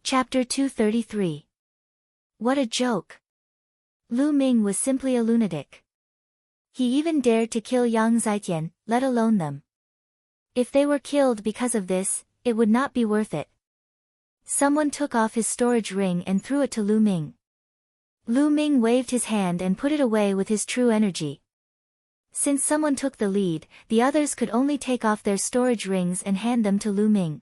Chapter 233. What a joke! Lu Ming was simply a lunatic. He even dared to kill Yang Zaijian, let alone them. If they were killed because of this, it would not be worth it. Someone took off his storage ring and threw it to Lu Ming. Lu Ming waved his hand and put it away with his true energy. Since someone took the lead, the others could only take off their storage rings and hand them to Lu Ming.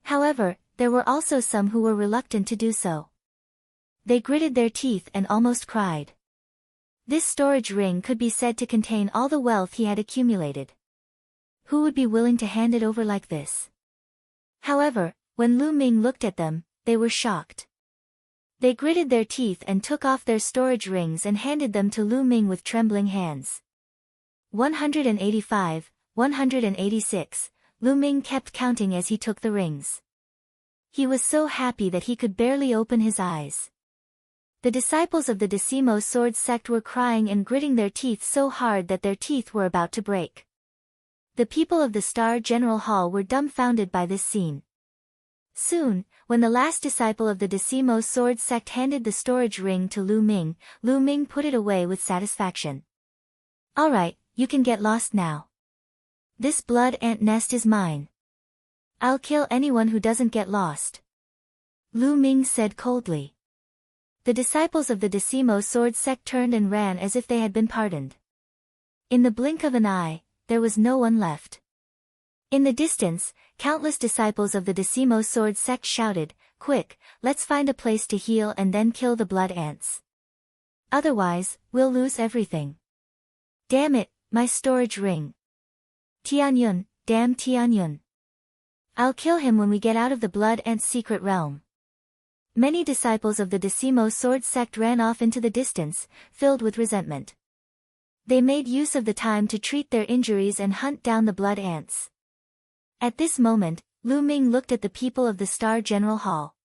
However, there were also some who were reluctant to do so. They gritted their teeth and almost cried. This storage ring could be said to contain all the wealth he had accumulated. Who would be willing to hand it over like this? However, when Lu Ming looked at them, they were shocked. They gritted their teeth and took off their storage rings and handed them to Lu Ming with trembling hands. 185, 186, Lu Ming kept counting as he took the rings. He was so happy that he could barely open his eyes. The disciples of the Decimo Sword sect were crying and gritting their teeth so hard that their teeth were about to break. The people of the Star General Hall were dumbfounded by this scene. Soon, when the last disciple of the Decimo Sword sect handed the storage ring to Lu Ming put it away with satisfaction. "Alright, you can get lost now. This blood ant nest is mine. I'll kill anyone who doesn't get lost," Lu Ming said coldly. The disciples of the Decimo Sword sect turned and ran as if they had been pardoned. In the blink of an eye, there was no one left. In the distance, countless disciples of the Decimo Sword sect shouted, "Quick, let's find a place to heal and then kill the blood ants. Otherwise, we'll lose everything. Damn it, my storage ring. Tianyun, damn Tianyun. I'll kill him when we get out of the blood ant's secret realm." Many disciples of the Decimo Sword sect ran off into the distance, filled with resentment. They made use of the time to treat their injuries and hunt down the blood ants. At this moment, Lu Ming looked at the people of the Star General Hall.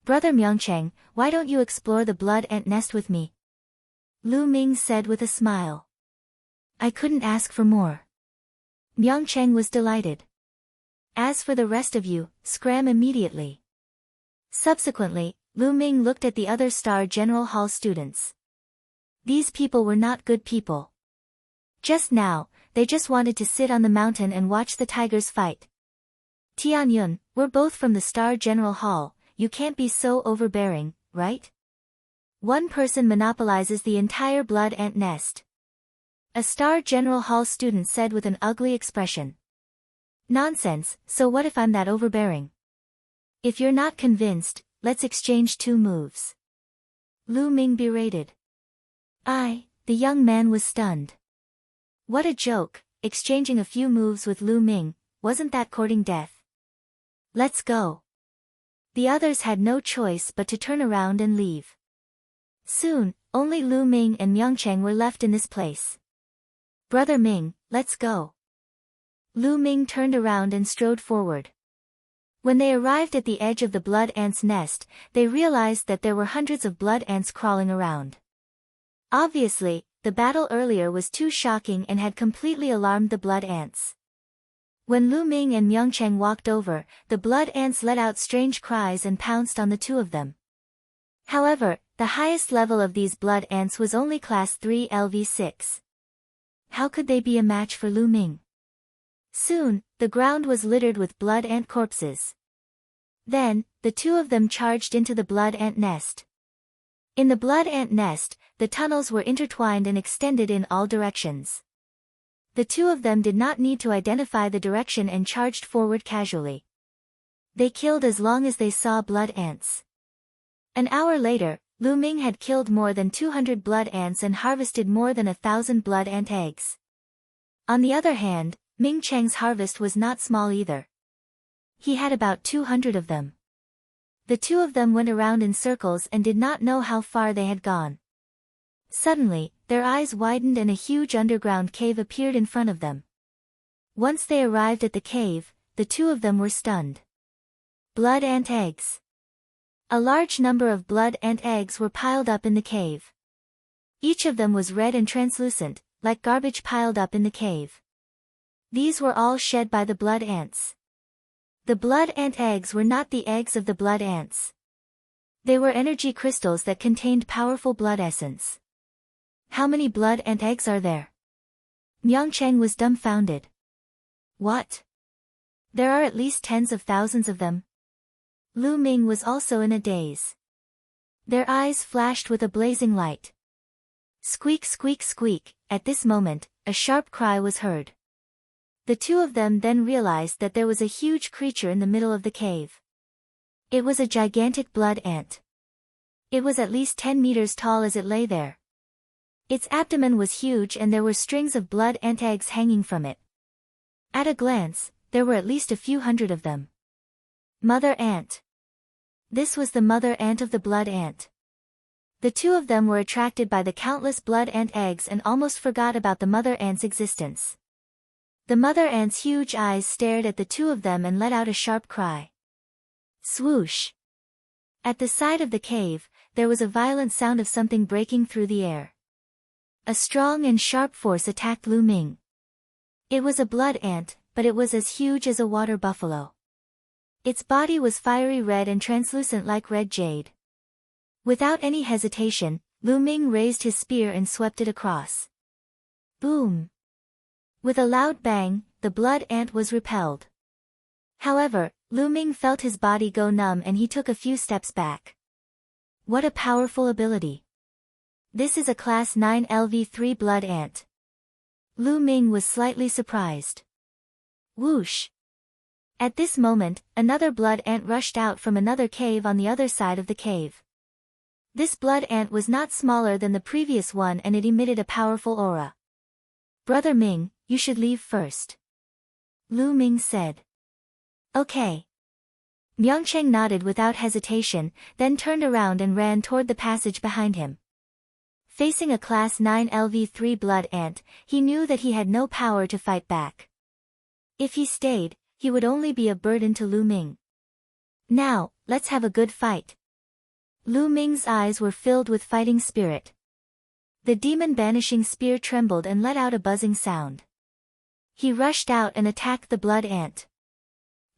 "Brother Myongcheng, why don't you explore the blood ant nest with me?" Lu Ming said with a smile. "I couldn't ask for more." Myongcheng was delighted. "As for the rest of you, scram immediately." Subsequently, Lu Ming looked at the other Star General Hall students. These people were not good people. Just now, they just wanted to sit on the mountain and watch the tigers fight. "Tianyun, we're both from the Star General Hall, you can't be so overbearing, right? One person monopolizes the entire blood ant nest," a Star General Hall student said with an ugly expression. "Nonsense, so what if I'm that overbearing? If you're not convinced, let's exchange 2 moves." Lu Ming berated. The young man was stunned. What a joke, exchanging a few moves with Lu Ming, wasn't that courting death? "Let's go." The others had no choice but to turn around and leave. Soon, only Lu Ming and Myongcheng were left in this place. "Brother Ming, let's go." Lu Ming turned around and strode forward. When they arrived at the edge of the blood ant's nest, they realized that there were hundreds of blood ants crawling around. Obviously, the battle earlier was too shocking and had completely alarmed the blood ants. When Lu Ming and Myongcheng walked over, the blood ants let out strange cries and pounced on the 2 of them. However, the highest level of these blood ants was only class 3 LV6. How could they be a match for Lu Ming? Soon, the ground was littered with blood ant corpses. Then, the 2 of them charged into the blood ant nest. In the blood ant nest, the tunnels were intertwined and extended in all directions. The 2 of them did not need to identify the direction and charged forward casually. They killed as long as they saw blood ants. An hour later, Lu Ming had killed more than 200 blood ants and harvested more than 1,000 blood ant eggs. On the other hand, Ming Cheng's harvest was not small either. He had about 200 of them. The 2 of them went around in circles and did not know how far they had gone. Suddenly, their eyes widened and a huge underground cave appeared in front of them. Once they arrived at the cave, the 2 of them were stunned. Blood ant eggs. A large number of blood ant eggs were piled up in the cave. Each of them was red and translucent, like garbage piled up in the cave. These were all shed by the blood ants. The blood ant eggs were not the eggs of the blood ants. They were energy crystals that contained powerful blood essence. How many blood ant eggs are there? Myeongchang was dumbfounded. What? There are at least tens of thousands of them. Lu Ming was also in a daze. Their eyes flashed with a blazing light. Squeak, squeak, squeak. At this moment, a sharp cry was heard. The two of them then realized that there was a huge creature in the middle of the cave. It was a gigantic blood ant. It was at least 10 meters tall as it lay there. Its abdomen was huge and there were strings of blood ant eggs hanging from it. At a glance, there were at least a few hundred of them. Mother ant. This was the mother ant of the blood ant. The two of them were attracted by the countless blood ant eggs and almost forgot about the mother ant's existence. The mother ant's huge eyes stared at the two of them and let out a sharp cry. Swoosh! At the side of the cave, there was a violent sound of something breaking through the air. A strong and sharp force attacked Lu Ming. It was a blood ant, but it was as huge as a water buffalo. Its body was fiery red and translucent like red jade. Without any hesitation, Lu Ming raised his spear and swept it across. Boom! With a loud bang, the blood ant was repelled. However, Lu Ming felt his body go numb and he took a few steps back. What a powerful ability! This is a Class 9 LV3 blood ant. Lu Ming was slightly surprised. Whoosh! At this moment, another blood ant rushed out from another cave on the other side of the cave. This blood ant was not smaller than the previous one and it emitted a powerful aura. Brother Ming, you should leave first. Lu Ming said. Okay. Myeongchang nodded without hesitation, then turned around and ran toward the passage behind him. Facing a Class 9 LV3 blood ant, he knew that he had no power to fight back. If he stayed, he would only be a burden to Lu Ming. Now, let's have a good fight. Lu Ming's eyes were filled with fighting spirit. The demon-banishing spear trembled and let out a buzzing sound. He rushed out and attacked the blood ant.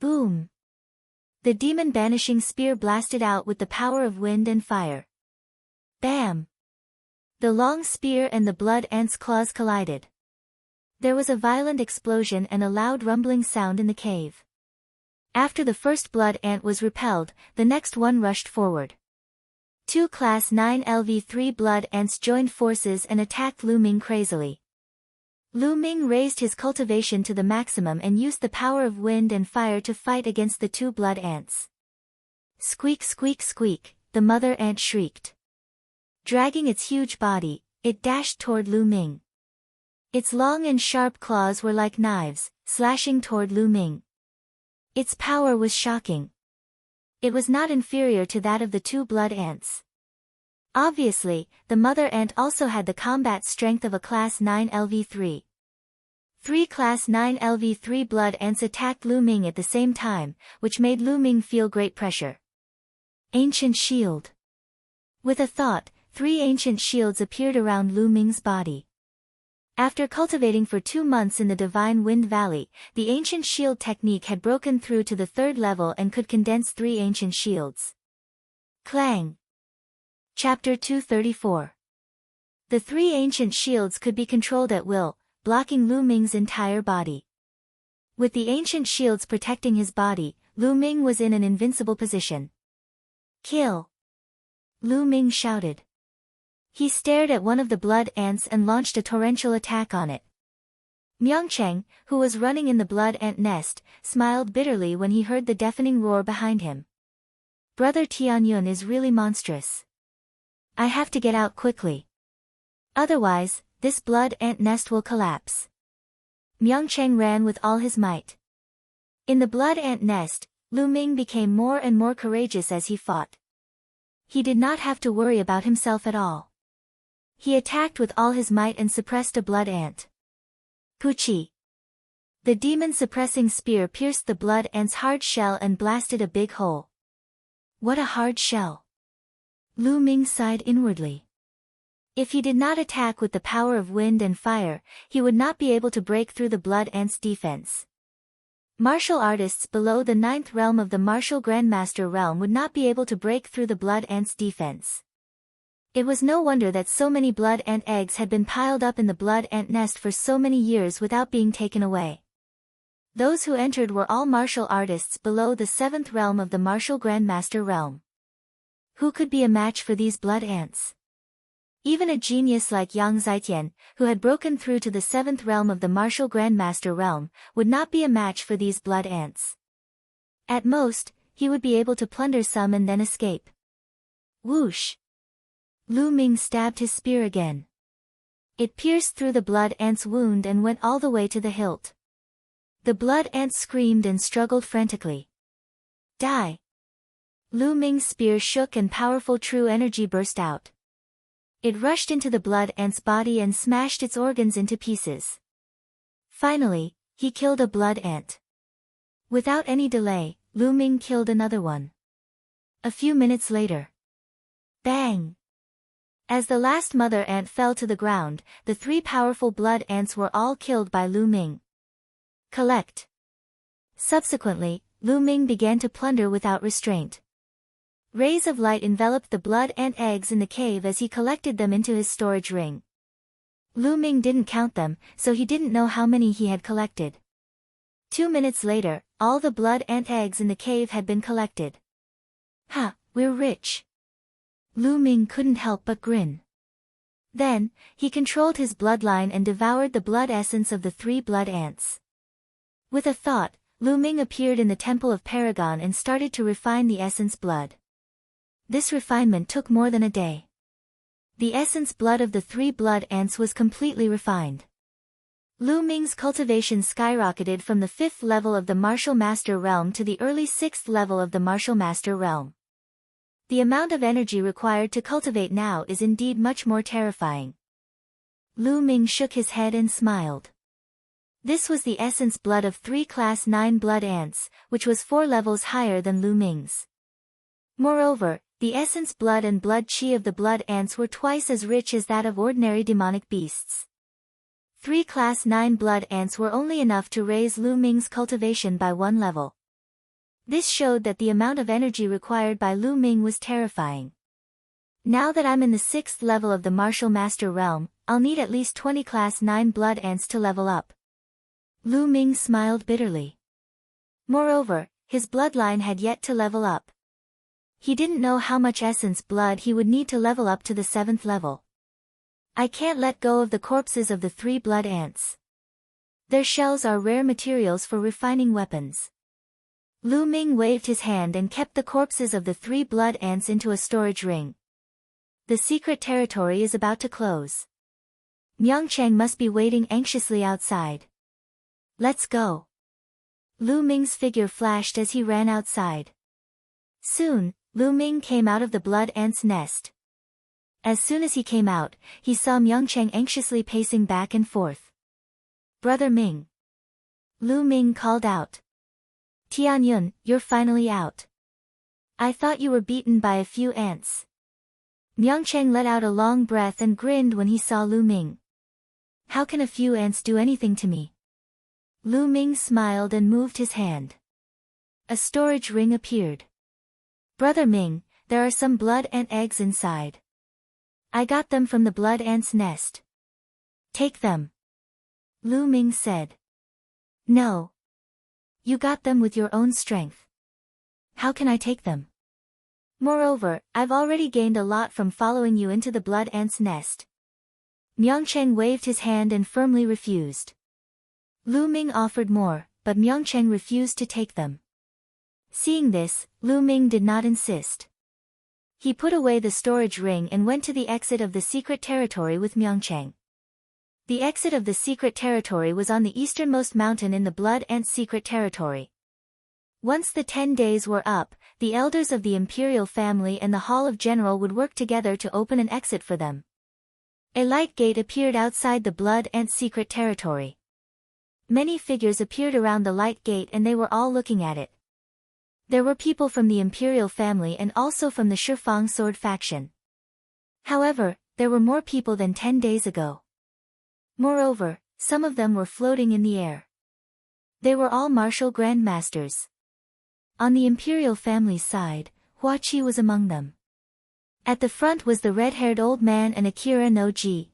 Boom! The demon-banishing spear blasted out with the power of wind and fire. Bam! The long spear and the blood ant's claws collided. There was a violent explosion and a loud rumbling sound in the cave. After the first blood ant was repelled, the next one rushed forward. Two Class 9 LV3 blood ants joined forces and attacked Lu Ming crazily. Lu Ming raised his cultivation to the maximum and used the power of wind and fire to fight against the two blood ants. Squeak, squeak, squeak, the mother ant shrieked. Dragging its huge body, it dashed toward Lu Ming. Its long and sharp claws were like knives, slashing toward Lu Ming. Its power was shocking. It was not inferior to that of the two blood ants. Obviously, the mother ant also had the combat strength of a Class 9 LV3. Three Class 9 LV3 blood ants attacked Lu Ming at the same time, which made Lu Ming feel great pressure. Ancient shield. With a thought, 3 ancient shields appeared around Lu Ming's body. After cultivating for 2 months in the Divine Wind Valley, the ancient shield technique had broken through to the 3rd level and could condense 3 ancient shields. Clang! Chapter 234. The 3 ancient shields could be controlled at will, blocking Lu Ming's entire body. With the ancient shields protecting his body, Lu Ming was in an invincible position. Kill! Lu Ming shouted. He stared at one of the blood ants and launched a torrential attack on it. Myeongchang, who was running in the blood ant nest, smiled bitterly when he heard the deafening roar behind him. Brother Tianyun is really monstrous. I have to get out quickly. Otherwise, this blood ant nest will collapse. Myeongchang ran with all his might. In the blood ant nest, Lu Ming became more and more courageous as he fought. He did not have to worry about himself at all. He attacked with all his might and suppressed a blood ant. Puchi! The demon-suppressing spear pierced the blood ant's hard shell and blasted a big hole. What a hard shell! Lu Ming sighed inwardly. If he did not attack with the power of wind and fire, he would not be able to break through the blood ant's defense. Martial artists below the 9th realm of the Martial Grandmaster realm would not be able to break through the blood ant's defense. It was no wonder that so many blood ant eggs had been piled up in the blood ant nest for so many years without being taken away. Those who entered were all martial artists below the 7th realm of the Martial Grandmaster realm. Who could be a match for these blood ants? Even a genius like Yang Zitian, who had broken through to the 7th realm of the Martial Grandmaster realm, would not be a match for these blood ants. At most, he would be able to plunder some and then escape. Whoosh! Lu Ming stabbed his spear again. It pierced through the blood ant's wound and went all the way to the hilt. The blood ant screamed and struggled frantically. Die! Lu Ming's spear shook and powerful true energy burst out. It rushed into the blood ant's body and smashed its organs into pieces. Finally, he killed a blood ant. Without any delay, Lu Ming killed another one. A few minutes later. Bang! As the last mother ant fell to the ground, the 3 powerful blood ants were all killed by Lu Ming. Collect. Subsequently, Lu Ming began to plunder without restraint. Rays of light enveloped the blood ant eggs in the cave as he collected them into his storage ring. Lu Ming didn't count them, so he didn't know how many he had collected. 2 minutes later, all the blood ant eggs in the cave had been collected. Ha, we're rich. Lu Ming couldn't help but grin. Then, he controlled his bloodline and devoured the blood essence of the 3 blood ants. With a thought, Lu Ming appeared in the Temple of Paragon and started to refine the essence blood. This refinement took more than a day. The essence blood of the 3 blood ants was completely refined. Lu Ming's cultivation skyrocketed from the 5th level of the Martial Master realm to the early 6th level of the Martial Master realm. The amount of energy required to cultivate now is indeed much more terrifying. Lu Ming shook his head and smiled. This was the essence blood of 3 class 9 blood ants, which was 4 levels higher than Lu Ming's. Moreover, the essence blood and blood chi of the blood ants were twice as rich as that of ordinary demonic beasts. 3 class 9 blood ants were only enough to raise Lu Ming's cultivation by 1 level. This showed that the amount of energy required by Lu Ming was terrifying. Now that I'm in the 6th level of the Martial Master realm, I'll need at least 20 class 9 blood ants to level up. Lu Ming smiled bitterly. Moreover, his bloodline had yet to level up. He didn't know how much essence blood he would need to level up to the 7th level. I can't let go of the corpses of the 3 blood ants. Their shells are rare materials for refining weapons. Lu Ming waved his hand and kept the corpses of the 3 blood ants into a storage ring. The secret territory is about to close. Myeongchang must be waiting anxiously outside. Let's go. Lu Ming's figure flashed as he ran outside. Soon, Lu Ming came out of the blood ant's nest. As soon as he came out, he saw Myeongchang anxiously pacing back and forth. Brother Ming. Lu Ming called out. Tianyun, you're finally out. I thought you were beaten by a few ants. Myeongchang let out a long breath and grinned when he saw Lu Ming. How can a few ants do anything to me? Lu Ming smiled and moved his hand. A storage ring appeared. Brother Ming, there are some blood ant eggs inside. I got them from the blood ant's nest. Take them. Lu Ming said. No. You got them with your own strength. How can I take them? Moreover, I've already gained a lot from following you into the blood ant's nest. Myeongchang waved his hand and firmly refused. Lu Ming offered more, but Myeongchang refused to take them. Seeing this, Lu Ming did not insist. He put away the storage ring and went to the exit of the secret territory with Myeongchang. The exit of the secret territory was on the easternmost mountain in the blood ant secret territory. Once the 10 days were up, the elders of the imperial family and the Hall of General would work together to open an exit for them. A light gate appeared outside the blood ant secret territory. Many figures appeared around the light gate and they were all looking at it. There were people from the imperial family and also from the Shifang sword faction. However, there were more people than 10 days ago. Moreover, some of them were floating in the air. They were all martial grandmasters. On the imperial family's side, Huaqi was among them. At the front was the red-haired old man and Akira no Ji.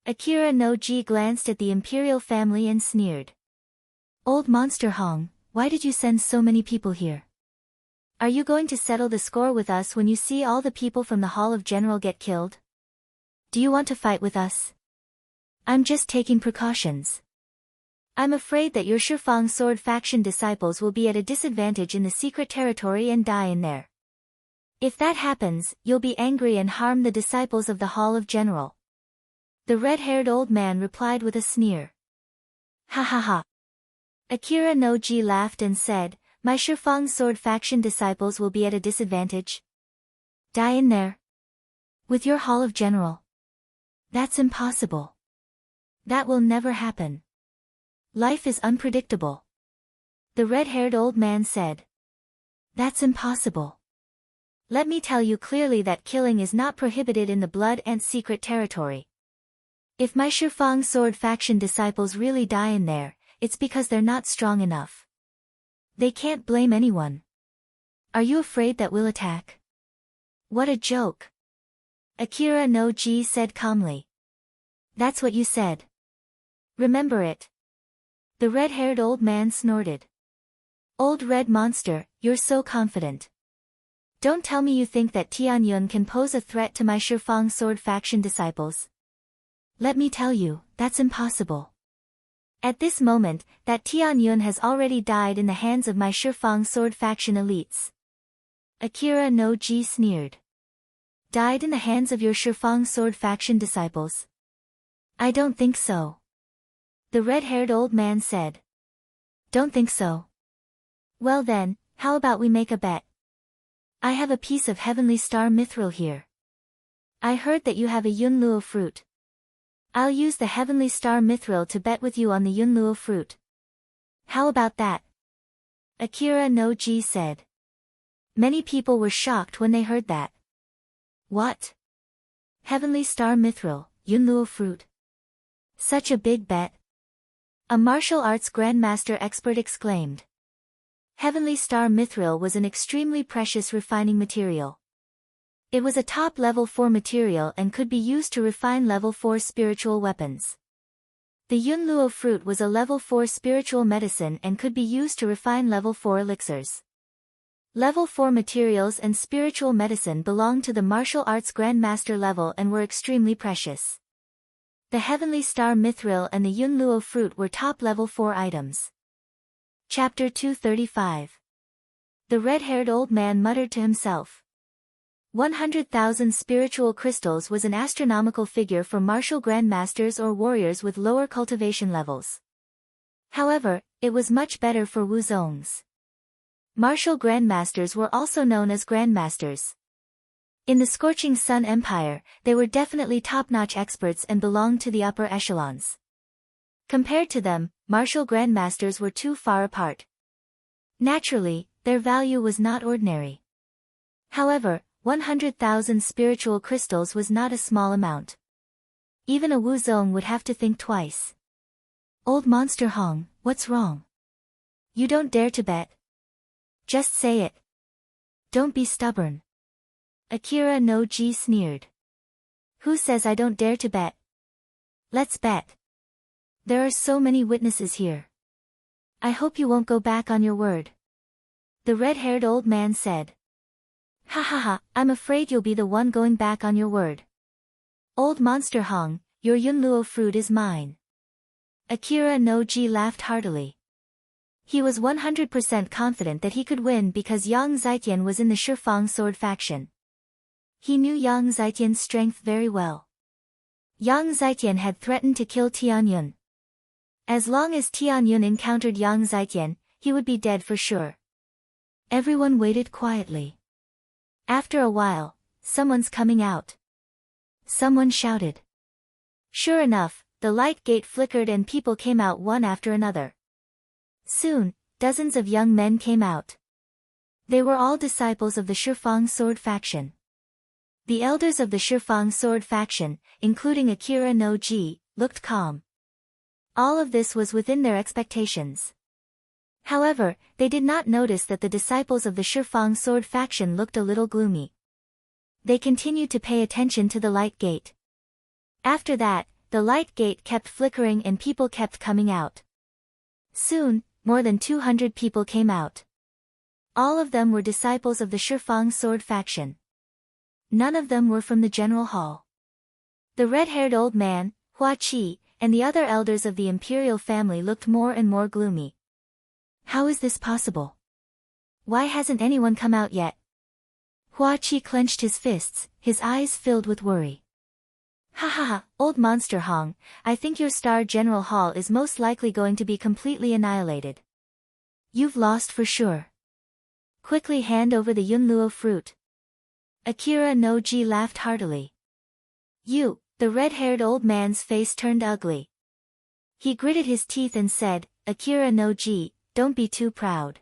Akira no Ji glanced at the imperial family and sneered. Old Monster Hong, why did you send so many people here? Are you going to settle the score with us when you see all the people from the Hall of General get killed? Do you want to fight with us? I'm just taking precautions. I'm afraid that your Shifang Sword faction disciples will be at a disadvantage in the secret territory and die in there. If that happens, you'll be angry and harm the disciples of the Hall of General. The red-haired old man replied with a sneer. Ha ha ha. Akira no Ji laughed and said, my Shifang Sword faction disciples will be at a disadvantage? Die in there? With your Hall of General? That's impossible. That will never happen. Life is unpredictable. The red-haired old man said. That's impossible. Let me tell you clearly that killing is not prohibited in the Blood Ant secret territory. If my Shifang Sword faction disciples really die in there, it's because they're not strong enough. They can't blame anyone. Are you afraid that we'll attack? What a joke. Akira no Ji said calmly. That's what you said. Remember it. The red-haired old man snorted. Old red monster, you're so confident. Don't tell me you think that Tianyun can pose a threat to my Shifang Sword faction disciples. Let me tell you, that's impossible. At this moment, that Tianyun has already died in the hands of my Shifang Sword faction elites. Akira no Ji sneered. Died in the hands of your Shifang Sword faction disciples? I don't think so. The red-haired old man said. Don't think so. Well then, how about we make a bet? I have a piece of heavenly star mithril here. I heard that you have a yunluo fruit. I'll use the heavenly star mithril to bet with you on the yunluo fruit. How about that? Akira no Ji said. Many people were shocked when they heard that. What? Heavenly star mithril, yunluo fruit. Such a big bet. A martial arts grandmaster expert exclaimed. Heavenly star mithril was an extremely precious refining material. It was a top level 4 material and could be used to refine level 4 spiritual weapons. The yunluo fruit was a level 4 spiritual medicine and could be used to refine level 4 elixirs. Level 4 materials and spiritual medicine belonged to the martial arts grandmaster level and were extremely precious. The heavenly star mithril and the yunluo fruit were top level 4 items. Chapter 235. The red-haired old man muttered to himself. 100,000 spiritual crystals was an astronomical figure for martial grandmasters or warriors with lower cultivation levels. However, it was much better for Wuzongs. Martial grandmasters were also known as grandmasters. In the Scorching Sun Empire, they were definitely top-notch experts and belonged to the upper echelons. Compared to them, martial grandmasters were too far apart. Naturally, their value was not ordinary. However, 100,000 spiritual crystals was not a small amount. Even a Wuzong would have to think twice. Old Monster Hong, what's wrong? You don't dare to bet? Just say it. Don't be stubborn. Akira no Ji sneered. Who says I don't dare to bet? Let's bet. There are so many witnesses here. I hope you won't go back on your word. The red-haired old man said. Ha ha ha, I'm afraid you'll be the one going back on your word. Old Monster Hong, your yunluo fruit is mine. Akira no Ji laughed heartily. He was 100% confident that he could win because Yang Zitian was in the Shifang Sword faction. He knew Yang Zitian's strength very well. Yang Zitian had threatened to kill Tianyun. As long as Tianyun encountered Yang Zitian, he would be dead for sure. Everyone waited quietly. After a while, someone's coming out. Someone shouted. Sure enough, the light gate flickered and people came out one after another. Soon, dozens of young men came out. They were all disciples of the Shifang Sword faction. The elders of the Shifang Sword faction, including Akira no Ji, looked calm. All of this was within their expectations. However, they did not notice that the disciples of the Shifang sword faction looked a little gloomy. They continued to pay attention to the light gate. After that, the light gate kept flickering and people kept coming out. Soon, more than 200 people came out. All of them were disciples of the Shifang sword faction. None of them were from the general hall. The red-haired old man, Hua Qi, and the other elders of the imperial family looked more and more gloomy. How is this possible? Why hasn't anyone come out yet? Hua Qi clenched his fists, his eyes filled with worry. Ha ha ha, old monster Hong, I think your Star General Hall is most likely going to be completely annihilated. You've lost for sure. Quickly hand over the Yunluo fruit. Akira no Ji laughed heartily. You, the red-haired old man's face turned ugly. He gritted his teeth and said, Akira no Ji, don't be too proud.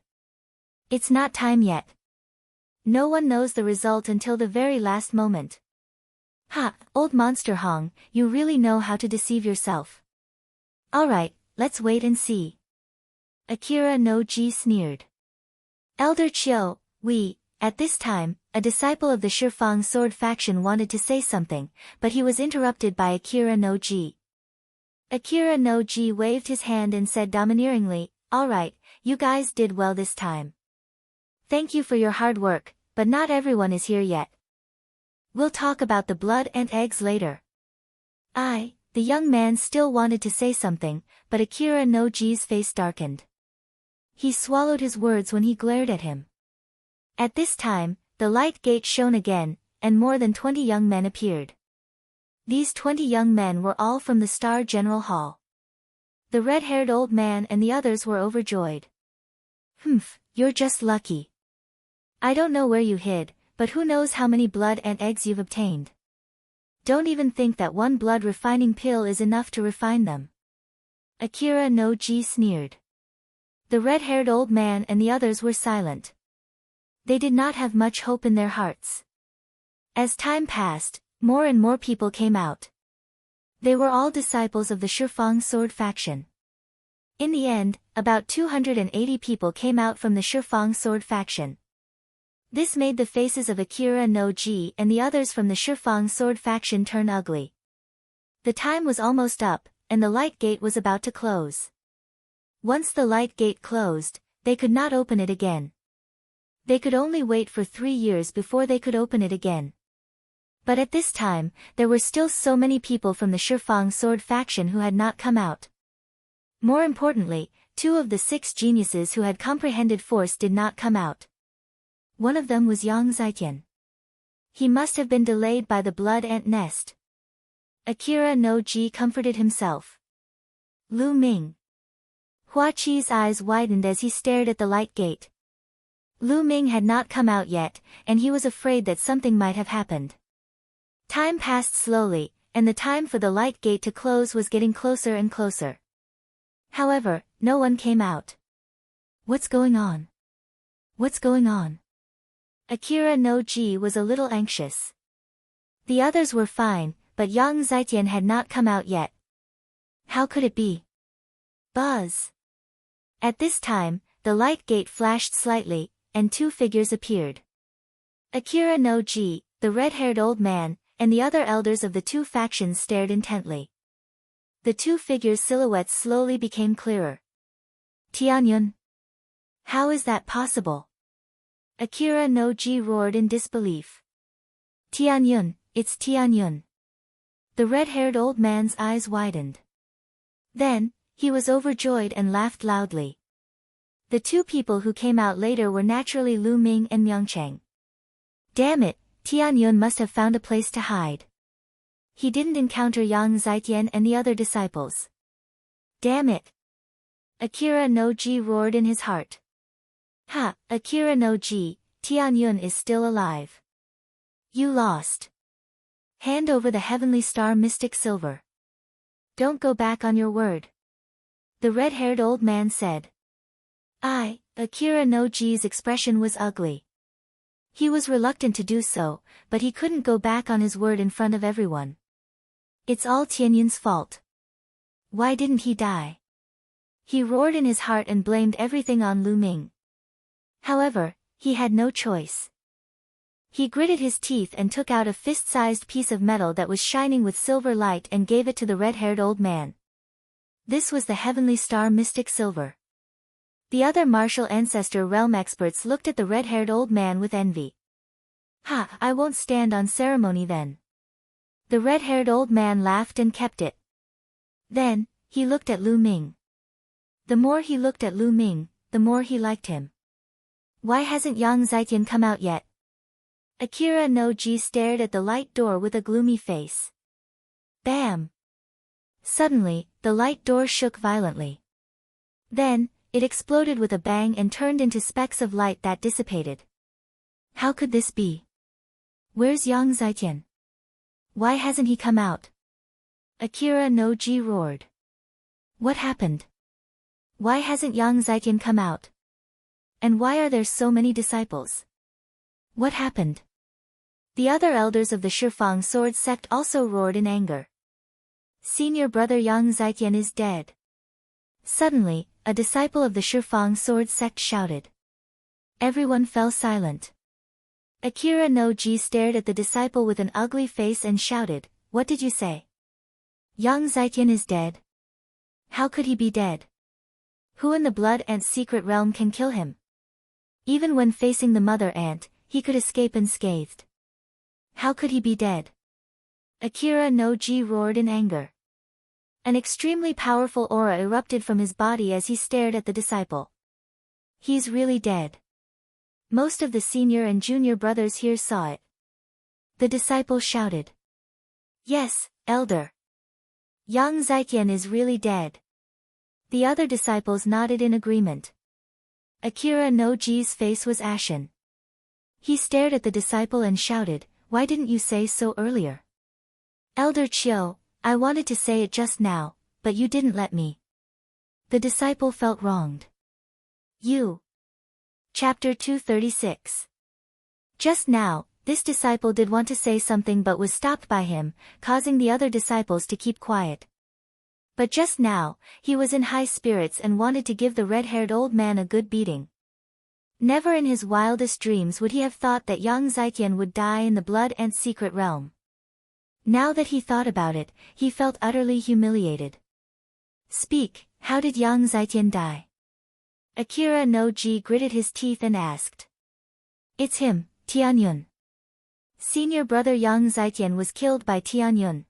It's not time yet. No one knows the result until the very last moment. Ha, old monster Hong, you really know how to deceive yourself. Alright, let's wait and see. Akira no Ji sneered. Elder Chiu, at this time, a disciple of the Shifang sword faction wanted to say something, but he was interrupted by Akira no Ji. Akira no Ji waved his hand and said domineeringly, Alright, you guys did well this time. Thank you for your hard work, but not everyone is here yet. We'll talk about the blood and eggs later. The young man still wanted to say something, but Akira no Ji's face darkened. He swallowed his words when he glared at him. At this time, the light gate shone again, and more than 20 young men appeared. These 20 young men were all from the Star General Hall. The red-haired old man and the others were overjoyed. Humph, you're just lucky. I don't know where you hid, but who knows how many blood and eggs you've obtained. Don't even think that one blood refining pill is enough to refine them. Akira no Ji sneered. The red-haired old man and the others were silent. They did not have much hope in their hearts. As time passed, more and more people came out. They were all disciples of the Shifang sword faction. In the end, about 280 people came out from the Shifang sword faction. This made the faces of Akira no Ji and the others from the Shifang sword faction turn ugly. The time was almost up, and the light gate was about to close. Once the light gate closed, they could not open it again. They could only wait for 3 years before they could open it again. But at this time, there were still so many people from the Shifang sword faction who had not come out. More importantly, 2 of the 6 geniuses who had comprehended force did not come out. One of them was Yang Zitian. He must have been delayed by the blood ant nest. Akira no Ji comforted himself. Lu Ming. Hua Qi's eyes widened as he stared at the light gate. Lu Ming had not come out yet, and he was afraid that something might have happened. Time passed slowly, and the time for the light gate to close was getting closer and closer. However, no one came out. What's going on? What's going on? Akira no Ji was a little anxious. The others were fine, but Yang Zitian had not come out yet. How could it be? Buzz! At this time, the light gate flashed slightly, and 2 figures appeared. Akira no Ji, the red-haired old man, and the other elders of the 2 factions stared intently. The 2 figures' silhouettes slowly became clearer. Tianyun. How is that possible? Akira no Ji roared in disbelief. Tianyun, it's Tianyun. The red-haired old man's eyes widened. Then, he was overjoyed and laughed loudly. The 2 people who came out later were naturally Lu Ming and Myungchang. Damn it, Tianyun must have found a place to hide. He didn't encounter Yang Zitian and the other disciples. Damn it! Akira no Ji roared in his heart. Ha, Akira no Ji, Tianyun is still alive. You lost. Hand over the heavenly star mystic silver. Don't go back on your word. The red-haired old man said. Akira no Ji's expression was ugly. He was reluctant to do so, but he couldn't go back on his word in front of everyone. It's all Tianyun's fault. Why didn't he die? He roared in his heart and blamed everything on Lu Ming. However, he had no choice. He gritted his teeth and took out a fist-sized piece of metal that was shining with silver light and gave it to the red-haired old man. This was the heavenly star mystic silver. The other martial ancestor realm experts looked at the red-haired old man with envy. "Ha, I won't stand on ceremony then." The red-haired old man laughed and kept it. Then, he looked at Lu Ming. The more he looked at Lu Ming, the more he liked him. "Why hasn't Yang Zaijian come out yet?" Akira no Ji stared at the light door with a gloomy face. Bam! Suddenly, the light door shook violently. Then, it exploded with a bang and turned into specks of light that dissipated. How could this be? Where's Yang Zaijian? Why hasn't he come out? Akira no Ji roared. What happened? Why hasn't Yang Zaijian come out? And why are there so many disciples? What happened? The other elders of the Shifang sword sect also roared in anger. Senior brother Yang Zaijian is dead. Suddenly, a disciple of the Shifang sword sect shouted. Everyone fell silent. Akira no Ji stared at the disciple with an ugly face and shouted, "What did you say? Yang Zaijian is dead? How could he be dead? Who in the blood ant's secret realm can kill him? Even when facing the mother ant, he could escape unscathed. How could he be dead?" Akira no Ji roared in anger. An extremely powerful aura erupted from his body as he stared at the disciple. He's really dead. Most of the senior and junior brothers here saw it. The disciple shouted. Yes, elder. Yang Zaijian is really dead. The other disciples nodded in agreement. Akira no Ji's face was ashen. He stared at the disciple and shouted, "Why didn't you say so earlier? Elder Chiu, I wanted to say it just now, but you didn't let me." The disciple felt wronged. You. Chapter 236. Just now, this disciple did want to say something but was stopped by him, causing the other disciples to keep quiet. But just now, he was in high spirits and wanted to give the red-haired old man a good beating. Never in his wildest dreams would he have thought that Yang Zaijian would die in the blood ant's secret realm. Now that he thought about it, he felt utterly humiliated. Speak, how did Yang Zaijian die? Akira no Ji gritted his teeth and asked. It's him, Tianyun. Senior brother Yang Zaijian was killed by Tianyun.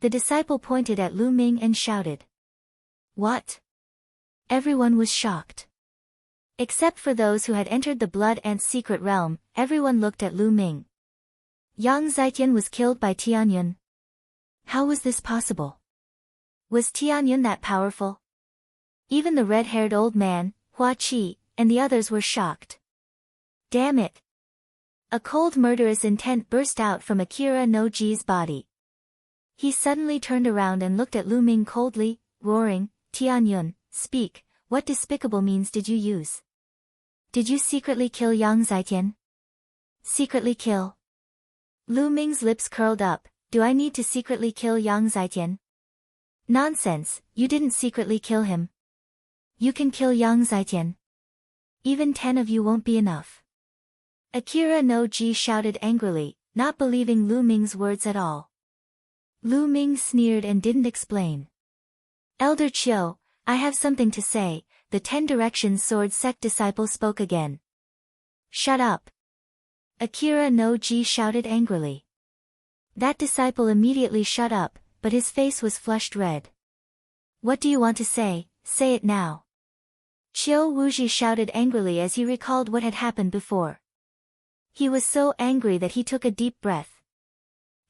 The disciple pointed at Lu Ming and shouted. What? Everyone was shocked. Except for those who had entered the blood ant's secret realm, everyone looked at Lu Ming. Yang Zaijian was killed by Tianyun. How was this possible? Was Tianyun that powerful? Even the red-haired old man, Hua Qi, and the others were shocked. Damn it! A cold murderous intent burst out from Akira no Ji's body. He suddenly turned around and looked at Lu Ming coldly, roaring, Tianyun, speak, what despicable means did you use? Did you secretly kill Yang Zaijian? Secretly kill? Lu Ming's lips curled up, do I need to secretly kill Yang Zaijian? Nonsense, you didn't secretly kill him. You can kill Yang Zaijian. Even 10 of you won't be enough. Akira no Ji shouted angrily, not believing Lu Ming's words at all. Lu Ming sneered and didn't explain. Elder Chiu, I have something to say, the 10 Directions Sword Sect disciple spoke again. Shut up. Akira no Ji shouted angrily. That disciple immediately shut up, but his face was flushed red. What do you want to say it now. Chiu Wuji shouted angrily as he recalled what had happened before. He was so angry that he took a deep breath.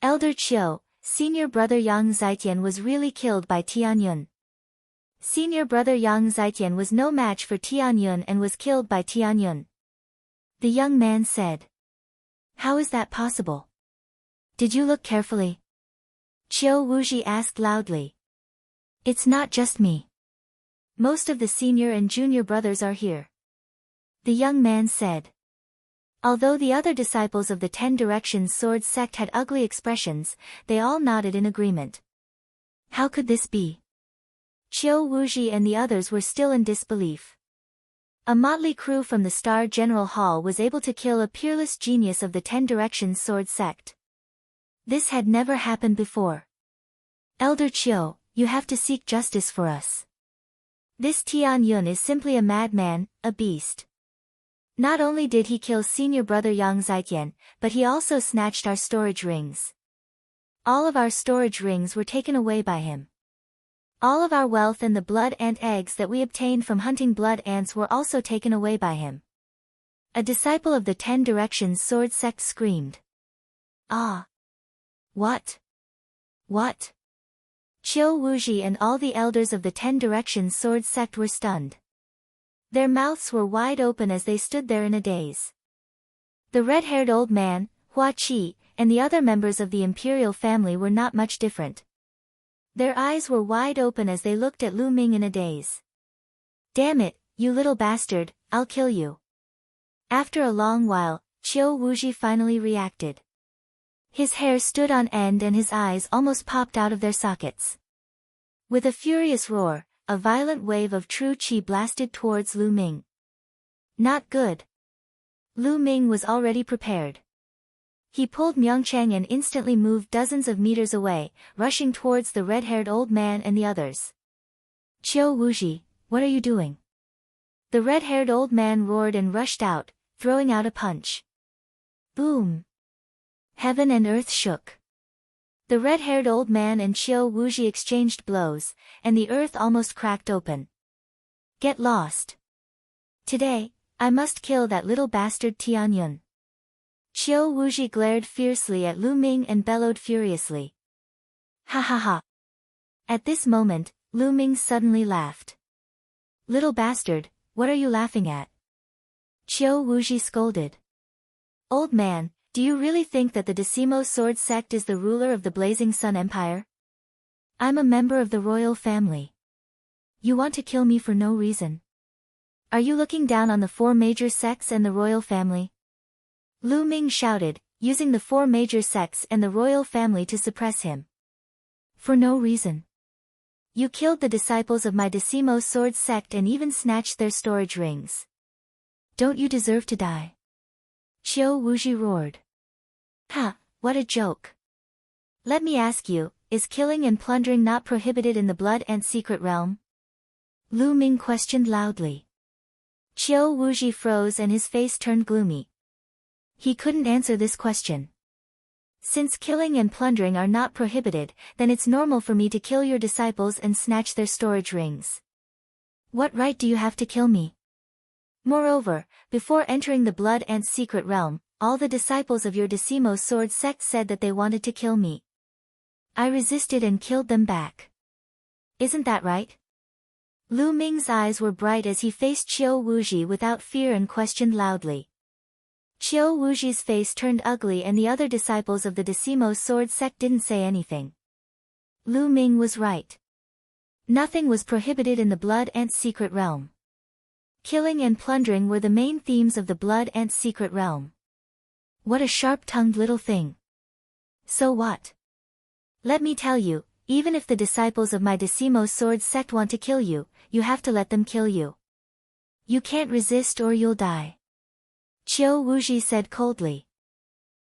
Elder Chiu, senior brother Yang Zaijian was really killed by Tianyun. Senior brother Yang Zaijian was no match for Tianyun and was killed by Tianyun. The young man said. How is that possible? Did you look carefully? Chiu Wuji asked loudly. It's not just me. Most of the senior and junior brothers are here. The young man said. Although the other disciples of the 10 Directions Sword Sect had ugly expressions, they all nodded in agreement. How could this be? Qiu Wuji and the others were still in disbelief. A motley crew from the Star General Hall was able to kill a peerless genius of the Ten Directions sword sect. This had never happened before. Elder Qiu, you have to seek justice for us. This Tian Yun is simply a madman, a beast. Not only did he kill senior brother Yang Zaiqian, but he also snatched our storage rings. All of our storage rings were taken away by him. All of our wealth and the blood ant eggs that we obtained from hunting blood ants were also taken away by him. A disciple of the Ten Directions sword sect screamed. Ah! What? What? Qiu Wuji and all the elders of the Ten Directions sword sect were stunned. Their mouths were wide open as they stood there in a daze. The red-haired old man, Hua Qi, and the other members of the imperial family were not much different. Their eyes were wide open as they looked at Lu Ming in a daze. Damn it, you little bastard, I'll kill you. After a long while, Qiu Wuji finally reacted. His hair stood on end and his eyes almost popped out of their sockets. With a furious roar, a violent wave of true qi blasted towards Lu Ming. Not good. Lu Ming was already prepared. He pulled Myeongchang and instantly moved dozens of meters away, rushing towards the red-haired old man and the others. Qiu Wuji, what are you doing? The red-haired old man roared and rushed out, throwing out a punch. Boom! Heaven and earth shook. The red-haired old man and Qiu Wuji exchanged blows, and the earth almost cracked open. Get lost. Today, I must kill that little bastard Tian Yun. Qiu Wuji glared fiercely at Lu Ming and bellowed furiously. Ha ha ha. At this moment, Lu Ming suddenly laughed. Little bastard, what are you laughing at? Qiu Wuji scolded. Old man, do you really think that the Decimo Sword Sect is the ruler of the Blazing Sun Empire? I'm a member of the royal family. You want to kill me for no reason. Are you looking down on the four major sects and the royal family? Lu Ming shouted, using the four major sects and the royal family to suppress him. For no reason. You killed the disciples of my Decimo Sword Sect and even snatched their storage rings. Don't you deserve to die? Qiu Wuji roared. Ha, what a joke. Let me ask you, is killing and plundering not prohibited in the Blood Ant secret realm? Lu Ming questioned loudly. Qiu Wuji froze and his face turned gloomy. He couldn't answer this question. Since killing and plundering are not prohibited, then it's normal for me to kill your disciples and snatch their storage rings. What right do you have to kill me? Moreover, before entering the Blood Ant's secret realm, all the disciples of your Decimo Sword Sect said that they wanted to kill me. I resisted and killed them back. Isn't that right? Lu Ming's eyes were bright as he faced Qiu Wuji without fear and questioned loudly. Qiu Wuji's face turned ugly and the other disciples of the Decimo Sword Sect didn't say anything. Lu Ming was right. Nothing was prohibited in the Blood Ant's secret realm. Killing and plundering were the main themes of the Blood Ant's secret realm. What a sharp-tongued little thing. So what? Let me tell you, even if the disciples of my Decimo Sword Sect want to kill you, you have to let them kill you. You can't resist or you'll die. Qiu Wuji said coldly.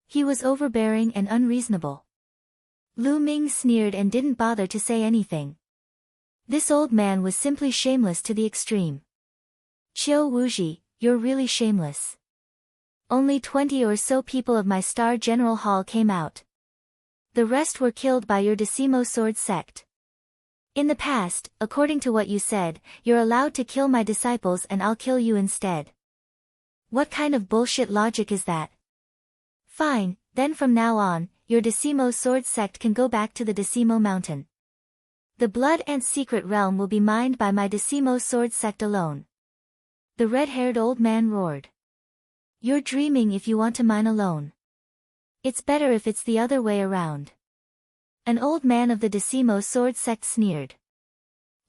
He was overbearing and unreasonable. Lu Ming sneered and didn't bother to say anything. This old man was simply shameless to the extreme. Qiu Wuji, you're really shameless. Only 20 or so people of my Star General Hall came out. The rest were killed by your Decimo Sword Sect. In the past, according to what you said, you're allowed to kill my disciples and I'll kill you instead. What kind of bullshit logic is that? Fine, then from now on, your Decimo Sword Sect can go back to the Decimo Mountain. The Blood Ant secret realm will be mined by my Decimo Sword Sect alone. The red-haired old man roared. You're dreaming if you want to mine alone. It's better if it's the other way around. An old man of the Decimo Sword Sect sneered.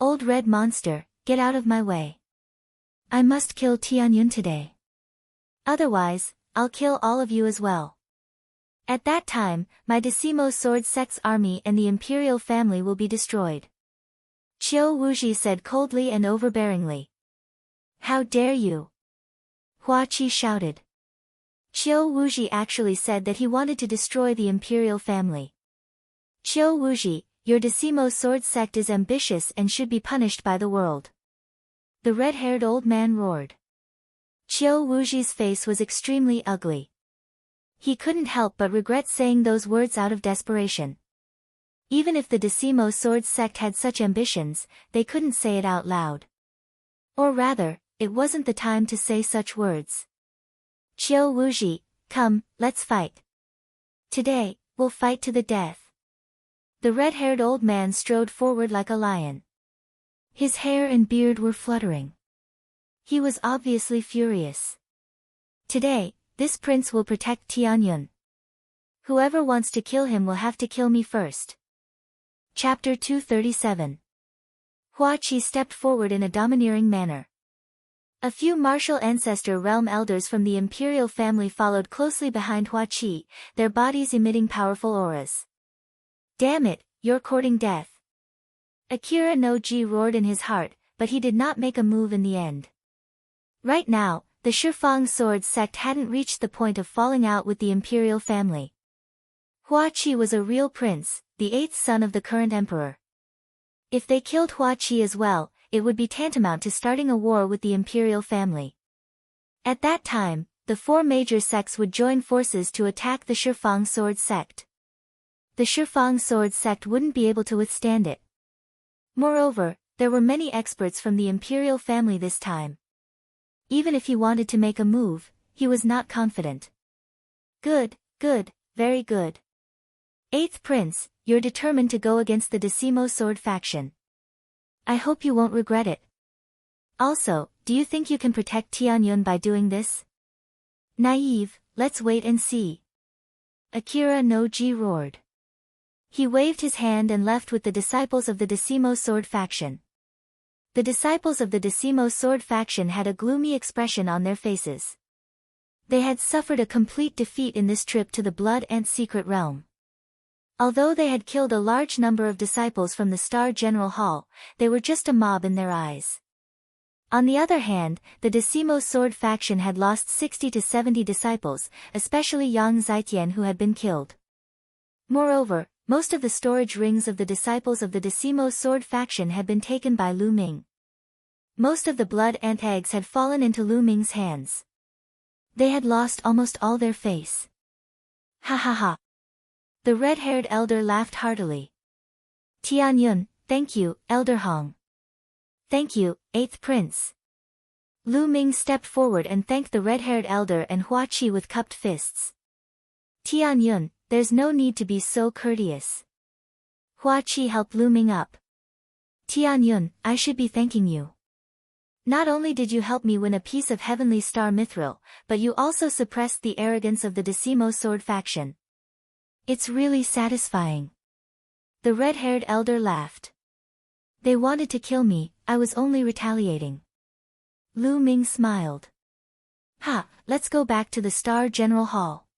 Old red monster, get out of my way. I must kill Tianyun today. Otherwise, I'll kill all of you as well. At that time, my Decimo Sword Sect's army and the imperial family will be destroyed. Qiu Wuji said coldly and overbearingly. How dare you? Hua Qi shouted. Qiu Wuji actually said that he wanted to destroy the imperial family. Qiu Wuji, your Decimo sword sect is ambitious and should be punished by the world. The red-haired old man roared. Qiu Wuji's face was extremely ugly. He couldn't help but regret saying those words out of desperation. Even if the Decimo sword sect had such ambitions, they couldn't say it out loud. Or rather, it wasn't the time to say such words. Qiu Wuji, come, let's fight. Today, we'll fight to the death. The red-haired old man strode forward like a lion. His hair and beard were fluttering. He was obviously furious. Today, this prince will protect Tianyun. Whoever wants to kill him will have to kill me first. Chapter 237. Hua Qi stepped forward in a domineering manner. A few martial ancestor realm elders from the imperial family followed closely behind Hua Qi, their bodies emitting powerful auras. Damn it, you're courting death. Akira no Ji roared in his heart, but he did not make a move in the end. Right now, the Shifang sword sect hadn't reached the point of falling out with the imperial family. Hua Qi was a real prince, the eighth son of the current emperor. If they killed Hua Qi as well, it would be tantamount to starting a war with the imperial family. At that time, the four major sects would join forces to attack the Shifang sword sect. The Shifang sword sect wouldn't be able to withstand it. Moreover, there were many experts from the imperial family this time. Even if he wanted to make a move, he was not confident. Good, very good. Eighth Prince, you're determined to go against the Decimo sword faction. I hope you won't regret it. Also, do you think you can protect Tianyun by doing this? Naive, let's wait and see. Akira no Ji roared. He waved his hand and left with the disciples of the Decimo sword faction. The disciples of the Decimo sword faction had a gloomy expression on their faces. They had suffered a complete defeat in this trip to the Blood Ant secret realm. Although they had killed a large number of disciples from the Star General Hall, they were just a mob in their eyes. On the other hand, the Decimo sword faction had lost 60 to 70 disciples, especially Yang Zitian who had been killed. Moreover, most of the storage rings of the disciples of the Decimo sword faction had been taken by Lu Ming. Most of the Blood Ant eggs had fallen into Lu Ming's hands. They had lost almost all their face. Ha ha ha. The red-haired elder laughed heartily. Tianyun, thank you, Elder Hong. Thank you, Eighth Prince. Lu Ming stepped forward and thanked the red-haired elder and Hua Qi with cupped fists. Tianyun, there's no need to be so courteous. Hua Qi helped Lu Ming up. Tianyun, I should be thanking you. Not only did you help me win a piece of heavenly star mithril, but you also suppressed the arrogance of the Decimo sword faction. It's really satisfying. The red-haired elder laughed. They wanted to kill me, I was only retaliating. Lu Ming smiled. Ha, let's go back to the Star General Hall.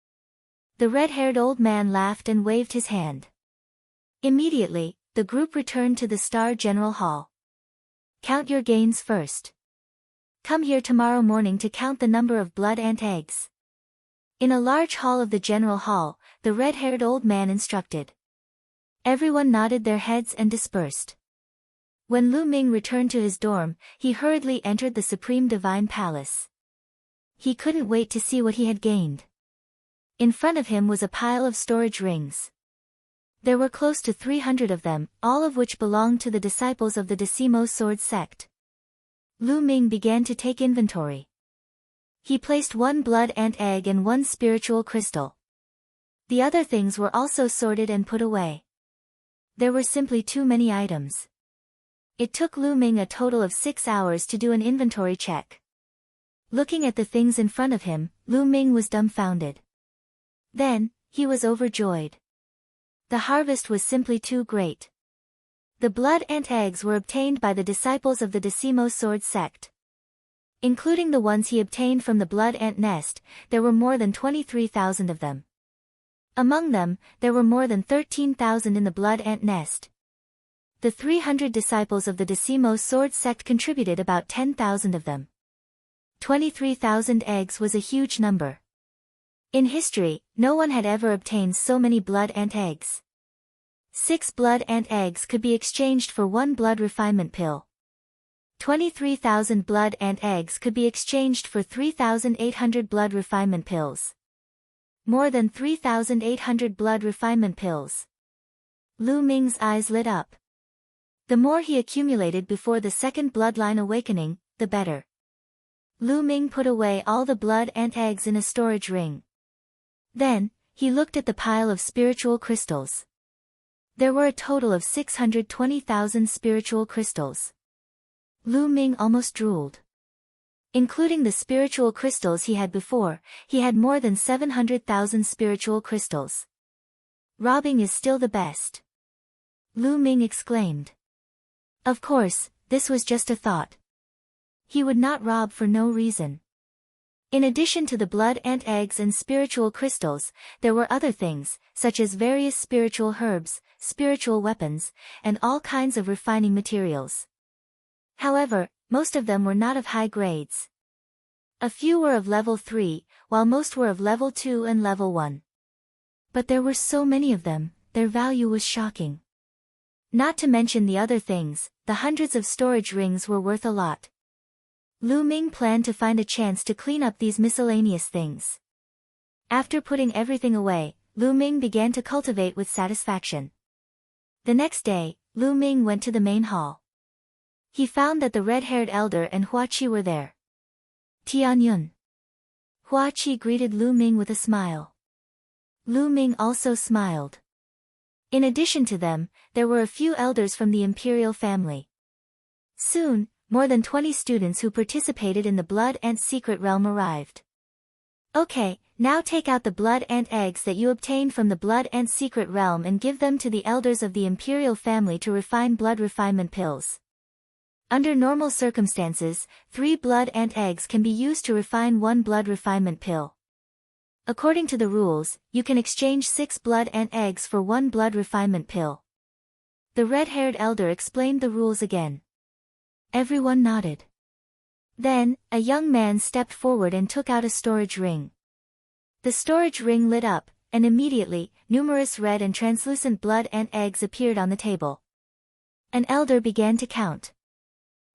The red-haired old man laughed and waved his hand. Immediately, the group returned to the Star General Hall. Count your gains first. Come here tomorrow morning to count the number of Blood Ant eggs. In a large hall of the General Hall, the red-haired old man instructed. Everyone nodded their heads and dispersed. When Lu Ming returned to his dorm, he hurriedly entered the Supreme Divine Palace. He couldn't wait to see what he had gained. In front of him was a pile of storage rings. There were close to 300 of them, all of which belonged to the disciples of the Decimo sword sect. Lu Ming began to take inventory. He placed one Blood Ant egg and one spiritual crystal. The other things were also sorted and put away. There were simply too many items. It took Lu Ming a total of 6 hours to do an inventory check. Looking at the things in front of him, Lu Ming was dumbfounded. Then, he was overjoyed. The harvest was simply too great. The Blood Ant eggs were obtained by the disciples of the Decimo sword sect. Including the ones he obtained from the Blood Ant nest, there were more than 23,000 of them. Among them, there were more than 13,000 in the Blood Ant nest. The 300 disciples of the Decimo sword sect contributed about 10,000 of them. 23,000 eggs was a huge number. In history, no one had ever obtained so many blood ant eggs. 6 blood ant eggs could be exchanged for 1 blood refinement pill. 23,000 blood ant eggs could be exchanged for 3,800 blood refinement pills. More than 3,800 blood refinement pills. Lu Ming's eyes lit up. The more he accumulated before the second bloodline awakening, the better. Lu Ming put away all the blood ant eggs in a storage ring. Then, he looked at the pile of spiritual crystals. There were a total of 620,000 spiritual crystals. Lu Ming almost drooled. Including the spiritual crystals he had before, he had more than 700,000 spiritual crystals. Robbing is still the best. Lu Ming exclaimed. Of course, this was just a thought. He would not rob for no reason. In addition to the blood ant eggs and spiritual crystals, there were other things, such as various spiritual herbs, spiritual weapons, and all kinds of refining materials. However, most of them were not of high grades. A few were of level 3, while most were of level 2 and level 1. But there were so many of them, their value was shocking. Not to mention the other things, the hundreds of storage rings were worth a lot. Lu Ming planned to find a chance to clean up these miscellaneous things. After putting everything away, Lu Ming began to cultivate with satisfaction. The next day, Lu Ming went to the main hall. He found that the red-haired elder and Hua Qi were there. Tianyun. Hua Qi greeted Lu Ming with a smile. Lu Ming also smiled. In addition to them, there were a few elders from the imperial family. Soon, more than 20 students who participated in the Blood Ant Secret Realm arrived. Okay, now take out the blood ant eggs that you obtained from the Blood Ant Secret Realm and give them to the elders of the imperial family to refine blood refinement pills. Under normal circumstances, 3 blood ant eggs can be used to refine 1 blood refinement pill. According to the rules, you can exchange 6 blood ant eggs for 1 blood refinement pill. The red-haired elder explained the rules again. Everyone nodded. Then, a young man stepped forward and took out a storage ring. The storage ring lit up, and immediately, numerous red and translucent blood ant eggs appeared on the table. An elder began to count.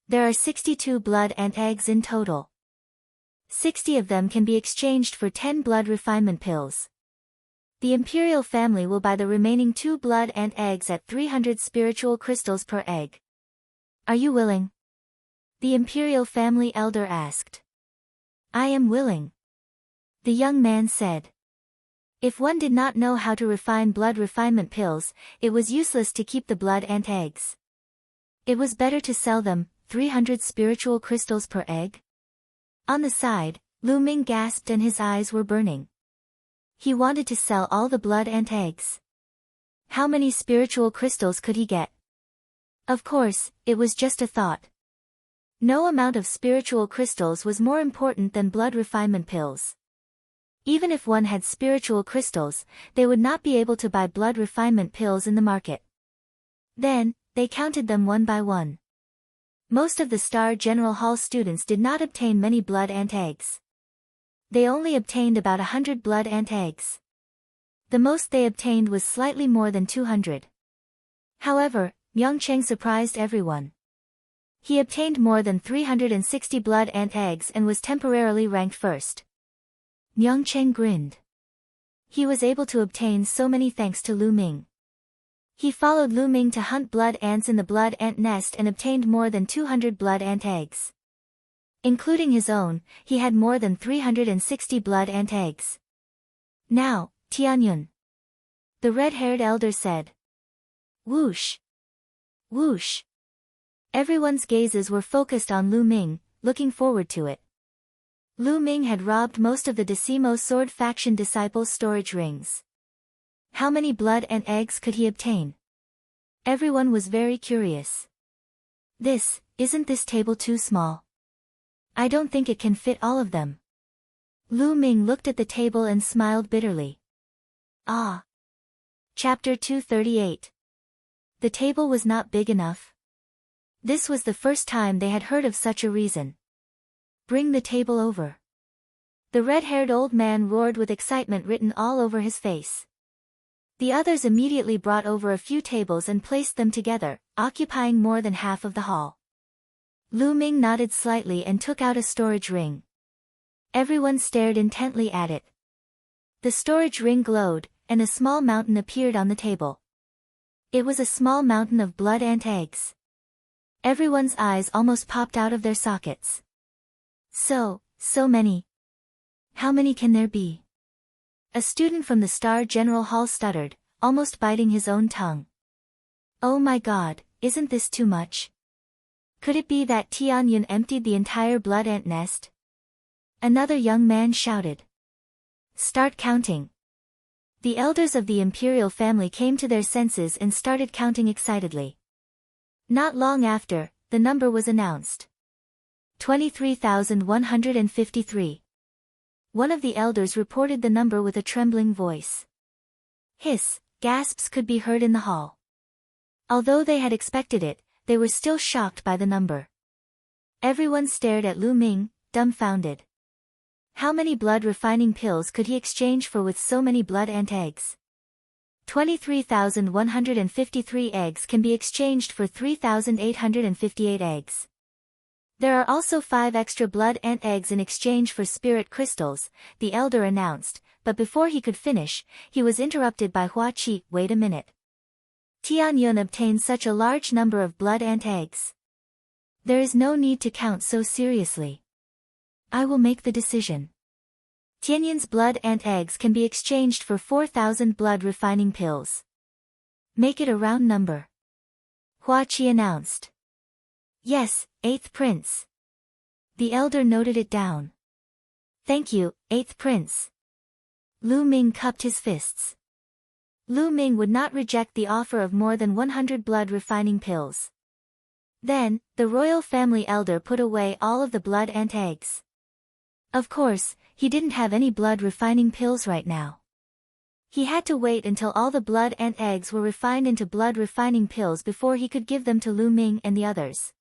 There are 62 blood ant eggs in total. 60 of them can be exchanged for 10 blood refinement pills. The imperial family will buy the remaining 2 blood ant eggs at 300 spiritual crystals per egg. Are you willing? The imperial family elder asked. I am willing. The young man said. If one did not know how to refine blood refinement pills, it was useless to keep the blood ant eggs. It was better to sell them, 300 spiritual crystals per egg. On the side, Lu Ming gasped and his eyes were burning. He wanted to sell all the blood ant eggs. How many spiritual crystals could he get? Of course, it was just a thought. No amount of spiritual crystals was more important than blood refinement pills. Even if one had spiritual crystals, they would not be able to buy blood refinement pills in the market. Then, they counted them one by one. Most of the Star General Hall students did not obtain many blood ant eggs. They only obtained about 100 blood ant eggs. The most they obtained was slightly more than 200. However, Myungcheng surprised everyone. He obtained more than 360 blood ant eggs and was temporarily ranked first. Myungcheng grinned. He was able to obtain so many thanks to Lu Ming. He followed Lu Ming to hunt blood ants in the blood ant nest and obtained more than 200 blood ant eggs. Including his own, he had more than 360 blood ant eggs. Now, Tianyun. The red-haired elder said. Whoosh! Whoosh! Everyone's gazes were focused on Lu Ming, looking forward to it. Lu Ming had robbed most of the Decimo Sword faction disciples' storage rings. How many blood ant eggs could he obtain? Everyone was very curious. Isn't this table too small? I don't think it can fit all of them. Lu Ming looked at the table and smiled bitterly. Ah! Chapter 238. The table was not big enough. This was the first time they had heard of such a reason. Bring the table over. The red-haired old man roared with excitement written all over his face. The others immediately brought over a few tables and placed them together, occupying more than half of the hall. Lu Ming nodded slightly and took out a storage ring. Everyone stared intently at it. The storage ring glowed, and a small mountain appeared on the table. It was a small mountain of blood ant eggs. Everyone's eyes almost popped out of their sockets. So many. How many can there be? A student from the Star General Hall stuttered, almost biting his own tongue. Oh my God, isn't this too much? Could it be that Tianyun emptied the entire blood ant nest? Another young man shouted. Start counting. The elders of the imperial family came to their senses and started counting excitedly. Not long after, the number was announced. 23,153. One of the elders reported the number with a trembling voice. Hiss, gasps could be heard in the hall. Although they had expected it, they were still shocked by the number. Everyone stared at Lu Ming, dumbfounded. How many blood refining pills could he exchange for with so many blood ant eggs? 23,153 eggs can be exchanged for 3,858 eggs. There are also 5 extra blood ant eggs in exchange for spirit crystals, the elder announced, but before he could finish, he was interrupted by Hua Qi. Wait a minute. Tianyun obtained such a large number of blood ant eggs. There is no need to count so seriously. I will make the decision. Tianyun's blood ant eggs can be exchanged for 4,000 blood refining pills. Make it a round number. Hua Qi announced. Yes, 8th Prince. The elder noted it down. Thank you, 8th Prince. Lu Ming cupped his fists. Lu Ming would not reject the offer of more than 100 blood refining pills. Then, the royal family elder put away all of the blood ant eggs. Of course, he didn't have any blood refining pills right now. He had to wait until all the blood ant eggs were refined into blood refining pills before he could give them to Lu Ming and the others.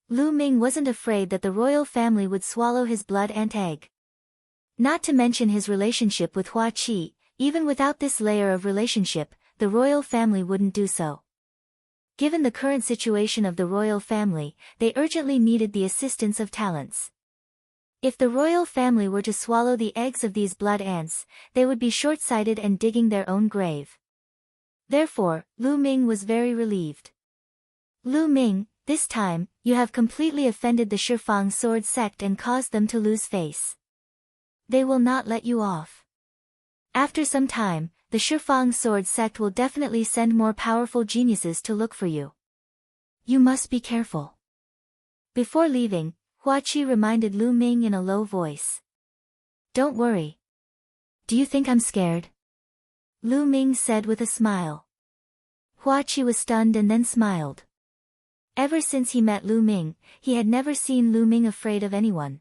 Lu Ming wasn't afraid that the royal family would swallow his blood ant egg. Not to mention his relationship with Hua Qi, even without this layer of relationship, the royal family wouldn't do so. Given the current situation of the royal family, they urgently needed the assistance of talents. If the royal family were to swallow the eggs of these blood ants, they would be short-sighted and digging their own grave. Therefore, Lu Ming was very relieved. Lu Ming, this time, you have completely offended the Shifang sword sect and caused them to lose face. They will not let you off. After some time, the Shifang sword sect will definitely send more powerful geniuses to look for you. You must be careful. Before leaving, Hua Qi reminded Lu Ming in a low voice. Don't worry. Do you think I'm scared? Lu Ming said with a smile. Hua Qi was stunned and then smiled. Ever since he met Lu Ming, he had never seen Lu Ming afraid of anyone.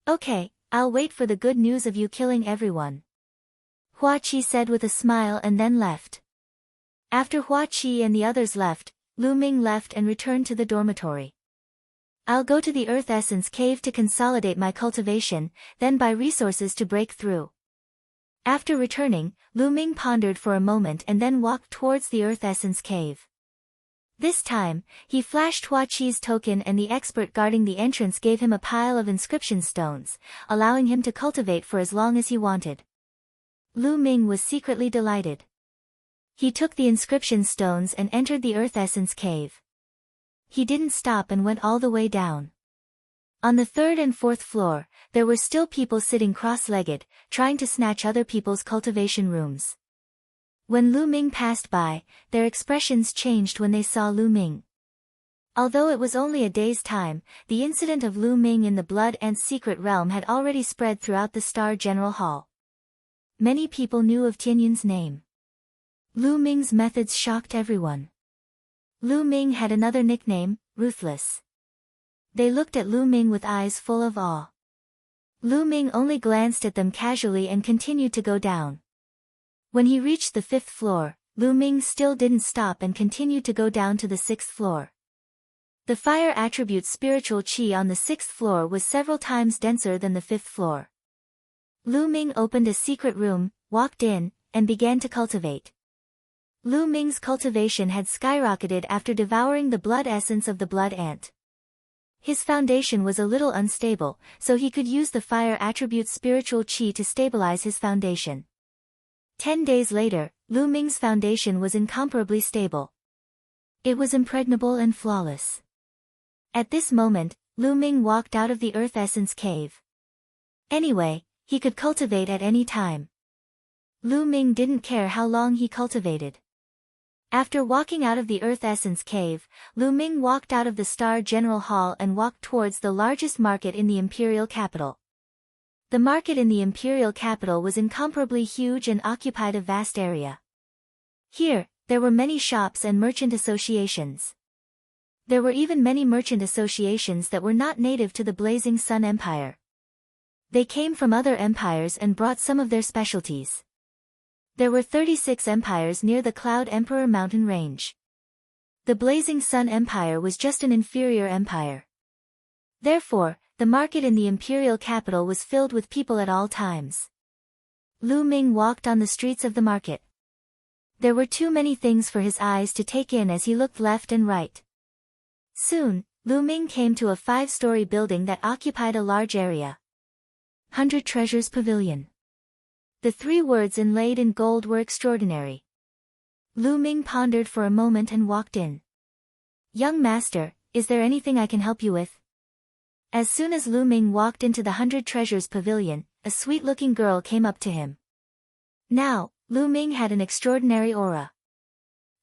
Okay, I'll wait for the good news of you killing everyone. Hua Qi said with a smile and then left. After Hua Qi and the others left, Lu Ming left and returned to the dormitory. I'll go to the Earth Essence Cave to consolidate my cultivation, then buy resources to break through. After returning, Lu Ming pondered for a moment and then walked towards the Earth Essence Cave. This time, he flashed Hua Qi's token and the expert guarding the entrance gave him a pile of inscription stones, allowing him to cultivate for as long as he wanted. Lu Ming was secretly delighted. He took the inscription stones and entered the Earth Essence Cave. He didn't stop and went all the way down. On the 3rd and 4th floor, there were still people sitting cross-legged, trying to snatch other people's cultivation rooms. When Lu Ming passed by, their expressions changed when they saw Lu Ming. Although it was only a day's time, the incident of Lu Ming in the Blood Ant's secret realm had already spread throughout the Star General Hall. Many people knew of Tianyun's name. Lu Ming's methods shocked everyone. Lu Ming had another nickname, Ruthless. They looked at Lu Ming with eyes full of awe. Lu Ming only glanced at them casually and continued to go down. When he reached the 5th floor, Lu Ming still didn't stop and continued to go down to the 6th floor. The fire attribute's spiritual qi on the 6th floor was several times denser than the 5th floor. Lu Ming opened a secret room, walked in, and began to cultivate. Lu Ming's cultivation had skyrocketed after devouring the blood essence of the blood ant. His foundation was a little unstable, so he could use the fire attribute's spiritual qi to stabilize his foundation. 10 days later, Lu Ming's foundation was incomparably stable. It was impregnable and flawless. At this moment, Lu Ming walked out of the Earth Essence cave. Anyway, he could cultivate at any time. Lu Ming didn't care how long he cultivated. After walking out of the Earth Essence cave, Lu Ming walked out of the Star General Hall and walked towards the largest market in the imperial capital. The market in the imperial capital was incomparably huge and occupied a vast area. Here, there were many shops and merchant associations. There were even many merchant associations that were not native to the Blazing Sun Empire. They came from other empires and brought some of their specialties. There were 36 empires near the Cloud Emperor mountain range. The Blazing Sun Empire was just an inferior empire. Therefore, the market in the imperial capital was filled with people at all times. Lu Ming walked on the streets of the market. There were too many things for his eyes to take in as he looked left and right. Soon, Lu Ming came to a 5-story building that occupied a large area. 100 Treasures Pavilion. The 3 words inlaid in gold were extraordinary. Lu Ming pondered for a moment and walked in. "Young master, is there anything I can help you with?" As soon as Lu Ming walked into the 100 Treasures Pavilion, a sweet-looking girl came up to him. Now, Lu Ming had an extraordinary aura.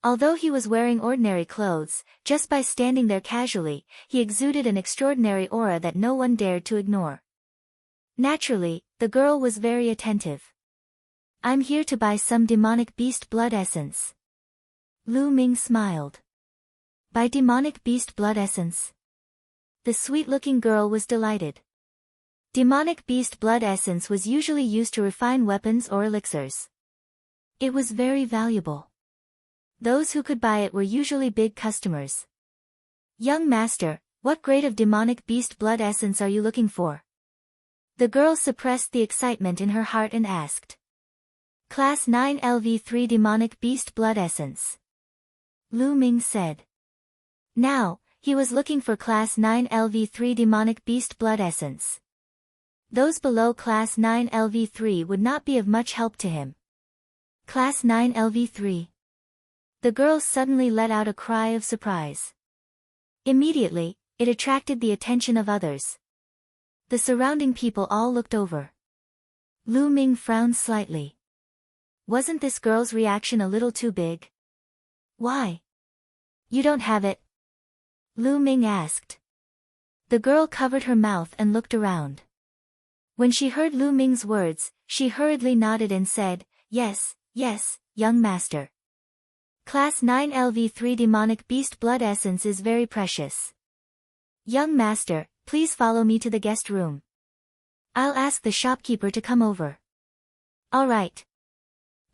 Although he was wearing ordinary clothes, just by standing there casually, he exuded an extraordinary aura that no one dared to ignore. Naturally, the girl was very attentive. "I'm here to buy some demonic beast blood essence." Lu Ming smiled. "Buy demonic beast blood essence?" The sweet-looking girl was delighted. Demonic beast blood essence was usually used to refine weapons or elixirs. It was very valuable. Those who could buy it were usually big customers. "Young master, what grade of demonic beast blood essence are you looking for?" The girl suppressed the excitement in her heart and asked. "Class 9 LV3 demonic beast blood essence." Lu Ming said. Now, he was looking for Class 9 LV3 demonic beast blood essence. Those below Class 9 LV3 would not be of much help to him. Class 9 LV3. The girl suddenly let out a cry of surprise. Immediately, it attracted the attention of others. The surrounding people all looked over. Lu Ming frowned slightly. Wasn't this girl's reaction a little too big? "Why? You don't have it?" Lu Ming asked. The girl covered her mouth and looked around. When she heard Lu Ming's words, she hurriedly nodded and said, Yes, young master. Class 9 LV3 demonic beast blood essence is very precious. Young master, please follow me to the guest room. I'll ask the shopkeeper to come over." "All right."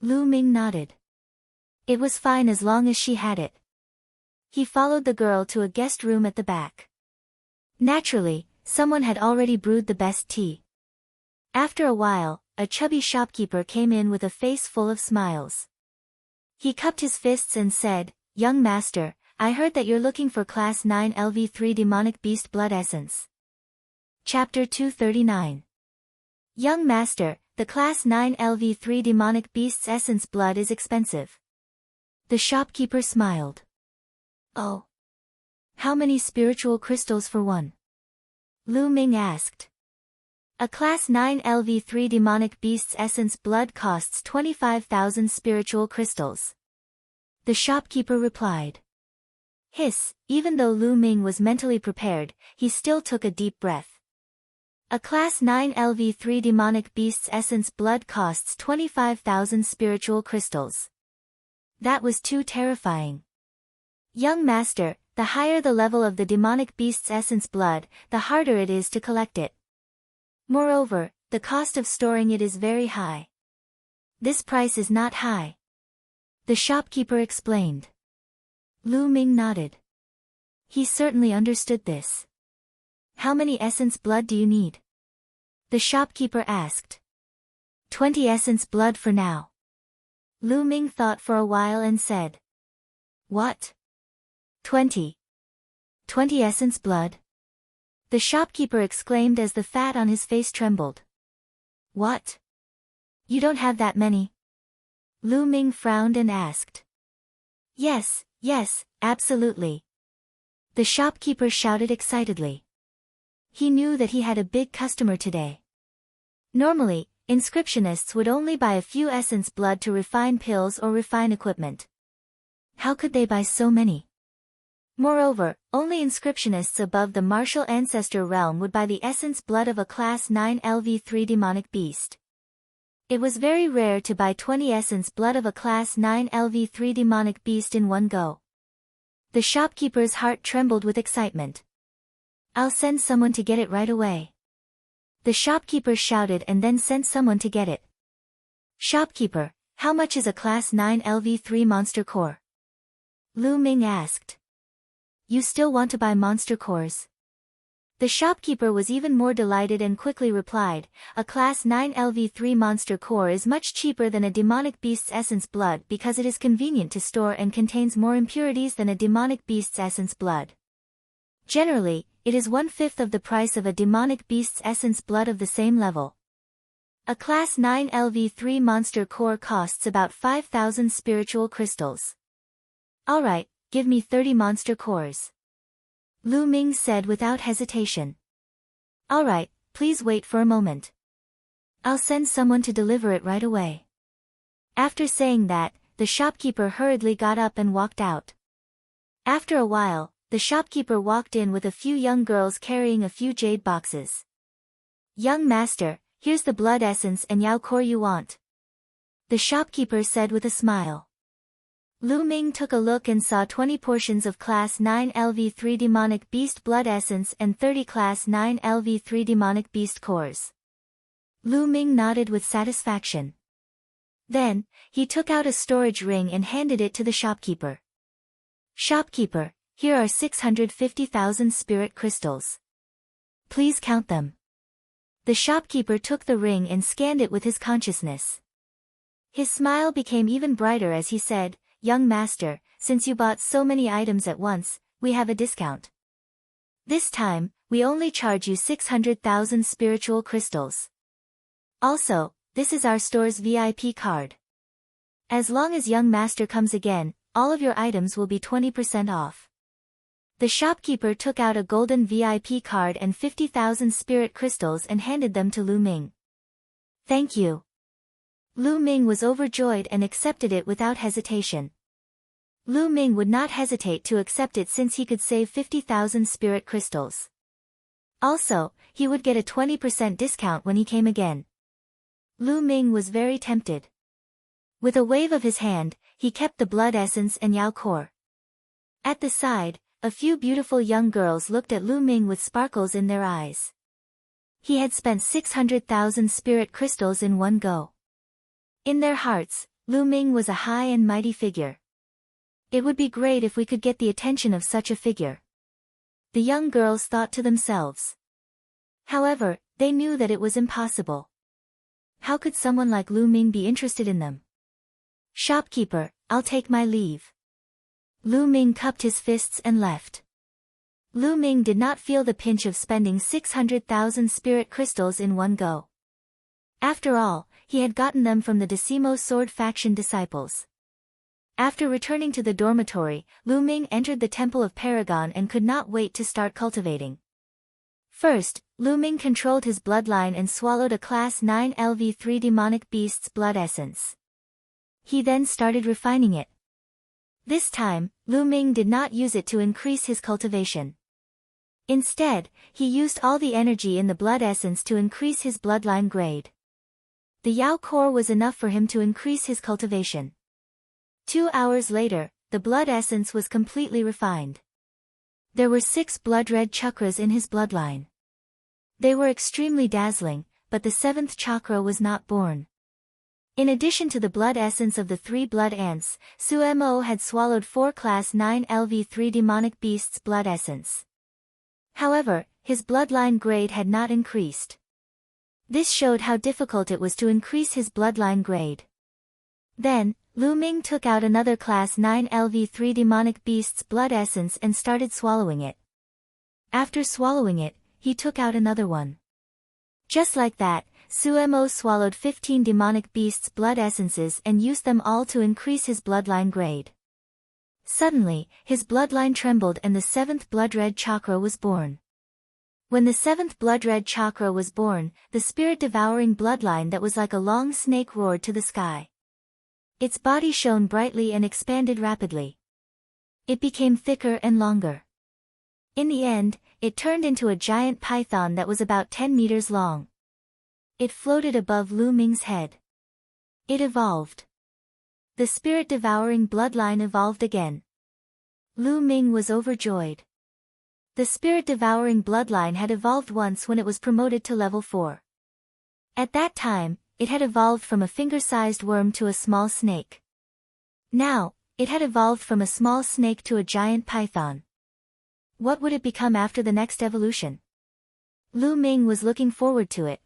Lu Ming nodded. It was fine as long as she had it. He followed the girl to a guest room at the back. Naturally, someone had already brewed the best tea. After a while, a chubby shopkeeper came in with a face full of smiles. He cupped his fists and said, "Young master, I heard that you're looking for Class 9 LV3 demonic beast blood essence." Chapter 239. Young master, the Class 9 LV3 demonic beast's essence blood is expensive. The shopkeeper smiled. "Oh. How many spiritual crystals for one?" Lu Ming asked. A Class 9 LV3 demonic beast's essence blood costs 25,000 spiritual crystals. The shopkeeper replied. Even though Lu Ming was mentally prepared, he still took a deep breath. A Class 9 LV3 demonic beast's essence blood costs 25,000 spiritual crystals. That was too terrifying. Young master, the higher the level of the demonic beast's essence blood, the harder it is to collect it. Moreover, the cost of storing it is very high. This price is not high. the shopkeeper explained. Lu Ming nodded. He certainly understood this. How many essence blood do you need? The shopkeeper asked. 20 essence blood for now. Lu Ming thought for a while and said. What? 20. 20 essence blood? The shopkeeper exclaimed as the fat on his face trembled. What? You don't have that many? Lu Ming frowned and asked. Yes, absolutely. The shopkeeper shouted excitedly. He knew that he had a big customer today. Normally, inscriptionists would only buy a few essence blood to refine pills or refine equipment. How could they buy so many? Moreover, only inscriptionists above the martial ancestor realm would buy the essence blood of a class 9 LV3 demonic beast. It was very rare to buy 20 essence blood of a class 9 LV3 demonic beast in one go. The shopkeeper's heart trembled with excitement. I'll send someone to get it right away. The shopkeeper shouted and then sent someone to get it. Shopkeeper, how much is a class 9 LV3 monster core? Lu Ming asked. You still want to buy monster cores? The shopkeeper was even more delighted and quickly replied, a class 9 LV3 monster core is much cheaper than a demonic beast's essence blood because it is convenient to store and contains more impurities than a demonic beast's essence blood. Generally, it is 1/5 of the price of a demonic beast's essence blood of the same level. A class 9 LV3 monster core costs about 5,000 spiritual crystals. Alright, give me 30 monster cores. Lu Ming said without hesitation. Alright, please wait for a moment. I'll send someone to deliver it right away. After saying that, the shopkeeper hurriedly got up and walked out. After a while, the shopkeeper walked in with a few young girls carrying a few jade boxes. Young master, here's the blood essence and Yao core you want. The shopkeeper said with a smile. Lu Ming took a look and saw 20 portions of class 9 LV3 demonic beast blood essence and 30 class 9 LV3 demonic beast cores. Lu Ming nodded with satisfaction. Then, he took out a storage ring and handed it to the shopkeeper. Shopkeeper, here are 650,000 spirit crystals. Please count them. The shopkeeper took the ring and scanned it with his consciousness. His smile became even brighter as he said, Young master, since you bought so many items at once, we have a discount. This time, we only charge you 600,000 spiritual crystals. Also, this is our store's VIP card. As long as young master comes again, all of your items will be 20% off. The shopkeeper took out a golden VIP card and 50,000 spirit crystals and handed them to Lu Ming. Thank you. Lu Ming was overjoyed and accepted it without hesitation. Lu Ming would not hesitate to accept it since he could save 50,000 spirit crystals. Also, he would get a 20% discount when he came again. Lu Ming was very tempted. With a wave of his hand, he kept the blood essence and Yao core. At the side, a few beautiful young girls looked at Lu Ming with sparkles in their eyes. He had spent 600,000 spirit crystals in one go. In their hearts, Lu Ming was a high and mighty figure. It would be great if we could get the attention of such a figure. The young girls thought to themselves. However, they knew that it was impossible. How could someone like Lu Ming be interested in them? Shopkeeper, I'll take my leave. Lu Ming cupped his fists and left. Lu Ming did not feel the pinch of spending 600,000 spirit crystals in one go. After all, he had gotten them from the Decimo Sword faction disciples. After returning to the dormitory, Lu Ming entered the Temple of Paragon and could not wait to start cultivating. First, Lu Ming controlled his bloodline and swallowed a class 9 LV3 demonic beast's blood essence. He then started refining it. This time, Lu Ming did not use it to increase his cultivation. Instead, he used all the energy in the blood essence to increase his bloodline grade. The Yao core was enough for him to increase his cultivation. 2 hours later, the blood essence was completely refined. There were 6 blood-red chakras in his bloodline. They were extremely dazzling, but the 7th chakra was not born. In addition to the blood essence of the 3 blood ants, Sumo had swallowed 4 Class 9 LV3 demonic beasts' blood essence. However, his bloodline grade had not increased. This showed how difficult it was to increase his bloodline grade. Then, Lu Ming took out another Class 9 LV3 demonic beast's blood essence and started swallowing it. After swallowing it, he took out another one. Just like that, Sumo swallowed 15 demonic beasts' blood essences and used them all to increase his bloodline grade. Suddenly, his bloodline trembled and the 7th blood red chakra was born. When the 7th blood red chakra was born, the spirit-devouring bloodline that was like a long snake roared to the sky. Its body shone brightly and expanded rapidly. It became thicker and longer. In the end, it turned into a giant python that was about 10 meters long. It floated above Lu Ming's head. It evolved. The spirit-devouring bloodline evolved again. Lu Ming was overjoyed. The spirit-devouring bloodline had evolved once when it was promoted to level 4. At that time, it had evolved from a finger-sized worm to a small snake. Now, it had evolved from a small snake to a giant python. What would it become after the next evolution? Lu Ming was looking forward to it.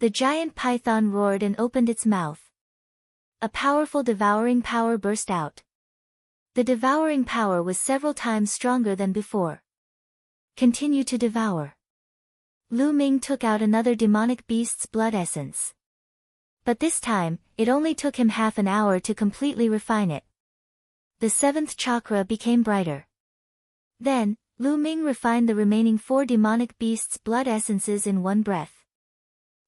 The giant python roared and opened its mouth. A powerful devouring power burst out. The devouring power was several times stronger than before. Continue to devour. Lu Ming took out another demonic beast's blood essence. But this time, it only took him half an hour to completely refine it. The 7th chakra became brighter. Then, Lu Ming refined the remaining 4 demonic beasts' blood essences in one breath.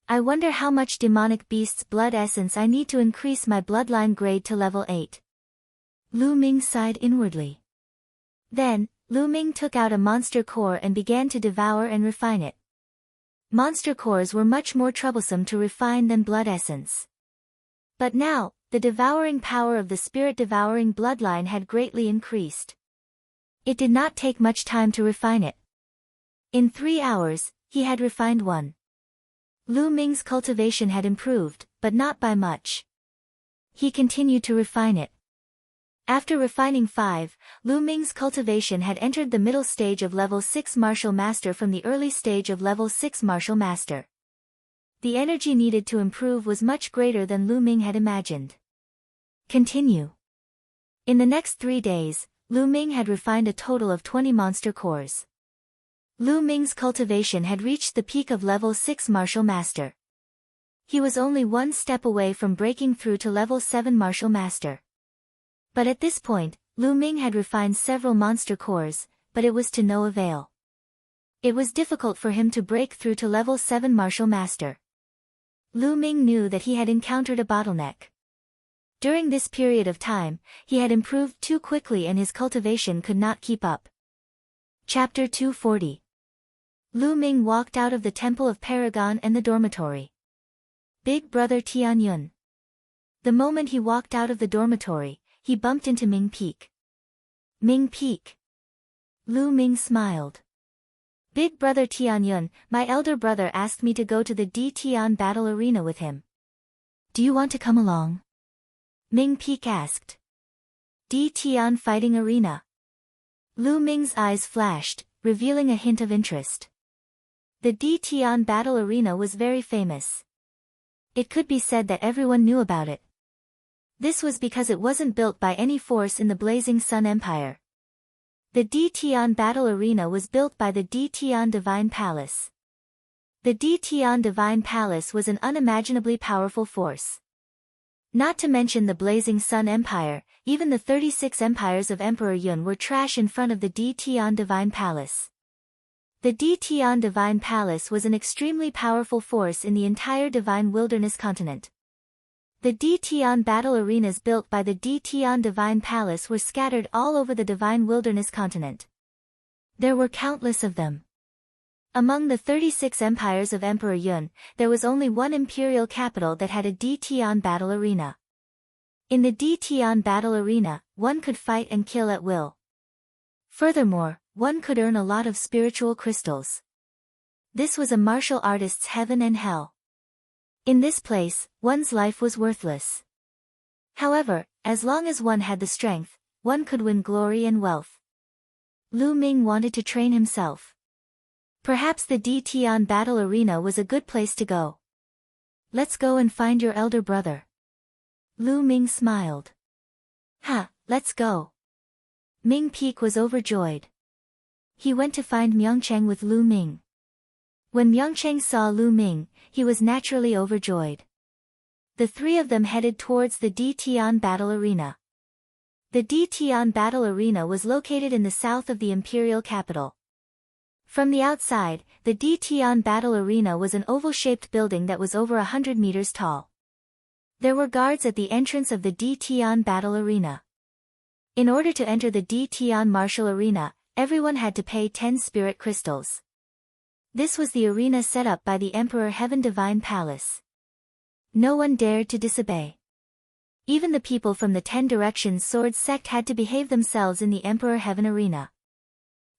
I wonder how much demonic beast's blood essence I need to increase my bloodline grade to level 8. Lu Ming sighed inwardly. Then, Lu Ming took out a monster core and began to devour and refine it. Monster cores were much more troublesome to refine than blood essence. But now, the devouring power of the spirit-devouring bloodline had greatly increased. It did not take much time to refine it. In 3 hours, he had refined 1. Lu Ming's cultivation had improved, but not by much. He continued to refine it. After refining 5, Lu Ming's cultivation had entered the middle stage of level 6 martial master from the early stage of level 6 martial master. The energy needed to improve was much greater than Lu Ming had imagined. Continue. In the next 3 days, Lu Ming had refined a total of 20 monster cores. Lu Ming's cultivation had reached the peak of level 6 martial master. He was only 1 step away from breaking through to level 7 martial master. But at this point, Lu Ming had refined several monster cores, but it was to no avail. It was difficult for him to break through to level 7 martial master. Lu Ming knew that he had encountered a bottleneck. During this period of time, he had improved too quickly and his cultivation could not keep up. Chapter 240. Lu Ming walked out of the Temple of Paragon and the dormitory. Big Brother Tianyun. The moment he walked out of the dormitory, he bumped into Ming Peak. Ming Peak. Lu Ming smiled. Big Brother Tianyun, my elder brother asked me to go to the D Tian battle arena with him. Do you want to come along? Ming Peak asked. D Tian fighting arena. Lu Ming's eyes flashed, revealing a hint of interest. The D Tian battle arena was very famous. It could be said that everyone knew about it. This was because it wasn't built by any force in the Blazing Sun Empire. The D Tian battle arena was built by the D Tian Divine Palace. The D Tian Divine Palace was an unimaginably powerful force. Not to mention the Blazing Sun Empire, even the 36 empires of Emperor Yun were trash in front of the D Tian Divine Palace. The D Tian Divine Palace was an extremely powerful force in the entire Divine Wilderness continent. The D Tian battle arenas built by the D Tian Divine Palace were scattered all over the Divine Wilderness continent. There were countless of them. Among the 36 empires of Emperor Yun, there was only one imperial capital that had a D Tian battle arena. In the D Tian battle arena, one could fight and kill at will. Furthermore, one could earn a lot of spiritual crystals. This was a martial artist's heaven and hell. In this place, one's life was worthless. However, as long as one had the strength, one could win glory and wealth. Lu Ming wanted to train himself. Perhaps the Tian battle arena was a good place to go. Let's go and find your elder brother. Lu Ming smiled. Ha, let's go. Ming Peak was overjoyed. He went to find Myeongchang with Lu Ming. When Myeongchang saw Lu Ming, he was naturally overjoyed. The three of them headed towards the Tian battle arena. The Tian battle arena was located in the south of the imperial capital. From the outside, the Tian battle arena was an oval-shaped building that was over 100 meters tall. There were guards at the entrance of the Tian battle arena. In order to enter the Tian martial arena, everyone had to pay 10 spirit crystals. This was the arena set up by the Emperor Heaven Divine Palace. No one dared to disobey. Even the people from the 10 Directions Sword sect had to behave themselves in the Emperor Heaven arena.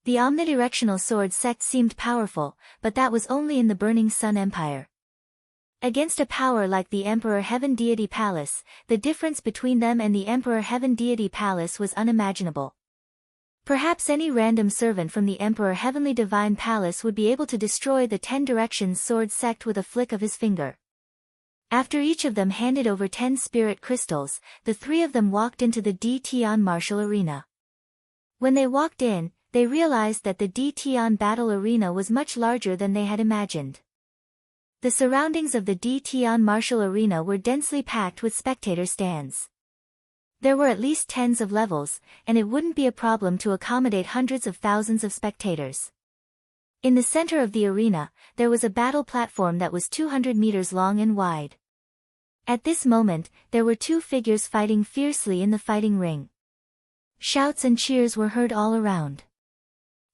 The omnidirectional sword sect seemed powerful, but that was only in the Burning Sun Empire. Against a power like the Emperor Heaven Deity Palace, the difference between them and the Emperor Heaven Deity Palace was unimaginable. Perhaps any random servant from the Emperor Heavenly Divine Palace would be able to destroy the 10 Directions Sword sect with a flick of his finger. After each of them handed over 10 spirit crystals, the three of them walked into the Tian martial arena. When they walked in, they realized that the Tian battle arena was much larger than they had imagined. The surroundings of the Tian martial arena were densely packed with spectator stands. There were at least tens of levels, and it wouldn't be a problem to accommodate hundreds of thousands of spectators. In the center of the arena, there was a battle platform that was 200 meters long and wide. At this moment, there were two figures fighting fiercely in the fighting ring. Shouts and cheers were heard all around.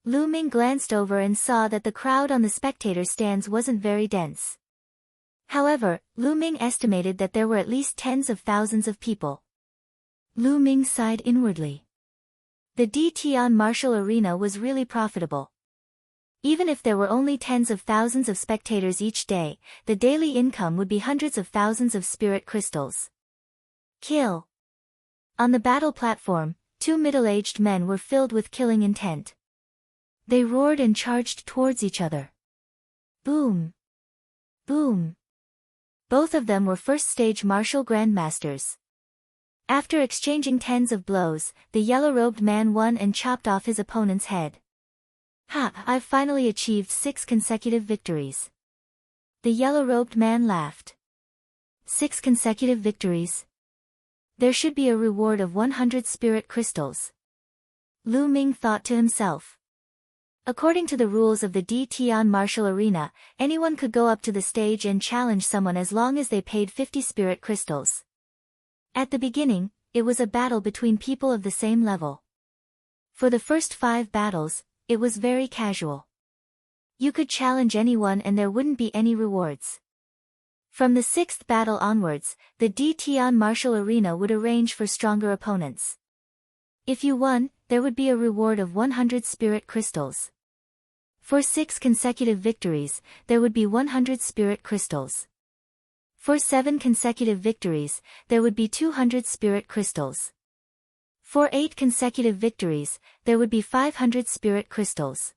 Lu Ming glanced over and saw that the crowd on the spectator stands wasn't very dense. However, Lu Ming estimated that there were at least tens of thousands of people. Lu Ming sighed inwardly. The Tian martial arena was really profitable. Even if there were only tens of thousands of spectators each day, the daily income would be hundreds of thousands of spirit crystals. Kill. On the battle platform, two middle-aged men were filled with killing intent. They roared and charged towards each other. Boom! Boom! Both of them were first-stage martial grandmasters. After exchanging tens of blows, the yellow-robed man won and chopped off his opponent's head. Ha! I've finally achieved 6 consecutive victories. The yellow-robed man laughed. 6 consecutive victories? There should be a reward of 100 spirit crystals. Lu Ming thought to himself. According to the rules of the Tian martial arena, anyone could go up to the stage and challenge someone as long as they paid 50 spirit crystals. At the beginning, it was a battle between people of the same level. For the first 5 battles, it was very casual. You could challenge anyone and there wouldn't be any rewards. From the 6th battle onwards, the Tian martial arena would arrange for stronger opponents. If you won, there would be a reward of 100 spirit crystals. For 6 consecutive victories, there would be 100 spirit crystals. For 7 consecutive victories, there would be 200 spirit crystals. For 8 consecutive victories, there would be 500 spirit crystals.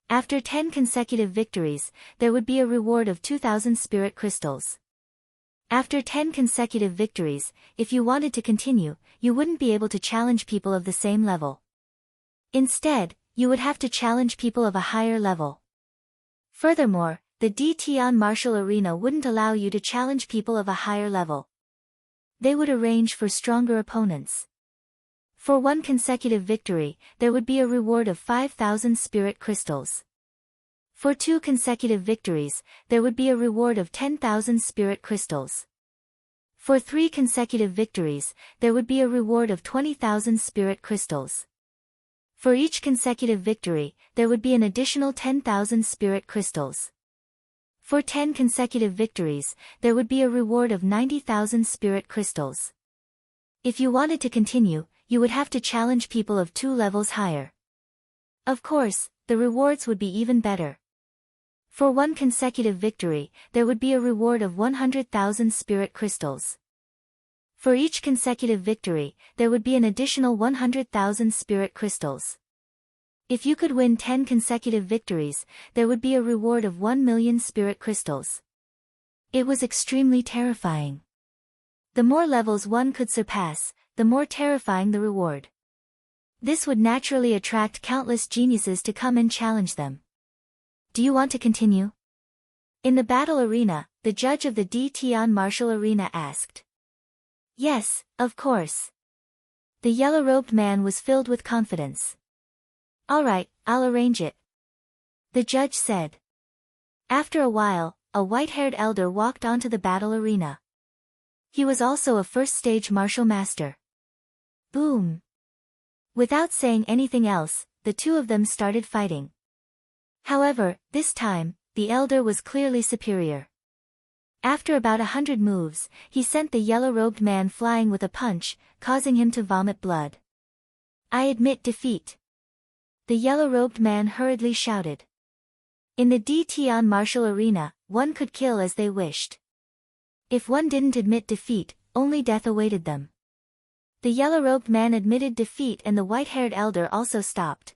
After 10 consecutive victories, there would be a reward of 2,000 spirit crystals. After 10 consecutive victories, if you wanted to continue, you wouldn't be able to challenge people of the same level. Instead, you would have to challenge people of a higher level. Furthermore, the Tian martial arena wouldn't allow you to challenge people of a higher level. They would arrange for stronger opponents. For 1 consecutive victory, there would be a reward of 5,000 spirit crystals. For 2 consecutive victories, there would be a reward of 10,000 spirit crystals. For 3 consecutive victories, there would be a reward of 20,000 spirit crystals. For each consecutive victory, there would be an additional 10,000 spirit crystals. For 10 consecutive victories, there would be a reward of 90,000 spirit crystals. If you wanted to continue, you would have to challenge people of 2 levels higher. Of course, the rewards would be even better. For one consecutive victory, there would be a reward of 100,000 spirit crystals. For each consecutive victory, there would be an additional 100,000 spirit crystals. If you could win 10 consecutive victories, there would be a reward of 1 million spirit crystals. It was extremely terrifying. The more levels one could surpass, the more terrifying the reward. This would naturally attract countless geniuses to come and challenge them. Do you want to continue? In the battle arena, the judge of the Tian martial arena asked. Yes, of course. The yellow-robed man was filled with confidence. All right, I'll arrange it. The judge said. After a while, a white-haired elder walked onto the battle arena. He was also a first-stage martial master. Boom! Without saying anything else, the two of them started fighting. However, this time, the elder was clearly superior. After about 100 moves, he sent the yellow-robed man flying with a punch, causing him to vomit blood. I admit defeat. The yellow-robed man hurriedly shouted. In the Tian martial arena, one could kill as they wished. If one didn't admit defeat, only death awaited them. The yellow-robed man admitted defeat and the white-haired elder also stopped.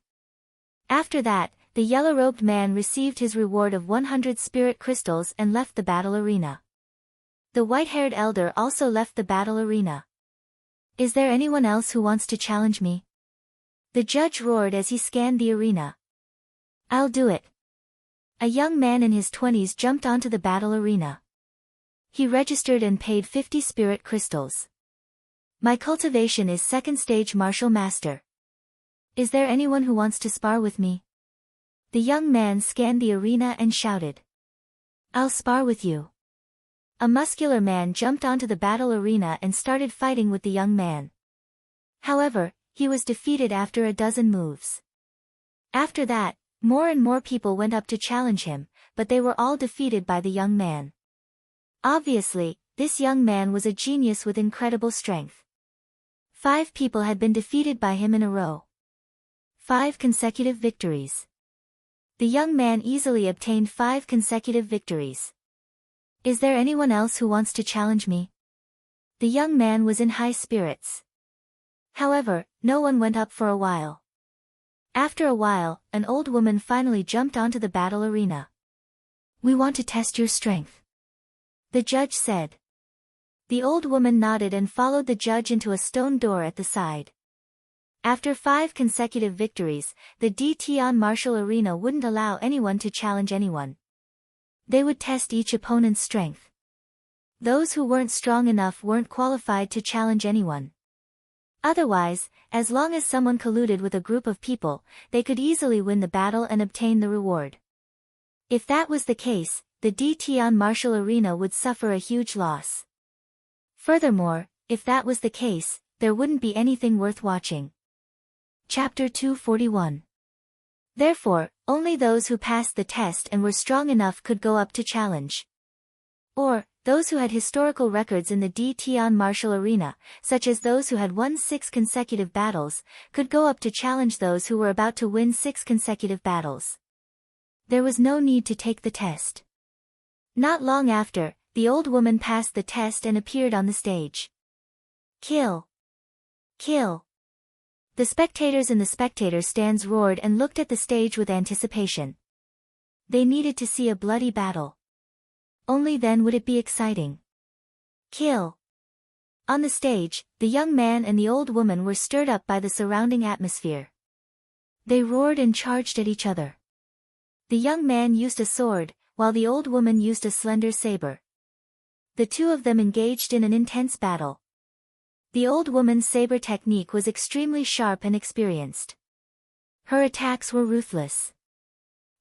After that, the yellow-robed man received his reward of 100 spirit crystals and left the battle arena. The white-haired elder also left the battle arena. Is there anyone else who wants to challenge me? The judge roared as he scanned the arena. I'll do it. A young man in his 20s jumped onto the battle arena. He registered and paid 50 spirit crystals. My cultivation is second stage martial master. Is there anyone who wants to spar with me? The young man scanned the arena and shouted. I'll spar with you. A muscular man jumped onto the battle arena and started fighting with the young man. However, he was defeated after a dozen moves. After that, more and more people went up to challenge him, but they were all defeated by the young man. Obviously, this young man was a genius with incredible strength. 5 people had been defeated by him in a row. 5 consecutive victories. The young man easily obtained 5 consecutive victories. Is there anyone else who wants to challenge me? The young man was in high spirits. However, no one went up for a while. After a while, an old woman finally jumped onto the battle arena. We want to test your strength. The judge said. The old woman nodded and followed the judge into a stone door at the side. After 5 consecutive victories, the Tian martial arena wouldn't allow anyone to challenge anyone. They would test each opponent's strength. Those who weren't strong enough weren't qualified to challenge anyone. Otherwise, as long as someone colluded with a group of people, they could easily win the battle and obtain the reward. If that was the case, the Tian martial arena would suffer a huge loss. Furthermore, if that was the case, there wouldn't be anything worth watching. Chapter 241. Therefore, only those who passed the test and were strong enough could go up to challenge. Or, those who had historical records in the Tian martial arena, such as those who had won 6 consecutive battles, could go up to challenge those who were about to win 6 consecutive battles. There was no need to take the test. Not long after, the old woman passed the test and appeared on the stage. Kill! Kill! The spectators in the spectator stands roared and looked at the stage with anticipation. They needed to see a bloody battle. Only then would it be exciting. Kill! On the stage, the young man and the old woman were stirred up by the surrounding atmosphere. They roared and charged at each other. The young man used a sword, while the old woman used a slender saber. The two of them engaged in an intense battle. The old woman's saber technique was extremely sharp and experienced. Her attacks were ruthless.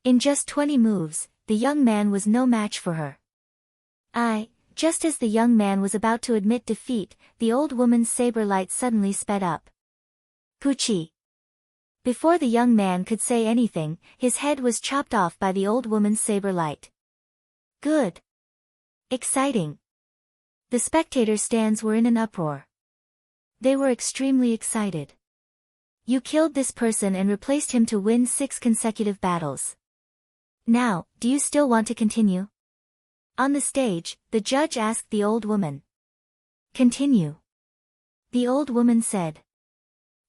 In just 20 moves, the young man was no match for her. Just as the young man was about to admit defeat, the old woman's saber light suddenly sped up. Puchi! Before the young man could say anything, his head was chopped off by the old woman's saber light. Good! Exciting! The spectator stands were in an uproar. They were extremely excited. You killed this person and replaced him to win 6 consecutive battles. Now, do you still want to continue? On the stage, the judge asked the old woman. Continue. The old woman said.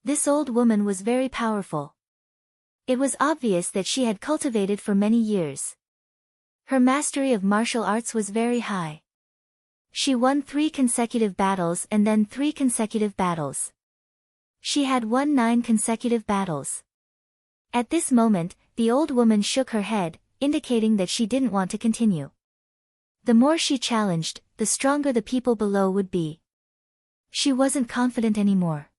This old woman was very powerful. It was obvious that she had cultivated for many years. Her mastery of martial arts was very high. She won 3 consecutive battles and then 3 consecutive battles. She had won 9 consecutive battles. At this moment, the old woman shook her head, indicating that she didn't want to continue. The more she challenged, the stronger the people below would be. She wasn't confident anymore.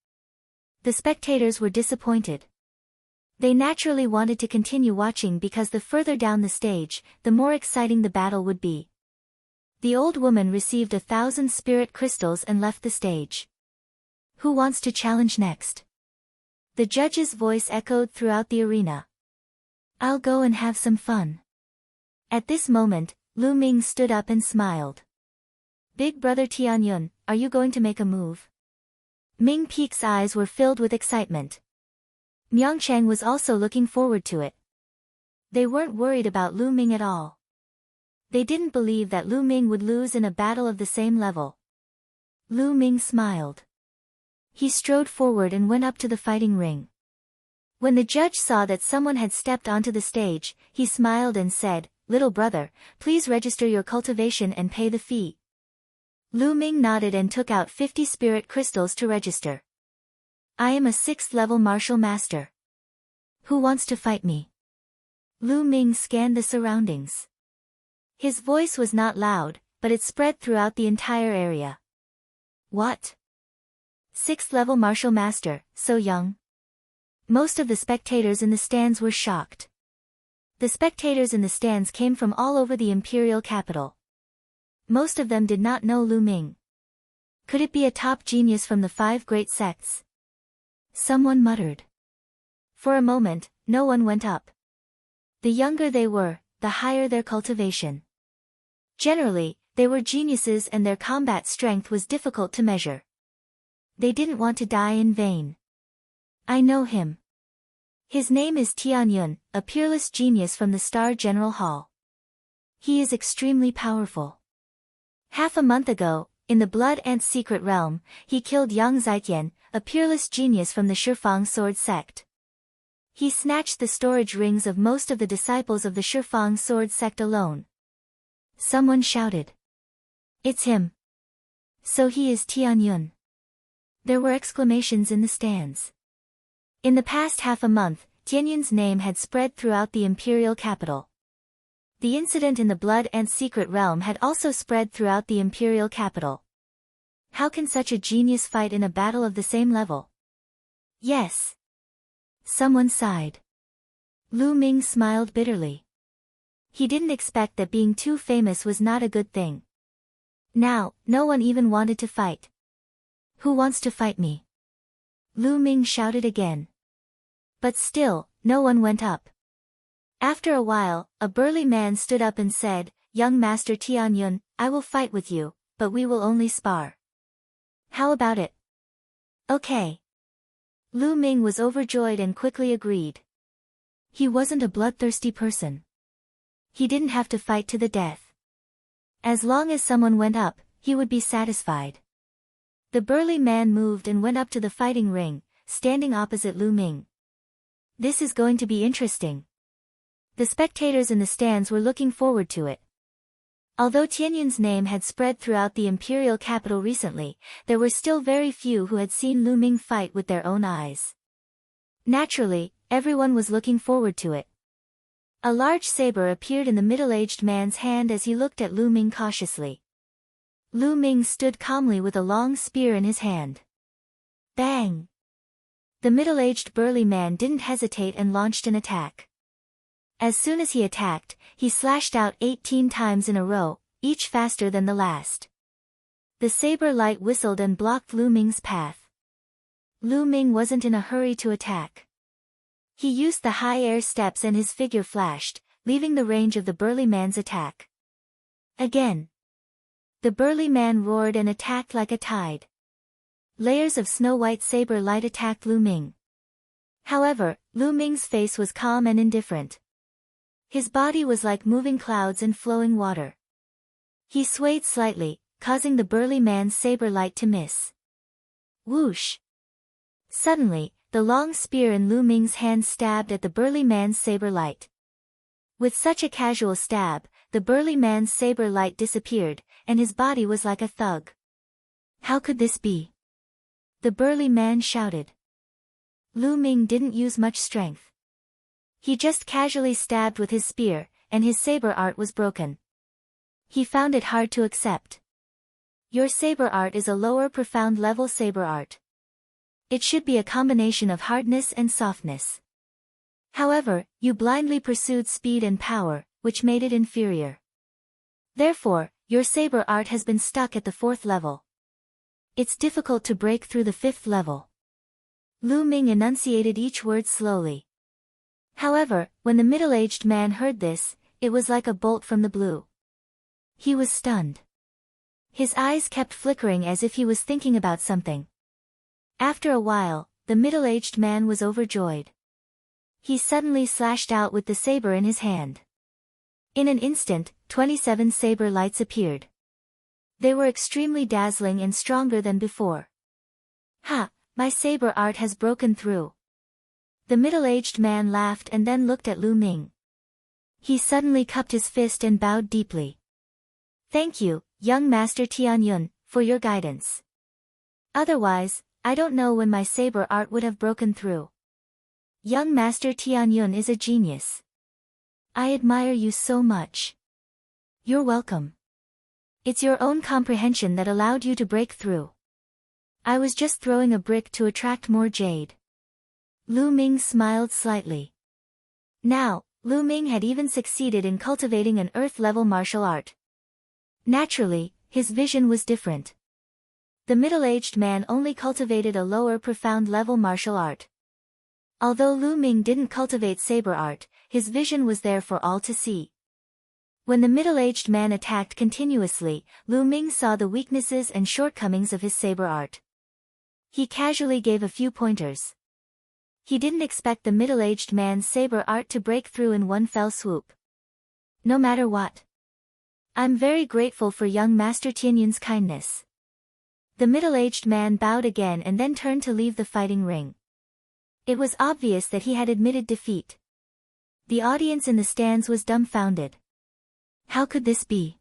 The spectators were disappointed. They naturally wanted to continue watching because the further down the stage, the more exciting the battle would be. The old woman received 1,000 spirit crystals and left the stage. Who wants to challenge next? The judge's voice echoed throughout the arena. I'll go and have some fun. At this moment, Lu Ming stood up and smiled. Big brother Tianyun, are you going to make a move? Ming Peek's eyes were filled with excitement. Myeongchang was also looking forward to it. They weren't worried about Lu Ming at all. They didn't believe that Lu Ming would lose in a battle of the same level. Lu Ming smiled. He strode forward and went up to the fighting ring. When the judge saw that someone had stepped onto the stage, he smiled and said, "Little brother, please register your cultivation and pay the fee." Lu Ming nodded and took out 50 spirit crystals to register. I am a 6th level martial master. Who wants to fight me? Lu Ming scanned the surroundings. His voice was not loud, but it spread throughout the entire area. What? 6th level martial master, so young? Most of the spectators in the stands were shocked. The spectators in the stands came from all over the imperial capital. Most of them did not know Lu Ming. Could it be a top genius from the 5 great sects? Someone muttered. For a moment, no one went up. The younger they were, the higher their cultivation. Generally, they were geniuses and their combat strength was difficult to measure. They didn't want to die in vain. I know him. His name is Tianyun, a peerless genius from the Star General Hall. He is extremely powerful. Half a month ago, in the Blood Ant Secret Realm, he killed Yang Zaiqian, a peerless genius from the Shifang Sword Sect. He snatched the storage rings of most of the disciples of the Shifang Sword Sect alone. Someone shouted. It's him. So he is Tianyun. There were exclamations in the stands. In the past half a month, Tianyun's name had spread throughout the imperial capital. The incident in the Blood Ant Secret Realm had also spread throughout the imperial capital. How can such a genius fight in a battle of the same level? Yes. Someone sighed. Lu Ming smiled bitterly. He didn't expect that being too famous was not a good thing. Now, no one even wanted to fight. Who wants to fight me? Lu Ming shouted again. But still, no one went up. After a while, a burly man stood up and said, Young Master Tianyun, I will fight with you, but we will only spar. How about it? Okay. Lu Ming was overjoyed and quickly agreed. He wasn't a bloodthirsty person. He didn't have to fight to the death. As long as someone went up, he would be satisfied. The burly man moved and went up to the fighting ring, standing opposite Lu Ming. This is going to be interesting. The spectators in the stands were looking forward to it. Although Tianyun's name had spread throughout the imperial capital recently, there were still very few who had seen Lu Ming fight with their own eyes. Naturally, everyone was looking forward to it. A large saber appeared in the middle-aged man's hand as he looked at Lu Ming cautiously. Lu Ming stood calmly with a long spear in his hand. Bang! The middle-aged burly man didn't hesitate and launched an attack. As soon as he attacked, he slashed out 18 times in a row, each faster than the last. The saber light whistled and blocked Lu Ming's path. Lu Ming wasn't in a hurry to attack. He used the high air steps and his figure flashed, leaving the range of the burly man's attack. Again. The burly man roared and attacked like a tide. Layers of snow-white saber light attacked Lu Ming. However, Lu Ming's face was calm and indifferent. His body was like moving clouds in flowing water. He swayed slightly, causing the burly man's saber light to miss. Whoosh! Suddenly, the long spear in Lu Ming's hand stabbed at the burly man's saber light. With such a casual stab, the burly man's saber light disappeared, and his body was like a thug. How could this be? The burly man shouted. Lu Ming didn't use much strength. He just casually stabbed with his spear, and his saber art was broken. He found it hard to accept. Your saber art is a lower profound level saber art. It should be a combination of hardness and softness. However, you blindly pursued speed and power, which made it inferior. Therefore, your saber art has been stuck at the 4th level. It's difficult to break through the 5th level. Lu Ming enunciated each word slowly. However, when the middle-aged man heard this, it was like a bolt from the blue. He was stunned. His eyes kept flickering as if he was thinking about something. After a while, the middle-aged man was overjoyed. He suddenly slashed out with the saber in his hand. In an instant, 27 saber lights appeared. They were extremely dazzling and stronger than before. Ha! My saber art has broken through. The middle-aged man laughed and then looked at Lu Ming. He suddenly cupped his fist and bowed deeply. Thank you, young Master Tianyun, for your guidance. Otherwise, I don't know when my saber art would have broken through. Young Master Tianyun is a genius. I admire you so much. You're welcome. It's your own comprehension that allowed you to break through. I was just throwing a brick to attract more jade. Lu Ming smiled slightly. Now, Lu Ming had even succeeded in cultivating an earth-level martial art. Naturally, his vision was different. The middle-aged man only cultivated a lower profound level martial art. Although Lu Ming didn't cultivate saber art, his vision was there for all to see. When the middle-aged man attacked continuously, Lu Ming saw the weaknesses and shortcomings of his saber art. He casually gave a few pointers. He didn't expect the middle-aged man's saber art to break through in one fell swoop. No matter what. I'm very grateful for young Master Tianyun's kindness. The middle-aged man bowed again and then turned to leave the fighting ring. It was obvious that he had admitted defeat. The audience in the stands was dumbfounded. How could this be?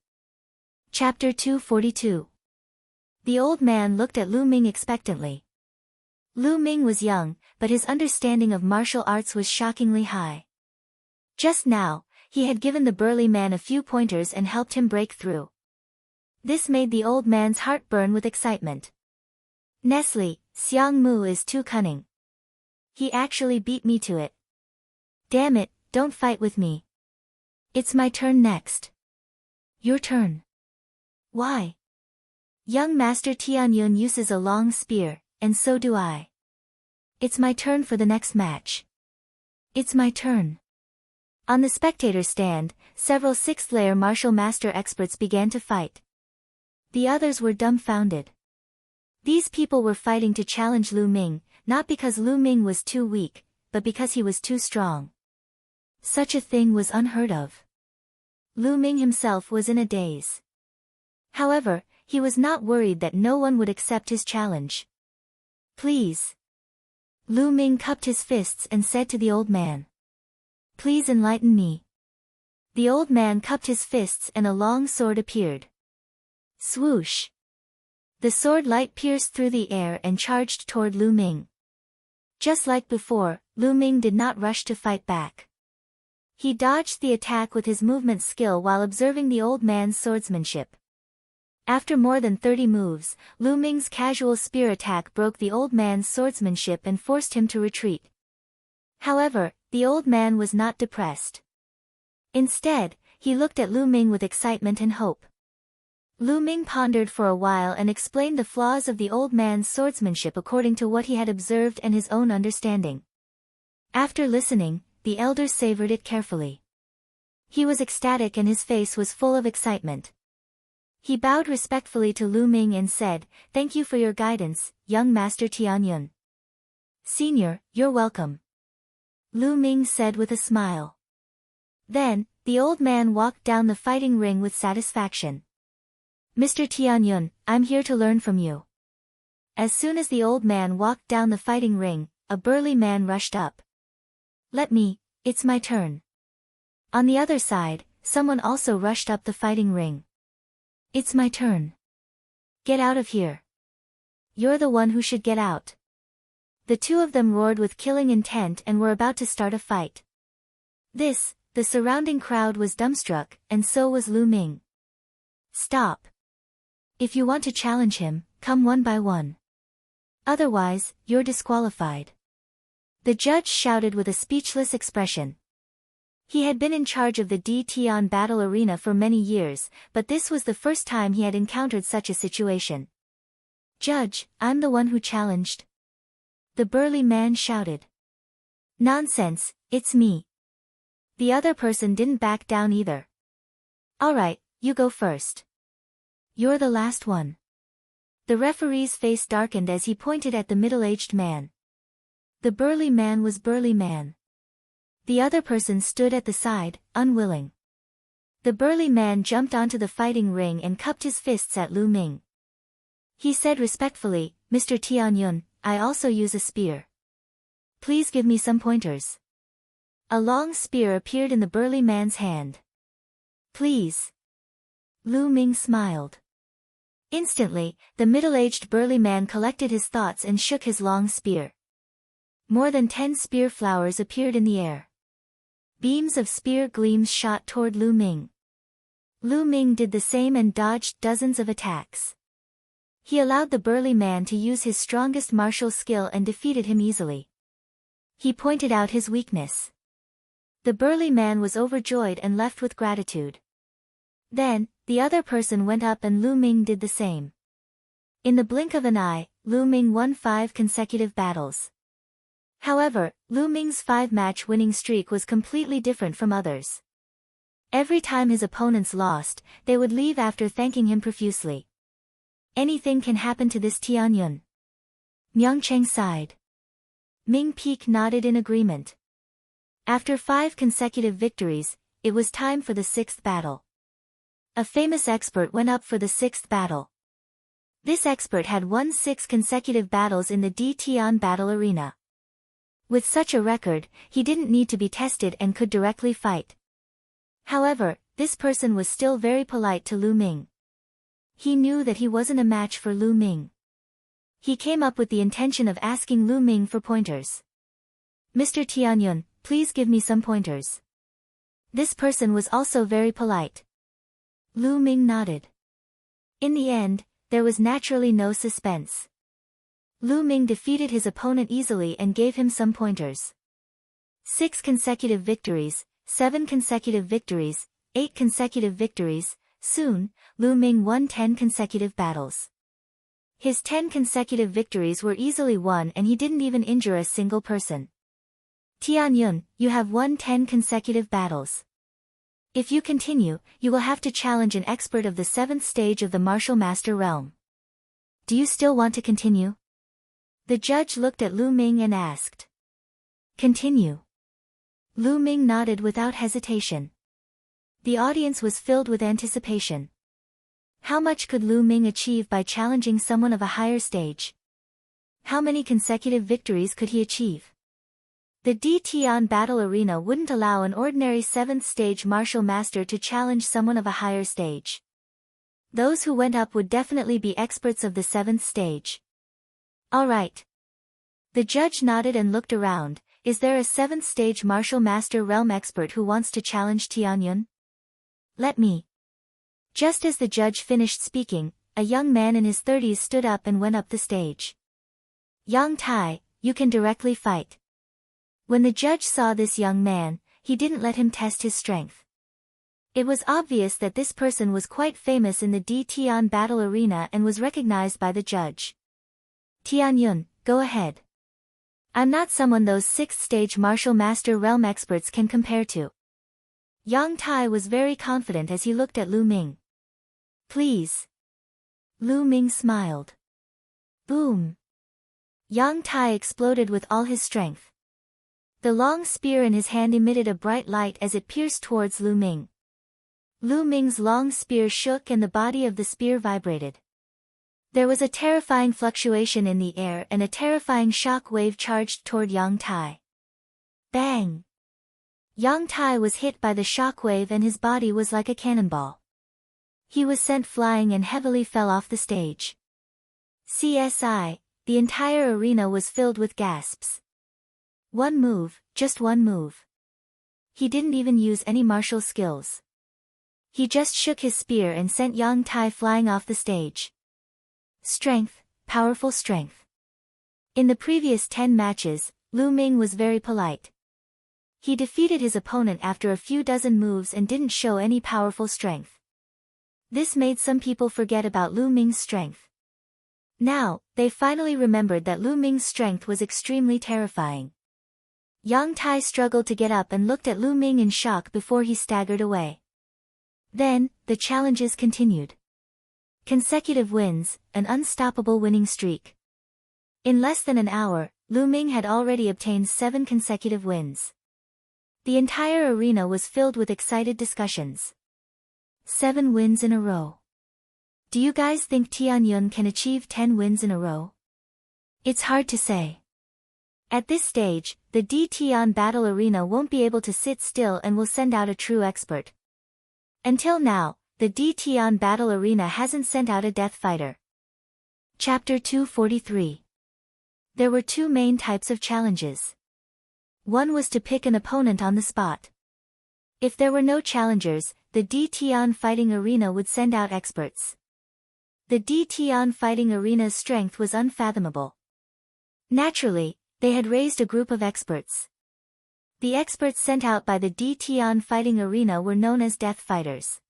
Chapter 242. The old man looked at Lu Ming expectantly. Lu Ming was young, but his understanding of martial arts was shockingly high. Just now, he had given the burly man a few pointers and helped him break through. This made the old man's heart burn with excitement. Nestle, Xiang Mu is too cunning. He actually beat me to it. Damn it, don't fight with me. It's my turn next. Your turn. Why? Young Master Tianyun uses a long spear, and so do I. It's my turn for the next match. It's my turn. On the spectator stand, several 6th-layer martial master experts began to fight. The others were dumbfounded. These people were fighting to challenge Lu Ming, not because Lu Ming was too weak, but because he was too strong. Such a thing was unheard of. Lu Ming himself was in a daze. However, he was not worried that no one would accept his challenge. Please. Lu Ming cupped his fists and said to the old man. Please enlighten me. The old man cupped his fists and a long sword appeared. Swoosh. The sword light pierced through the air and charged toward Lu Ming. Just like before, Lu Ming did not rush to fight back. He dodged the attack with his movement skill while observing the old man's swordsmanship. After more than 30 moves, Lu Ming's casual spear attack broke the old man's swordsmanship and forced him to retreat. However, the old man was not depressed. Instead, he looked at Lu Ming with excitement and hope. Lu Ming pondered for a while and explained the flaws of the old man's swordsmanship according to what he had observed and his own understanding. After listening, the elder savored it carefully. He was ecstatic and his face was full of excitement. He bowed respectfully to Lu Ming and said, "Thank you for your guidance, young Master Tianyun." "Senior, you're welcome," Lu Ming said with a smile. Then, the old man walked down the fighting ring with satisfaction. Mr. Tianyun, I'm here to learn from you. As soon as the old man walked down the fighting ring, a burly man rushed up. It's my turn. On the other side, someone also rushed up the fighting ring. It's my turn. Get out of here. You're the one who should get out. The two of them roared with killing intent and were about to start a fight. The surrounding crowd was dumbstruck, and so was Lu Ming. Stop. If you want to challenge him, come one by one. Otherwise, you're disqualified. The judge shouted with a speechless expression. He had been in charge of the Dtion battle arena for many years, but this was the first time he had encountered such a situation. Judge, I'm the one who challenged. The burly man shouted. Nonsense, it's me. The other person didn't back down either. Alright, you go first. You're the last one. The referee's face darkened as he pointed at the middle-aged man. The burly man was burly man. The other person stood at the side, unwilling. The burly man jumped onto the fighting ring and cupped his fists at Lu Ming. He said respectfully, Mr. Tianyun, I also use a spear. Please give me some pointers. A long spear appeared in the burly man's hand. Please. Lu Ming smiled. Instantly, the middle-aged burly man collected his thoughts and shook his long spear. More than 10 spear flowers appeared in the air. Beams of spear gleams shot toward Lu Ming. Lu Ming did the same and dodged dozens of attacks. He allowed the burly man to use his strongest martial skill and defeated him easily. He pointed out his weakness. The burly man was overjoyed and left with gratitude. Then, the other person went up and Lu Ming did the same. In the blink of an eye, Lu Ming won 5 consecutive battles. However, Lu Ming's 5-match winning streak was completely different from others. Every time his opponents lost, they would leave after thanking him profusely. Anything can happen to this Tianyun. Myungcheng sighed. Ming Peek nodded in agreement. After 5 consecutive victories, it was time for the 6th battle. A famous expert went up for the 6th battle. This expert had won 6 consecutive battles in the Dtion battle arena. With such a record, he didn't need to be tested and could directly fight. However, this person was still very polite to Lu Ming. He knew that he wasn't a match for Lu Ming. He came up with the intention of asking Lu Ming for pointers. Mr. Tianyun, please give me some pointers. This person was also very polite. Lu Ming nodded. In the end, there was naturally no suspense. Lu Ming defeated his opponent easily and gave him some pointers. 6 consecutive victories, 7 consecutive victories, 8 consecutive victories. Soon, Lu Ming won 10 consecutive battles. His 10 consecutive victories were easily won and he didn't even injure a single person. Tianyun, you have won 10 consecutive battles. If you continue, you will have to challenge an expert of the 7th stage of the martial master realm. Do you still want to continue? The judge looked at Lu Ming and asked. Continue. Lu Ming nodded without hesitation. The audience was filled with anticipation. How much could Lu Ming achieve by challenging someone of a higher stage? How many consecutive victories could he achieve? The Dtion battle arena wouldn't allow an ordinary 7th stage martial master to challenge someone of a higher stage. Those who went up would definitely be experts of the 7th stage. Alright. The judge nodded and looked around. Is there a 7th stage martial master realm expert who wants to challenge Tianyun? Let me. Just as the judge finished speaking, a young man in his 30s stood up and went up the stage. Yang Tai, you can directly fight. When the judge saw this young man, he didn't let him test his strength. It was obvious that this person was quite famous in the Dtion battle arena and was recognized by the judge. Tianyun, go ahead. I'm not someone those 6th stage martial master realm experts can compare to. Yang Tai was very confident as he looked at Lu Ming. Please. Lu Ming smiled. Boom. Yang Tai exploded with all his strength. The long spear in his hand emitted a bright light as it pierced towards Lu Ming. Lu Ming's long spear shook and the body of the spear vibrated. There was a terrifying fluctuation in the air and a terrifying shock wave charged toward Yang Tai. Bang! Yang Tai was hit by the shock wave and his body was like a cannonball. He was sent flying and heavily fell off the stage. CSI, the entire arena was filled with gasps. One move, just one move. He didn't even use any martial skills. He just shook his spear and sent Yang Tai flying off the stage. Strength, powerful strength. In the previous 10 matches, Lu Ming was very polite. He defeated his opponent after a few dozen moves and didn't show any powerful strength. This made some people forget about Lu Ming's strength. Now, they finally remembered that Lu Ming's strength was extremely terrifying. Yang Tai struggled to get up and looked at Lu Ming in shock before he staggered away. Then, the challenges continued. Consecutive wins, an unstoppable winning streak. In less than an hour, Lu Ming had already obtained 7 consecutive wins. The entire arena was filled with excited discussions. 7 wins in a row. Do you guys think Tianyun can achieve 10 wins in a row? It's hard to say. At this stage, the D-Tian battle arena won't be able to sit still and will send out a true expert. Until now, the D-Tian battle arena hasn't sent out a death fighter. Chapter 243. There were 2 main types of challenges. One was to pick an opponent on the spot. If there were no challengers, the D-Tian fighting arena would send out experts. The D-Tian fighting arena's strength was unfathomable. Naturally, they had raised a group of experts. The experts sent out by the D-Tian fighting arena were known as death fighters.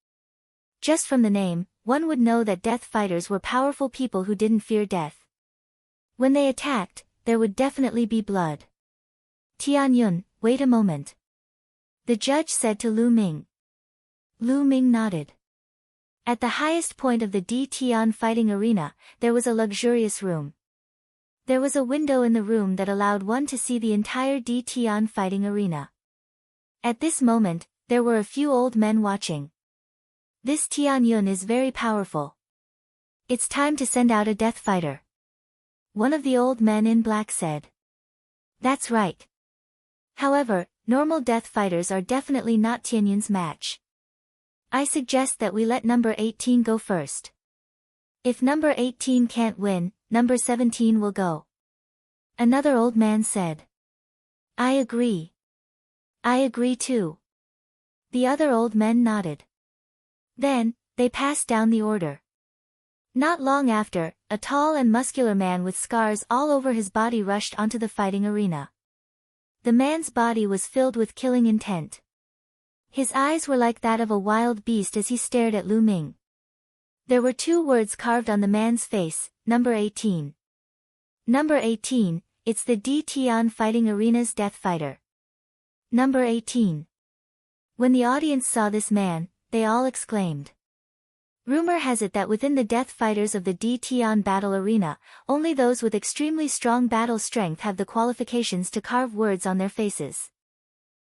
Just from the name, one would know that death fighters were powerful people who didn't fear death. When they attacked, there would definitely be blood. Tianyun, wait a moment. The judge said to Lu Ming. Lu Ming nodded. At the highest point of the D-Tian fighting arena, there was a luxurious room. There was a window in the room that allowed one to see the entire D-Tian fighting arena. At this moment, there were a few old men watching. This Tianyun is very powerful. It's time to send out a death fighter. One of the old men in black said. That's right. However, normal death fighters are definitely not Tianyun's match. I suggest that we let number 18 go first. If number 18 can't win, number 17 will go. Another old man said. I agree. I agree too. The other old men nodded. Then, they passed down the order. Not long after, a tall and muscular man with scars all over his body rushed onto the fighting arena. The man's body was filled with killing intent. His eyes were like that of a wild beast as he stared at Lu Ming. There were 2 words carved on the man's face, number 18. Number 18, it's the D-Tian fighting arena's death fighter. Number 18. When the audience saw this man, they all exclaimed. Rumor has it that within the death fighters of the D-Tian battle arena, only those with extremely strong battle strength have the qualifications to carve words on their faces.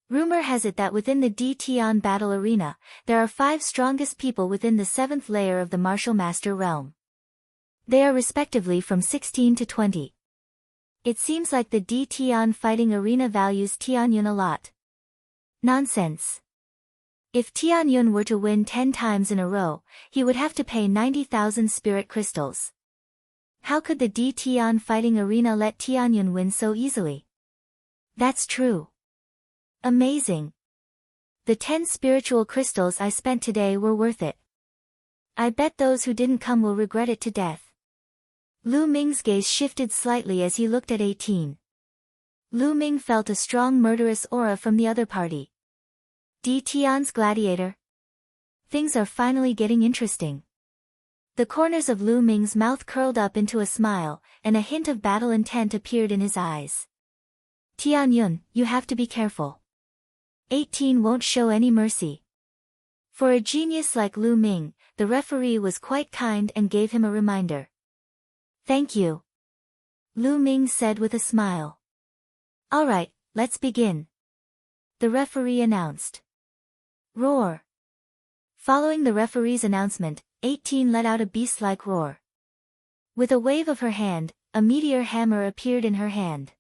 Rumor has it that within the D-Tian battle arena, there are 5 strongest people within the 7th layer of the martial master realm. They are respectively from 16 to 20. It seems like the D-Tian fighting arena values Tianyun a lot. Nonsense. If Tianyun were to win 10 times in a row, he would have to pay 90,000 spirit crystals. How could the D-Tian fighting arena let Tianyun win so easily? That's true. Amazing. The 10 spiritual crystals I spent today were worth it. I bet those who didn't come will regret it to death. Lu Ming's gaze shifted slightly as he looked at 18. Lu Ming felt a strong murderous aura from the other party. D-Tian's gladiator. Things are finally getting interesting. The corners of Lu Ming's mouth curled up into a smile, and a hint of battle intent appeared in his eyes. Tianyun, you have to be careful. 18 won't show any mercy. For a genius like Lu Ming, the referee was quite kind and gave him a reminder. Thank you. Lu Ming said with a smile. Alright, let's begin. The referee announced. Roar. Following the referee's announcement, 18 let out a beast-like roar. With a wave of her hand, a meteor hammer appeared in her hand.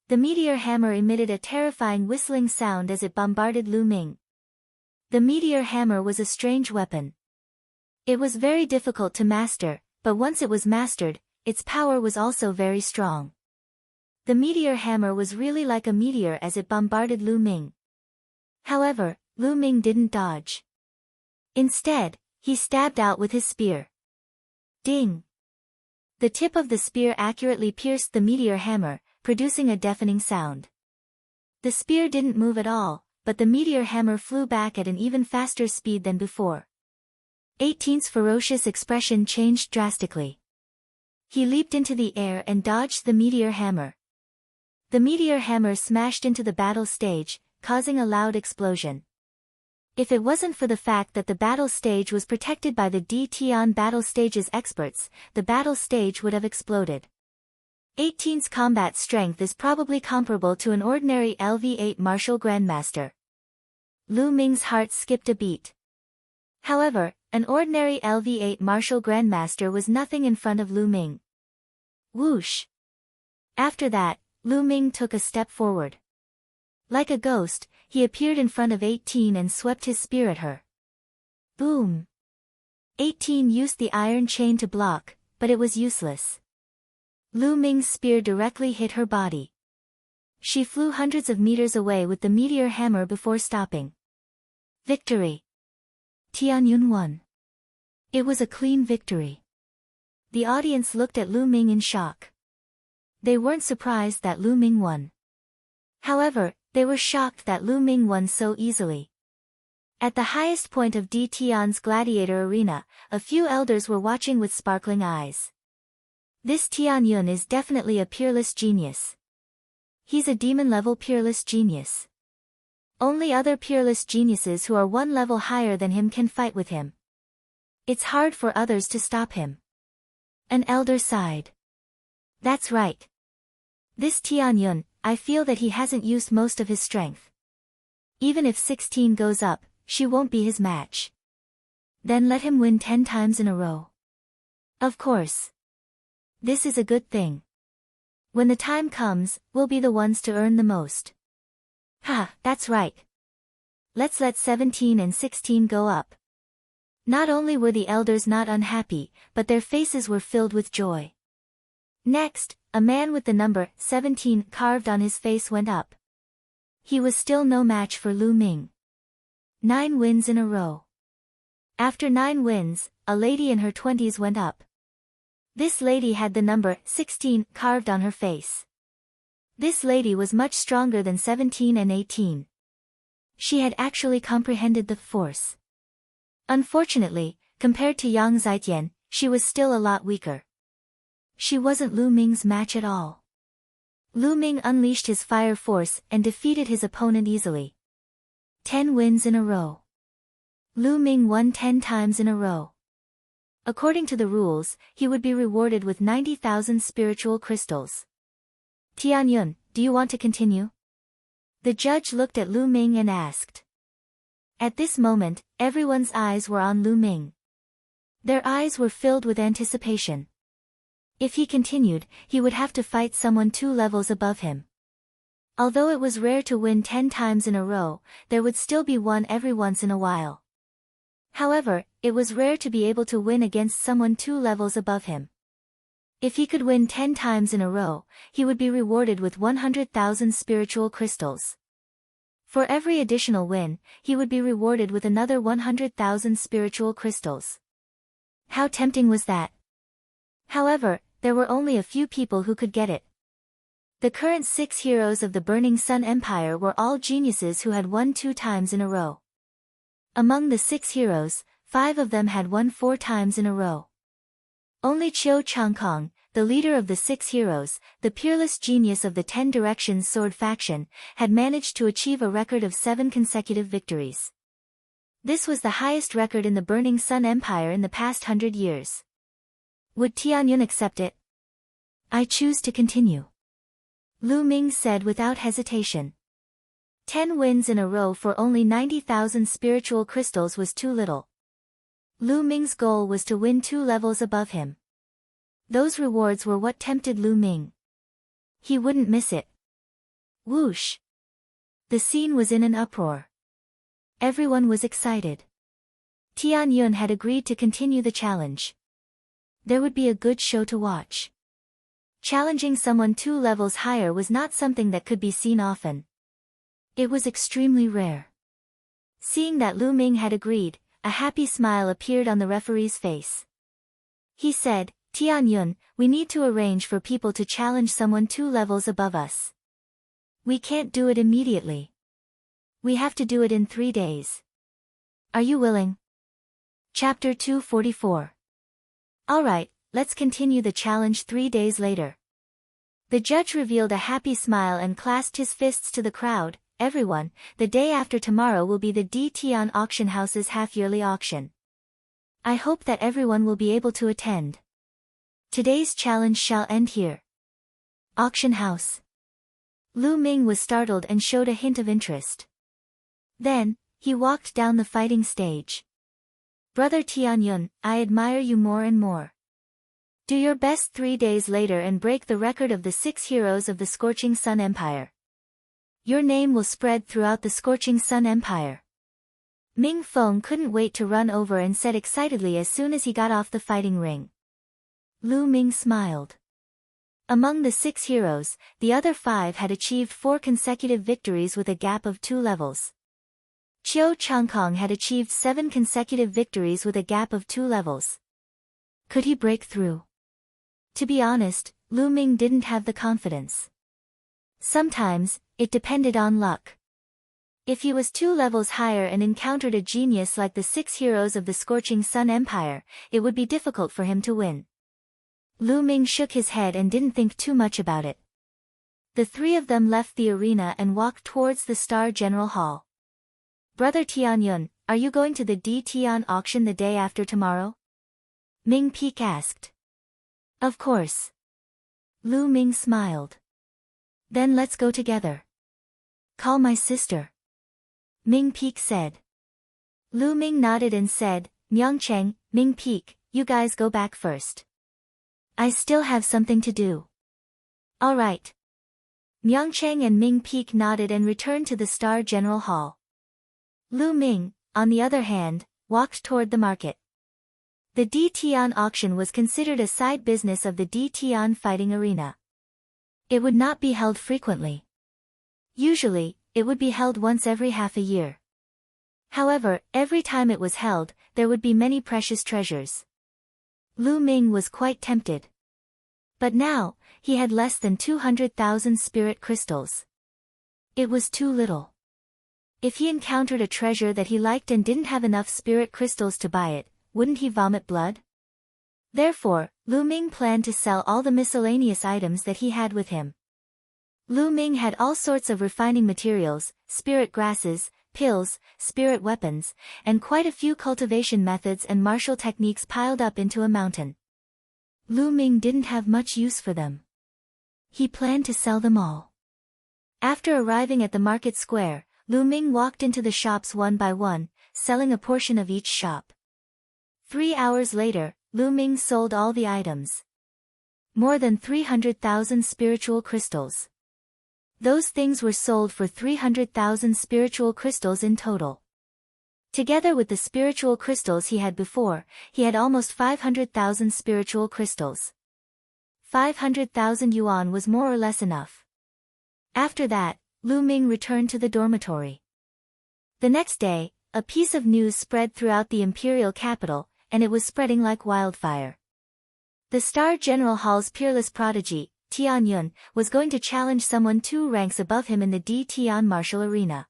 The meteor hammer emitted a terrifying whistling sound as it bombarded Lu Ming. The meteor hammer was a strange weapon. It was very difficult to master, but once it was mastered, its power was also very strong. The meteor hammer was really like a meteor as it bombarded Lu Ming. However, Lu Ming didn't dodge. Instead, he stabbed out with his spear. Ding! The tip of the spear accurately pierced the meteor hammer, producing a deafening sound. The spear didn't move at all, but the meteor hammer flew back at an even faster speed than before. 18's ferocious expression changed drastically. He leaped into the air and dodged the meteor hammer. The meteor hammer smashed into the battle stage, causing a loud explosion. If it wasn't for the fact that the battle stage was protected by the D-Tian battle stage's experts, the battle stage would have exploded. 18's combat strength is probably comparable to an ordinary LV8 martial grandmaster. Lu Ming's heart skipped a beat. However, an ordinary LV8 martial grandmaster was nothing in front of Lu Ming. Whoosh! After that, Lu Ming took a step forward. Like a ghost, he appeared in front of 18 and swept his spear at her. Boom! 18 used the iron chain to block, but it was useless. Lu Ming's spear directly hit her body. She flew hundreds of meters away with the meteor hammer before stopping. Victory! Tianyun won. It was a clean victory. The audience looked at Lu Ming in shock. They weren't surprised that Lu Ming won. However, they were shocked that Lu Ming won so easily. At the highest point of D Tian's gladiator arena, a few elders were watching with sparkling eyes. This Tianyun is definitely a peerless genius. He's a demon-level peerless genius. Only other peerless geniuses who are one level higher than him can fight with him. It's hard for others to stop him. An elder sighed. That's right. This Tianyun, I feel that he hasn't used most of his strength. Even if 16 goes up, she won't be his match. Then let him win 10 times in a row. Of course. This is a good thing. When the time comes, we'll be the ones to earn the most. Ha, that's right. Let's let 17 and 16 go up. Not only were the elders not unhappy, but their faces were filled with joy. Next, a man with the number 17 carved on his face went up. He was still no match for Lu Ming. 9 wins in a row. After 9 wins, a lady in her 20s went up. This lady had the number 16 carved on her face. This lady was much stronger than 17 and 18. She had actually comprehended the force. Unfortunately, compared to Yang Zitian, she was still a lot weaker. She wasn't Lu Ming's match at all. Lu Ming unleashed his fire force and defeated his opponent easily. 10 wins in a row. Lu Ming won 10 times in a row. According to the rules, he would be rewarded with 90,000 spiritual crystals. Tianyun, do you want to continue? The judge looked at Lu Ming and asked. At this moment, everyone's eyes were on Lu Ming. Their eyes were filled with anticipation. If he continued, he would have to fight someone 2 levels above him. Although it was rare to win 10 times in a row, there would still be one every once in a while. However, it was rare to be able to win against someone 2 levels above him. If he could win 10 times in a row, he would be rewarded with 100,000 spiritual crystals. For every additional win, he would be rewarded with another 100,000 spiritual crystals. How tempting was that? However, there were only a few people who could get it. The current 6 heroes of the Burning Sun Empire were all geniuses who had won 2 times in a row. Among the 6 heroes, 5 of them had won 4 times in a row. Only Qiu Changkong, the leader of the 6 heroes, the peerless genius of the 10 Directions Sword faction, had managed to achieve a record of 7 consecutive victories. This was the highest record in the Burning Sun Empire in the past 100 years. Would Tianyun accept it? I choose to continue. Lu Ming said without hesitation. 10 wins in a row for only 90,000 spiritual crystals was too little. Lu Ming's goal was to win 2 levels above him. Those rewards were what tempted Lu Ming. He wouldn't miss it. Whoosh! The scene was in an uproar. Everyone was excited. Tian Yun had agreed to continue the challenge. There would be a good show to watch. Challenging someone 2 levels higher was not something that could be seen often. It was extremely rare. Seeing that Lu Ming had agreed, a happy smile appeared on the referee's face. He said, Tian Yun, we need to arrange for people to challenge someone 2 levels above us. We can't do it immediately. We have to do it in 3 days. Are you willing? Chapter 244. Alright, let's continue the challenge 3 days later. The judge revealed a happy smile and clasped his fists to the crowd. Everyone, the day after tomorrow will be the D Tian Auction House's half-yearly auction. I hope that everyone will be able to attend. Today's challenge shall end here. Auction House. Lu Ming was startled and showed a hint of interest. Then, he walked down the fighting stage. Brother Tian Yun, I admire you more and more. Do your best 3 days later and break the record of the 6 heroes of the Scorching Sun Empire. Your name will spread throughout the Scorching Sun Empire. Ming Feng couldn't wait to run over and said excitedly as soon as he got off the fighting ring. Lu Ming smiled. Among the 6 heroes, the other 5 had achieved 4 consecutive victories with a gap of 2 levels. Qiu Changkong had achieved 7 consecutive victories with a gap of 2 levels. Could he break through? To be honest, Lu Ming didn't have the confidence. Sometimes, it depended on luck. If he was 2 levels higher and encountered a genius like the 6 heroes of the Scorching Sun Empire, it would be difficult for him to win. Lu Ming shook his head and didn't think too much about it. The 3 of them left the arena and walked towards the Star General Hall. Brother Tian Yun, are you going to the D Tian auction the day after tomorrow? Ming Peek asked. Of course. Lu Ming smiled. Then let's go together. Call my sister. Ming Peek said. Lu Ming nodded and said, Myongcheng, Ming Peek, you guys go back first. I still have something to do. Alright. Myongcheng and Ming Peek nodded and returned to the Star General Hall. Lu Ming, on the other hand, walked toward the market. The D Tian auction was considered a side business of the D Tian fighting arena. It would not be held frequently. Usually, it would be held once every half a year. However, every time it was held, there would be many precious treasures. Lu Ming was quite tempted. But now, he had less than 200,000 spirit crystals. It was too little. If he encountered a treasure that he liked and didn't have enough spirit crystals to buy it, wouldn't he vomit blood? Therefore, Lu Ming planned to sell all the miscellaneous items that he had with him. Lu Ming had all sorts of refining materials, spirit grasses, pills, spirit weapons, and quite a few cultivation methods and martial techniques piled up into a mountain. Lu Ming didn't have much use for them. He planned to sell them all. After arriving at the market square, Lu Ming walked into the shops one by one, selling a portion of each shop. 3 hours later, Lu Ming sold all the items. More than 300,000 spiritual crystals. Those things were sold for 300,000 spiritual crystals in total. Together with the spiritual crystals he had before, he had almost 500,000 spiritual crystals. 500,000 yuan was more or less enough. After that, Lu Ming returned to the dormitory. The next day, a piece of news spread throughout the imperial capital, and it was spreading like wildfire. The Star General Hall's peerless prodigy, Tian Yun, was going to challenge someone 2 ranks above him in the D Tian martial arena.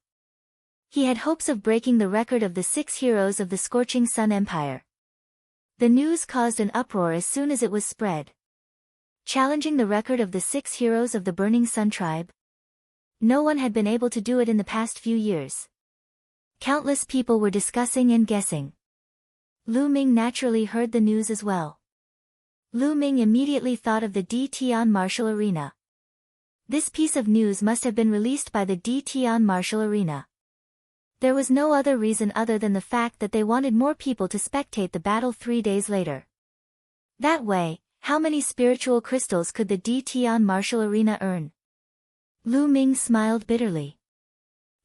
He had hopes of breaking the record of the 6 heroes of the Scorching Sun Empire. The news caused an uproar as soon as it was spread. Challenging the record of the 6 heroes of the Burning Sun tribe? No one had been able to do it in the past few years. Countless people were discussing and guessing. Lu Ming naturally heard the news as well. Lu Ming immediately thought of the D Tian martial arena. This piece of news must have been released by the DT Martial Arena. There was no other reason other than the fact that they wanted more people to spectate the battle 3 days later. That way, how many spiritual crystals could the DT Martial Arena earn? Lu Ming smiled bitterly.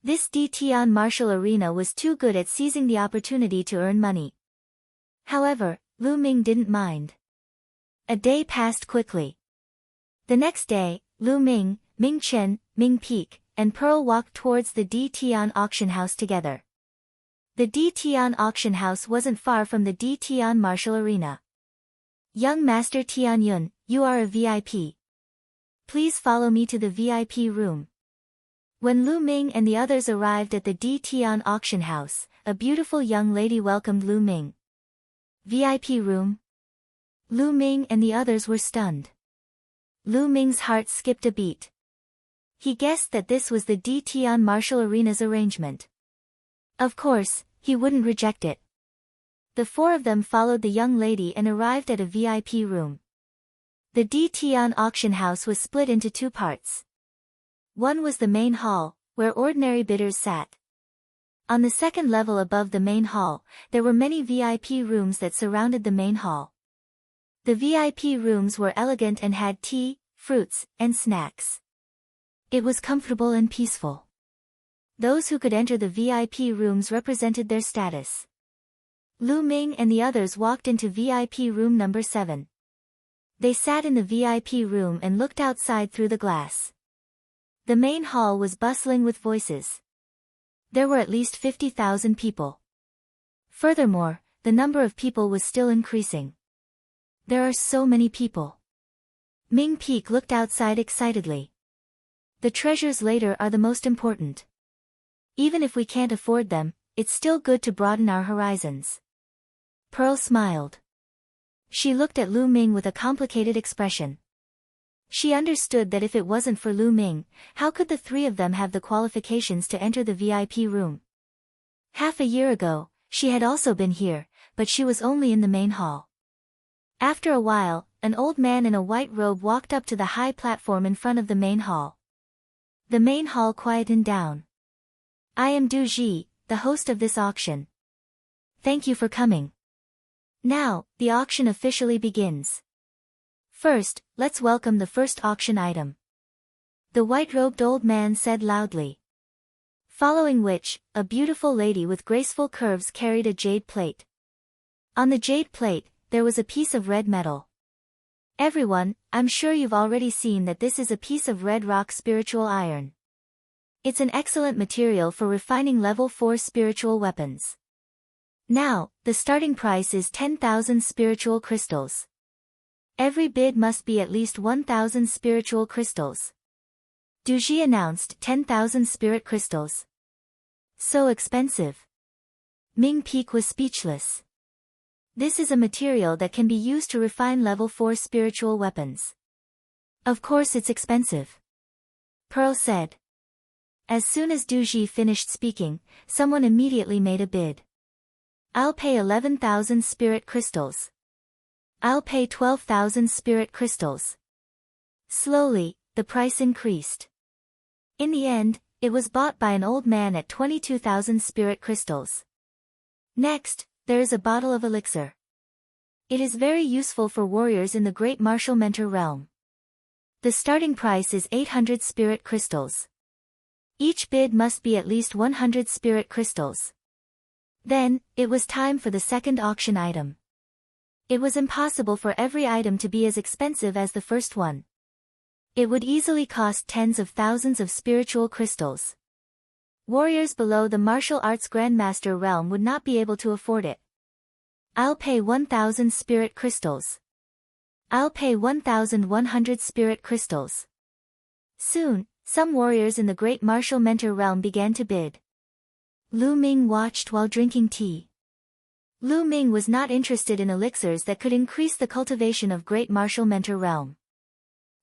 This DT Martial Arena was too good at seizing the opportunity to earn money. However, Lu Ming didn't mind. A day passed quickly. The next day, Lu Ming, Ming Chen, Ming Peak, and Pearl walked towards the DT auction house together. The DT auction house wasn't far from the DT Martial Arena. Young Master Tian Yun, you are a VIP. Please follow me to the VIP room. When Lu Ming and the others arrived at the DT auction house, a beautiful young lady welcomed Lu Ming. VIP room? Lu Ming and the others were stunned. Lu Ming's heart skipped a beat. He guessed that this was the DT Martial Arena's arrangement. Of course, he wouldn't reject it. The four of them followed the young lady and arrived at a VIP room. The DT auction house was split into 2 parts. One was the main hall, where ordinary bidders sat. On the second level above the main hall, there were many VIP rooms that surrounded the main hall. The VIP rooms were elegant and had tea, fruits, and snacks. It was comfortable and peaceful. Those who could enter the VIP rooms represented their status. Lu Ming and the others walked into VIP room number 7. They sat in the VIP room and looked outside through the glass. The main hall was bustling with voices. There were at least 50,000 people. Furthermore, the number of people was still increasing. There are so many people. Ming Peak looked outside excitedly. The treasures later are the most important. Even if we can't afford them, it's still good to broaden our horizons. Pearl smiled. She looked at Lu Ming with a complicated expression. She understood that if it wasn't for Lu Ming, how could the 3 of them have the qualifications to enter the VIP room? Half a year ago, she had also been here, but she was only in the main hall. After a while, an old man in a white robe walked up to the high platform in front of the main hall. The main hall quietened down. I am Du Ji, the host of this auction. Thank you for coming. Now, the auction officially begins. First, let's welcome the first auction item. The white-robed old man said loudly. Following which, a beautiful lady with graceful curves carried a jade plate. On the jade plate, there was a piece of red metal. Everyone, I'm sure you've already seen that this is a piece of red rock spiritual iron. It's an excellent material for refining level 4 spiritual weapons. Now, the starting price is 10,000 spiritual crystals. Every bid must be at least 1,000 spiritual crystals. Duji announced 10,000 spirit crystals. So expensive. Ming Peak was speechless. This is a material that can be used to refine level 4 spiritual weapons. Of course it's expensive. Pearl said. As soon as Duji finished speaking, someone immediately made a bid. I'll pay 11,000 spirit crystals. I'll pay 12,000 spirit crystals. Slowly, the price increased. In the end, it was bought by an old man at 22,000 spirit crystals. Next, there is a bottle of elixir. It is very useful for warriors in the Great Martial Mentor realm. The starting price is 800 spirit crystals. Each bid must be at least 100 spirit crystals. Then, it was time for the second auction item. It was impossible for every item to be as expensive as the first one. It would easily cost tens of thousands of spiritual crystals. Warriors below the martial arts grandmaster realm would not be able to afford it. I'll pay 1,000 spirit crystals. I'll pay 1,100 spirit crystals. Soon, some warriors in the Great Martial Mentor realm began to bid. Lu Ming watched while drinking tea. Lu Ming was not interested in elixirs that could increase the cultivation of Great Martial Mentor realm.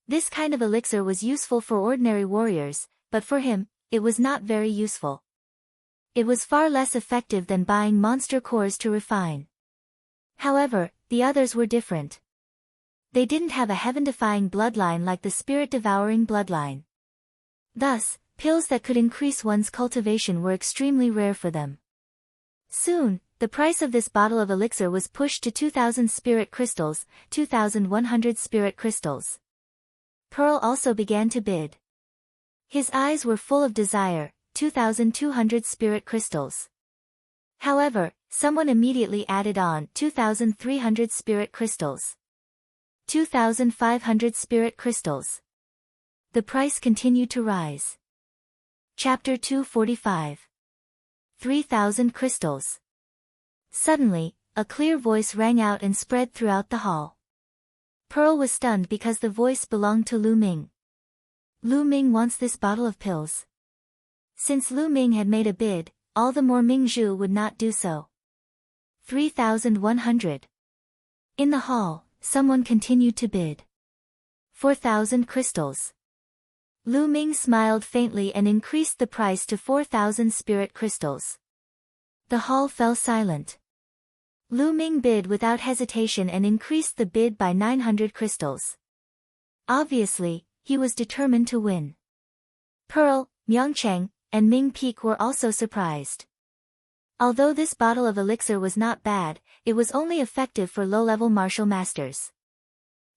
This kind of elixir was useful for ordinary warriors, but for him, it was not very useful. It was far less effective than buying monster cores to refine. However, the others were different. They didn't have a heaven-defying bloodline like the spirit-devouring bloodline. Thus, pills that could increase one's cultivation were extremely rare for them. Soon, the price of this bottle of elixir was pushed to 2,000 spirit crystals, 2,100 spirit crystals. Pearl also began to bid. His eyes were full of desire, 2,200 spirit crystals. However, someone immediately added on 2,300 spirit crystals. 2,500 spirit crystals. The price continued to rise. Chapter 245. 3,000 crystals. Suddenly, a clear voice rang out and spread throughout the hall. Pearl was stunned because the voice belonged to Lu Ming. Lu Ming wants this bottle of pills. Since Lu Ming had made a bid, all the more Ming Zhu would not do so. 3,100. In the hall, someone continued to bid. 4,000 crystals. Lu Ming smiled faintly and increased the price to 4,000 spirit crystals. The hall fell silent. Lu Ming bid without hesitation and increased the bid by 900 crystals. Obviously, he was determined to win. Pearl, Myongcheng, and Ming Peek were also surprised. Although this bottle of elixir was not bad, it was only effective for low-level martial masters.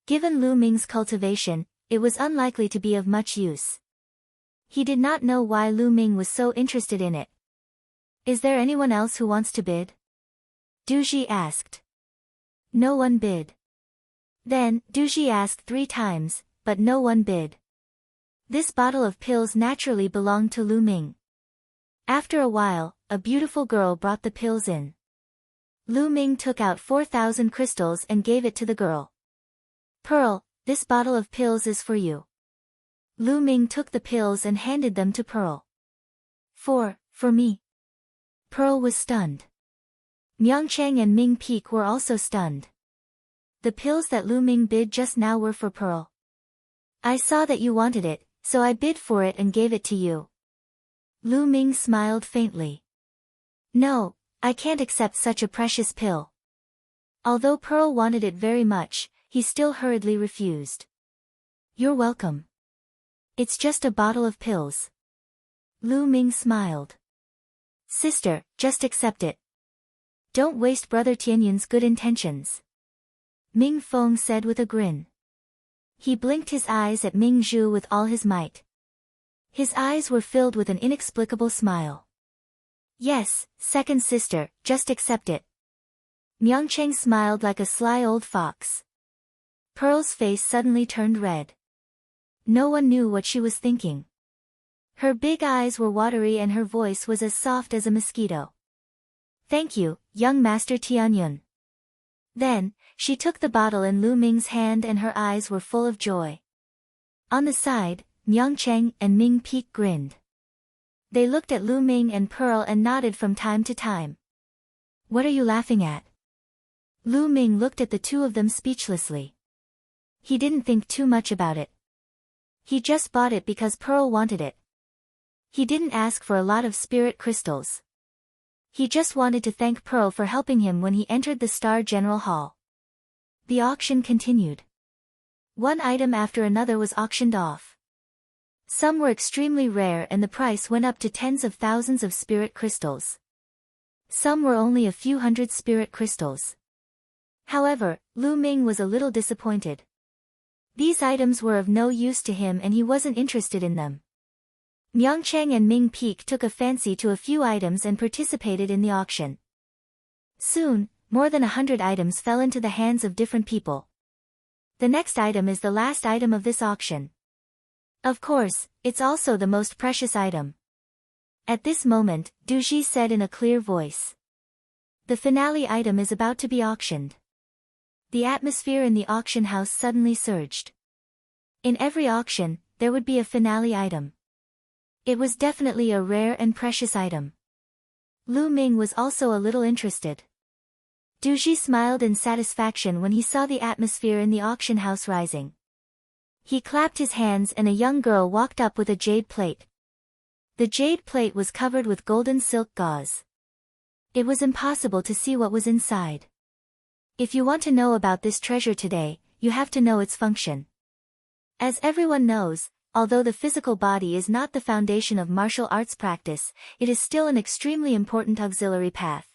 Given Lu Ming's cultivation, it was unlikely to be of much use. He did not know why Lu Ming was so interested in it. Is there anyone else who wants to bid? Duji asked. No one bid. Then, Duji asked 3 times, but no one bid. This bottle of pills naturally belonged to Lu Ming. After a while, a beautiful girl brought the pills in. Lu Ming took out 4,000 crystals and gave it to the girl. Pearl, this bottle of pills is for you. Lu Ming took the pills and handed them to Pearl. For me. Pearl was stunned. Myongcheng and Ming Peek were also stunned. The pills that Lu Ming bid just now were for Pearl. I saw that you wanted it, so I bid for it and gave it to you. Lu Ming smiled faintly. No, I can't accept such a precious pill. Although Pearl wanted it very much, he still hurriedly refused. You're welcome. It's just a bottle of pills. Lu Ming smiled. Sister, just accept it. Don't waste Brother Tianyun's good intentions. Ming Feng said with a grin. He blinked his eyes at Ming Zhu with all his might. His eyes were filled with an inexplicable smile. Yes, second sister, just accept it. Myongcheng smiled like a sly old fox. Pearl's face suddenly turned red. No one knew what she was thinking. Her big eyes were watery and her voice was as soft as a mosquito. Thank you, young Master Tianyun. Then, she took the bottle in Lu Ming's hand and her eyes were full of joy. On the side, Myongcheng and Ming Peek grinned. They looked at Lu Ming and Pearl and nodded from time to time. What are you laughing at? Lu Ming looked at the two of them speechlessly. He didn't think too much about it. He just bought it because Pearl wanted it. He didn't ask for a lot of spirit crystals. He just wanted to thank Pearl for helping him when he entered the Star General Hall. The auction continued. One item after another was auctioned off. Some were extremely rare and the price went up to tens of thousands of spirit crystals. Some were only a few hundred spirit crystals. However, Lu Ming was a little disappointed. These items were of no use to him and he wasn't interested in them. Myongcheng and Ming Peek took a fancy to a few items and participated in the auction. Soon, more than 100 items fell into the hands of different people. The next item is the last item of this auction. Of course, it's also the most precious item. At this moment, Duji said in a clear voice. The finale item is about to be auctioned. The atmosphere in the auction house suddenly surged. In every auction, there would be a finale item. It was definitely a rare and precious item. Lu Ming was also a little interested. Duji smiled in satisfaction when he saw the atmosphere in the auction house rising. He clapped his hands and a young girl walked up with a jade plate. The jade plate was covered with golden silk gauze. It was impossible to see what was inside. If you want to know about this treasure today, you have to know its function. As everyone knows, although the physical body is not the foundation of martial arts practice, it is still an extremely important auxiliary path.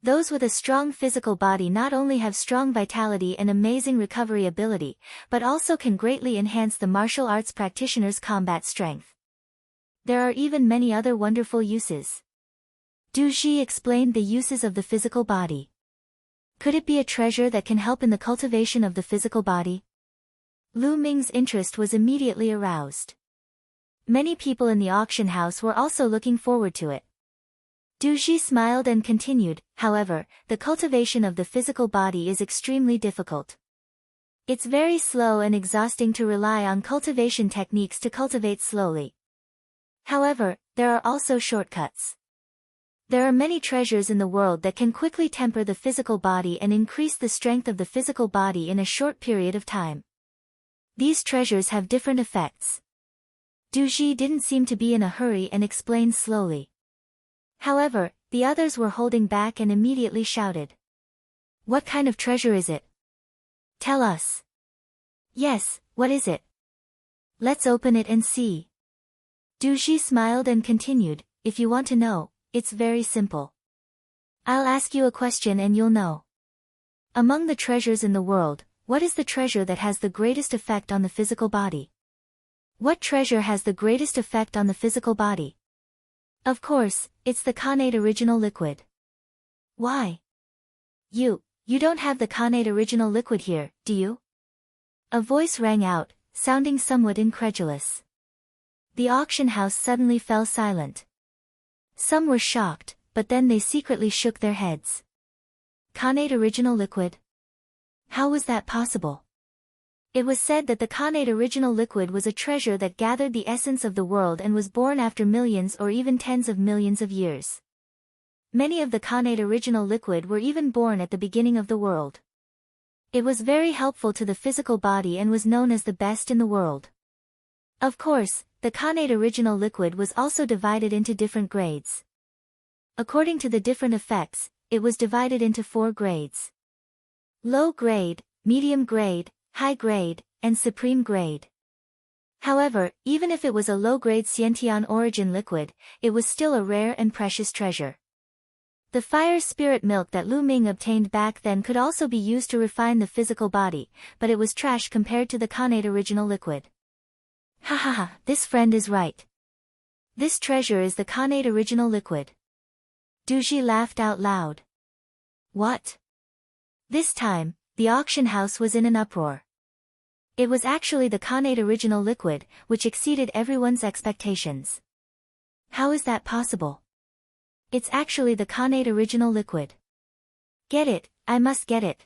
Those with a strong physical body not only have strong vitality and amazing recovery ability, but also can greatly enhance the martial arts practitioner's combat strength. There are even many other wonderful uses. Du Ji explained the uses of the physical body. Could it be a treasure that can help in the cultivation of the physical body? Lu Ming's interest was immediately aroused. Many people in the auction house were also looking forward to it. Du Ji smiled and continued, however, the cultivation of the physical body is extremely difficult. It's very slow and exhausting to rely on cultivation techniques to cultivate slowly. However, there are also shortcuts. There are many treasures in the world that can quickly temper the physical body and increase the strength of the physical body in a short period of time. These treasures have different effects. Du Ji didn't seem to be in a hurry and explained slowly. However, the others were holding back and immediately shouted. What kind of treasure is it? Tell us. Yes, what is it? Let's open it and see. Du Ji smiled and continued, if you want to know, it's very simple. I'll ask you a question and you'll know. Among the treasures in the world, what is the treasure that has the greatest effect on the physical body? What treasure has the greatest effect on the physical body? Of course, it's the Khanate original liquid. Why? You don't have the Khanate original liquid here, do you? A voice rang out, sounding somewhat incredulous. The auction house suddenly fell silent. Some were shocked, but then they secretly shook their heads. Khanate original liquid? How was that possible? It was said that the Khanate original liquid was a treasure that gathered the essence of the world and was born after millions or even tens of millions of years. Many of the Khanate original liquid were even born at the beginning of the world. It was very helpful to the physical body and was known as the best in the world. Of course, the Khanate original liquid was also divided into different grades. According to the different effects, it was divided into 4 grades. Low grade, medium grade, high grade, and supreme grade. However, even if it was a low-grade Xiantian origin liquid, it was still a rare and precious treasure. The fire spirit milk that Lu Ming obtained back then could also be used to refine the physical body, but it was trash compared to the Khanate original liquid. Ha ha ha, this friend is right. This treasure is the Khanate original liquid. Du Ji laughed out loud. What? This time, the auction house was in an uproar. It was actually the Khanate original liquid, which exceeded everyone's expectations. How is that possible? It's actually the Khanate original liquid. Get it, I must get it.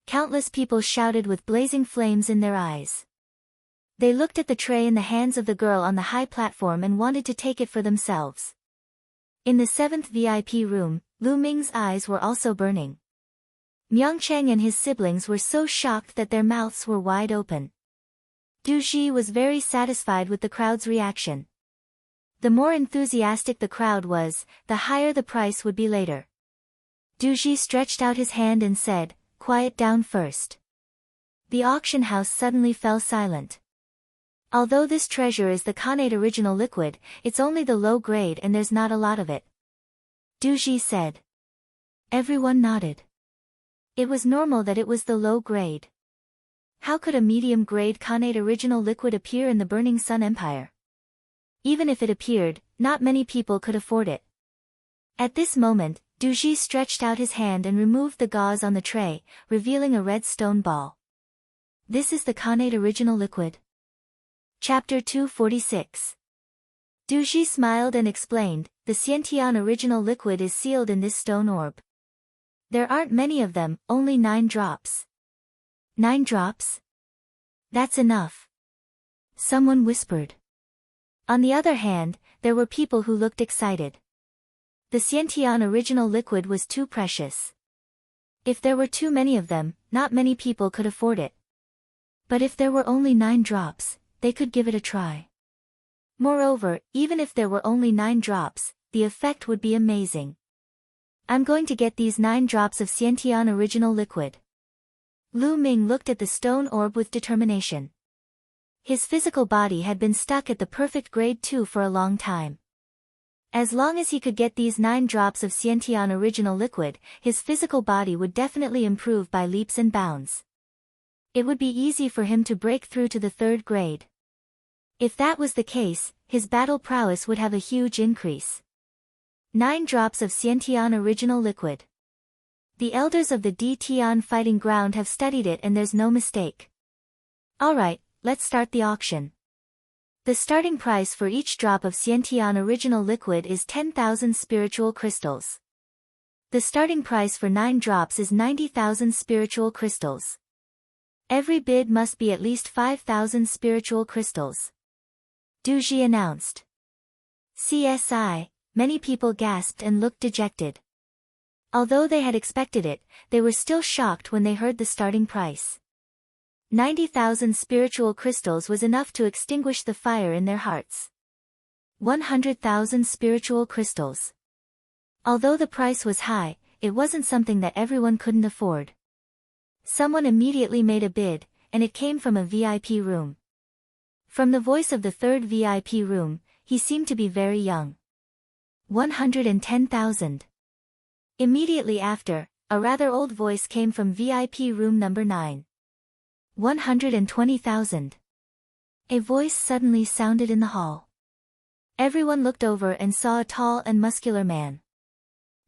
Countless people shouted with blazing flames in their eyes. They looked at the tray in the hands of the girl on the high platform and wanted to take it for themselves. In the 7th VIP room, Lu Ming's eyes were also burning. Myeongchang and his siblings were so shocked that their mouths were wide open. Du Ji was very satisfied with the crowd's reaction. The more enthusiastic the crowd was, the higher the price would be later. Du Ji stretched out his hand and said, "Quiet down first." The auction house suddenly fell silent. Although this treasure is the Khanate original liquid, it's only the low grade and there's not a lot of it. Du Ji said. Everyone nodded. It was normal that it was the low grade. How could a medium-grade Khanate original liquid appear in the Burning Sun Empire? Even if it appeared, not many people could afford it. At this moment, Du Ji stretched out his hand and removed the gauze on the tray, revealing a red stone ball. This is the Khanate original liquid. Chapter 246. Du Ji smiled and explained, the Xiantian original liquid is sealed in this stone orb. There aren't many of them, only 9 drops. 9 drops? That's enough. Someone whispered. On the other hand, there were people who looked excited. The Xiantian original liquid was too precious. If there were too many of them, not many people could afford it. But if there were only 9 drops, they could give it a try. Moreover, even if there were only 9 drops, the effect would be amazing. I'm going to get these 9 drops of Xiantian original liquid. Lu Ming looked at the stone orb with determination. His physical body had been stuck at the perfect grade 2 for a long time. As long as he could get these 9 drops of Xiantian original liquid, his physical body would definitely improve by leaps and bounds. It would be easy for him to break through to the 3rd grade. If that was the case, his battle prowess would have a huge increase. 9 drops of Xiantian original liquid. The elders of the Tian fighting ground have studied it and there's no mistake. Alright, let's start the auction. The starting price for each drop of Xiantian original liquid is 10,000 spiritual crystals. The starting price for 9 drops is 90,000 spiritual crystals. Every bid must be at least 5,000 spiritual crystals. Duji announced. CSI, many people gasped and looked dejected. Although they had expected it, they were still shocked when they heard the starting price. 90,000 spiritual crystals was enough to extinguish the fire in their hearts. 100,000 spiritual crystals. Although the price was high, it wasn't something that everyone couldn't afford. Someone immediately made a bid, and it came from a VIP room. From the voice of the 3rd VIP room, he seemed to be very young. 110,000. Immediately after, a rather old voice came from VIP room number 9. 120,000. A voice suddenly sounded in the hall. Everyone looked over and saw a tall and muscular man.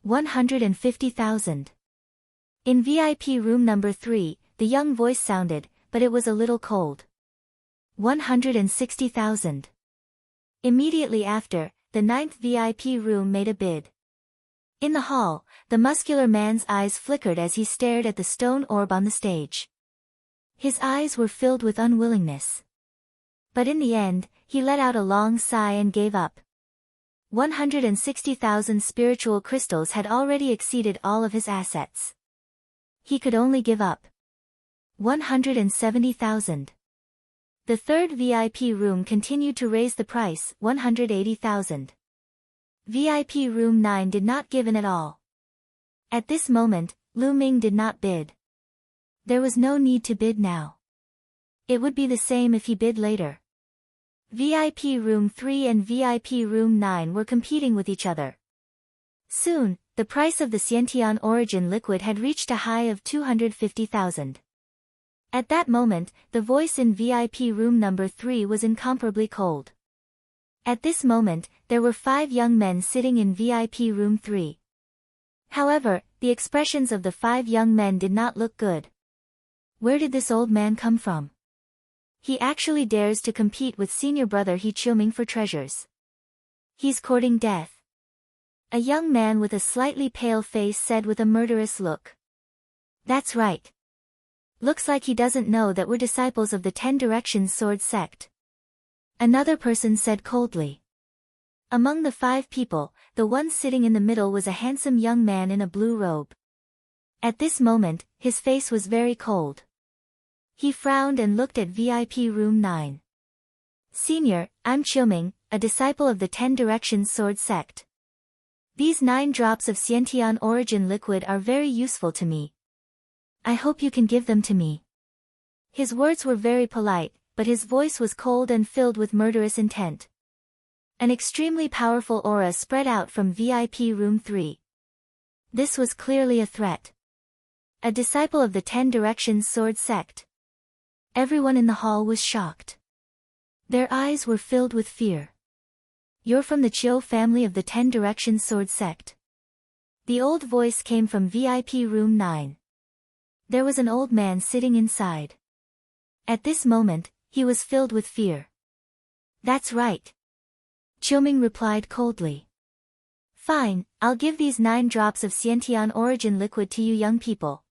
150,000. In VIP room number 3, the young voice sounded, but it was a little cold. 160,000. Immediately after, the 9th VIP room made a bid. In the hall, the muscular man's eyes flickered as he stared at the stone orb on the stage. His eyes were filled with unwillingness. But in the end, he let out a long sigh and gave up. 160,000 spiritual crystals had already exceeded all of his assets. He could only give up. 170,000. The 3rd VIP room continued to raise the price, 180,000. VIP room 9 did not give in at all. At this moment, Lu Ming did not bid. There was no need to bid now. It would be the same if he bid later. VIP room 3 and VIP room 9 were competing with each other. Soon, the price of the Xiantian origin liquid had reached a high of 250,000. At that moment, the voice in VIP room number 3 was incomparably cold. At this moment, there were 5 young men sitting in VIP room 3. However, the expressions of the 5 young men did not look good. Where did this old man come from? He actually dares to compete with senior brother He Qiuming for treasures. He's courting death. A young man with a slightly pale face said with a murderous look. That's right. Looks like he doesn't know that we're disciples of the 10 Directions Sword sect. Another person said coldly. Among the 5 people, the one sitting in the middle was a handsome young man in a blue robe. At this moment, his face was very cold. He frowned and looked at VIP room 9. Senior, I'm Qiuming, a disciple of the 10 Directions Sword sect. These 9 drops of Xiantian origin liquid are very useful to me. I hope you can give them to me. His words were very polite, but his voice was cold and filled with murderous intent. An extremely powerful aura spread out from VIP room 3. This was clearly a threat. A disciple of the 10 Directions Sword sect. Everyone in the hall was shocked. Their eyes were filled with fear. You're from the Qiu family of the 10 Directions Sword sect. The old voice came from VIP room 9. There was an old man sitting inside. At this moment, he was filled with fear. That's right. Qiuming replied coldly. Fine, I'll give these 9 drops of Xiantian origin liquid to you young people.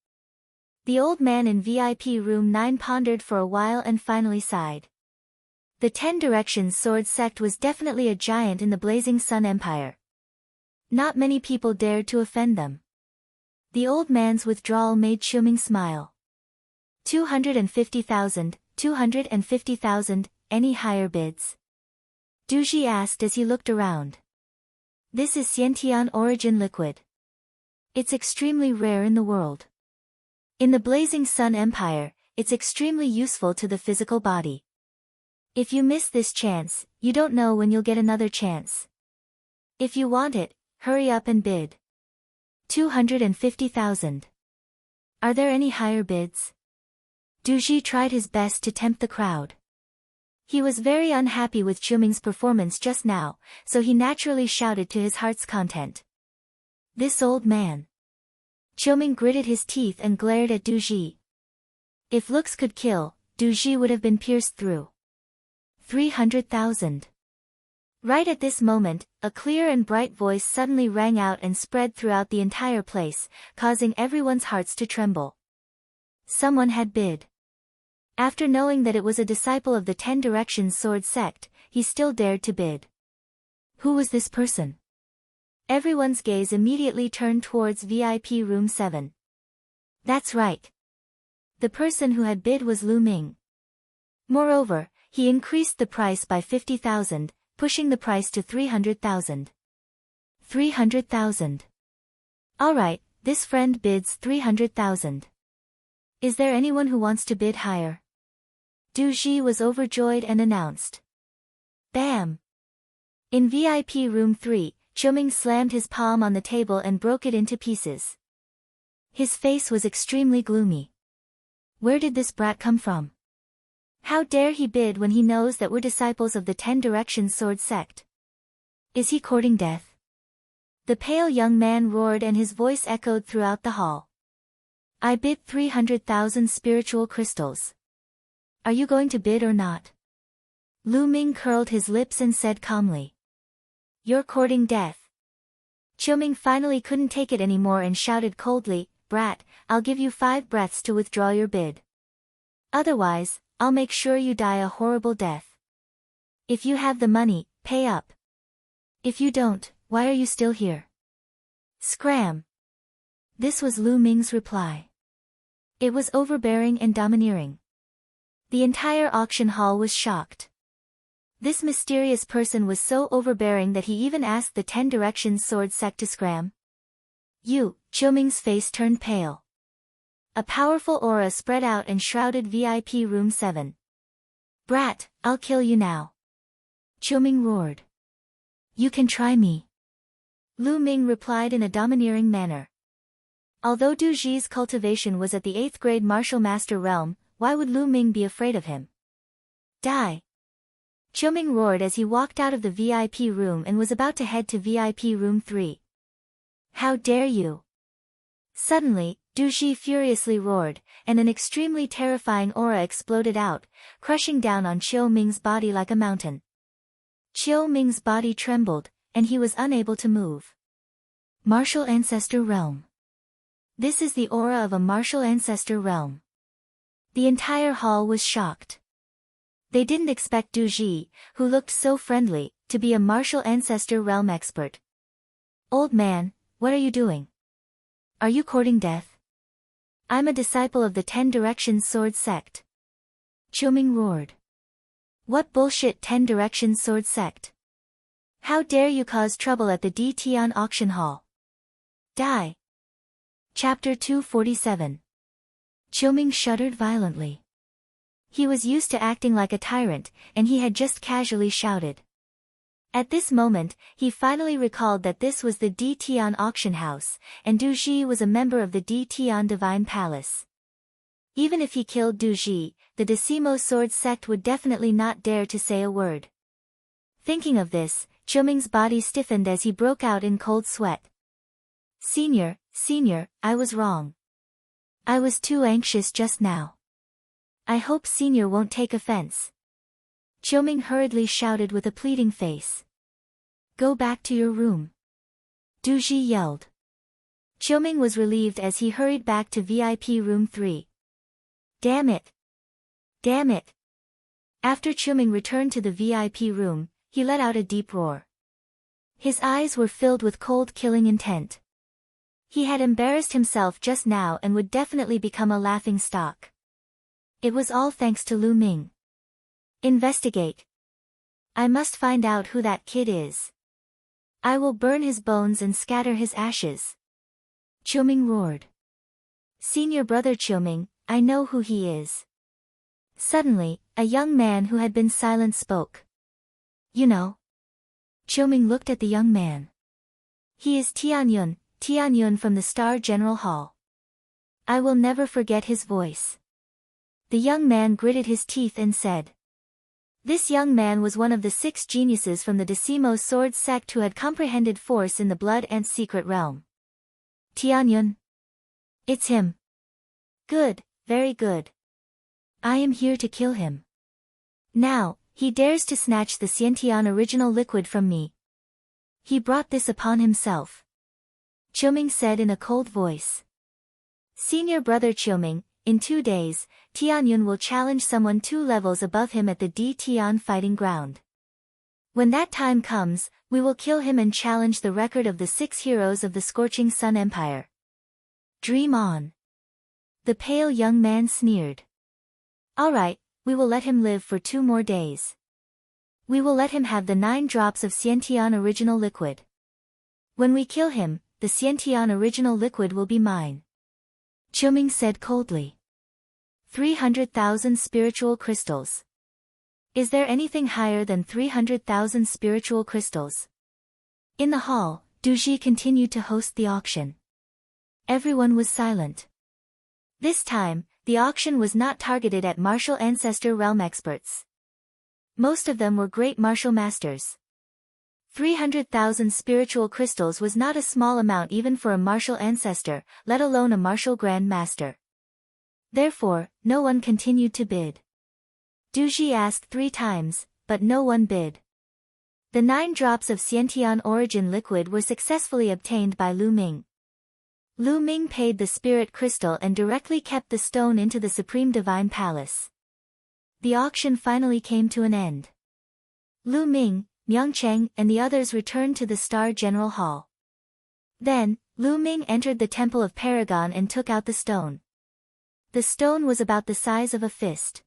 The old man in VIP room 9 pondered for a while and finally sighed. The 10 Directions Sword sect was definitely a giant in the Blazing Sun Empire. Not many people dared to offend them. The old man's withdrawal made Qiuming smile. 250,000, 250,000, any higher bids? Duji asked as he looked around. This is Xiantian origin liquid. It's extremely rare in the world. In the Blazing Sun Empire, it's extremely useful to the physical body. If you miss this chance, you don't know when you'll get another chance. If you want it, hurry up and bid. 250,000. Are there any higher bids? Duji tried his best to tempt the crowd. He was very unhappy with Qiuming's performance just now, so he naturally shouted to his heart's content. This old man. Qiuming gritted his teeth and glared at Duji. If looks could kill, Duji would have been pierced through. 300,000. Right at this moment, a clear and bright voice suddenly rang out and spread throughout the entire place, causing everyone's hearts to tremble. Someone had bid. After knowing that it was a disciple of the 10 Directions sword sect, he still dared to bid. Who was this person? Everyone's gaze immediately turned towards VIP room 7. That's right. The person who had bid was Lu Ming. Moreover, he increased the price by 50,000, pushing the price to 300,000. 300,000. Alright, this friend bids 300,000. Is there anyone who wants to bid higher? Duji was overjoyed and announced. Bam! In VIP room 3, Qiuming slammed his palm on the table and broke it into pieces. His face was extremely gloomy. Where did this brat come from? How dare he bid when he knows that we're disciples of the 10 Directions sword sect? Is he courting death? The pale young man roared and his voice echoed throughout the hall. I bid 300,000 spiritual crystals. Are you going to bid or not? Lu Ming curled his lips and said calmly. You're courting death. Qiuming finally couldn't take it anymore and shouted coldly, Brat, I'll give you 5 breaths to withdraw your bid. Otherwise, I'll make sure you die a horrible death. If you have the money, pay up. If you don't, why are you still here? Scram! This was Lu Ming's reply. It was overbearing and domineering. The entire auction hall was shocked. This mysterious person was so overbearing that he even asked the 10 Directions sword sect to scram. Qiuming's face turned pale. A powerful aura spread out and shrouded VIP room 7. Brat, I'll kill you now. Qiuming roared. You can try me. Lu Ming replied in a domineering manner. Although Du Ji's cultivation was at the 8th grade martial master realm, why would Lu Ming be afraid of him? Die! Qiuming roared as he walked out of the VIP room and was about to head to VIP room 3. How dare you! Suddenly, Du Ji furiously roared, and an extremely terrifying aura exploded out, crushing down on Qiuming's body like a mountain. Qiuming's body trembled, and he was unable to move. Martial Ancestor Realm. This is the aura of a martial ancestor realm. The entire hall was shocked. They didn't expect Du Ji, who looked so friendly, to be a martial ancestor realm expert. Old man, what are you doing? Are you courting death? I'm a disciple of the 10 Directions sword sect. Qiuming roared. What bullshit 10 Directions sword sect? How dare you cause trouble at the D Tian auction hall? Die! Chapter 247. Qiuming shuddered violently. He was used to acting like a tyrant, and he had just casually shouted. At this moment, he finally recalled that this was the D Tian auction house, and Du Ji was a member of the D Tian Divine Palace. Even if he killed Du Ji, the Decimo Sword sect would definitely not dare to say a word. Thinking of this, Qiuming's body stiffened as he broke out in cold sweat. Senior, I was wrong. I was too anxious just now. I hope Senior won't take offense. Qiuming hurriedly shouted with a pleading face. Go back to your room. Du Ji yelled. Qiuming was relieved as he hurried back to VIP room 3. Damn it! Damn it! After Qiuming returned to the VIP room, he let out a deep roar. His eyes were filled with cold killing intent. He had embarrassed himself just now and would definitely become a laughing stock. It was all thanks to Lu Ming. Investigate. I must find out who that kid is. I will burn his bones and scatter his ashes. Qiuming roared. Senior brother Qiuming, I know who he is. Suddenly, a young man who had been silent spoke. You know. Qiuming looked at the young man. He is Tianyun from the Star General Hall. I will never forget his voice. The young man gritted his teeth and said. This young man was one of the 6 geniuses from the Decimo Sword sect who had comprehended force in the blood and secret realm. Tianyun. It's him. Good, very good. I am here to kill him. Now, he dares to snatch the Xiantian original liquid from me. He brought this upon himself. Qiuming said in a cold voice. Senior brother Qiuming, in 2 days, Tianyun will challenge someone 2 levels above him at the D Tian fighting ground. When that time comes, we will kill him and challenge the record of the 6 heroes of the Scorching Sun Empire. Dream on. The pale young man sneered. All right, we will let him live for 2 more days. We will let him have the 9 drops of Xiantian original liquid. When we kill him, the Xiantian original liquid will be mine. Qiuming said coldly. 300,000 spiritual crystals. Is there anything higher than 300,000 spiritual crystals? In the hall, Duji continued to host the auction. Everyone was silent. This time, the auction was not targeted at martial ancestor realm experts. Most of them were great martial masters. 300,000 spiritual crystals was not a small amount even for a martial ancestor, let alone a martial grand master. Therefore, no one continued to bid. Duji asked 3 times, but no one bid. The 9 drops of Xiantian origin liquid were successfully obtained by Lu Ming. Lu Ming paid the spirit crystal and directly kept the stone into the Supreme Divine Palace. The auction finally came to an end. Lu Ming, Miangcheng and the others returned to the Star General Hall. Then, Lu Ming entered the Temple of Paragon and took out the stone. The stone was about the size of a fist.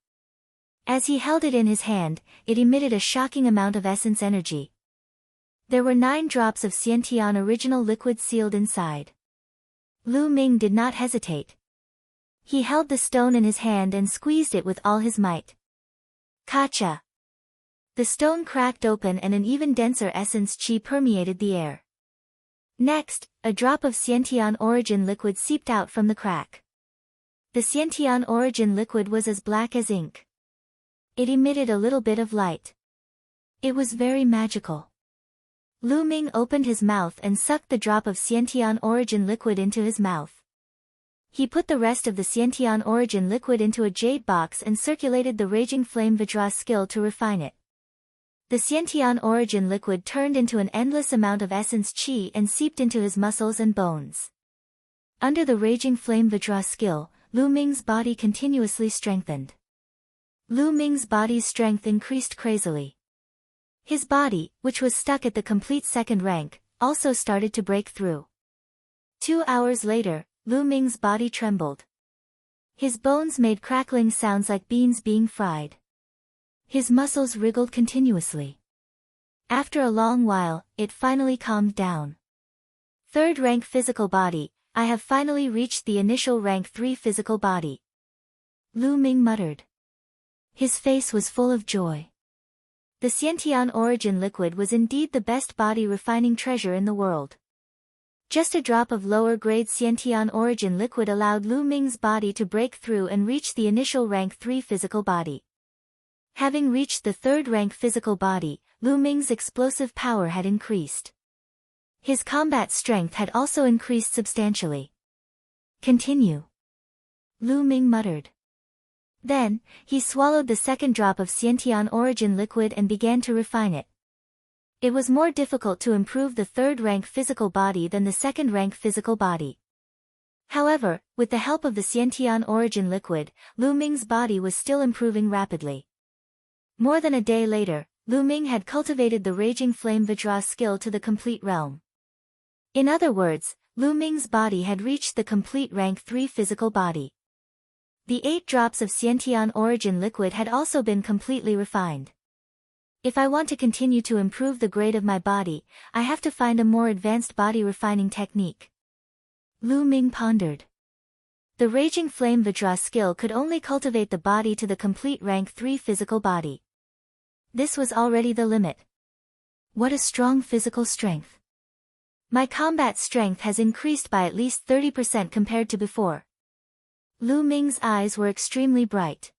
As he held it in his hand, it emitted a shocking amount of essence energy. There were 9 drops of Xiantian original liquid sealed inside. Lu Ming did not hesitate. He held the stone in his hand and squeezed it with all his might. Kacha! The stone cracked open and an even denser essence qi permeated the air. Next, a drop of Xiantian origin liquid seeped out from the crack. The Xiantian origin liquid was as black as ink. It emitted a little bit of light. It was very magical. Lu Ming opened his mouth and sucked the drop of Xiantian origin liquid into his mouth. He put the rest of the Xiantian origin liquid into a jade box and circulated the Raging Flame Vajra skill to refine it. The Xiantian origin liquid turned into an endless amount of essence qi and seeped into his muscles and bones. Under the Raging Flame Vajra skill, Lu Ming's body continuously strengthened. Lu Ming's body's strength increased crazily. His body, which was stuck at the complete 2nd rank, also started to break through. 2 hours later, Lu Ming's body trembled. His bones made crackling sounds like beans being fried. His muscles wriggled continuously. After a long while, it finally calmed down. 3rd rank physical body, I have finally reached the initial rank 3 physical body. Lu Ming muttered. His face was full of joy. The Xiantian origin liquid was indeed the best body refining treasure in the world. Just a drop of lower grade Xiantian origin liquid allowed Lu Ming's body to break through and reach the initial rank 3 physical body. Having reached the 3rd rank physical body, Lu Ming's explosive power had increased. His combat strength had also increased substantially. Continue. Lu Ming muttered. Then, he swallowed the 2nd drop of Xiantian origin liquid and began to refine it. It was more difficult to improve the 3rd rank physical body than the 2nd rank physical body. However, with the help of the Xiantian origin liquid, Lu Ming's body was still improving rapidly. More than a day later, Lu Ming had cultivated the Raging Flame Vajra skill to the complete realm. In other words, Lu Ming's body had reached the complete rank 3 physical body. The 8 drops of Xiantian origin liquid had also been completely refined. If I want to continue to improve the grade of my body, I have to find a more advanced body refining technique. Lu Ming pondered. The raging flame Vajra skill could only cultivate the body to the complete rank 3 physical body. This was already the limit. What a strong physical strength. My combat strength has increased by at least 30% compared to before. Lu Ming's eyes were extremely bright.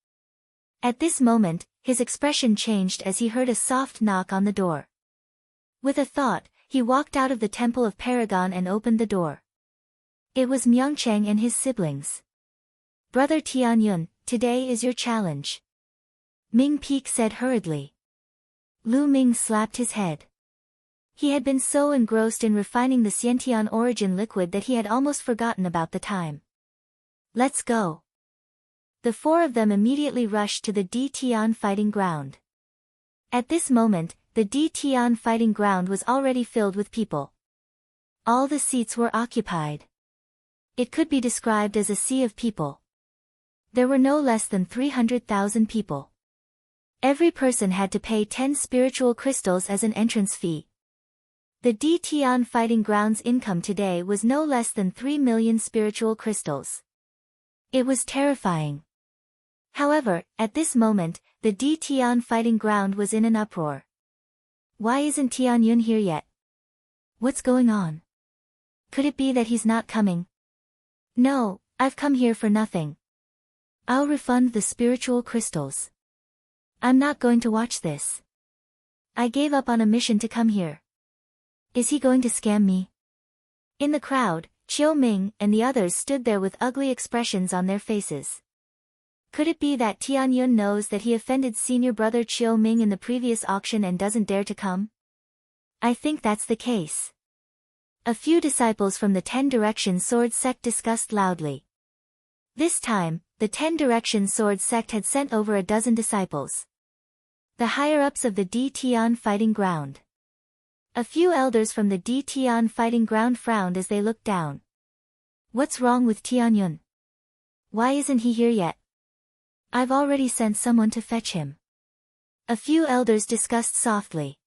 At this moment, his expression changed as he heard a soft knock on the door. With a thought, he walked out of the Temple of Paragon and opened the door. It was Myeongchang and his siblings. Brother Tianyun, today is your challenge. Ming Peek said hurriedly. Lu Ming slapped his head. He had been so engrossed in refining the Xiantian origin liquid that he had almost forgotten about the time. Let's go. The 4 of them immediately rushed to the D Tian fighting ground. At this moment, the D Tian fighting ground was already filled with people. All the seats were occupied. It could be described as a sea of people. There were no less than 300,000 people. Every person had to pay 10 spiritual crystals as an entrance fee. The D Tian fighting ground's income today was no less than 3 million spiritual crystals. It was terrifying. However, at this moment, the D Tian fighting ground was in an uproar. Why isn't Tianyun here yet? What's going on? Could it be that he's not coming? No, I've come here for nothing. I'll refund the spiritual crystals. I'm not going to watch this. I gave up on a mission to come here. Is he going to scam me? In the crowd, Chiu Ming and the others stood there with ugly expressions on their faces. Could it be that Tianyun knows that he offended senior brother Chiu Ming in the previous auction and doesn't dare to come? I think that's the case. A few disciples from the 10 Direction Sword sect discussed loudly. This time, the 10 Direction Sword sect had sent over a dozen disciples. The higher-ups of the D Tian fighting ground. A few elders from the D Tian fighting ground frowned as they looked down. What's wrong with Tianyun? Why isn't he here yet? I've already sent someone to fetch him. A few elders discussed softly.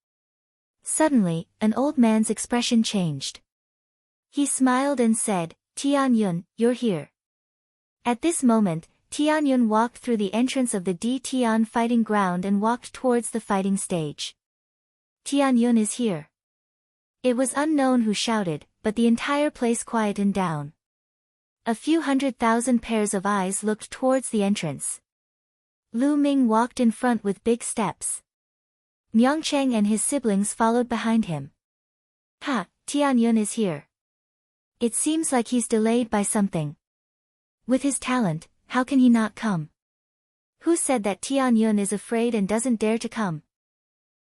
Suddenly, an old man's expression changed. He smiled and said, Tianyun, you're here. At this moment, Tianyun walked through the entrance of the D Tian fighting ground and walked towards the fighting stage. Tianyun is here. It was unknown who shouted, but the entire place quietened down. A few 100,000 pairs of eyes looked towards the entrance. Lu Ming walked in front with big steps. Myeongchang and his siblings followed behind him. Ha, Tianyun is here. It seems like he's delayed by something. With his talent, how can he not come? Who said that Tianyun is afraid and doesn't dare to come?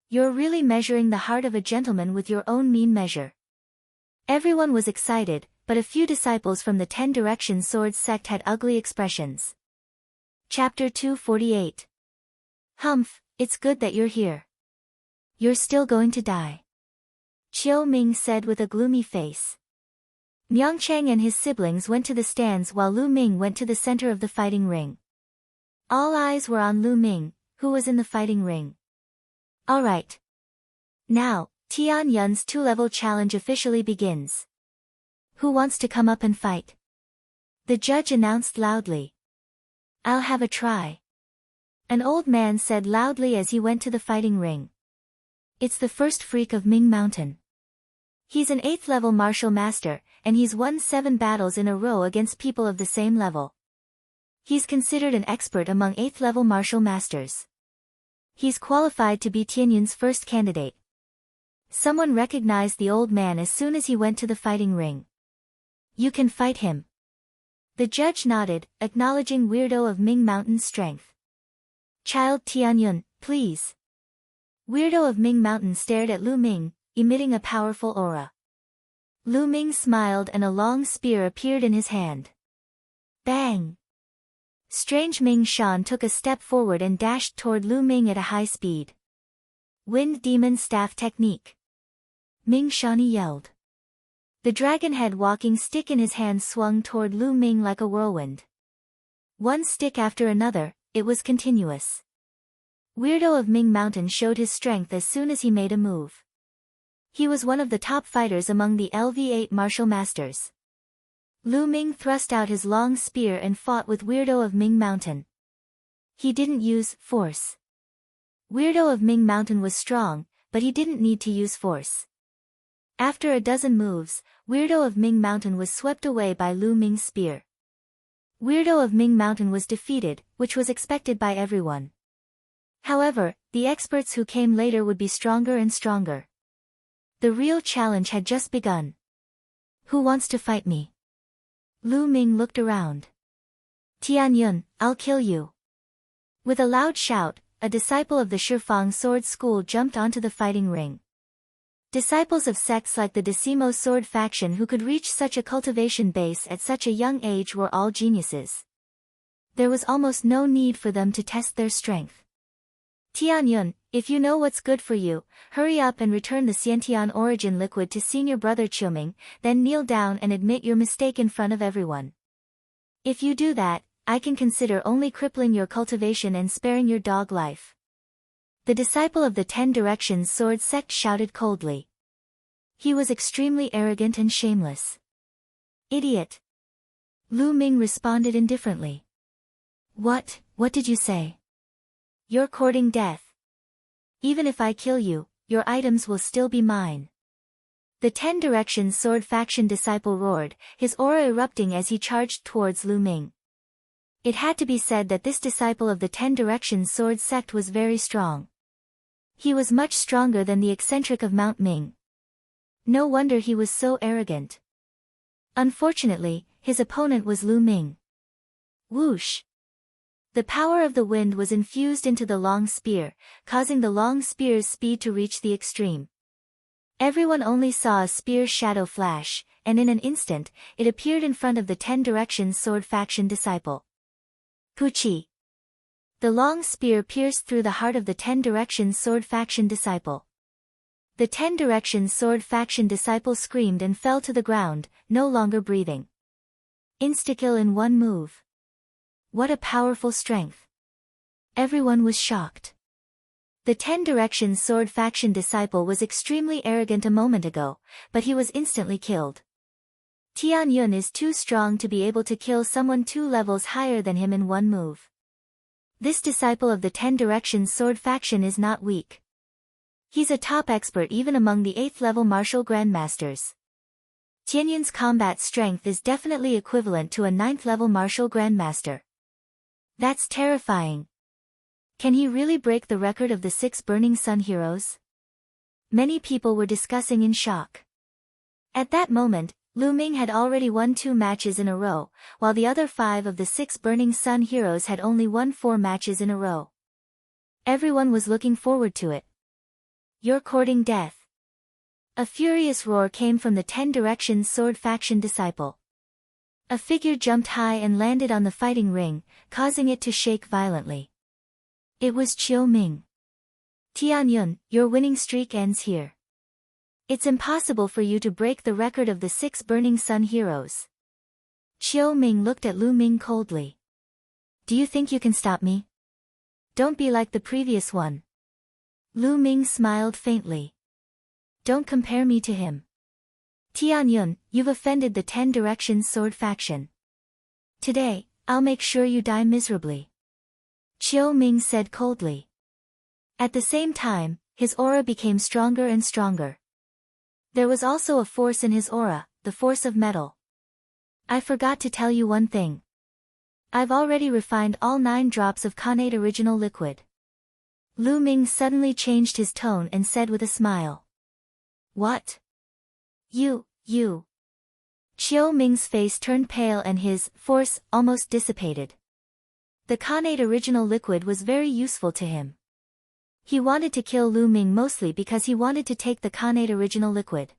You're really measuring the heart of a gentleman with your own mean measure. Everyone was excited, but a few disciples from the 10 Direction Sword sect had ugly expressions. Chapter 248. Humph, it's good that you're here. You're still going to die. Chiu Ming said with a gloomy face. Myeongchang and his siblings went to the stands while Lu Ming went to the center of the fighting ring. All eyes were on Lu Ming, who was in the fighting ring. Alright. Now, Tianyun's 2-level challenge officially begins. Who wants to come up and fight? The judge announced loudly. I'll have a try. An old man said loudly as he went to the fighting ring. It's the first freak of Ming Mountain. He's an 8th level martial master, and he's won 7 battles in a row against people of the same level. He's considered an expert among 8th level martial masters. He's qualified to be Tianyun's first candidate. Someone recognized the old man as soon as he went to the fighting ring. You can fight him. The judge nodded, acknowledging Weirdo of Ming Mountain's strength. Child Tianyun, please. Weirdo of Ming Mountain stared at Lu Ming, emitting a powerful aura. Lu Ming smiled and a long spear appeared in his hand. Bang! Strange Ming Shan took a step forward and dashed toward Lu Ming at a high speed. Wind Demon Staff Technique. Ming Shani yelled. The dragon-head walking stick in his hand swung toward Lu Ming like a whirlwind. One stick after another, it was continuous. Weirdo of Ming Mountain showed his strength as soon as he made a move. He was one of the top fighters among the LV8 martial masters. Lu Ming thrust out his long spear and fought with Weirdo of Ming Mountain. He didn't use force. Weirdo of Ming Mountain was strong, but he didn't need to use force. After a dozen moves, Weirdo of Ming Mountain was swept away by Lu Ming's spear. Weirdo of Ming Mountain was defeated, which was expected by everyone. However, the experts who came later would be stronger and stronger. The real challenge had just begun. Who wants to fight me? Lu Ming looked around. Tianyun, I'll kill you. With a loud shout, a disciple of the Shifang Sword School jumped onto the fighting ring. Disciples of sects like the Decimo Sword faction who could reach such a cultivation base at such a young age were all geniuses. There was almost no need for them to test their strength. Tianyun, if you know what's good for you, hurry up and return the Xiantian origin liquid to senior brother Qiuming, then kneel down and admit your mistake in front of everyone. If you do that, I can consider only crippling your cultivation and sparing your dog life. The disciple of the 10 Directions Sword sect shouted coldly. He was extremely arrogant and shameless. Idiot. Lu Ming responded indifferently. What did you say? You're courting death. Even if I kill you, your items will still be mine. The 10 Directions Sword faction disciple roared, his aura erupting as he charged towards Lu Ming. It had to be said that this disciple of the 10 Directions Sword sect was very strong. He was much stronger than the eccentric of Mount Ming. No wonder he was so arrogant. Unfortunately, his opponent was Lu Ming. Whoosh! The power of the wind was infused into the long spear, causing the long spear's speed to reach the extreme. Everyone only saw a spear shadow flash, and in an instant, it appeared in front of the 10 Directions Sword faction disciple. Puchi! The long spear pierced through the heart of the 10 Directions Sword faction disciple. The 10 Directions Sword faction disciple screamed and fell to the ground, no longer breathing. Insta-kill in one move. What a powerful strength. Everyone was shocked. The 10 Directions Sword faction disciple was extremely arrogant a moment ago, but he was instantly killed. Tianyun is too strong to be able to kill someone 2 levels higher than him in one move. This disciple of the 10 Directions Sword faction is not weak. He's a top expert even among the 8th level martial grandmasters. Tianyun's combat strength is definitely equivalent to a 9th level martial grandmaster. That's terrifying. Can he really break the record of the 6 Burning Sun heroes? Many people were discussing in shock. At that moment, Lu Ming had already won 2 matches in a row, while the other 5 of the 6 Burning Sun heroes had only won 4 matches in a row. Everyone was looking forward to it. You're courting death. A furious roar came from the 10 Directions Sword faction disciple. A figure jumped high and landed on the fighting ring, causing it to shake violently. It was Qiuming. Tianyun, your winning streak ends here. It's impossible for you to break the record of the 6 Burning Sun heroes. Qiuming looked at Lu Ming coldly. Do you think you can stop me? Don't be like the previous one. Lu Ming smiled faintly. Don't compare me to him. Tianyun, you've offended the 10 Directions Sword faction. Today, I'll make sure you die miserably. Qiuming said coldly. At the same time, his aura became stronger and stronger. There was also a force in his aura, the force of metal. I forgot to tell you one thing. I've already refined all 9 drops of Khanate original liquid. Lu Ming suddenly changed his tone and said with a smile. What? You. Qiuming's face turned pale and his force almost dissipated. The Khanate original liquid was very useful to him. He wanted to kill Lu Ming mostly because he wanted to take the Khanate original liquid.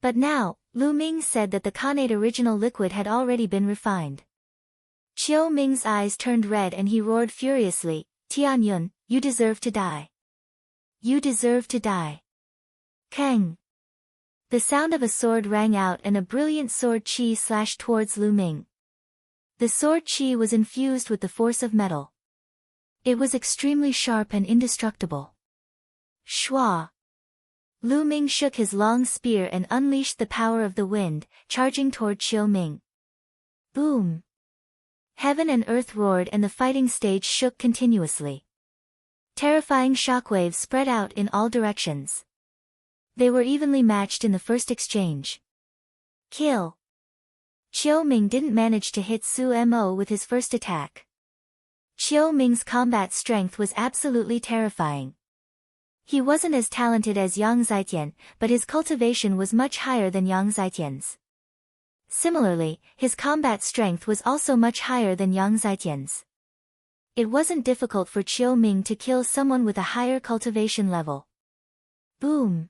But now, Lu Ming said that the Khanate original liquid had already been refined. Qiuming's eyes turned red and he roared furiously, Tianyun, you deserve to die. You deserve to die. Kang. The sound of a sword rang out and a brilliant sword chi slashed towards Lu Ming. The sword chi was infused with the force of metal. It was extremely sharp and indestructible. Shua! Lu Ming shook his long spear and unleashed the power of the wind, charging toward Qiuming. Boom! Heaven and earth roared and the fighting stage shook continuously. Terrifying shockwaves spread out in all directions. They were evenly matched in the first exchange. Kill! Chiu Ming didn't manage to hit Su Mo with his first attack. Chiu Ming's combat strength was absolutely terrifying. He wasn't as talented as Yang Zitian, but his cultivation was much higher than Yang Zitian's. Similarly, his combat strength was also much higher than Yang Zitian's. It wasn't difficult for Chiu Ming to kill someone with a higher cultivation level. Boom!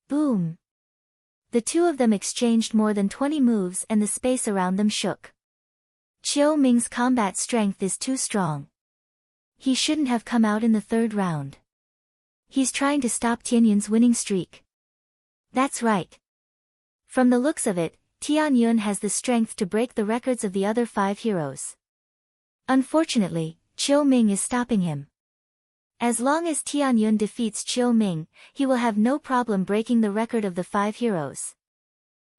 Boom! The two of them exchanged more than 20 moves and the space around them shook. Chiu Ming's combat strength is too strong. He shouldn't have come out in the third round. He's trying to stop Tianyun's winning streak. That's right. From the looks of it, Tianyun has the strength to break the records of the other 5 heroes. Unfortunately, Chiu Ming is stopping him. As long as Tianyun defeats Chiu Ming, he will have no problem breaking the record of the 5 heroes.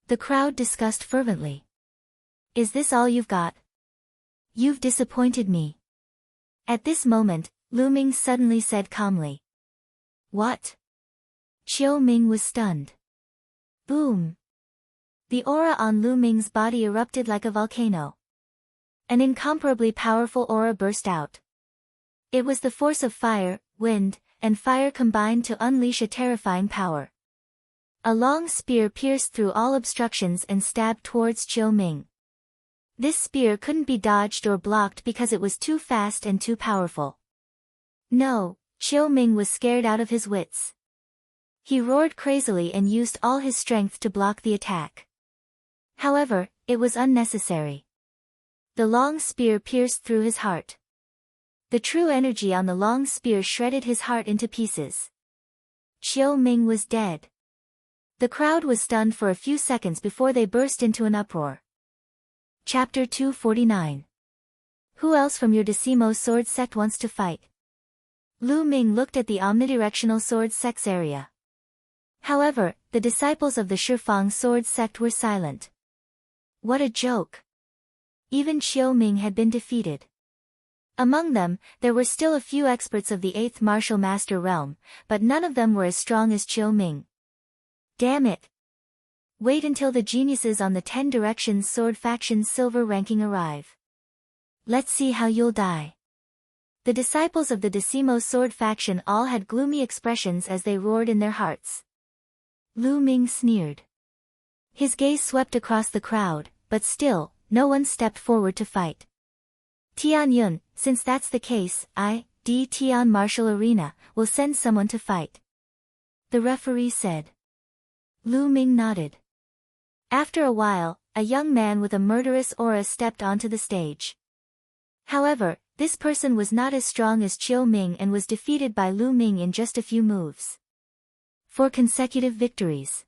The crowd discussed fervently. Is this all you've got? You've disappointed me. At this moment, Lu Ming suddenly said calmly. What? Chiu Ming was stunned. Boom! The aura on Lu Ming's body erupted like a volcano. An incomparably powerful aura burst out. It was the force of fire, wind, and fire combined to unleash a terrifying power. A long spear pierced through all obstructions and stabbed towards Chiu Ming. This spear couldn't be dodged or blocked because it was too fast and too powerful. No, Chiu Ming was scared out of his wits. He roared crazily and used all his strength to block the attack. However, it was unnecessary. The long spear pierced through his heart. The true energy on the long spear shredded his heart into pieces. Chiu Ming was dead. The crowd was stunned for a few seconds before they burst into an uproar. Chapter 249. Who else from your Decimo sword sect wants to fight? Lu Ming looked at the omnidirectional sword sect's area. However, the disciples of the Shifang sword sect were silent. What a joke! Even Chiu Ming had been defeated. Among them, there were still a few experts of the 8th martial master realm, but none of them were as strong as Chiu Ming. Damn it! Wait until the geniuses on the 10 Directions Sword Faction's silver ranking arrive. Let's see how you'll die. The disciples of the Decimo Sword Faction all had gloomy expressions as they roared in their hearts. Lu Ming sneered. His gaze swept across the crowd, but still, no one stepped forward to fight. Tianyun, since that's the case, Tian Martial Arena, will send someone to fight. The referee said. Lu Ming nodded. After a while, a young man with a murderous aura stepped onto the stage. However, this person was not as strong as Chiu Ming and was defeated by Lu Ming in just a few moves. 4 consecutive victories.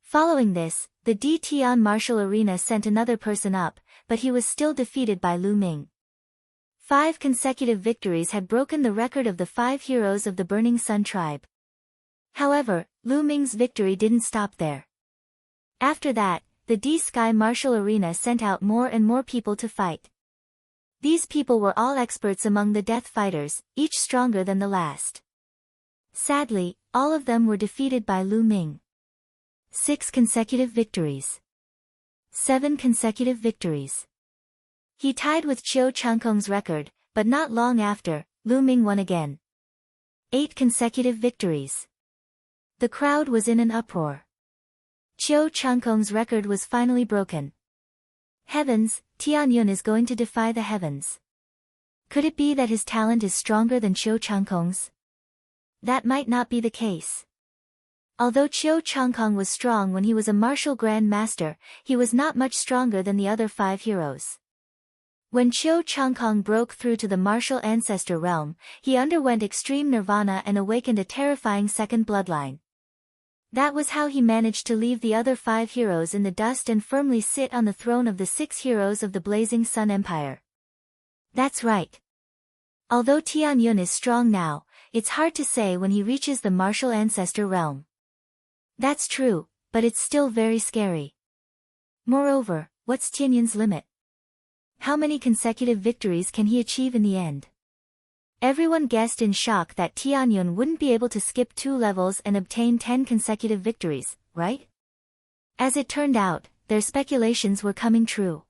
Following this, the Tian Martial Arena sent another person up, but he was still defeated by Lu Ming. 5 consecutive victories had broken the record of the 5 heroes of the Burning Sun tribe. However, Lu Ming's victory didn't stop there. After that, the D-Sky Martial Arena sent out more and more people to fight. These people were all experts among the death fighters, each stronger than the last. Sadly, all of them were defeated by Lu Ming. 6 consecutive victories. 7 consecutive victories. He tied with Chiu Changkong's record, but not long after, Lu Ming won again. 8 consecutive victories. The crowd was in an uproar. Chiu Changkong's record was finally broken. Heavens, Tianyun is going to defy the heavens. Could it be that his talent is stronger than Chiu Changkong's? That might not be the case. Although Chiu Changkong was strong when he was a martial grand master, he was not much stronger than the other 5 heroes. When Chiu Changkong broke through to the martial ancestor realm, he underwent extreme nirvana and awakened a terrifying second bloodline. That was how he managed to leave the other 5 heroes in the dust and firmly sit on the throne of the 6 heroes of the Blazing Sun Empire. That's right. Although Tianyun is strong now, it's hard to say when he reaches the martial ancestor realm. That's true, but it's still very scary. Moreover, what's Tianyun's limit? How many consecutive victories can he achieve in the end? Everyone guessed in shock that Tianyun wouldn't be able to skip 2 levels and obtain 10 consecutive victories, right? As it turned out, their speculations were coming true.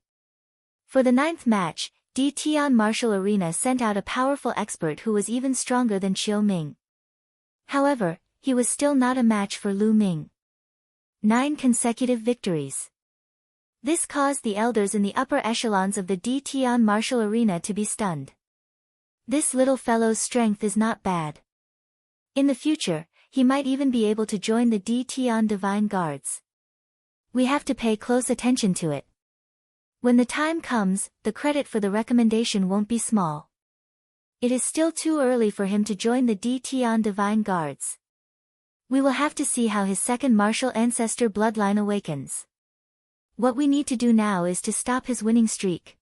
For the 9th match, Tian Martial Arena sent out a powerful expert who was even stronger than Qiu Ming. However, he was still not a match for Lu Ming. 9 consecutive victories. This caused the elders in the upper echelons of the Tian Martial Arena to be stunned. This little fellow's strength is not bad. In the future, he might even be able to join the Tian Divine Guards. We have to pay close attention to it. When the time comes, the credit for the recommendation won't be small. It is still too early for him to join the Tian Divine Guards. We will have to see how his second martial ancestor bloodline awakens. What we need to do now is to stop his winning streak.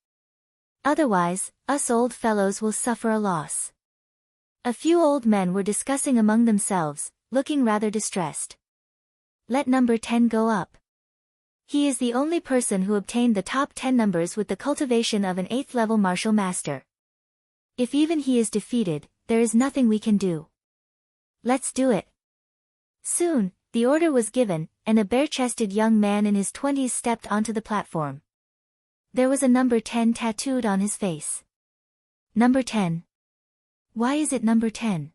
Otherwise, us old fellows will suffer a loss. A few old men were discussing among themselves, looking rather distressed. Let number 10 go up. He is the only person who obtained the top 10 numbers with the cultivation of an 8th level martial master. If even he is defeated, there is nothing we can do. Let's do it. Soon, the order was given, and a bare-chested young man in his 20s stepped onto the platform. There was a number 10 tattooed on his face. Number 10. Why is it number 10?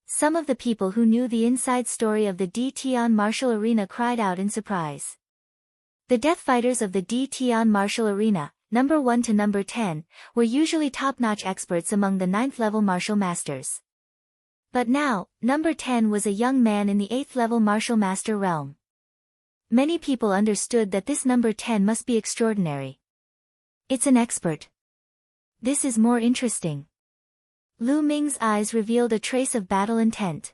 Some of the people who knew the inside story of the Tian Martial Arena cried out in surprise. The death fighters of the Tian Martial Arena, number 1 to number 10, were usually top-notch experts among the 9th level martial masters. But now, number 10 was a young man in the 8th level martial master realm. Many people understood that this number 10 must be extraordinary. It's an expert. This is more interesting. Lu Ming's eyes revealed a trace of battle intent.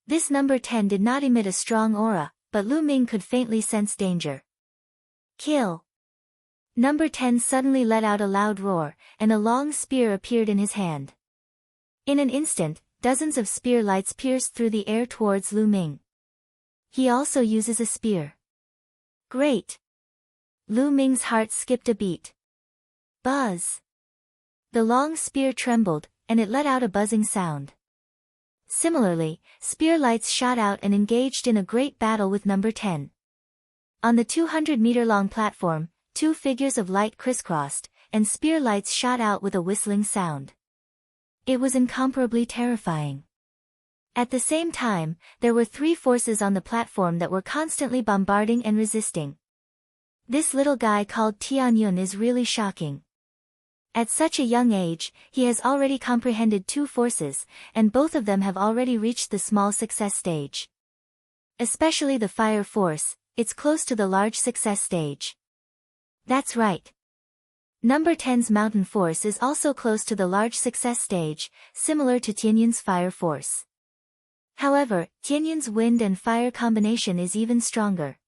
This number 10 did not emit a strong aura, but Lu Ming could faintly sense danger. Kill! Number 10 suddenly let out a loud roar, and a long spear appeared in his hand. In an instant, dozens of spear lights pierced through the air towards Lu Ming. He also uses a spear. Great! Lu Ming's heart skipped a beat. Buzz! The long spear trembled, and it let out a buzzing sound. Similarly, spear lights shot out and engaged in a great battle with number 10. On the 200-meter-long platform, 2 figures of light crisscrossed, and spear lights shot out with a whistling sound. It was incomparably terrifying. At the same time, there were 3 forces on the platform that were constantly bombarding and resisting. This little guy called Tianyun is really shocking. At such a young age, he has already comprehended 2 forces, and both of them have already reached the small success stage. Especially the fire force, it's close to the large success stage. That's right. Number 10's mountain force is also close to the large success stage, similar to Tianyun's fire force. However, Tianyun's wind and fire combination is even stronger.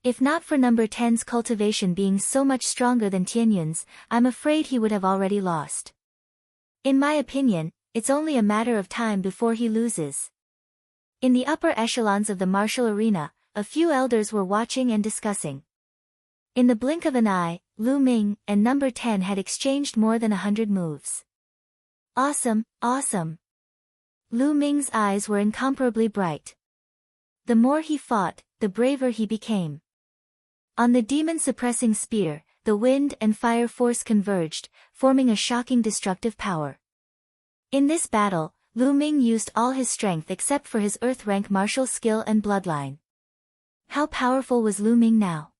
If not for number 10's cultivation being so much stronger than Tianyun's, I'm afraid he would have already lost. In my opinion, it's only a matter of time before he loses. In the upper echelons of the martial arena, a few elders were watching and discussing. In the blink of an eye, Lu Ming and number 10 had exchanged more than 100 moves. Awesome, awesome. Lu Ming's eyes were incomparably bright. The more he fought, the braver he became. On the demon-suppressing spear, the wind and fire force converged, forming a shocking destructive power. In this battle, Lu Ming used all his strength except for his earth-rank martial skill and bloodline. How powerful was Lu Ming now?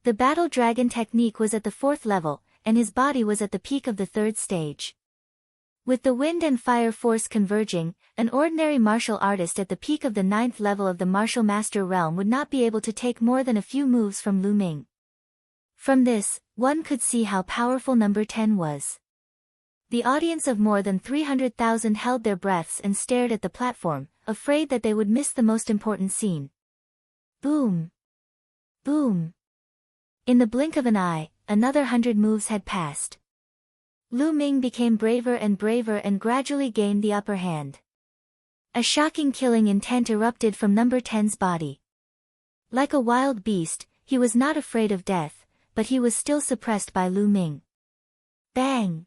The battle dragon technique was at the 4th level, and his body was at the peak of the 3rd stage. With the wind and fire force converging, an ordinary martial artist at the peak of the 9th level of the martial master realm would not be able to take more than a few moves from Lu Ming. From this, one could see how powerful number 10 was. The audience of more than 300,000 held their breaths and stared at the platform, afraid that they would miss the most important scene. Boom! Boom! In the blink of an eye, another 100 moves had passed. Lu Ming became braver and gradually gained the upper hand. A shocking killing intent erupted from number 10's body. Like a wild beast, he was not afraid of death, but he was still suppressed by Lu Ming. Bang!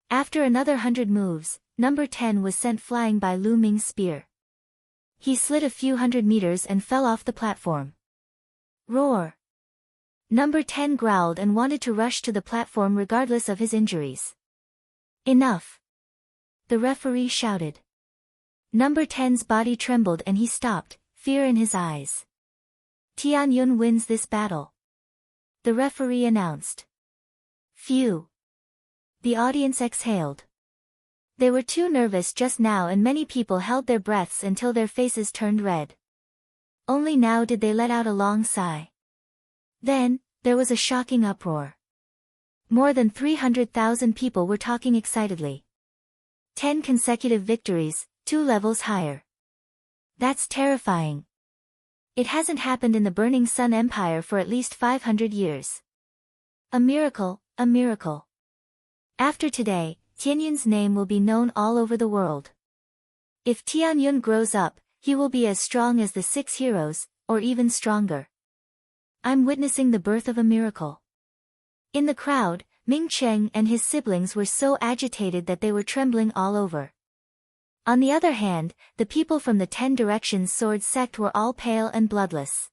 After another 100 moves, number 10 was sent flying by Lu Ming's spear. He slid a few hundred meters and fell off the platform. Roar! Number 10 growled and wanted to rush to the platform regardless of his injuries. Enough! The referee shouted. Number 10's body trembled and he stopped, fear in his eyes. Tianyun wins this battle. The referee announced. Phew! The audience exhaled. They were too nervous just now and many people held their breaths until their faces turned red. Only now did they let out a long sigh. Then, there was a shocking uproar. More than 300,000 people were talking excitedly. 10 consecutive victories, 2 levels higher. That's terrifying. It hasn't happened in the Burning Sun Empire for at least 500 years. A miracle, a miracle. After today, Tianyun's name will be known all over the world. If Tianyun grows up, he will be as strong as the 6 heroes, or even stronger. I'm witnessing the birth of a miracle. In the crowd, Ming Cheng and his siblings were so agitated that they were trembling all over. On the other hand, the people from the 10 Directions Sword sect were all pale and bloodless.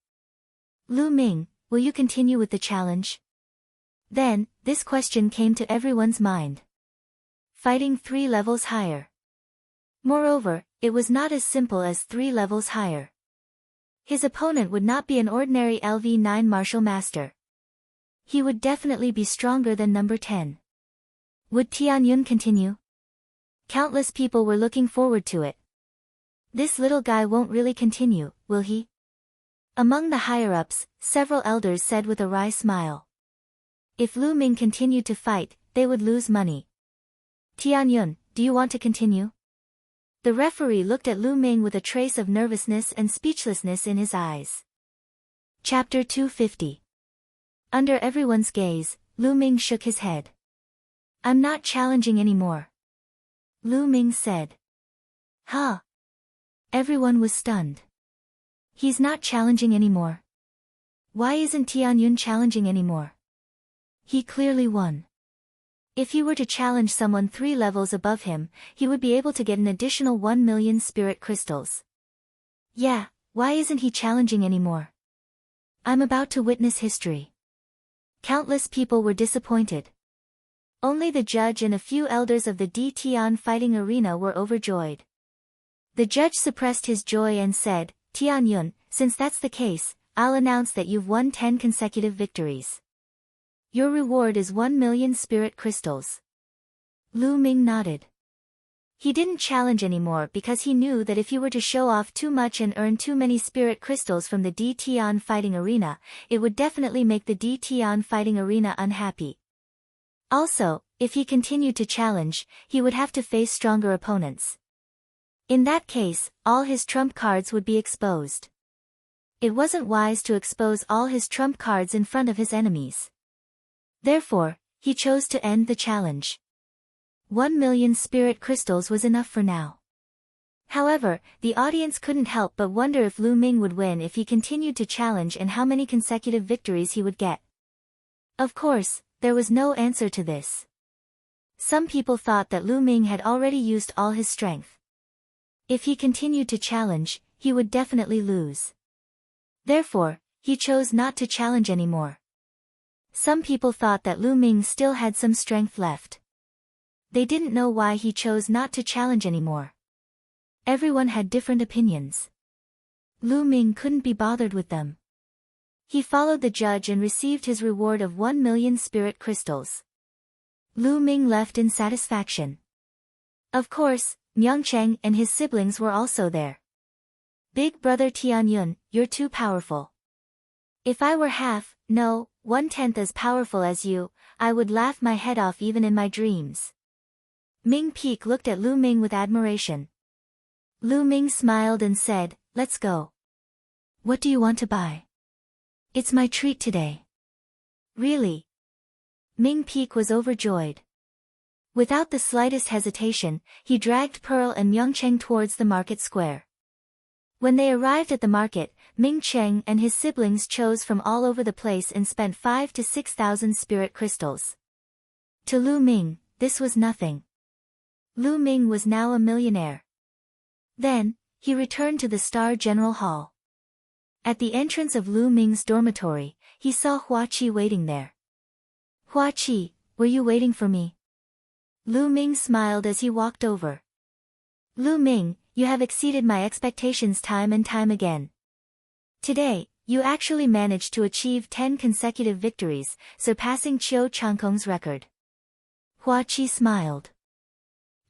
Lu Ming, will you continue with the challenge? Then, this question came to everyone's mind. Fighting 3 levels higher. Moreover, it was not as simple as 3 levels higher. His opponent would not be an ordinary LV9 martial master. He would definitely be stronger than number 10. Would Tianyun continue? Countless people were looking forward to it. This little guy won't really continue, will he? Among the higher-ups, several elders said with a wry smile. If Lu Ming continued to fight, they would lose money. Tianyun, do you want to continue? The referee looked at Lu Ming with a trace of nervousness and speechlessness in his eyes. Chapter 250. Under everyone's gaze, Lu Ming shook his head. I'm not challenging anymore. Lu Ming said. Huh? Everyone was stunned. He's not challenging anymore. Why isn't Tianyun challenging anymore? He clearly won. If he were to challenge someone 3 levels above him, he would be able to get an additional 1 million spirit crystals. Yeah, why isn't he challenging anymore? I'm about to witness history. Countless people were disappointed. Only the judge and a few elders of the D Tian fighting arena were overjoyed. The judge suppressed his joy and said, Tianyun, since that's the case, I'll announce that you've won 10 consecutive victories. Your reward is 1 million spirit crystals. Lu Ming nodded. He didn't challenge anymore because he knew that if he were to show off too much and earn too many spirit crystals from the D Tian fighting arena, it would definitely make the D Tian fighting arena unhappy. Also, if he continued to challenge, he would have to face stronger opponents. In that case, all his trump cards would be exposed. It wasn't wise to expose all his trump cards in front of his enemies. Therefore, he chose to end the challenge. 1 million spirit crystals was enough for now. However, the audience couldn't help but wonder if Lu Ming would win if he continued to challenge and how many consecutive victories he would get. Of course, there was no answer to this. Some people thought that Lu Ming had already used all his strength. If he continued to challenge, he would definitely lose. Therefore, he chose not to challenge anymore. Some people thought that Lu Ming still had some strength left. They didn't know why he chose not to challenge anymore. Everyone had different opinions. Lu Ming couldn't be bothered with them. He followed the judge and received his reward of 1 million spirit crystals. Lu Ming left in satisfaction. Of course, Myungcheng and his siblings were also there. Big brother Tianyun, you're too powerful. If I were half, no, 1/10 as powerful as you, I would laugh my head off even in my dreams. Ming Peek looked at Lu Ming with admiration. Lu Ming smiled and said, let's go. What do you want to buy? It's my treat today. Really? Ming Peek was overjoyed. Without the slightest hesitation, he dragged Pearl and Myungcheng towards the market square. When they arrived at the market, Ming Cheng and his siblings chose from all over the place and spent 5,000 to 6,000 spirit crystals. To Lu Ming, this was nothing. Lu Ming was now a millionaire. Then, he returned to the Star General Hall. At the entrance of Lu Ming's dormitory, he saw Hua Qi waiting there. Hua Qi, were you waiting for me? Lu Ming smiled as he walked over. Lu Ming, you have exceeded my expectations time and time again. Today, you actually managed to achieve 10 consecutive victories, surpassing Qiu Changkong's record. Hua Qi smiled.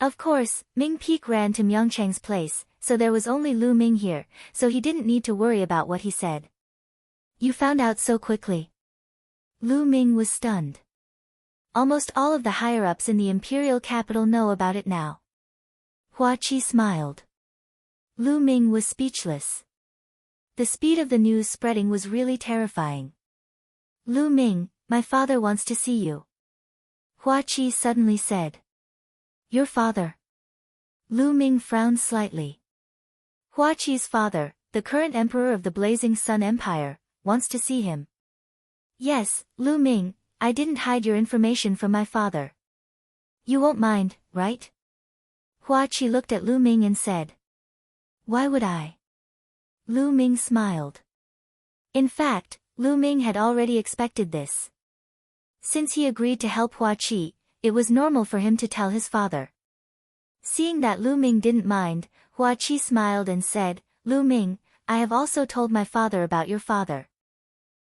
Of course, Ming Peak ran to Myongchang's place, so there was only Lu Ming here, so he didn't need to worry about what he said. You found out so quickly. Lu Ming was stunned. Almost all of the higher-ups in the imperial capital know about it now. Hua Qi smiled. Lu Ming was speechless. The speed of the news spreading was really terrifying. Lu Ming, my father wants to see you. Hua Qi suddenly said. Your father? Lu Ming frowned slightly. Hua Qi's father, the current emperor of the Blazing Sun Empire, wants to see him. Yes, Lu Ming, I didn't hide your information from my father. You won't mind, right? Hua Qi looked at Lu Ming and said. Why would I? Lu Ming smiled. In fact, Lu Ming had already expected this. Since he agreed to help Hua Qi, it was normal for him to tell his father. Seeing that Lu Ming didn't mind, Hua Qi smiled and said, Lu Ming, I have also told my father about your father.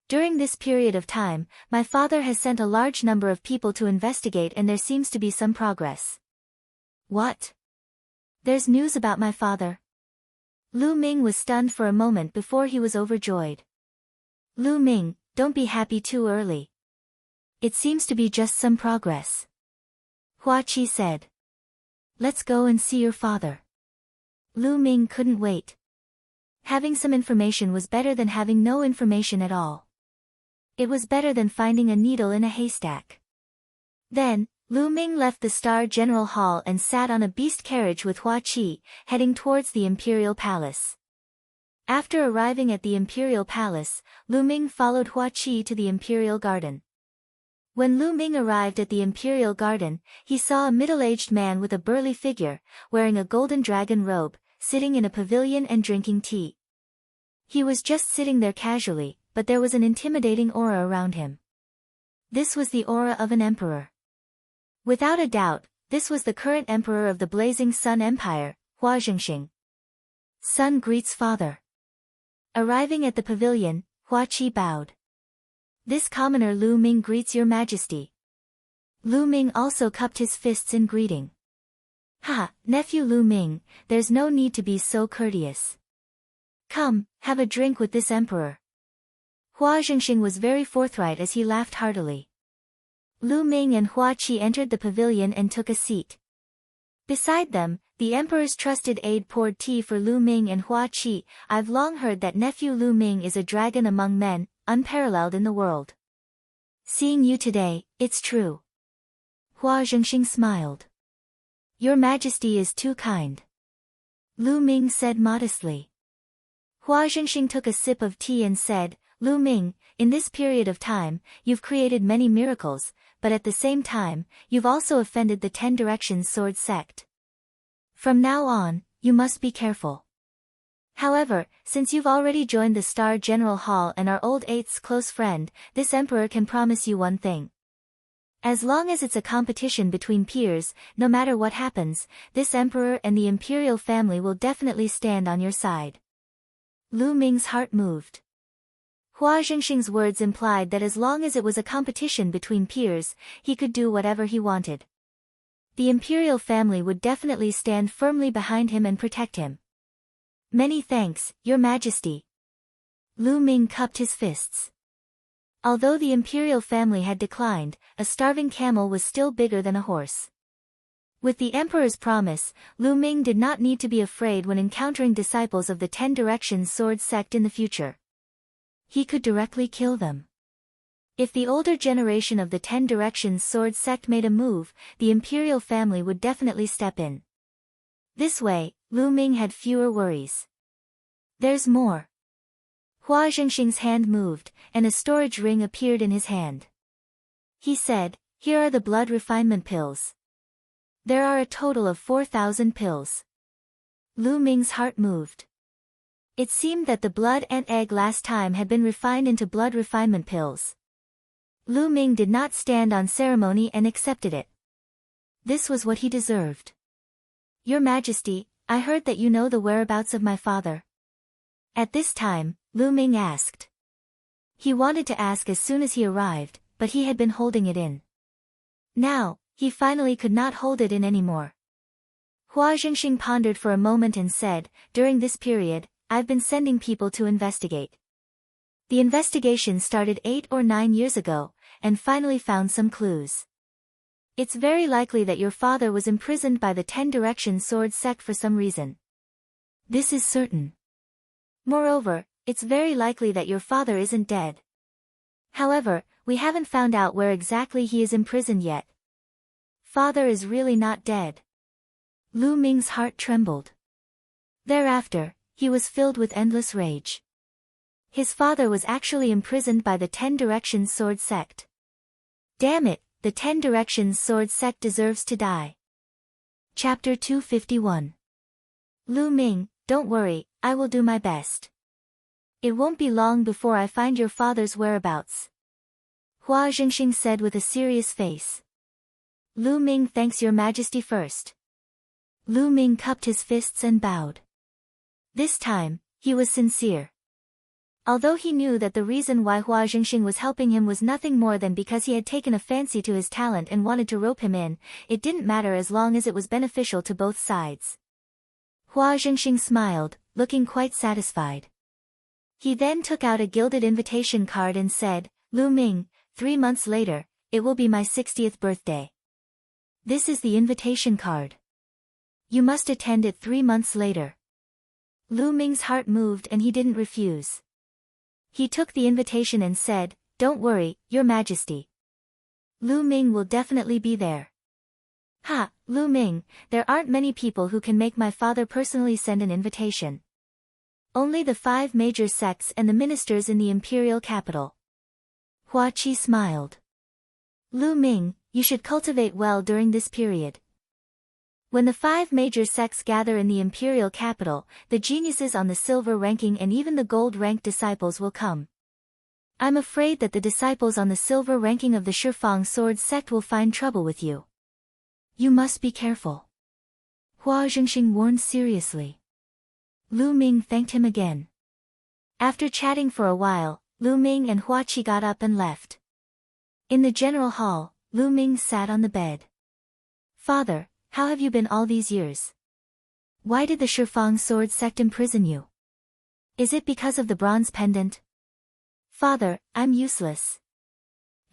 During this period of time, my father has sent a large number of people to investigate and there seems to be some progress. What? There's news about my father? Lu Ming was stunned for a moment before he was overjoyed. Lu Ming, don't be happy too early. It seems to be just some progress. Hua Qi said. Let's go and see your father. Lu Ming couldn't wait. Having some information was better than having no information at all. It was better than finding a needle in a haystack. Then, Lu Ming left the Star General Hall and sat on a beast carriage with Hua Qi, heading towards the Imperial Palace. After arriving at the Imperial Palace, Lu Ming followed Hua Qi to the Imperial Garden. When Lu Ming arrived at the Imperial Garden, he saw a middle-aged man with a burly figure, wearing a golden dragon robe, sitting in a pavilion and drinking tea. He was just sitting there casually, but there was an intimidating aura around him. This was the aura of an emperor. Without a doubt, this was the current emperor of the Blazing Sun Empire, Hua Zhengxing. Son greets father. Arriving at the pavilion, Hua Qi bowed. This commoner Lu Ming greets your majesty. Lu Ming also cupped his fists in greeting. Ha, nephew Lu Ming, there's no need to be so courteous. Come, have a drink with this emperor. Hua Zhengxing was very forthright as he laughed heartily. Lu Ming and Hua Qi entered the pavilion and took a seat. Beside them, the emperor's trusted aide poured tea for Lu Ming and Hua Qi. I've long heard that nephew Lu Ming is a dragon among men, unparalleled in the world. Seeing you today, it's true. Hua Zhengxing smiled. Your majesty is too kind. Lu Ming said modestly. Hua Zhengxing took a sip of tea and said, Lu Ming, in this period of time, you've created many miracles, but at the same time, you've also offended the 10 Directions Sword sect. From now on, you must be careful. However, since you've already joined the Star General Hall and are old Eight's close friend, this emperor can promise you one thing. As long as it's a competition between peers, no matter what happens, this emperor and the imperial family will definitely stand on your side. Lu Ming's heart moved. Hua Zhengxing's words implied that as long as it was a competition between peers, he could do whatever he wanted. The imperial family would definitely stand firmly behind him and protect him. Many thanks, your majesty. Lu Ming cupped his fists. Although the imperial family had declined, a starving camel was still bigger than a horse. With the emperor's promise, Lu Ming did not need to be afraid when encountering disciples of the 10 Directions Sword sect in the future. He could directly kill them. If the older generation of the 10 Directions Sword sect made a move, the imperial family would definitely step in. This way, Lu Ming had fewer worries. There's more. Hua Zhengxing's hand moved, and a storage ring appeared in his hand. He said, "Here are the blood refinement pills. There are a total of 4,000 pills." Lu Ming's heart moved. It seemed that the blood and egg last time had been refined into blood refinement pills. Lu Ming did not stand on ceremony and accepted it. This was what he deserved. "Your Majesty, I heard that you know the whereabouts of my father." At this time, Lu Ming asked. He wanted to ask as soon as he arrived, but he had been holding it in. Now, he finally could not hold it in anymore. Hua Zhengxing pondered for a moment and said, "During this period, I've been sending people to investigate. The investigation started 8 or 9 years ago, and finally found some clues. It's very likely that your father was imprisoned by the 10 Direction Sword sect for some reason. This is certain. Moreover, it's very likely that your father isn't dead. However, we haven't found out where exactly he is imprisoned yet. Father is really not dead." Lu Ming's heart trembled. Thereafter, he was filled with endless rage. His father was actually imprisoned by the 10 Directions Sword sect. Damn it, the 10 Directions Sword sect deserves to die. Chapter 251. Lu Ming, don't worry, I will do my best. It won't be long before I find your father's whereabouts. Hua Zhengxing said with a serious face. Lu Ming thanks your Majesty first. Lu Ming cupped his fists and bowed. This time, he was sincere. Although he knew that the reason why Hua Zhengxing was helping him was nothing more than because he had taken a fancy to his talent and wanted to rope him in, it didn't matter as long as it was beneficial to both sides. Hua Zhengxing smiled, looking quite satisfied. He then took out a gilded invitation card and said, "Lu Ming, 3 months later, it will be my 60th birthday. This is the invitation card. You must attend it 3 months later." Lu Ming's heart moved and he didn't refuse. He took the invitation and said, "Don't worry, your Majesty. Lu Ming will definitely be there." "Ha, Lu Ming, there aren't many people who can make my father personally send an invitation. Only the 5 major sects and the ministers in the imperial capital." Hua Qi smiled. "Lu Ming, you should cultivate well during this period. When the 5 major sects gather in the imperial capital, the geniuses on the silver ranking and even the gold ranked disciples will come. I'm afraid that the disciples on the silver ranking of the Shifang sword sect will find trouble with you. You must be careful." Hua Zhengxing warned seriously. Lu Ming thanked him again. After chatting for a while, Lu Ming and Hua Qi got up and left. In the general hall, Lu Ming sat on the bed. "Father, how have you been all these years? Why did the Shifang sword sect imprison you? Is it because of the bronze pendant?" "Father, I'm useless.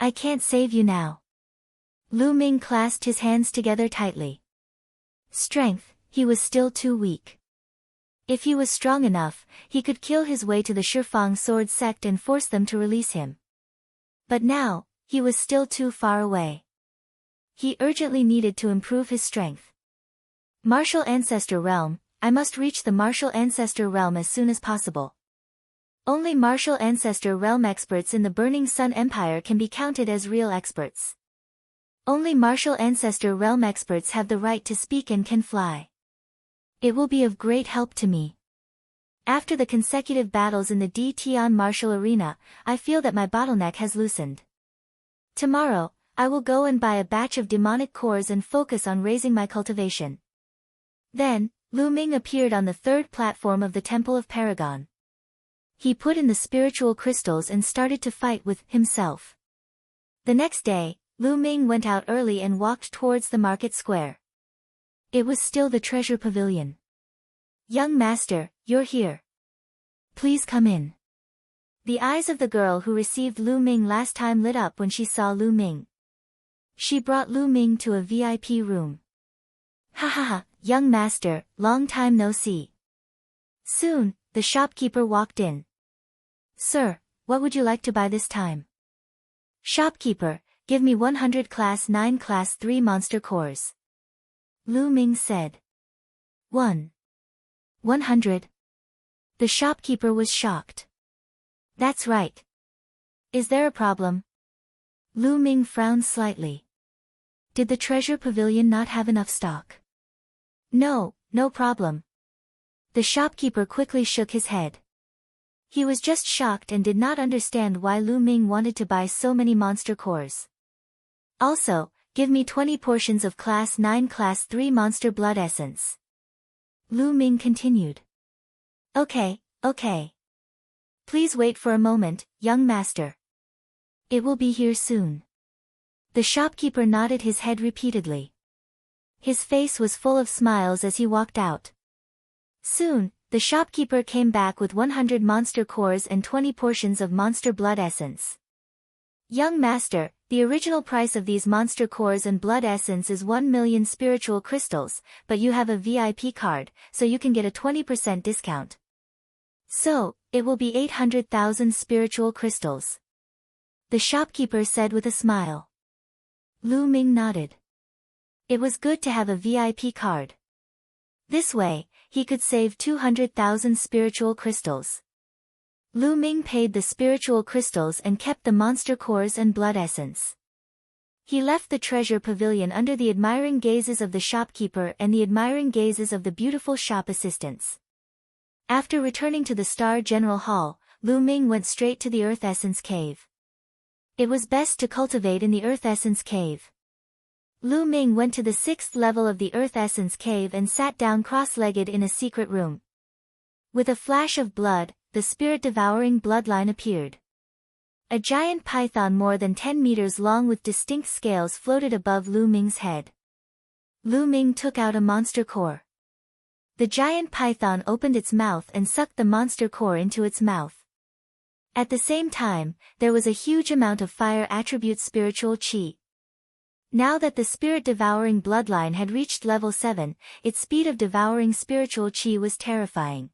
I can't save you now." Lu Ming clasped his hands together tightly. Strength, he was still too weak. If he was strong enough, he could kill his way to the Shifang sword sect and force them to release him. But now, he was still too far away. He urgently needed to improve his strength. Martial Ancestor Realm, I must reach the Martial Ancestor Realm as soon as possible. Only Martial Ancestor Realm experts in the Burning Sun Empire can be counted as real experts. Only Martial Ancestor Realm experts have the right to speak and can fly. It will be of great help to me. After the consecutive battles in the D Tian Martial Arena, I feel that my bottleneck has loosened. Tomorrow, I will go and buy a batch of demonic cores and focus on raising my cultivation. Then, Lu Ming appeared on the 3rd platform of the Temple of Paragon. He put in the spiritual crystals and started to fight with himself. The next day, Lu Ming went out early and walked towards the market square. It was still the treasure pavilion. "Young master, you're here. Please come in." The eyes of the girl who received Lu Ming last time lit up when she saw Lu Ming. She brought Lu Ming to a VIP room. "Ha ha ha, young master, long time no see." Soon, the shopkeeper walked in. "Sir, what would you like to buy this time?" "Shopkeeper, give me 100 Class 9 Class 3 monster cores." Lu Ming said. 100. The shopkeeper was shocked. That's right. Is there a problem? Lu Ming frowned slightly. Did the treasure pavilion not have enough stock? No, no problem. The shopkeeper quickly shook his head. He was just shocked and did not understand why Lu Ming wanted to buy so many monster cores. Also, give me 20 portions of Class 9 Class 3 Monster Blood Essence. Lu Ming continued. Okay, okay. Please wait for a moment, young master. It will be here soon. The shopkeeper nodded his head repeatedly. His face was full of smiles as he walked out. Soon, the shopkeeper came back with 100 monster cores and 20 portions of monster blood essence. Young master, the original price of these monster cores and blood essence is 1 million spiritual crystals, but you have a VIP card, so you can get a 20% discount. So, it will be 800,000 spiritual crystals. The shopkeeper said with a smile. Lu Ming nodded. It was good to have a VIP card. This way, he could save 200,000 spiritual crystals. Lu Ming paid the spiritual crystals and kept the monster cores and blood essence. He left the treasure pavilion under the admiring gazes of the shopkeeper and the admiring gazes of the beautiful shop assistants. After returning to the Star General Hall, Lu Ming went straight to the Earth Essence Cave. It was best to cultivate in the Earth Essence Cave. Lu Ming went to the 6th level of the Earth Essence Cave and sat down cross-legged in a secret room. With a flash of blood, the spirit-devouring bloodline appeared. A giant python more than 10 meters long with distinct scales floated above Lu Ming's head. Lu Ming took out a monster core. The giant python opened its mouth and sucked the monster core into its mouth. At the same time, there was a huge amount of fire attribute spiritual chi. Now that the spirit-devouring bloodline had reached level 7, its speed of devouring spiritual chi was terrifying.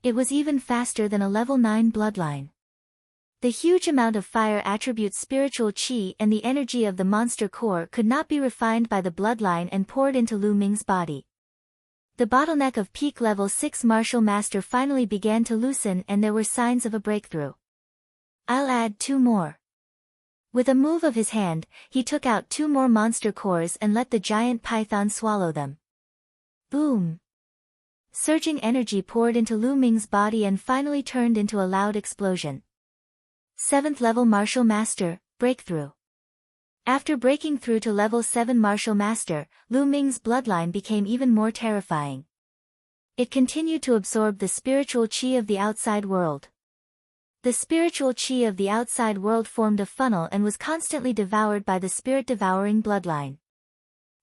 It was even faster than a level 9 bloodline. The huge amount of fire attribute spiritual chi and the energy of the monster core could not be refined by the bloodline and poured into Lu Ming's body. The bottleneck of peak level 6 martial master finally began to loosen and there were signs of a breakthrough. I'll add 2 more. With a move of his hand, he took out 2 more monster cores and let the giant python swallow them. Boom! Surging energy poured into Lu Ming's body and finally turned into a loud explosion. 7th level Martial Master, Breakthrough. After breaking through to level 7 Martial Master, Lu Ming's bloodline became even more terrifying. It continued to absorb the spiritual chi of the outside world. The spiritual chi of the outside world formed a funnel and was constantly devoured by the spirit-devouring bloodline.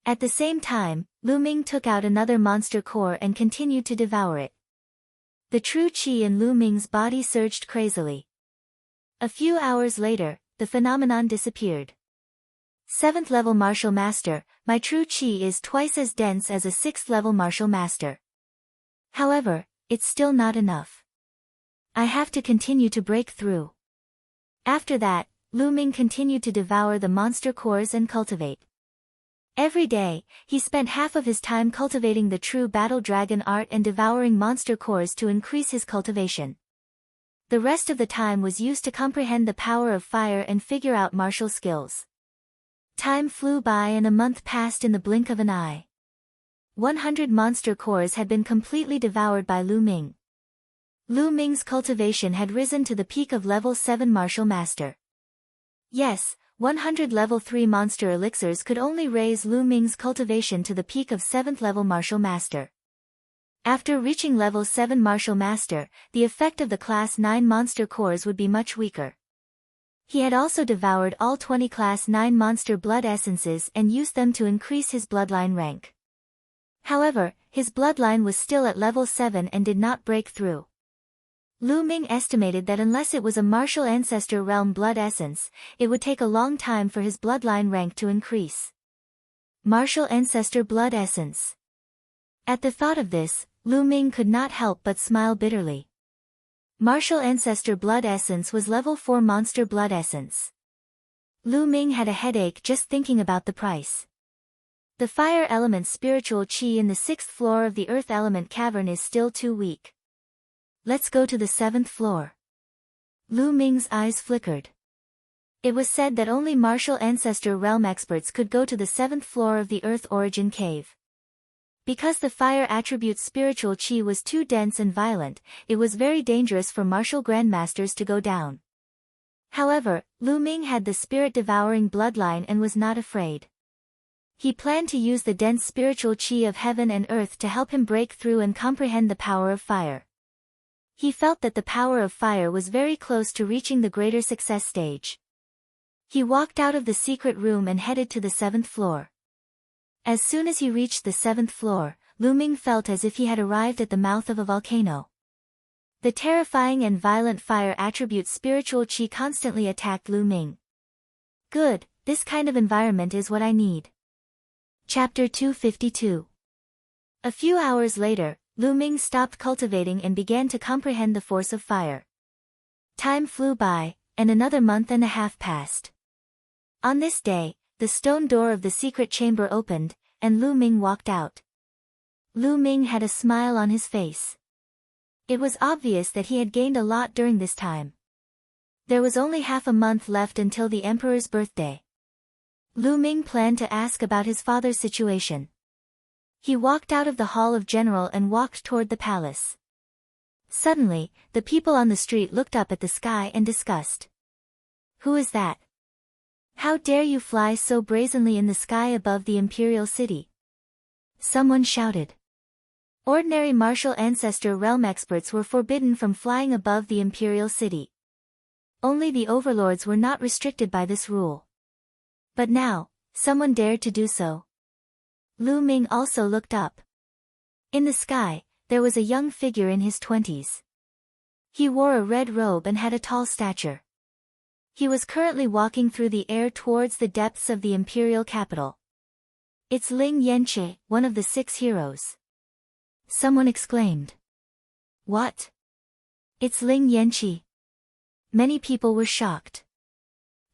At the same time, Lu Ming took out another monster core and continued to devour it. The true chi in Lu Ming's body surged crazily. A few hours later, the phenomenon disappeared. 7th level Martial Master, my true chi is twice as dense as a 6th level Martial Master. However, it's still not enough. I have to continue to break through. After that, Lu Ming continued to devour the monster cores and cultivate. Every day, he spent half of his time cultivating the true battle dragon art and devouring monster cores to increase his cultivation. The rest of the time was used to comprehend the power of fire and figure out martial skills. Time flew by and a month passed in the blink of an eye. 100 monster cores had been completely devoured by Lu Ming. Lu Ming's cultivation had risen to the peak of level 7 Martial Master. Yes, 100 level 3 monster elixirs could only raise Lu Ming's cultivation to the peak of 7th level Martial Master. After reaching level 7 Martial Master, the effect of the class 9 monster cores would be much weaker. He had also devoured all 20 class 9 monster blood essences and used them to increase his bloodline rank. However, his bloodline was still at level 7 and did not break through. Lu Ming estimated that unless it was a martial ancestor realm blood essence, it would take a long time for his bloodline rank to increase. Martial ancestor blood essence. At the thought of this, Lu Ming could not help but smile bitterly. Martial ancestor blood essence was level 4 monster blood essence. Lu Ming had a headache just thinking about the price. The fire element spiritual chi in the 6th floor of the earth element cavern is still too weak. Let's go to the 7th floor. Lu Ming's eyes flickered. It was said that only martial ancestor realm experts could go to the 7th floor of the Earth Origin Cave. Because the fire attribute's spiritual chi was too dense and violent, it was very dangerous for martial grandmasters to go down. However, Lu Ming had the spirit-devouring bloodline and was not afraid. He planned to use the dense spiritual chi of heaven and earth to help him break through and comprehend the power of fire. He felt that the power of fire was very close to reaching the greater success stage. He walked out of the secret room and headed to the 7th floor. As soon as he reached the 7th floor, Lu Ming felt as if he had arrived at the mouth of a volcano. The terrifying and violent fire attribute spiritual chi constantly attacked Lu Ming. Good, this kind of environment is what I need. Chapter 252. A few hours later, Lu Ming stopped cultivating and began to comprehend the force of fire. Time flew by, and another month and a half passed. On this day, the stone door of the secret chamber opened, and Lu Ming walked out. Lu Ming had a smile on his face. It was obvious that he had gained a lot during this time. There was only half a month left until the emperor's birthday. Lu Ming planned to ask about his father's situation. He walked out of the Hall of General and walked toward the palace. Suddenly, the people on the street looked up at the sky and discussed. Who is that? How dare you fly so brazenly in the sky above the imperial city? Someone shouted. Ordinary martial ancestor realm experts were forbidden from flying above the imperial city. Only the overlords were not restricted by this rule. But now, someone dared to do so. Lu Ming also looked up. In the sky, there was a young figure in his 20s. He wore a red robe and had a tall stature. He was currently walking through the air towards the depths of the imperial capital. It's Ling Yanqi, one of the 6 heroes. Someone exclaimed. What? It's Ling Yanqi. Many people were shocked.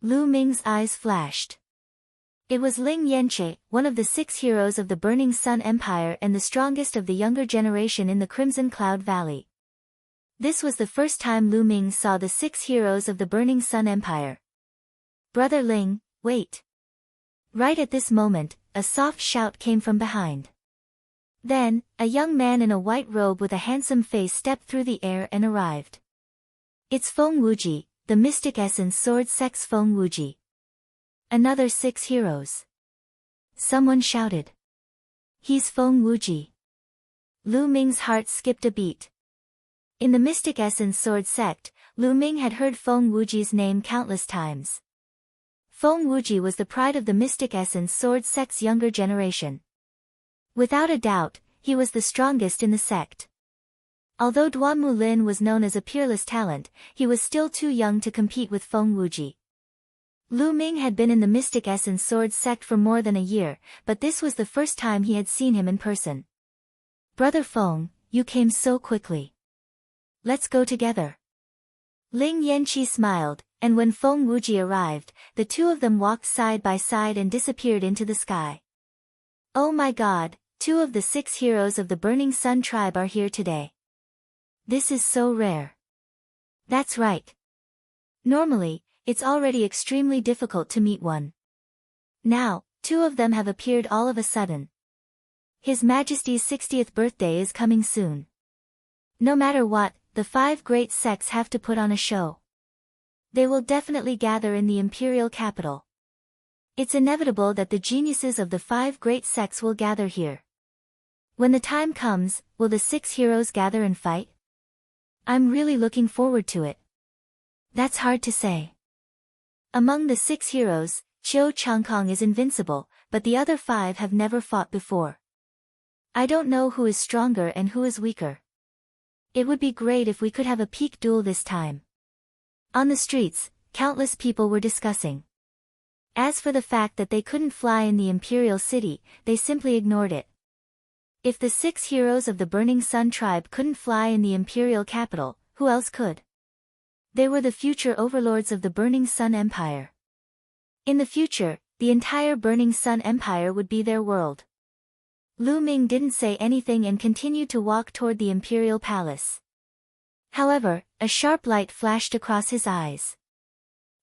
Lu Ming's eyes flashed. It was Ling Yanqi, one of the 6 heroes of the Burning Sun Empire and the strongest of the younger generation in the Crimson Cloud Valley. This was the first time Lu Ming saw the 6 heroes of the Burning Sun Empire. Brother Ling, wait. Right at this moment, a soft shout came from behind. Then, a young man in a white robe with a handsome face stepped through the air and arrived. It's Feng Wuji, the Mystic Essence Sword Sect's Feng Wuji. Another 6 heroes. Someone shouted. He's Feng Wuji. Lu Ming's heart skipped a beat. In the Mystic Essence Sword Sect, Lu Ming had heard Feng Wuji's name countless times. Feng Wuji was the pride of the Mystic Essence Sword Sect's younger generation. Without a doubt, he was the strongest in the sect. Although Duan Mulin was known as a peerless talent, he was still too young to compete with Feng Wuji. Lu Ming had been in the Mystic Essence Sword Sect for more than a year, but this was the first time he had seen him in person. Brother Feng, you came so quickly. Let's go together. Ling Yanqi smiled, and when Feng Wuji arrived, the two of them walked side by side and disappeared into the sky. Oh my god, 2 of the 6 heroes of the Burning Sun tribe are here today. This is so rare. That's right. Normally, it's already extremely difficult to meet one. Now, 2 of them have appeared all of a sudden. His Majesty's 60th birthday is coming soon. No matter what, the 5 great sects have to put on a show. They will definitely gather in the imperial capital. It's inevitable that the geniuses of the 5 great sects will gather here. When the time comes, will the 6 heroes gather and fight? I'm really looking forward to it. That's hard to say. Among the 6 heroes, Qiu Changkong is invincible, but the other 5 have never fought before. I don't know who is stronger and who is weaker. It would be great if we could have a peak duel this time. On the streets, countless people were discussing. As for the fact that they couldn't fly in the Imperial City, they simply ignored it. If the 6 heroes of the Burning Sun tribe couldn't fly in the Imperial capital, who else could? They were the future overlords of the Burning Sun Empire. In the future, the entire Burning Sun Empire would be their world. Lu Ming didn't say anything and continued to walk toward the Imperial Palace. However, a sharp light flashed across his eyes.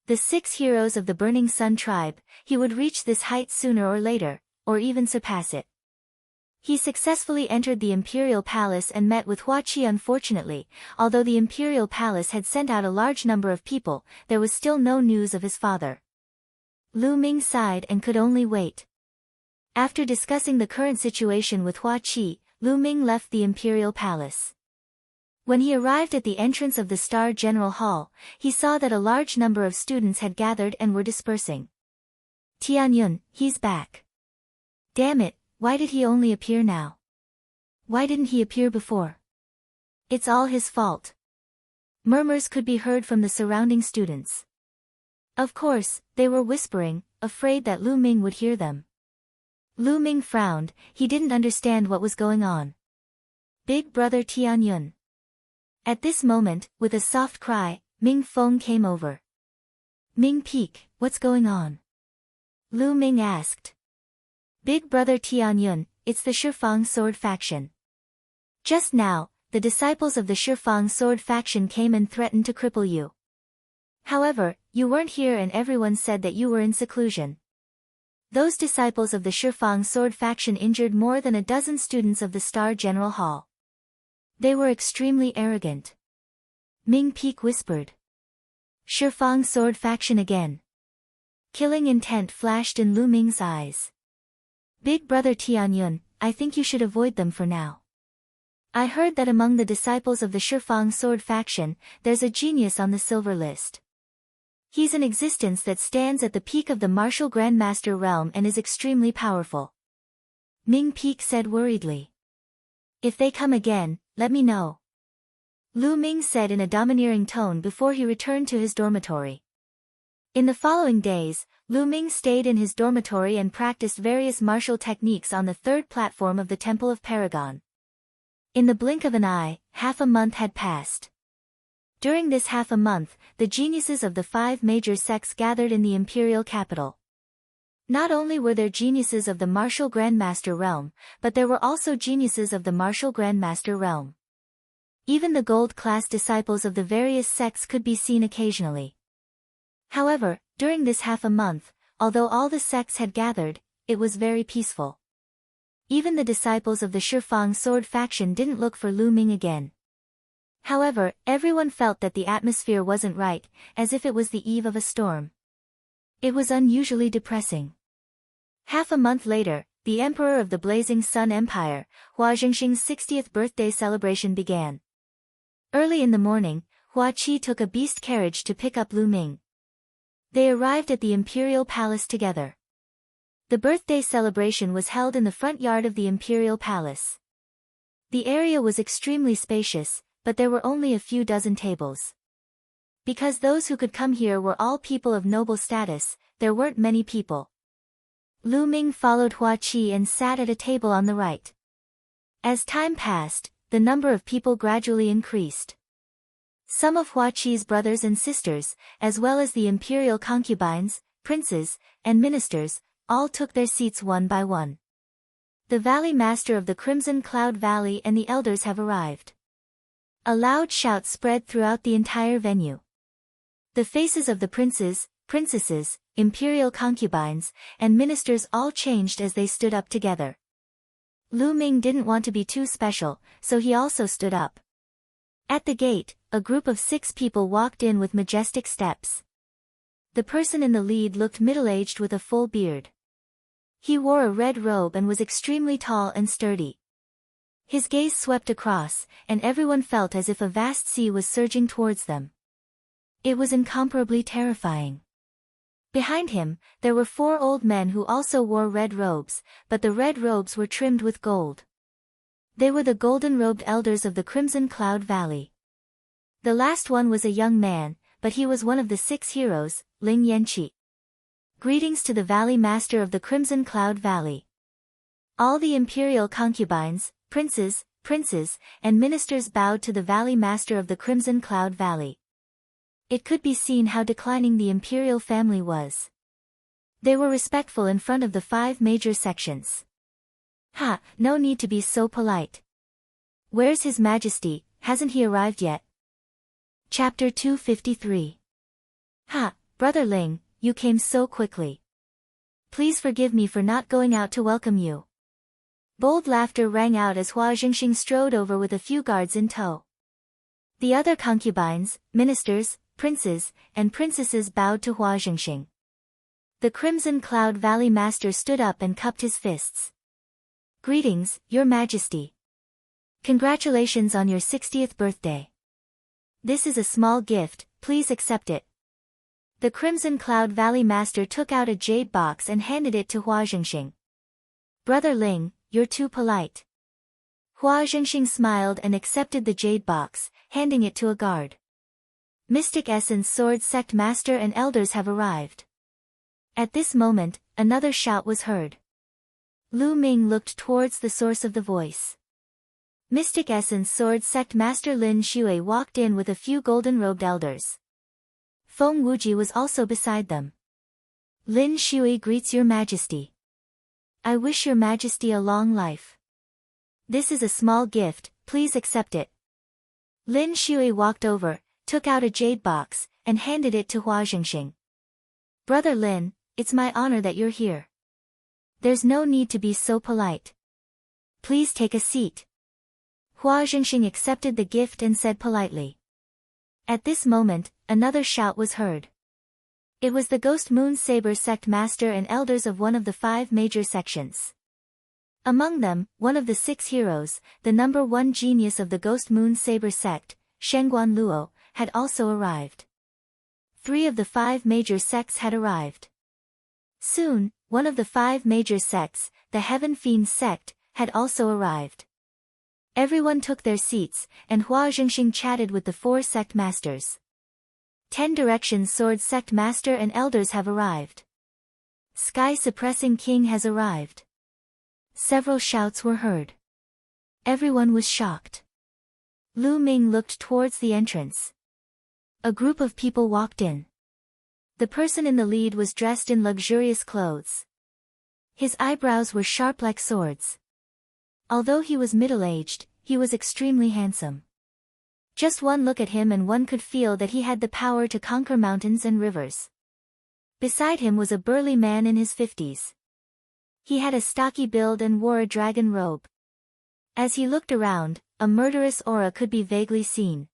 The 6 heroes of the Burning Sun tribe, he would reach this height sooner or later, or even surpass it. He successfully entered the Imperial Palace and met with Hua Qi. Unfortunately, although the Imperial Palace had sent out a large number of people, there was still no news of his father. Lu Ming sighed and could only wait. After discussing the current situation with Hua Qi, Lu Ming left the Imperial Palace. When he arrived at the entrance of the Star General Hall, he saw that a large number of students had gathered and were dispersing. Tianyun, he's back. Damn it, why did he only appear now? Why didn't he appear before? It's all his fault. Murmurs could be heard from the surrounding students. Of course, they were whispering, afraid that Lu Ming would hear them. Lu Ming frowned, he didn't understand what was going on. Big brother Tianyun. At this moment, with a soft cry, Ming Feng came over. Ming Peak, what's going on? Lu Ming asked. Big brother Tianyun, it's the Shifang sword faction. Just now, the disciples of the Shifang sword faction came and threatened to cripple you. However, you weren't here and everyone said that you were in seclusion. Those disciples of the Shifang sword faction injured more than a dozen students of the Star General Hall. They were extremely arrogant. Ming Peak whispered. Shifang sword faction again. Killing intent flashed in Lu Ming's eyes. Big brother Tianyun, I think you should avoid them for now. I heard that among the disciples of the Shifang sword faction, there's a genius on the silver list. He's an existence that stands at the peak of the martial grandmaster realm and is extremely powerful. Ming Peak said worriedly. If they come again, let me know. Lu Ming said in a domineering tone before he returned to his dormitory. In the following days, Lu Ming stayed in his dormitory and practiced various martial techniques on the 3rd platform of the Temple of Paragon. In the blink of an eye, half a month had passed. During this half a month, the geniuses of the 5 major sects gathered in the imperial capital. Not only were there geniuses of the martial grandmaster realm, but there were also geniuses of the martial grandmaster realm. Even the gold-class disciples of the various sects could be seen occasionally. However, during this half a month, although all the sects had gathered, it was very peaceful. Even the disciples of the Shifang sword faction didn't look for Lu Ming again. However, everyone felt that the atmosphere wasn't right, as if it was the eve of a storm. It was unusually depressing. Half a month later, the Emperor of the Blazing Sun Empire, Hua Jingxing's 60th birthday celebration began. Early in the morning, Hua Qi took a beast carriage to pick up Lu Ming. They arrived at the Imperial Palace together. The birthday celebration was held in the front yard of the Imperial Palace. The area was extremely spacious, but there were only a few dozen tables. Because those who could come here were all people of noble status, there weren't many people. Lu Ming followed Hua Qi and sat at a table on the right. As time passed, the number of people gradually increased. Some of Hua Qi's brothers and sisters, as well as the imperial concubines, princes, and ministers, all took their seats one by one. The Valley Master of the Crimson Cloud Valley and the elders have arrived. A loud shout spread throughout the entire venue. The faces of the princes, princesses, imperial concubines, and ministers all changed as they stood up together. Lu Ming didn't want to be too special, so he also stood up. At the gate, a group of 6 people walked in with majestic steps. The person in the lead looked middle-aged with a full beard. He wore a red robe and was extremely tall and sturdy. His gaze swept across, and everyone felt as if a vast sea was surging towards them. It was incomparably terrifying. Behind him, there were 4 old men who also wore red robes, but the red robes were trimmed with gold. They were the golden-robed elders of the Crimson Cloud Valley. The last one was a young man, but he was one of the 6 heroes, Ling Yanqi. Greetings to the Valley Master of the Crimson Cloud Valley. All the imperial concubines, princes, and ministers bowed to the Valley Master of the Crimson Cloud Valley. It could be seen how declining the imperial family was. They were respectful in front of the 5 major sections. Ha, no need to be so polite. Where's His Majesty, hasn't he arrived yet? Chapter 253. Ha, Brother Ling, you came so quickly. Please forgive me for not going out to welcome you. Bold laughter rang out as Hua Jingxing strode over with a few guards in tow. The other concubines, ministers, princes, and princesses bowed to Hua Jingxing. The Crimson Cloud Valley Master stood up and cupped his fists. Greetings, Your Majesty. Congratulations on your 60th birthday. This is a small gift, please accept it. The Crimson Cloud Valley Master took out a jade box and handed it to Hua Jingxing. Brother Ling, you're too polite. Hua Jingxing smiled and accepted the jade box, handing it to a guard. Mystic Essence Sword Sect Master and Elders have arrived. At this moment, another shout was heard. Lu Ming looked towards the source of the voice. Mystic Essence Sword Sect Master Lin Shui walked in with a few golden-robed elders. Feng Wuji was also beside them. Lin Shui greets Your Majesty. I wish Your Majesty a long life. This is a small gift, please accept it. Lin Shui walked over, took out a jade box, and handed it to Hua Jingxing. Brother Lin, it's my honor that you're here. There's no need to be so polite. Please take a seat. Hua Jingxing accepted the gift and said politely. At this moment, another shout was heard. It was the Ghost Moon Saber Sect Master and Elders of one of the 5 major sections. Among them, one of the 6 heroes, the number 1 genius of the Ghost Moon Saber Sect, Shengguan Luo, had also arrived. 3 of the 5 major sects had arrived. Soon, one of the 5 major sects, the Heaven Fiend Sect, had also arrived. Everyone took their seats, and Hua Jingxing chatted with the 4 sect masters. 10 Directions Sword Sect Master and Elders have arrived. Sky Suppressing King has arrived. Several shouts were heard. Everyone was shocked. Lu Ming looked towards the entrance. A group of people walked in. The person in the lead was dressed in luxurious clothes. His eyebrows were sharp like swords. Although he was middle-aged, he was extremely handsome. Just one look at him and one could feel that he had the power to conquer mountains and rivers. Beside him was a burly man in his 50s. He had a stocky build and wore a dragon robe. As he looked around, a murderous aura could be vaguely seen.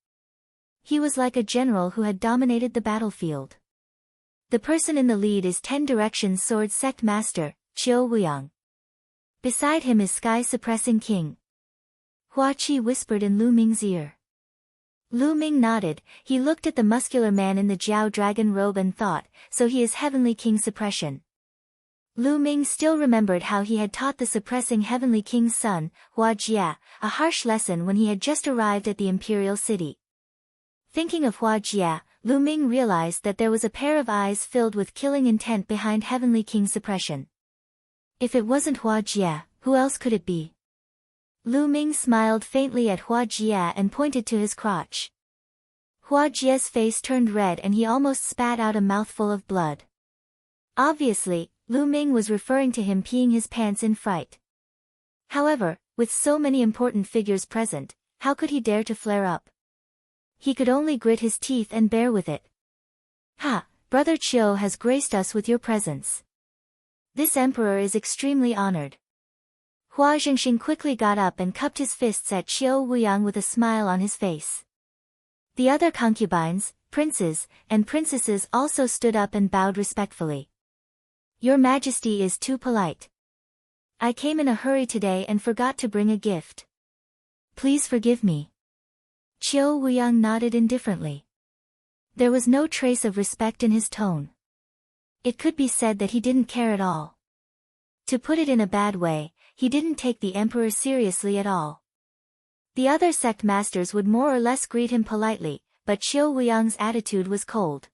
He was like a general who had dominated the battlefield. The person in the lead is 10 Directions Sword Sect Master, Qiu Wuyang. Beside him is Sky Suppressing King. Hua Qi whispered in Lu Ming's ear. Lu Ming nodded. He looked at the muscular man in the Jiao dragon robe and thought, so he is Heavenly King Suppression. Lu Ming still remembered how he had taught the suppressing Heavenly King's son, Hua Jia, a harsh lesson when he had just arrived at the imperial city. Thinking of Hua Jia, Lu Ming realized that there was a pair of eyes filled with killing intent behind Heavenly King Suppression. If it wasn't Hua Jia, who else could it be? Lu Ming smiled faintly at Hua Jia and pointed to his crotch. Hua Jia's face turned red and he almost spat out a mouthful of blood. Obviously, Lu Ming was referring to him peeing his pants in fright. However, with so many important figures present, how could he dare to flare up? He could only grit his teeth and bear with it. Ha, Brother Qiu has graced us with your presence. This emperor is extremely honored. Hua Jingxing quickly got up and cupped his fists at Qiu Wuyang with a smile on his face. The other concubines, princes, and princesses also stood up and bowed respectfully. Your Majesty is too polite. I came in a hurry today and forgot to bring a gift. Please forgive me. Qiu Wuyang nodded indifferently. There was no trace of respect in his tone. It could be said that he didn't care at all. To put it in a bad way, he didn't take the emperor seriously at all. The other sect masters would more or less greet him politely, but Qiu Wuyang's attitude was cold.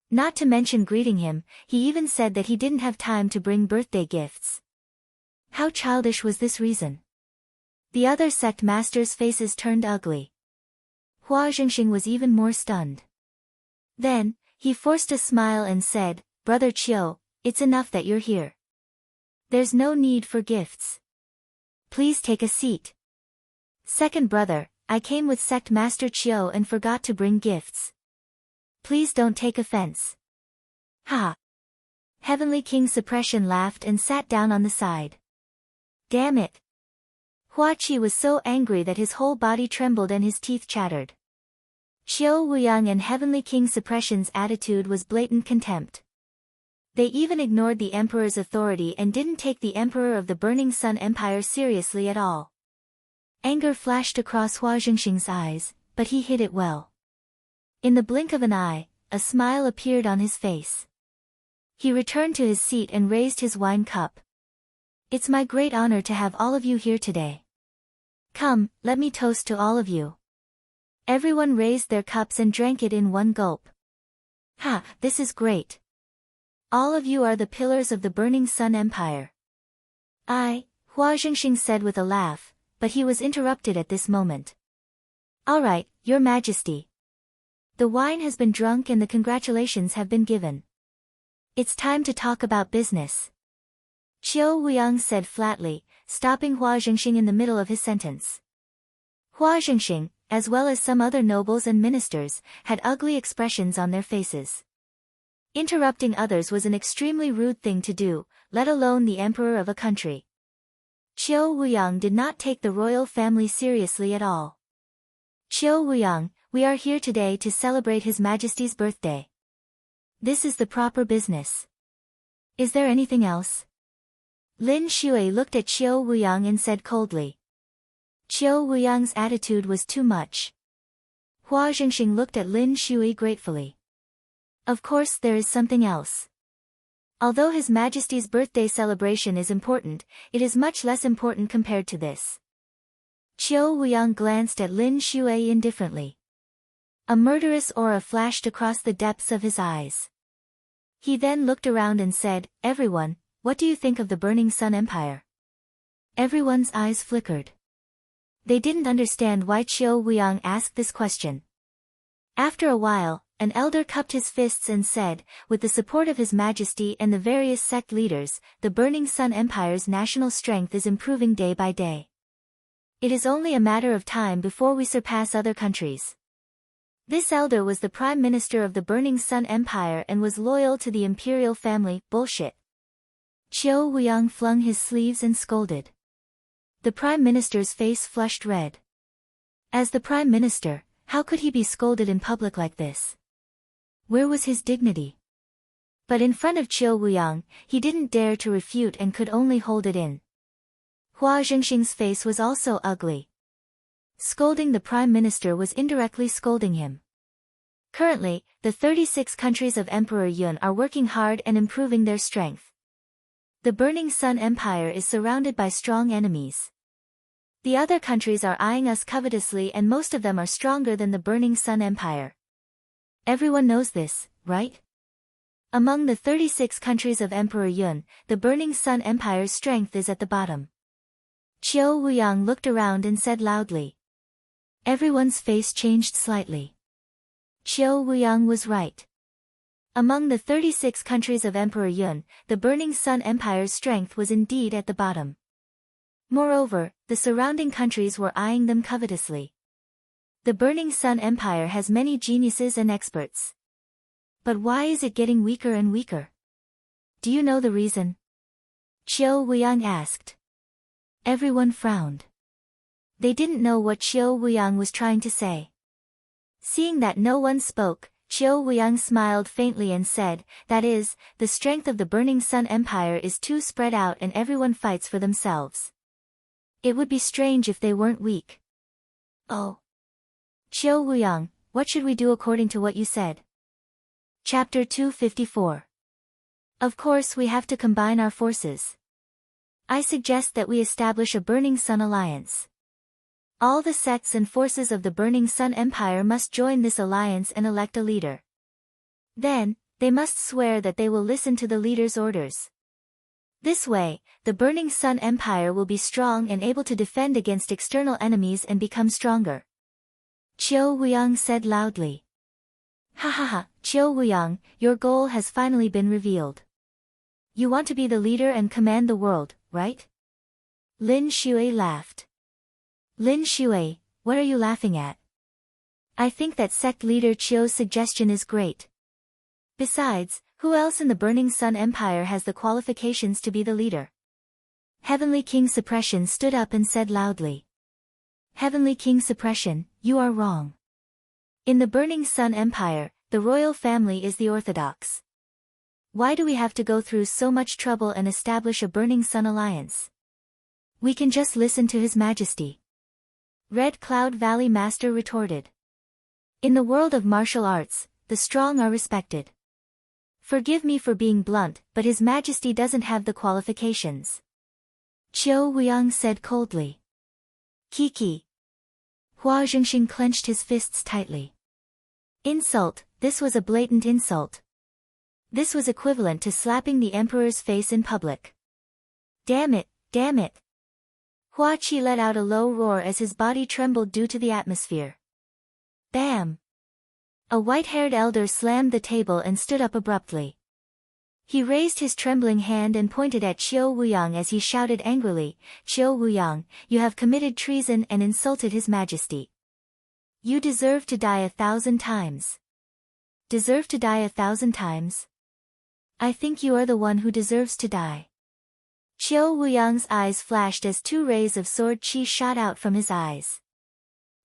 Not to mention greeting him, he even said that he didn't have time to bring birthday gifts. How childish was this reason? The other sect masters' faces turned ugly. Hua Jingxing was even more stunned. Then, he forced a smile and said, Brother Qiu, it's enough that you're here. There's no need for gifts. Please take a seat. Second brother, I came with Sect Master Chiu and forgot to bring gifts. Please don't take offense. Ha! Heavenly King Suppression laughed and sat down on the side. Damn it! Hua Qi was so angry that his whole body trembled and his teeth chattered. Xiao Wuyang and Heavenly King Suppression's attitude was blatant contempt. They even ignored the emperor's authority and didn't take the emperor of the Burning Sun Empire seriously at all. Anger flashed across Hua Zhengxing's eyes, but he hid it well. In the blink of an eye, a smile appeared on his face. He returned to his seat and raised his wine cup. It's my great honor to have all of you here today. Come, let me toast to all of you. Everyone raised their cups and drank it in one gulp. Ha, this is great. All of you are the pillars of the Burning Sun Empire. Hua Zhengxing said with a laugh, but he was interrupted at this moment. All right, Your Majesty. The wine has been drunk and the congratulations have been given. It's time to talk about business. Qiu Wuyang said flatly, stopping Hua Zhengxing in the middle of his sentence. Hua Zhengxing, as well as some other nobles and ministers, had ugly expressions on their faces. Interrupting others was an extremely rude thing to do, let alone the emperor of a country. Qiu Wuyang did not take the royal family seriously at all. Qiu Wuyang, we are here today to celebrate His Majesty's birthday. This is the proper business. Is there anything else? Lin Shui looked at Qiu Wuyang and said coldly. Qiu Wuyang's attitude was too much. Hua Zhengxing looked at Lin Shui gratefully. Of course there is something else. Although His Majesty's birthday celebration is important, it is much less important compared to this. Qiu Wuyang glanced at Lin Shui indifferently. A murderous aura flashed across the depths of his eyes. He then looked around and said, Everyone, what do you think of the Burning Sun Empire? Everyone's eyes flickered. They didn't understand why Qiu Wuyang asked this question. After a while, an elder cupped his fists and said, with the support of His Majesty and the various sect leaders, the Burning Sun Empire's national strength is improving day by day. It is only a matter of time before we surpass other countries. This elder was the Prime Minister of the Burning Sun Empire and was loyal to the imperial family. Bullshit. Qiu Wuyang flung his sleeves and scolded. The Prime Minister's face flushed red. As the Prime Minister, how could he be scolded in public like this? Where was his dignity? But in front of Qiu Wuyang, he didn't dare to refute and could only hold it in. Hua Zhengxing's face was also ugly. Scolding the Prime Minister was indirectly scolding him. Currently, the 36 countries of Emperor Yun are working hard and improving their strength. The Burning Sun Empire is surrounded by strong enemies. The other countries are eyeing us covetously and most of them are stronger than the Burning Sun Empire. Everyone knows this, right? Among the 36 countries of Emperor Yun, the Burning Sun Empire's strength is at the bottom. Qiu Wuyang looked around and said loudly. Everyone's face changed slightly. Qiu Wuyang was right. Among the 36 countries of Emperor Yun, the Burning Sun Empire's strength was indeed at the bottom. Moreover, the surrounding countries were eyeing them covetously. The Burning Sun Empire has many geniuses and experts. But why is it getting weaker and weaker? Do you know the reason? Qiu Wuyang asked. Everyone frowned. They didn't know what Qiu Wuyang was trying to say. Seeing that no one spoke, Qiu Wuyang smiled faintly and said, that is, the strength of the Burning Sun Empire is too spread out and everyone fights for themselves. It would be strange if they weren't weak. Oh. Qiu Wuyang, what should we do according to what you said? Chapter 254. Of course we have to combine our forces. I suggest that we establish a Burning Sun Alliance. All the sects and forces of the Burning Sun Empire must join this alliance and elect a leader. Then, they must swear that they will listen to the leader's orders. This way, the Burning Sun Empire will be strong and able to defend against external enemies and become stronger. Qiu Wuyang said loudly. Ha ha ha, Qiu Wuyang, your goal has finally been revealed. You want to be the leader and command the world, right? Lin Shui laughed. Lin Shui, what are you laughing at? I think that sect leader Chiu's suggestion is great. Besides, who else in the Burning Sun Empire has the qualifications to be the leader? Heavenly King Suppression stood up and said loudly. Heavenly King Suppression, you are wrong. In the Burning Sun Empire, the royal family is the orthodox. Why do we have to go through so much trouble and establish a Burning Sun alliance? We can just listen to His Majesty. Red Cloud Valley Master retorted. In the world of martial arts, the strong are respected. Forgive me for being blunt, but His Majesty doesn't have the qualifications. Chiu Wuyang said coldly. Kiki. Hua Zhengxing clenched his fists tightly. Insult, this was a blatant insult. This was equivalent to slapping the emperor's face in public. Damn it, damn it. Hua Qi let out a low roar as his body trembled due to the atmosphere. Bam! A white-haired elder slammed the table and stood up abruptly. He raised his trembling hand and pointed at Chiu Wuyang as he shouted angrily, Chiu Wuyang, you have committed treason and insulted His Majesty. You deserve to die 1,000 times. Deserve to die 1,000 times? I think you are the one who deserves to die. Chiu Wuyang's eyes flashed as 2 rays of sword chi shot out from his eyes.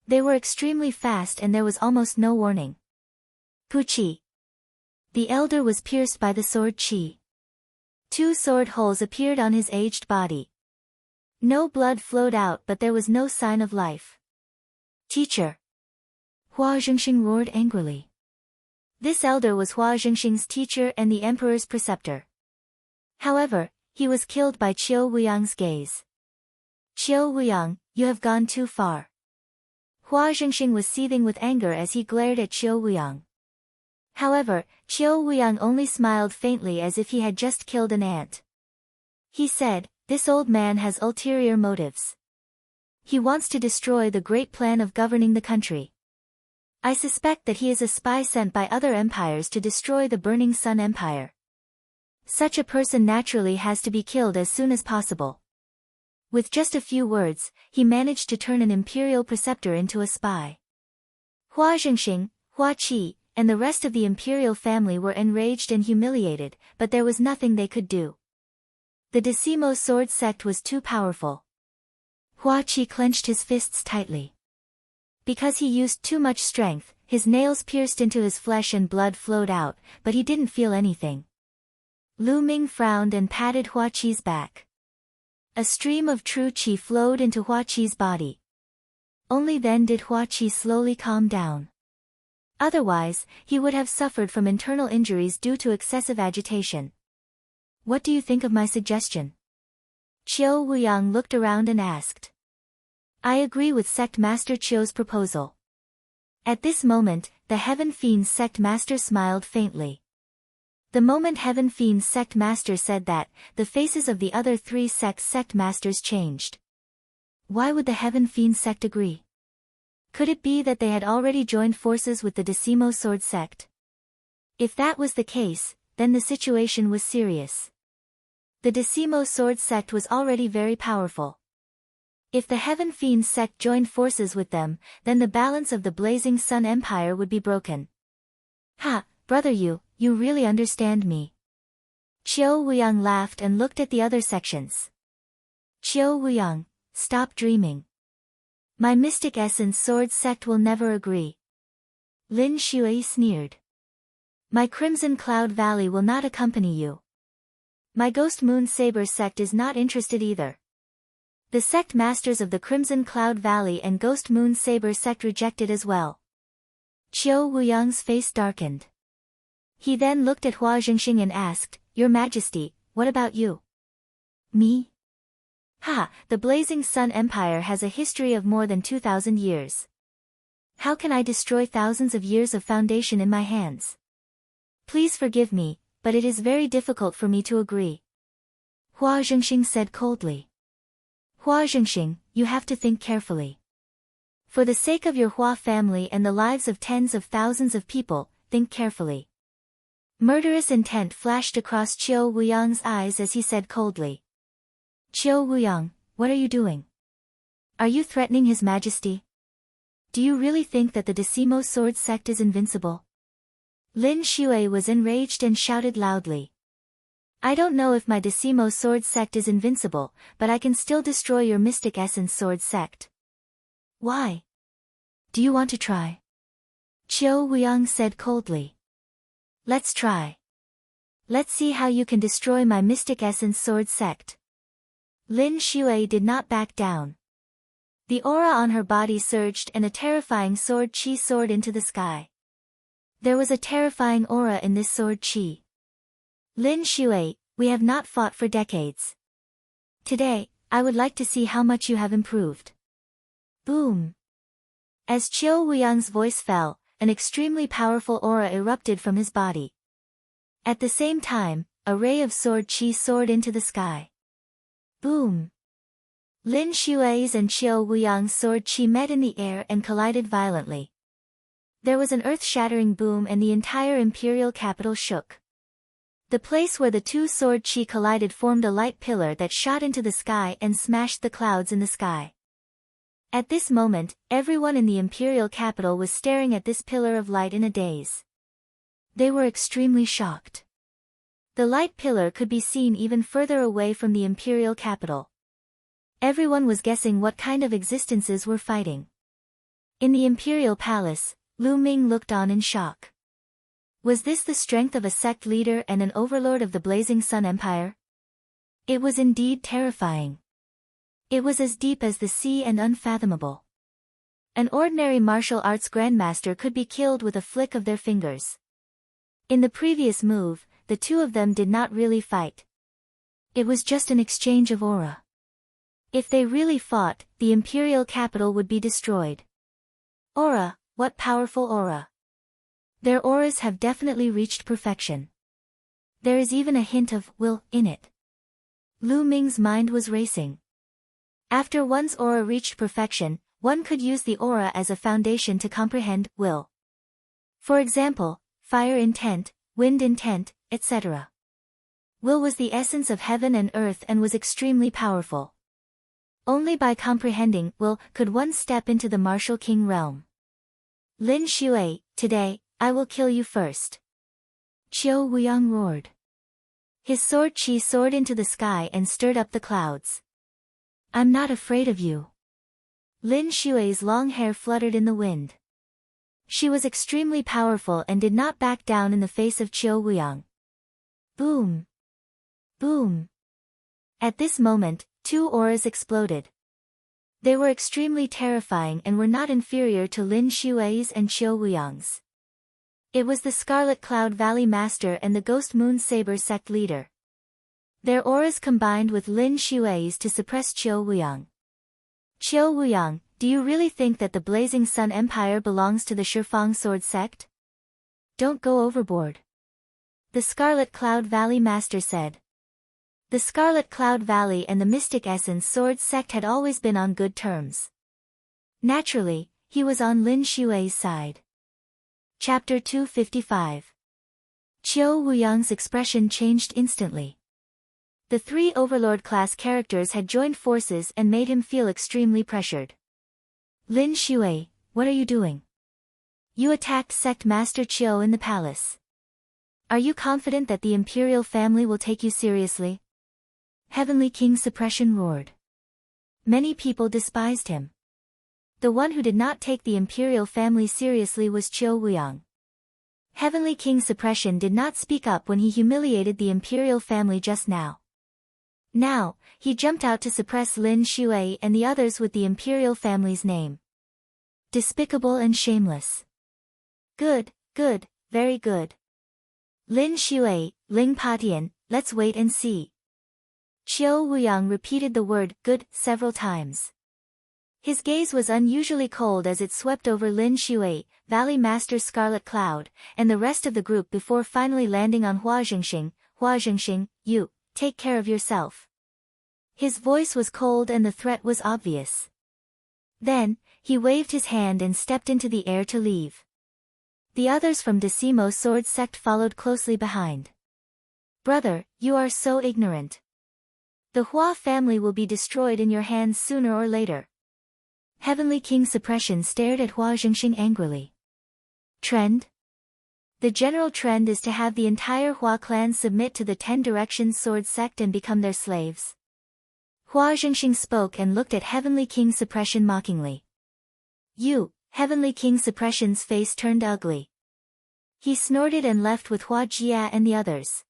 They were extremely fast and there was almost no warning. Puchi. The elder was pierced by the sword chi. 2 sword holes appeared on his aged body. No blood flowed out but there was no sign of life. Teacher. Hua Zhengxing roared angrily. This elder was Hua Zhengxing's teacher and the emperor's preceptor. However, he was killed by Chiu Wuyang's gaze. Chiu Wuyang, you have gone too far. Hua Zhengxing was seething with anger as he glared at Chiu Wuyang. However, Chiu Wuyang only smiled faintly as if he had just killed an ant. He said, this old man has ulterior motives. He wants to destroy the great plan of governing the country. I suspect that he is a spy sent by other empires to destroy the Burning Sun Empire. Such a person naturally has to be killed as soon as possible. With just a few words, he managed to turn an imperial preceptor into a spy. Hua Zhengxing, Hua Qi, and the rest of the imperial family were enraged and humiliated, but there was nothing they could do. The Decimo sword sect was too powerful. Hua Qi clenched his fists tightly. Because he used too much strength, his nails pierced into his flesh and blood flowed out, but he didn't feel anything. Lu Ming frowned and patted Hua Qi's back. A stream of true qi flowed into Hua Qi's body. Only then did Hua Qi slowly calm down. Otherwise, he would have suffered from internal injuries due to excessive agitation. What do you think of my suggestion? Chiu Wuyang looked around and asked. I agree with Sect Master Chiu's proposal. At this moment, the Heaven Fiend's Sect Master smiled faintly. The moment Heaven Fiend's Sect Master said that, the faces of the other 3 sects' Sect Masters changed. Why would the Heaven Fiend Sect agree? Could it be that they had already joined forces with the Decimo Sword Sect? If that was the case, then the situation was serious. The Decimo Sword Sect was already very powerful. If the Heaven Fiend Sect joined forces with them, then the balance of the Blazing Sun Empire would be broken. Ha, brother you really understand me. Chiu Wuyang laughed and looked at the other sections. Chiu Wuyang, stop dreaming. My Mystic Essence Sword Sect will never agree. Lin Shui sneered. My Crimson Cloud Valley will not accompany you. My Ghost Moon Saber Sect is not interested either. The sect masters of the Crimson Cloud Valley and Ghost Moon Saber Sect rejected as well. Chiu Wuyang's face darkened. He then looked at Hua Zhengxing and asked, Your Majesty, what about you? Me? Ha, the Blazing Sun Empire has a history of more than 2,000 years. How can I destroy thousands of years of foundation in my hands? Please forgive me, but it is very difficult for me to agree. Hua Zhengxing said coldly. Hua Zhengxing, you have to think carefully. For the sake of your Hua family and the lives of tens of thousands of people, think carefully. Murderous intent flashed across Chiu Wuyang's eyes as he said coldly. Chiu Wuyang, what are you doing? Are you threatening His Majesty? do you really think that the Decimo Sword sect is invincible? Lin Shui was enraged and shouted loudly. I don't know if my Decimo Sword sect is invincible, but I can still destroy your Mystic Essence Sword sect. Why? Do you want to try? Qiu Weiyang said coldly. Let's try. Let's see how you can destroy my Mystic Essence Sword sect. Lin Shui did not back down. The aura on her body surged and a terrifying sword chi soared into the sky. There was a terrifying aura in this sword chi. Lin Shui, we have not fought for decades. Today, I would like to see how much you have improved. Boom. As Qiu Weiyang's voice fell, an extremely powerful aura erupted from his body. At the same time, a ray of sword chi soared into the sky. Boom. Lin Shui's and Qiu Weiyang's sword chi met in the air and collided violently. There was an earth-shattering boom and the entire imperial capital shook. The place where the two sword chi collided formed a light pillar that shot into the sky and smashed the clouds in the sky. At this moment, everyone in the imperial capital was staring at this pillar of light in a daze. They were extremely shocked. The light pillar could be seen even further away from the imperial capital. Everyone was guessing what kind of existences were fighting. In the imperial palace, Lu Ming looked on in shock. Was this the strength of a sect leader and an overlord of the Blazing Sun Empire? It was indeed terrifying. It was as deep as the sea and unfathomable. An ordinary martial arts grandmaster could be killed with a flick of their fingers. In the previous move, the two of them did not really fight. It was just an exchange of aura. If they really fought, the imperial capital would be destroyed. Aura, what powerful aura! Their auras have definitely reached perfection. There is even a hint of will in it. Lu Ming's mind was racing. After one's aura reached perfection, one could use the aura as a foundation to comprehend will. For example, fire intent, wind intent, etc. Will was the essence of heaven and earth and was extremely powerful. Only by comprehending will could one step into the martial king realm. Lin Shui, today, I will kill you first. Qiu Weiyang roared. His sword chi soared into the sky and stirred up the clouds. I'm not afraid of you. Lin Shui's long hair fluttered in the wind. She was extremely powerful and did not back down in the face of Qiu Weiyang. Boom. Boom. At this moment, two auras exploded. They were extremely terrifying and were not inferior to Lin Shui's and Qiu Weiyang's. It was the Scarlet Cloud Valley Master and the Ghost Moon Saber sect leader. Their auras combined with Lin Shui's to suppress Qiu Weiyang. Qiu Weiyang, do you really think that the Blazing Sun Empire belongs to the Shifang Sword sect? Don't go overboard. The Scarlet Cloud Valley Master said. The Scarlet Cloud Valley and the Mystic Essence Sword sect had always been on good terms. Naturally, he was on Lin Shui's side. Chapter 255. Qiu Weiyang's expression changed instantly. The three Overlord-class characters had joined forces and made him feel extremely pressured. Lin Shui, what are you doing? You attacked Sect Master Qiu in the palace. Are you confident that the Imperial family will take you seriously? Heavenly King Suppression roared. Many people despised him. The one who did not take the Imperial family seriously was Qiu Weiyang. Heavenly King Suppression did not speak up when he humiliated the Imperial family just now. Now, he jumped out to suppress Lin Shui and the others with the Imperial family's name. Despicable and shameless. Good, good, very good. Lin Shui, Ling Patian, let's wait and see. Qiu Weiyang repeated the word good several times. His gaze was unusually cold as it swept over Lin Shui, Valley Master Scarlet Cloud, and the rest of the group before finally landing on Hua Zhengxing. Hua Zhengxing, you, take care of yourself. His voice was cold and the threat was obvious. Then, he waved his hand and stepped into the air to leave. The others from Decimo Sword sect followed closely behind. Brother, you are so ignorant. The Hua family will be destroyed in your hands sooner or later. Heavenly King Suppression stared at Hua Zhengxing angrily. Trend? The general trend is to have the entire Hua clan submit to the 10 Directions Sword sect and become their slaves. Hua Zhengxing spoke and looked at Heavenly King Suppression mockingly. You, Heavenly King Suppression's face turned ugly. He snorted and left with Hua Jia and the others.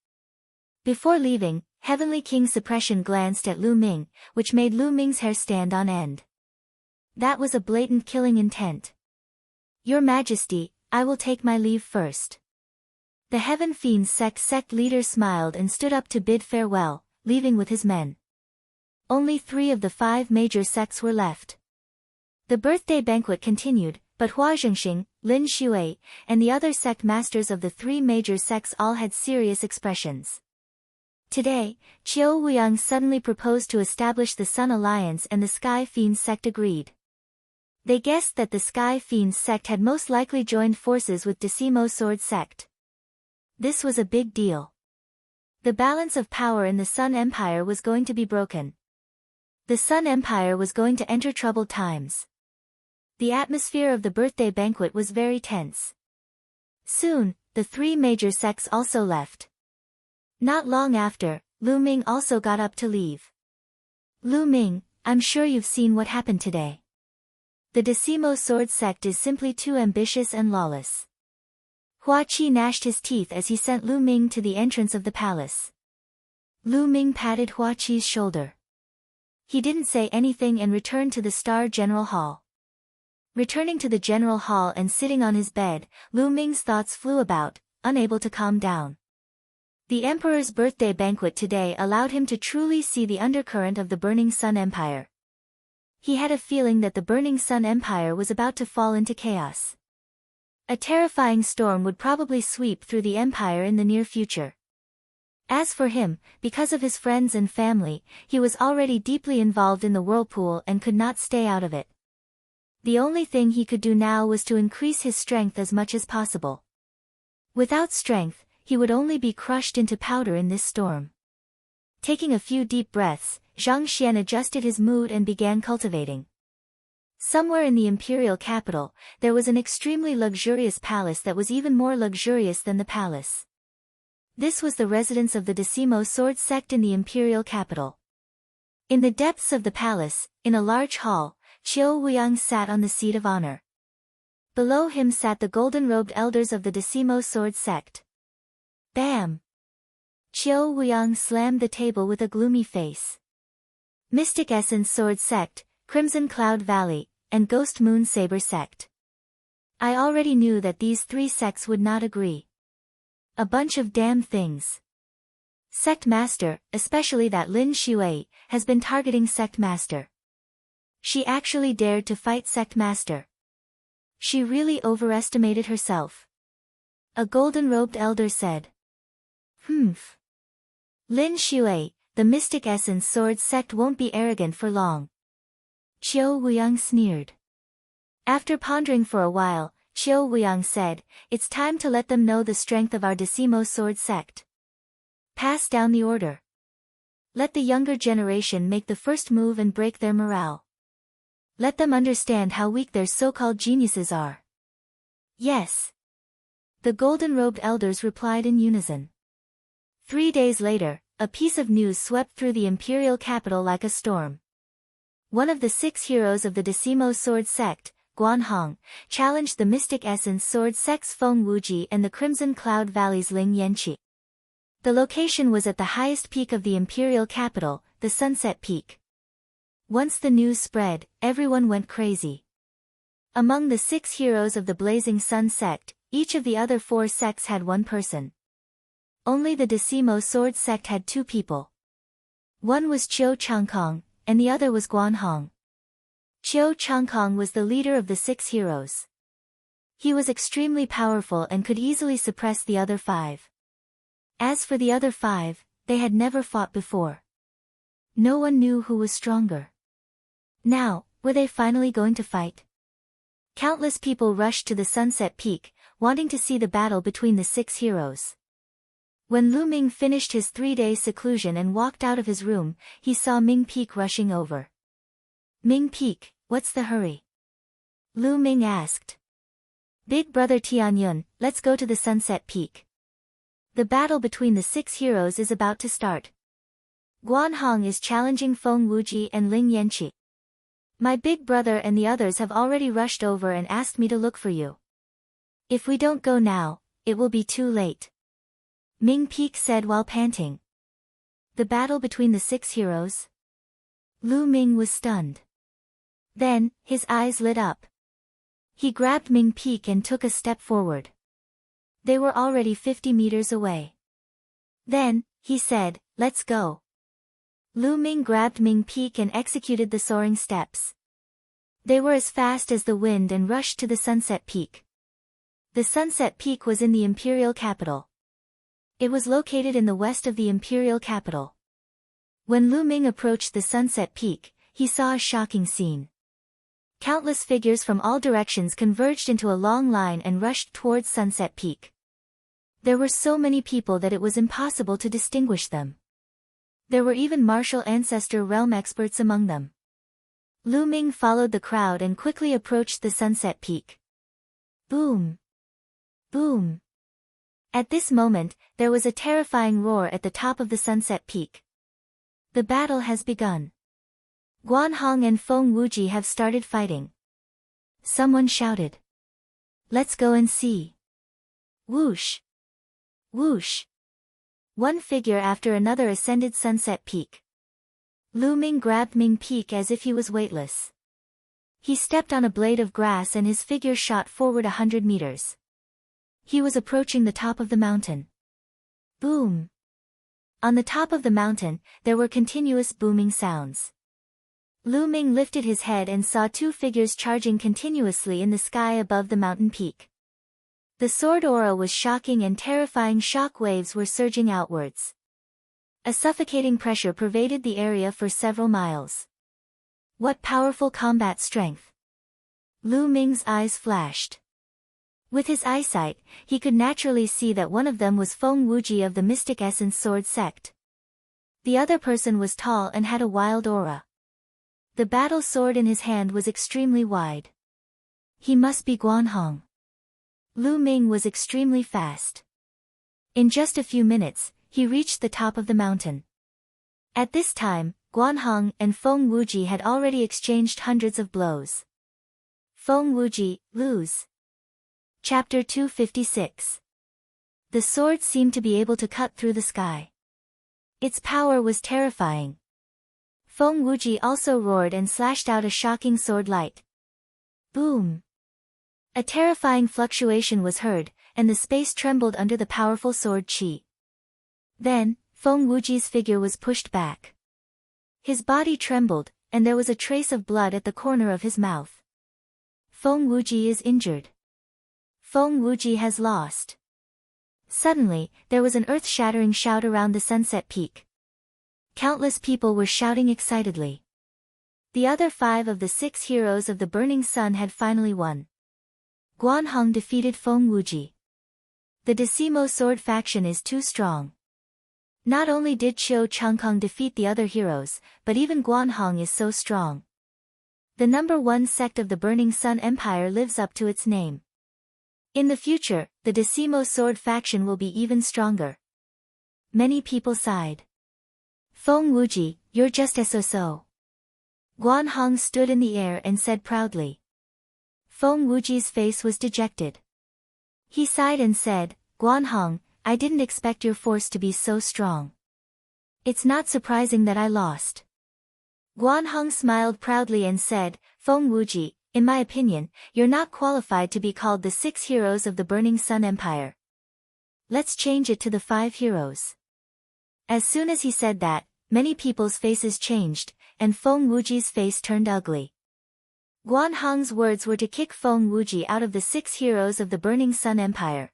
Before leaving, Heavenly King Suppression glanced at Lu Ming, which made Lu Ming's hair stand on end. That was a blatant killing intent. Your Majesty, I will take my leave first. The Heaven Fiends sect leader smiled and stood up to bid farewell, leaving with his men. Only 3 of the 5 major sects were left. The birthday banquet continued, but Hua Zhengxing, Lin Xue, and the other sect masters of the 3 major sects all had serious expressions. Today, Qiu Wuyang suddenly proposed to establish the Sun Alliance and the Sky Fiends sect agreed. They guessed that the Sky Fiends sect had most likely joined forces with Decimo Sword sect. This was a big deal. The balance of power in the Sun Empire was going to be broken. The Sun Empire was going to enter troubled times. The atmosphere of the birthday banquet was very tense. Soon, the 3 major sects also left. Not long after, Lu Ming also got up to leave. Lu Ming, I'm sure you've seen what happened today. The Decimo Sword sect is simply too ambitious and lawless. Hua Qi gnashed his teeth as he sent Lu Ming to the entrance of the palace. Lu Ming patted Hua Qi's shoulder. He didn't say anything and returned to the Star General Hall. Returning to the General Hall and sitting on his bed, Lu Ming's thoughts flew about, unable to calm down. The Emperor's birthday banquet today allowed him to truly see the undercurrent of the Burning Sun Empire. He had a feeling that the Burning Sun Empire was about to fall into chaos. A terrifying storm would probably sweep through the empire in the near future. As for him, because of his friends and family, he was already deeply involved in the whirlpool and could not stay out of it. The only thing he could do now was to increase his strength as much as possible. Without strength, he would only be crushed into powder in this storm. Taking a few deep breaths, Zhang Xian adjusted his mood and began cultivating. Somewhere in the imperial capital, there was an extremely luxurious palace that was even more luxurious than the palace. This was the residence of the Decimo Sword sect in the imperial capital. In the depths of the palace, in a large hall, Qiu Wuyang sat on the seat of honor. Below him sat the golden-robed elders of the Decimo Sword sect. Bam! Qiu Wuyang slammed the table with a gloomy face. Mystic Essence Sword sect, Crimson Cloud Valley, and Ghost Moon Saber sect. I already knew that these 3 sects would not agree. A bunch of damn things. Sect Master, especially that Lin Xue, has been targeting Sect Master. She actually dared to fight Sect Master. She really overestimated herself. A golden-robed elder said. Humph. Lin Xue, the Mystic Essence Sword sect won't be arrogant for long. Qiu Wuyang sneered. After pondering for a while, Qiu Wuyang said, it's time to let them know the strength of our Decimo Sword sect. Pass down the order. Let the younger generation make the first move and break their morale. Let them understand how weak their so-called geniuses are. Yes. The golden-robed elders replied in unison. 3 days later, a piece of news swept through the imperial capital like a storm. One of the 6 heroes of the Decimo Sword sect, Guan Hong, challenged the Mystic Essence Sword sect's Feng Wuji and the Crimson Cloud Valley's Ling Yanqi. The location was at the highest peak of the imperial capital, the Sunset Peak. Once the news spread, everyone went crazy. Among the 6 heroes of the Blazing Sun sect, each of the other 4 sects had 1 person. Only the Decimo Sword sect had 2 people. One was Qiu Changkong, and the other was Guan Hong. Qiu Changkong was the leader of the 6 heroes. He was extremely powerful and could easily suppress the other 5. As for the other 5, they had never fought before. No one knew who was stronger. Now, were they finally going to fight? Countless people rushed to the Sunset Peak, wanting to see the battle between the 6 heroes. When Lu Ming finished his 3-day seclusion and walked out of his room, he saw Ming Peak rushing over. Ming Peak, what's the hurry? Lu Ming asked. Big brother Tianyun, let's go to the Sunset Peak. The battle between the 6 heroes is about to start. Guan Hong is challenging Feng Wuji and Ling Yanqi. My big brother and the others have already rushed over and asked me to look for you. If we don't go now, it will be too late. Ming Peak said while panting. The battle between the 6 heroes? Lu Ming was stunned. Then, his eyes lit up. He grabbed Ming Peak and took a step forward. They were already 50 meters away. Then, he said, let's go. Lu Ming grabbed Ming Peak and executed the soaring steps. They were as fast as the wind and rushed to the Sunset Peak. The Sunset Peak was in the imperial capital. It was located in the west of the imperial capital. When Lu Ming approached the Sunset Peak, he saw a shocking scene. Countless figures from all directions converged into a long line and rushed towards Sunset Peak. There were so many people that it was impossible to distinguish them. There were even martial ancestor realm experts among them. Lu Ming followed the crowd and quickly approached the Sunset Peak. Boom! Boom! At this moment, there was a terrifying roar at the top of the Sunset Peak. The battle has begun. Guan Hong and Feng Wuji have started fighting. Someone shouted. Let's go and see. Whoosh! Whoosh! One figure after another ascended Sunset Peak. Lu Ming grabbed Ming Peak as if he was weightless. He stepped on a blade of grass and his figure shot forward 100 meters. He was approaching the top of the mountain. Boom! On the top of the mountain, there were continuous booming sounds. Lu Ming lifted his head and saw 2 figures charging continuously in the sky above the mountain peak. The sword aura was shocking and terrifying shock waves were surging outwards. A suffocating pressure pervaded the area for several miles. What powerful combat strength! Lu Ming's eyes flashed. With his eyesight, he could naturally see that one of them was Feng Wuji of the Mystic Essence Sword sect. The other person was tall and had a wild aura. The battle sword in his hand was extremely wide. He must be Guan Hong. Lu Ming was extremely fast. In just a few minutes, he reached the top of the mountain. At this time, Guan Hong and Feng Wuji had already exchanged hundreds of blows. Feng Wuji, lose. Chapter 256. The sword seemed to be able to cut through the sky. Its power was terrifying. Feng Wuji also roared and slashed out a shocking sword light. Boom! A terrifying fluctuation was heard, and the space trembled under the powerful sword chi. Then, Feng Wuji's figure was pushed back. His body trembled, and there was a trace of blood at the corner of his mouth. Feng Wuji is injured. Feng Wuji has lost. Suddenly, there was an earth-shattering shout around the Sunset Peak. Countless people were shouting excitedly. The other 5 of the 6 heroes of the Burning Sun had finally won. Guan Hong defeated Feng Wuji. The Decimo Sword faction is too strong. Not only did Qiu Changkong defeat the other heroes, but even Guan Hong is so strong. The number 1 sect of the Burning Sun Empire lives up to its name. In the future, the Decimo Sword faction will be even stronger. Many people sighed. Feng Wuji, you're just so. Guan Hong stood in the air and said proudly. Feng Wuji's face was dejected. He sighed and said, Guan Hong, I didn't expect your force to be so strong. It's not surprising that I lost. Guan Hong smiled proudly and said, Feng Wuji, in my opinion, you're not qualified to be called the 6 heroes of the Burning Sun Empire. Let's change it to the 5 heroes. As soon as he said that, many people's faces changed, and Feng Wuji's face turned ugly. Guan Hong's words were to kick Feng Wuji out of the 6 heroes of the Burning Sun Empire.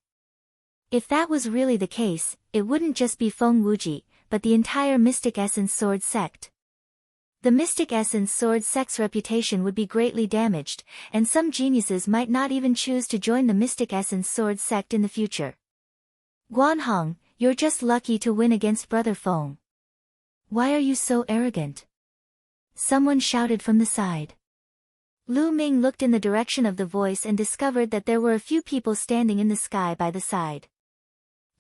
If that was really the case, it wouldn't just be Feng Wuji, but the entire Mystic Essence Sword sect. The Mystic Essence Sword sect's reputation would be greatly damaged, and some geniuses might not even choose to join the Mystic Essence Sword sect in the future. Guan Hong, you're just lucky to win against Brother Feng. Why are you so arrogant? Someone shouted from the side. Lu Ming looked in the direction of the voice and discovered that there were a few people standing in the sky by the side.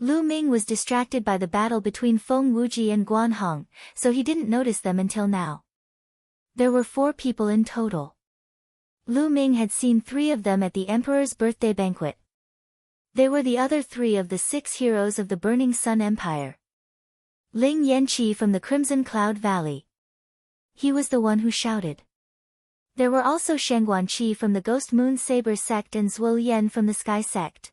Lu Ming was distracted by the battle between Feng Wuji and Guan Hong, so he didn't notice them until now. There were 4 people in total. Lu Ming had seen 3 of them at the Emperor's birthday banquet. They were the other 3 of the 6 heroes of the Burning Sun Empire. Ling Yanqi from the Crimson Cloud Valley. He was the one who shouted. There were also Shangguanqi from the Ghost Moon Saber sect and Zhuo Yan from the Sky sect.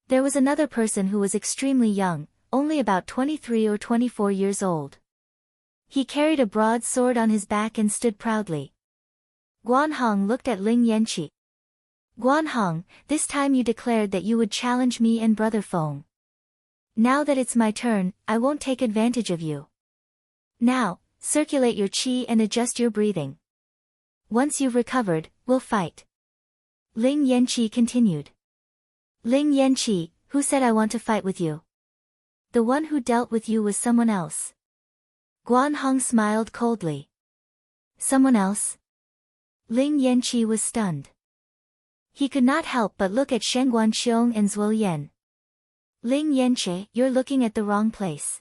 There was another person who was extremely young, only about 23 or 24 years old. He carried a broad sword on his back and stood proudly. Guan Hong looked at Ling Yanqi. Guan Hong, this time you declared that you would challenge me and Brother Feng. Now that it's my turn, I won't take advantage of you. Now, circulate your qi and adjust your breathing. Once you've recovered, we'll fight. Ling Yanqi continued. Ling Yanqi, who said I want to fight with you? The one who dealt with you was someone else. Guan Hong smiled coldly. Someone else? Ling Yanqi was stunned. He could not help but look at Shen Guanqiong and Zhuo Yan. Ling Yanqi, you're looking at the wrong place.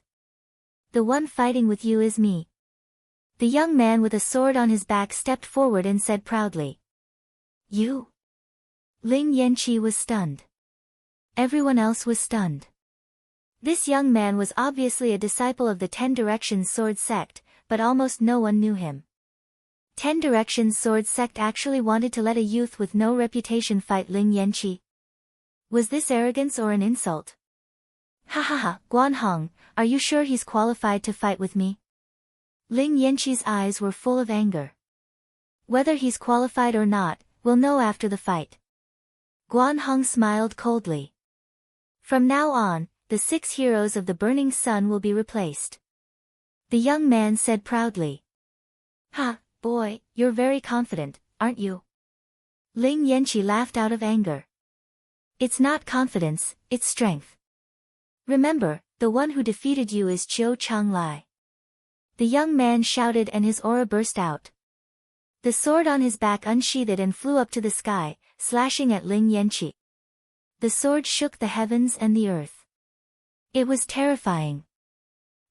The one fighting with you is me. The young man with a sword on his back stepped forward and said proudly. You? Ling Yanqi was stunned. Everyone else was stunned. This young man was obviously a disciple of the 10 Directions Sword Sect, but almost no one knew him. 10 Directions Sword Sect actually wanted to let a youth with no reputation fight Ling Yanqi. Was this arrogance or an insult? Ha ha ha, Guan Hong, are you sure he's qualified to fight with me? Ling Yanqi's eyes were full of anger. Whether he's qualified or not, we'll know after the fight. Guan Hong smiled coldly. From now on, the 6 heroes of the Burning Sun will be replaced. The young man said proudly. Ha, boy, you're very confident, aren't you? Ling Yanqi laughed out of anger. It's not confidence, it's strength. Remember, the one who defeated you is Chiu Changlai. The young man shouted and his aura burst out. The sword on his back unsheathed and flew up to the sky, slashing at Ling Yanqi. The sword shook the heavens and the earth. It was terrifying.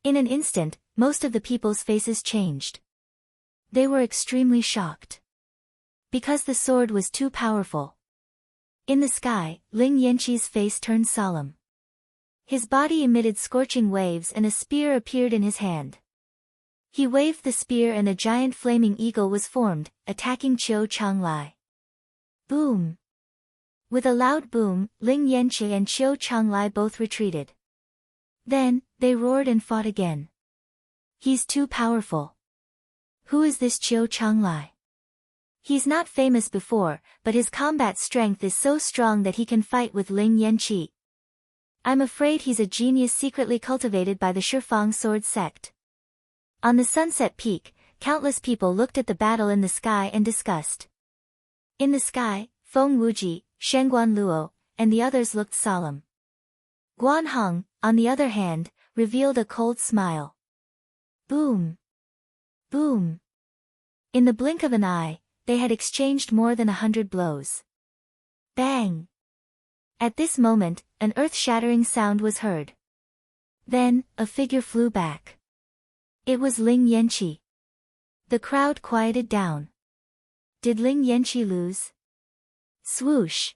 In an instant, most of the people's faces changed. They were extremely shocked. Because the sword was too powerful. In the sky, Ling Yanqi's face turned solemn. His body emitted scorching waves and a spear appeared in his hand. He waved the spear and a giant flaming eagle was formed, attacking Chiu Changlai. Boom! With a loud boom, Ling Yanqi and Chiu Changlai both retreated. Then, they roared and fought again. He's too powerful. Who is this Chiu Changlai? He's not famous before, but his combat strength is so strong that he can fight with Ling Yanqi. I'm afraid he's a genius secretly cultivated by the Shifang Sword Sect. On the Sunset Peak, countless people looked at the battle in the sky and discussed. In the sky, Feng Wuji, Shengguan Luo, and the others looked solemn. Guan Hong, on the other hand, revealed a cold smile. Boom! Boom! In the blink of an eye, they had exchanged more than 100 blows. Bang! At this moment, an earth-shattering sound was heard. Then, a figure flew back. It was Ling Yanqi. The crowd quieted down. Did Ling Yanqi lose? Swoosh!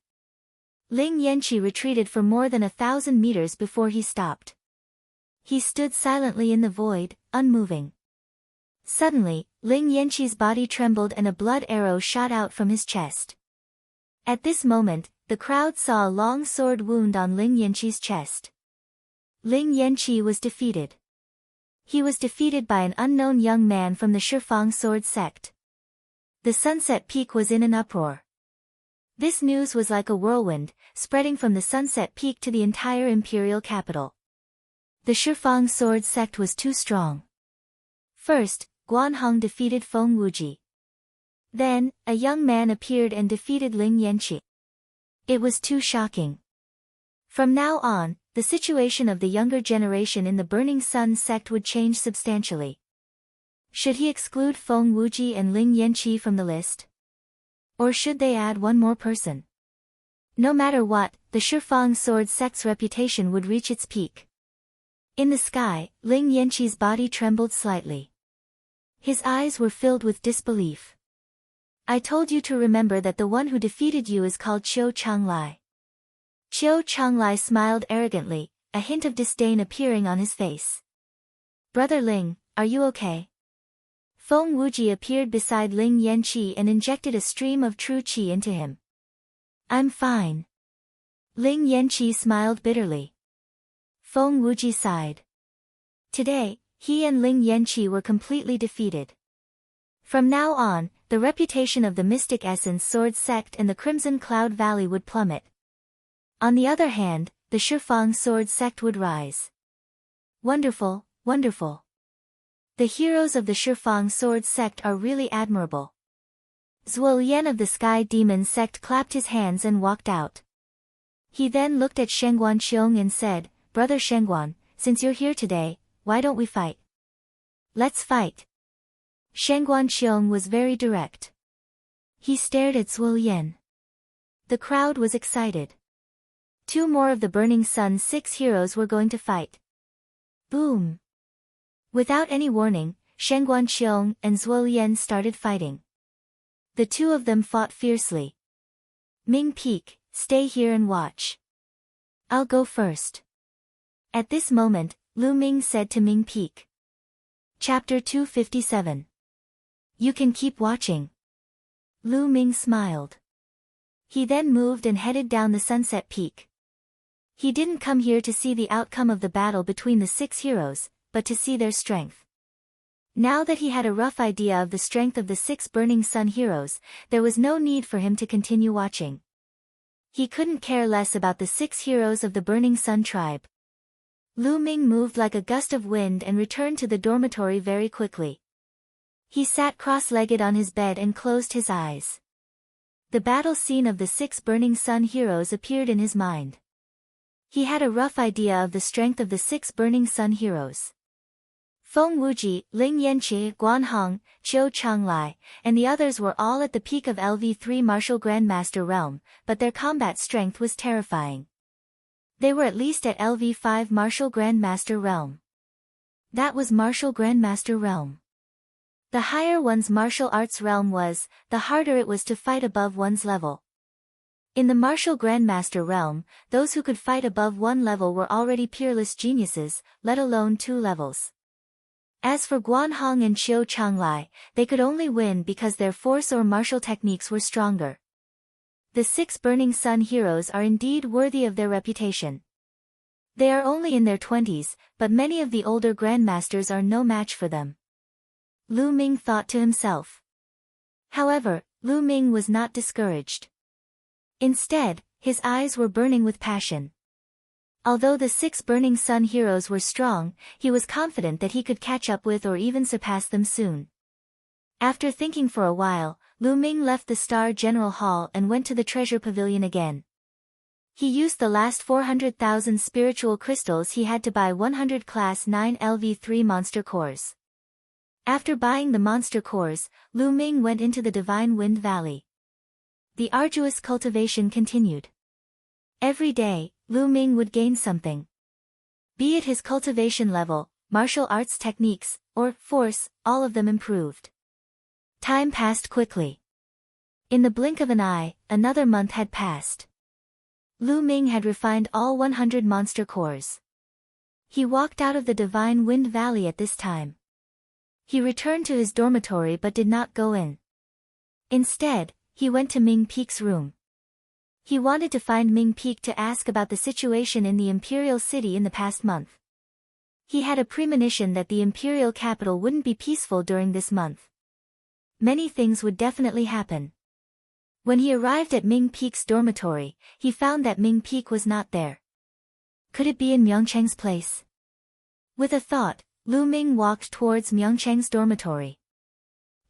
Ling Yanqi retreated for more than 1,000 meters before he stopped. He stood silently in the void, unmoving. Suddenly, Ling Yanqi's body trembled and a blood arrow shot out from his chest. At this moment, the crowd saw a long sword wound on Ling Yanqi's chest. Ling Yanqi was defeated. He was defeated by an unknown young man from the Shifang Sword Sect. The Sunset Peak was in an uproar. This news was like a whirlwind, spreading from the Sunset Peak to the entire imperial capital. The Shifang Sword Sect was too strong. First, Guan Hong defeated Feng Wuji. Then, a young man appeared and defeated Ling Yanqi. It was too shocking. From now on, the situation of the younger generation in the Burning Sun sect would change substantially. Should he exclude Feng Wuji and Ling Yanqi from the list? Or should they add one more person? No matter what, the Shifang sword sect's reputation would reach its peak. In the sky, Ling Yanqi's body trembled slightly. His eyes were filled with disbelief. I told you to remember that the one who defeated you is called Qiu Changlai. Qiu Changlai smiled arrogantly, a hint of disdain appearing on his face. Brother Ling, are you okay? Feng Wuji appeared beside Ling Yanqi and injected a stream of true qi into him. I'm fine. Ling Yanqi smiled bitterly. Feng Wuji sighed. Today, he and Ling Yanqi were completely defeated. From now on, the reputation of the Mystic Essence Sword Sect and the Crimson Cloud Valley would plummet. On the other hand, the Shifang Sword Sect would rise. Wonderful, wonderful. The heroes of the Shifang Sword Sect are really admirable. Zhuo Yan of the Sky Demon Sect clapped his hands and walked out. He then looked at Shengguan Qiong and said, Brother Shengguan, since you're here today, why don't we fight? Let's fight. Shengguan Qiong was very direct. He stared at Zhuo Yan. The crowd was excited. 2 more of the Burning Sun's 6 heroes were going to fight. Boom! Without any warning, Shengguan Qiong and Zhuo Yan started fighting. The 2 of them fought fiercely. Ming Peak, stay here and watch. I'll go first. At this moment, Lu Ming said to Ming Peak. Chapter 257. You can keep watching. Lu Ming smiled. He then moved and headed down the Sunset Peak. He didn't come here to see the outcome of the battle between the 6 heroes, but to see their strength. Now that he had a rough idea of the strength of the 6 Burning Sun heroes, there was no need for him to continue watching. He couldn't care less about the 6 heroes of the Burning Sun tribe. Lu Ming moved like a gust of wind and returned to the dormitory very quickly. He sat cross-legged on his bed and closed his eyes. The battle scene of the 6 Burning Sun heroes appeared in his mind. He had a rough idea of the strength of the 6 Burning Sun heroes. Feng Wuji, Ling Yanqi, Guanhong, Qiu Changlai, and the others were all at the peak of LV3 Martial Grandmaster realm, but their combat strength was terrifying. They were at least at LV5 Martial Grandmaster realm. That was Martial Grandmaster realm. The higher one's martial arts realm was, the harder it was to fight above one's level. In the Martial Grandmaster realm, those who could fight above 1 level were already peerless geniuses, let alone 2 levels. As for Guanhong and Qiu Changlai, they could only win because their force or martial techniques were stronger. The 6 Burning Sun heroes are indeed worthy of their reputation. They are only in their 20s, but many of the older grandmasters are no match for them. Lu Ming thought to himself. However, Lu Ming was not discouraged. Instead, his eyes were burning with passion. Although the 6 Burning Sun heroes were strong, he was confident that he could catch up with or even surpass them soon. After thinking for a while, Lu Ming left the Star General Hall and went to the Treasure Pavilion again. He used the last 400,000 spiritual crystals he had to buy 100 Class 9 LV3 monster cores. After buying the monster cores, Lu Ming went into the Divine Wind Valley. The arduous cultivation continued. Every day, Lu Ming would gain something. Be it his cultivation level, martial arts techniques, or force, all of them improved. Time passed quickly. In the blink of an eye, another month had passed. Lu Ming had refined all 100 monster cores. He walked out of the Divine Wind Valley at this time. He returned to his dormitory but did not go in. Instead, he went to Ming Peak's room. He wanted to find Ming Peak to ask about the situation in the Imperial City in the past month. He had a premonition that the Imperial capital wouldn't be peaceful during this month. Many things would definitely happen. When he arrived at Ming Peak's dormitory, he found that Ming Peak was not there. Could it be in Myungcheng's place? With a thought, Lu Ming walked towards Myungcheng's dormitory.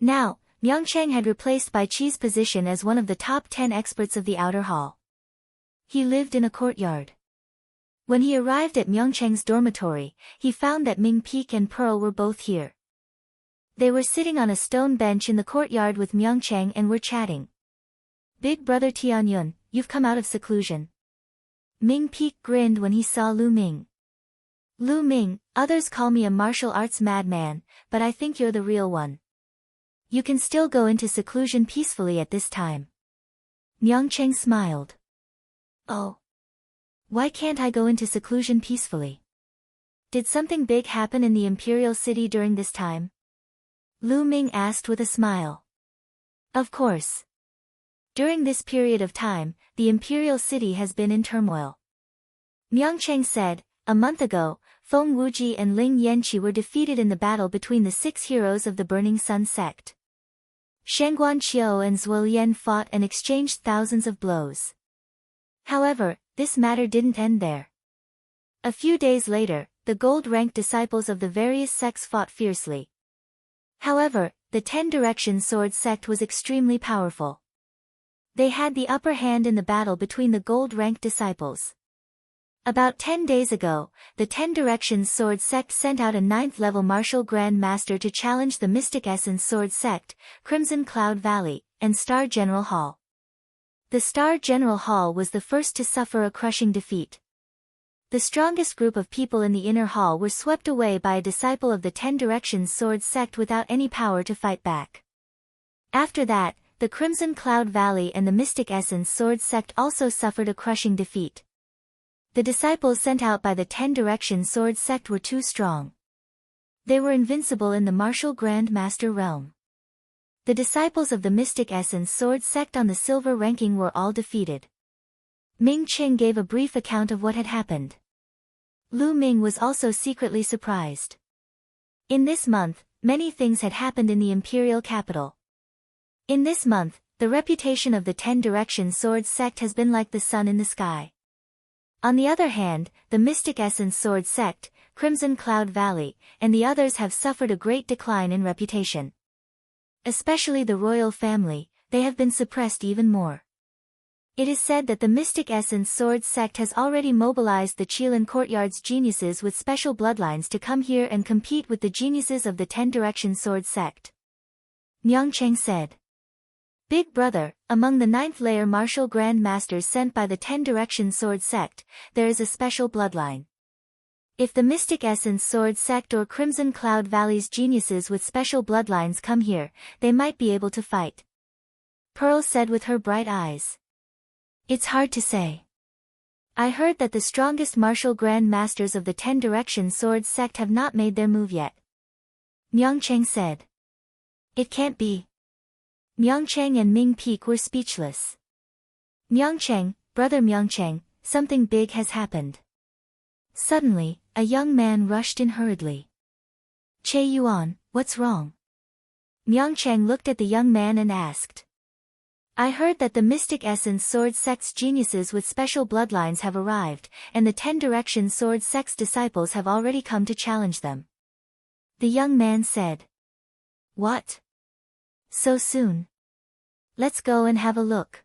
Now, Myungcheng had replaced Bai Qi's position as one of the top 10 experts of the outer hall. He lived in a courtyard. When he arrived at Myungcheng's dormitory, he found that Ming Peak and Pearl were both here. They were sitting on a stone bench in the courtyard with Myungcheng and were chatting. Big brother Tianyun, you've come out of seclusion. Ming Peek grinned when he saw Lu Ming. Lu Ming, others call me a martial arts madman, but I think you're the real one. You can still go into seclusion peacefully at this time. Myongcheng smiled. Oh. Why can't I go into seclusion peacefully? Did something big happen in the imperial city during this time? Lu Ming asked with a smile. Of course. During this period of time, the imperial city has been in turmoil. Myongcheng said, a month ago, Feng Wuji and Ling Yanqi were defeated in the battle between the 6 heroes of the Burning Sun sect. Shengguan Qiu and Zhuo Yan fought and exchanged thousands of blows. However, this matter didn't end there. A few days later, the gold-ranked disciples of the various sects fought fiercely. However, the 10 Direction Sword sect was extremely powerful. They had the upper hand in the battle between the gold-ranked disciples. About 10 days ago, the 10 Directions Sword sect sent out a 9th-level martial Grand Master to challenge the Mystic Essence Sword sect, Crimson Cloud Valley, and Star General Hall. The Star General Hall was the first to suffer a crushing defeat. The strongest group of people in the inner hall were swept away by a disciple of the 10 Directions Sword sect without any power to fight back. After that, the Crimson Cloud Valley and the Mystic Essence Sword sect also suffered a crushing defeat. The disciples sent out by the 10 Direction Sword sect were too strong. They were invincible in the martial Grand Master realm. The disciples of the Mystic Essence Sword sect on the silver ranking were all defeated. Ming Qing gave a brief account of what had happened. Lu Ming was also secretly surprised. In this month, many things had happened in the imperial capital. In this month, the reputation of the 10 Direction Sword sect has been like the sun in the sky. On the other hand, the Mystic Essence Sword sect, Crimson Cloud Valley, and the others have suffered a great decline in reputation. Especially the royal family, they have been suppressed even more. It is said that the Mystic Essence Sword sect has already mobilized the Qilin Courtyard's geniuses with special bloodlines to come here and compete with the geniuses of the 10 Direction Sword sect. Myongcheng said. Big brother, among the 9th layer martial Grand Masters sent by the 10 Direction Sword sect, there is a special bloodline. If the Mystic Essence Sword sect or Crimson Cloud Valley's geniuses with special bloodlines come here, they might be able to fight. Pearl said with her bright eyes. It's hard to say. I heard that the strongest martial Grand Masters of the 10 Direction Sword sect have not made their move yet. Myongcheng said. It can't be. Myongcheng and Ming Peek were speechless. Myongcheng, brother Myongcheng, something big has happened. Suddenly, a young man rushed in hurriedly. Che Yuan, what's wrong? Myongcheng looked at the young man and asked. I heard that the Mystic Essence Sword sect's geniuses with special bloodlines have arrived, and the 10 Direction Sword sect's disciples have already come to challenge them. The young man said. What? So soon? Let's go and have a look.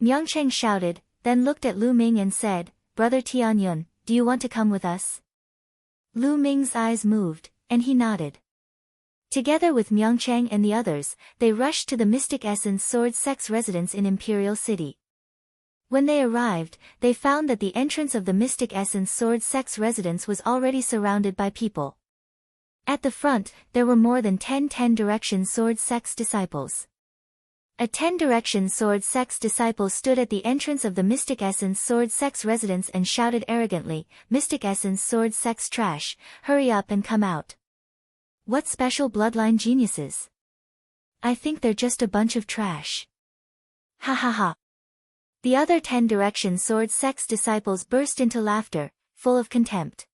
Myongcheng shouted, then looked at Lu Ming and said, Brother Tianyun, do you want to come with us? Lu Ming's eyes moved, and he nodded. Together with Myongcheng and the others, they rushed to the Mystic Essence Sword sect's residence in Imperial City. When they arrived, they found that the entrance of the Mystic Essence Sword sect's residence was already surrounded by people. At the front, there were more than 10 Direction Sword sect's disciples. A 10 Direction Sword sect's disciple stood at the entrance of the Mystic Essence Sword sect's residence and shouted arrogantly, Mystic Essence Sword sect's trash, hurry up and come out. What special bloodline geniuses? I think they're just a bunch of trash. Ha ha ha. The other 10 Direction Sword sect's disciples burst into laughter, full of contempt.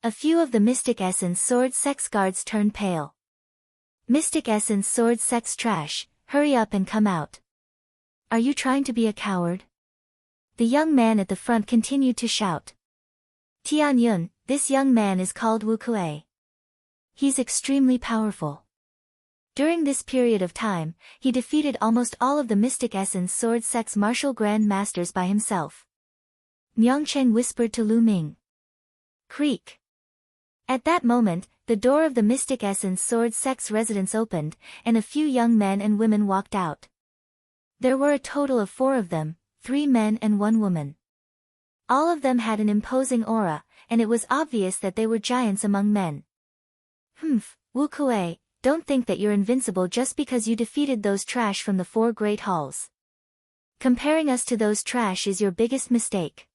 A few of the Mystic Essence Sword sect's guards turned pale. Mystic Essence Sword sect's trash, hurry up and come out. Are you trying to be a coward? The young man at the front continued to shout. Tianyun, this young man is called Wu Kuei. He's extremely powerful. During this period of time, he defeated almost all of the Mystic Essence Sword sect's martial Grand Masters by himself. Myongcheng whispered to Lu Ming. Creak. At that moment, the door of the Mystic Essence Sword sect's residence opened, and a few young men and women walked out. There were a total of 4 of them, 3 men and 1 woman. All of them had an imposing aura, and it was obvious that they were giants among men. Wu Kuei, don't think that you're invincible just because you defeated those trash from the 4 great halls. Comparing us to those trash is your biggest mistake.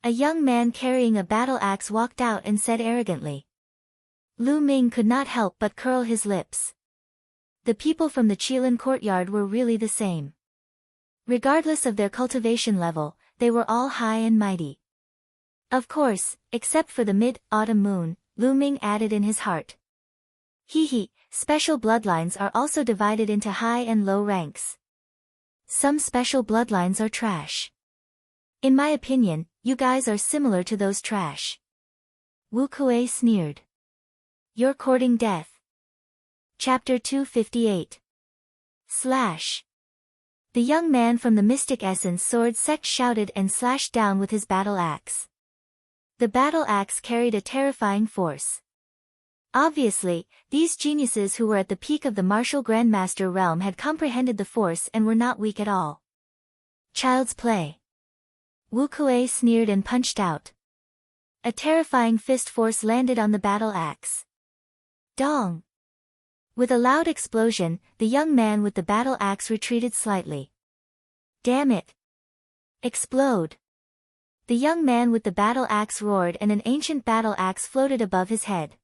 A young man carrying a battle axe walked out and said arrogantly. Lu Ming could not help but curl his lips. The people from the Qilin courtyard were really the same. Regardless of their cultivation level, they were all high and mighty. Of course, except for the mid-autumn moon, Lu Ming added in his heart. Special bloodlines are also divided into high and low ranks. Some special bloodlines are trash. In my opinion, you guys are similar to those trash. Wu Kuei sneered. You're courting death. Chapter 258. The young man from the Mystic Essence Sword sect shouted and slashed down with his battle axe. The battle axe carried a terrifying force. Obviously, these geniuses who were at the peak of the martial grandmaster realm had comprehended the force and were not weak at all. Child's play. Wu Kuei sneered and punched out. A terrifying fist force landed on the battle axe. Dong! With a loud explosion, the young man with the battle axe retreated slightly. Damn it! Explode! The young man with the battle axe roared and an ancient battle axe floated above his head.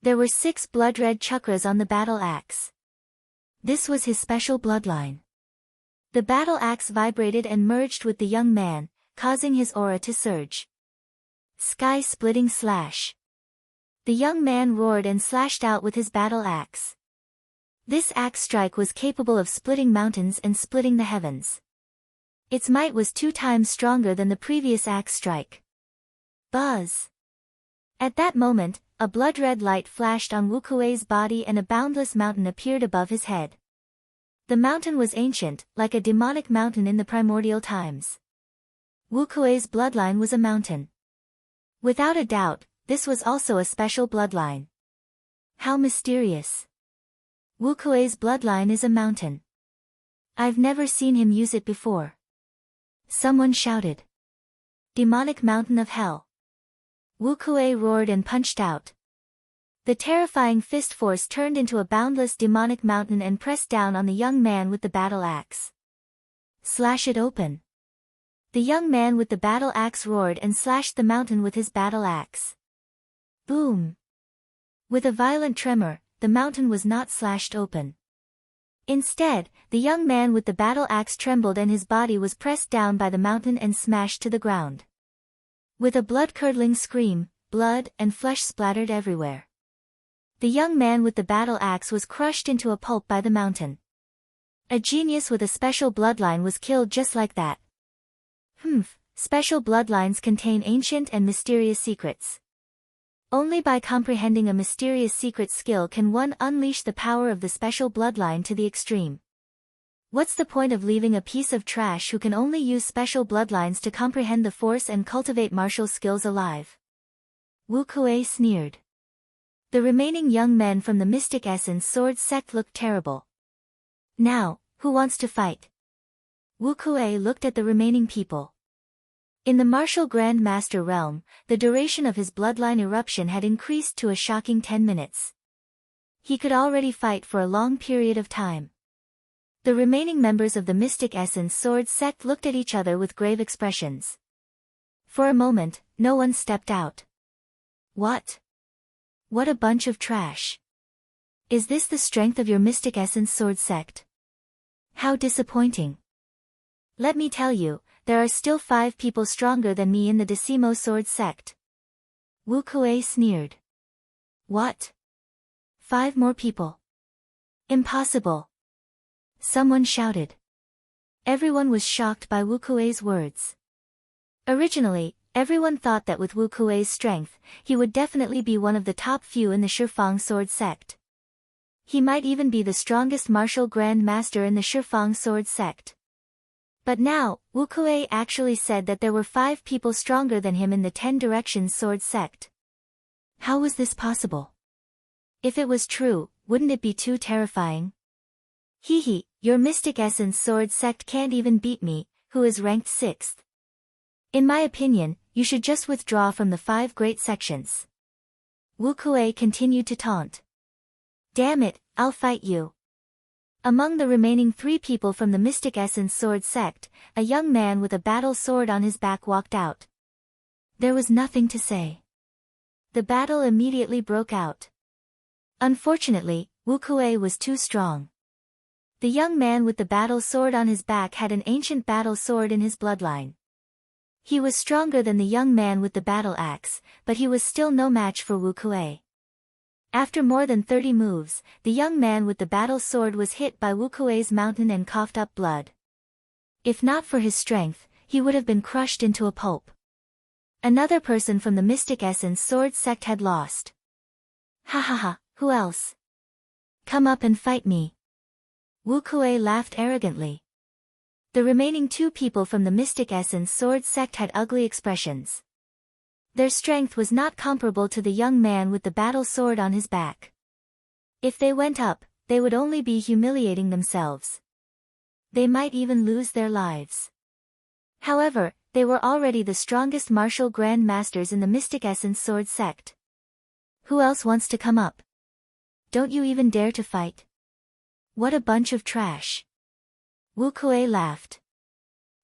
There were 6 blood-red chakras on the battle axe. This was his special bloodline. The battle axe vibrated and merged with the young man, causing his aura to surge. Sky-splitting slash. The young man roared and slashed out with his battle axe. This axe strike was capable of splitting mountains and splitting the heavens. Its might was 2 times stronger than the previous axe strike. Buzz! At that moment, a blood-red light flashed on Wu Kuei's body and a boundless mountain appeared above his head. The mountain was ancient, like a demonic mountain in the primordial times. Wu Kuei's bloodline was a mountain. Without a doubt, this was also a special bloodline. How mysterious. Wu Kuei's bloodline is a mountain. I've never seen him use it before. Someone shouted. Demonic mountain of hell. Wu Kuei roared and punched out. The terrifying fist force turned into a boundless demonic mountain and pressed down on the young man with the battle axe. Slash it open. The young man with the battle axe roared and slashed the mountain with his battle axe. Boom! With a violent tremor, the mountain was not slashed open. Instead, the young man with the battle axe trembled and his body was pressed down by the mountain and smashed to the ground. With a blood-curdling scream, blood and flesh splattered everywhere. The young man with the battle axe was crushed into a pulp by the mountain. A genius with a special bloodline was killed just like that. Special bloodlines contain ancient and mysterious secrets. Only by comprehending a mysterious secret skill can one unleash the power of the special bloodline to the extreme. What's the point of leaving a piece of trash who can only use special bloodlines to comprehend the force and cultivate martial skills alive? Wu Kuei sneered. The remaining young men from the Mystic Essence Sword sect looked terrible. Now, who wants to fight? Wu Kuei looked at the remaining people. In the martial Grand Master realm, the duration of his bloodline eruption had increased to a shocking 10 minutes. He could already fight for a long period of time. The remaining members of the Mystic Essence Sword sect looked at each other with grave expressions. For a moment, no one stepped out. What? What a bunch of trash. Is this the strength of your Mystic Essence Sword sect? How disappointing. Let me tell you, there are still 5 people stronger than me in the Decimo Sword sect. Wu Kuei sneered. What? 5 more people? Impossible. Someone shouted. Everyone was shocked by Wu Kuei's words. Originally, everyone thought that with Wu Kuei's strength, he would definitely be one of the top few in the Shifang Sword sect. He might even be the strongest martial Grand Master in the Shifang Sword sect. But now, Wu Kuei actually said that there were 5 people stronger than him in the 10 Directions Sword sect. How was this possible? If it was true, wouldn't it be too terrifying? Your Mystic Essence Sword sect can't even beat me, who is ranked 6th. In my opinion, you should just withdraw from the 5 great sections. Wu Kuei continued to taunt. Damn it, I'll fight you. Among the remaining 3 people from the Mystic Essence Sword sect, a young man with a battle sword on his back walked out. There was nothing to say. The battle immediately broke out. Unfortunately, Wu Kuei was too strong. The young man with the battle sword on his back had an ancient battle sword in his bloodline. He was stronger than the young man with the battle axe, but he was still no match for Wu Kuei. After more than 30 moves, the young man with the battle sword was hit by Wu Kuei's mountain and coughed up blood. If not for his strength, he would have been crushed into a pulp. Another person from the Mystic Essence Sword sect had lost. Ha ha ha, who else? Come up and fight me. Wu Kuei laughed arrogantly. The remaining 2 people from the Mystic Essence Sword sect had ugly expressions. Their strength was not comparable to the young man with the battle sword on his back. If they went up, they would only be humiliating themselves. They might even lose their lives. However, they were already the strongest martial grand masters in the Mystic Essence Sword sect. Who else wants to come up? Don't you even dare to fight? What a bunch of trash. Wu Kuei laughed.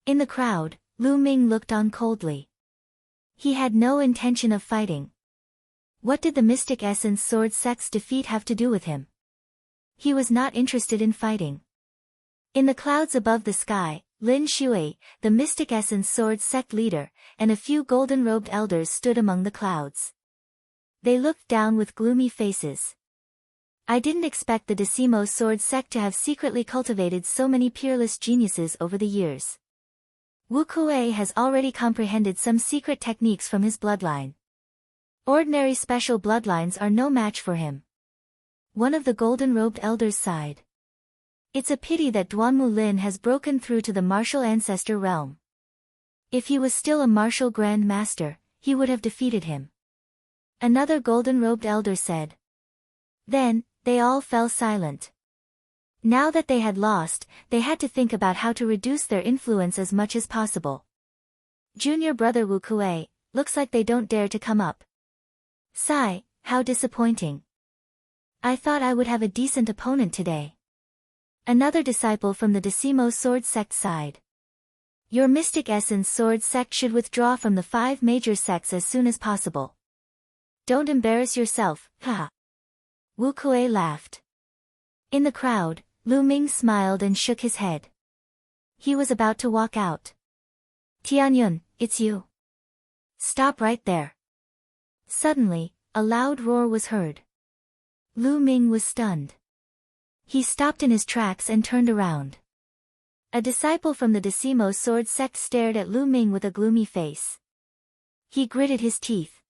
In the crowd, Lu Ming looked on coldly. He had no intention of fighting. What did the Mystic Essence Sword sect's defeat have to do with him? He was not interested in fighting. In the clouds above the sky, Lin Shui, the Mystic Essence Sword sect leader, and a few golden-robed elders stood among the clouds. They looked down with gloomy faces. I didn't expect the Decimo Sword sect to have secretly cultivated so many peerless geniuses over the years. Wu Kuei has already comprehended some secret techniques from his bloodline. Ordinary special bloodlines are no match for him. One of the golden-robed elders sighed. It's a pity that Duanmu Lin has broken through to the martial ancestor realm. If he was still a martial grand master, he would have defeated him. Another golden-robed elder said. Then, they all fell silent. Now that they had lost, they had to think about how to reduce their influence as much as possible. Junior brother Wu Kuei, looks like they don't dare to come up. Sigh, how disappointing. I thought I would have a decent opponent today. Another disciple from the Decimo Sword sect sighed. Your Mystic Essence Sword sect should withdraw from the 5 major sects as soon as possible. Don't embarrass yourself, haha. Wu Kuei laughed. In the crowd, Lu Ming smiled and shook his head. He was about to walk out. Tianyun, it's you. Stop right there. Suddenly, a loud roar was heard. Lu Ming was stunned. He stopped in his tracks and turned around. A disciple from the Decimo Sword sect stared at Lu Ming with a gloomy face. He gritted his teeth.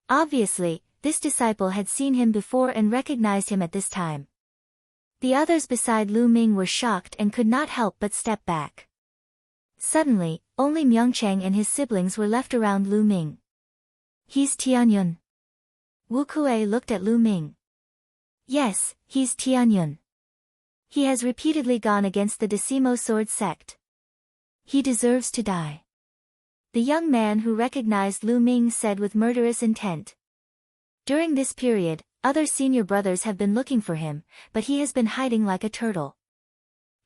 Obviously, this disciple had seen him before and recognized him at this time. The others beside Lu Ming were shocked and could not help but step back. Suddenly, only Myeongchang and his siblings were left around Lu Ming. He's Tianyun. Wu Kuei looked at Lu Ming. Yes, he's Tianyun. He has repeatedly gone against the Decimo Sword sect. He deserves to die. The young man who recognized Lu Ming said with murderous intent. During this period, other senior brothers have been looking for him, but he has been hiding like a turtle.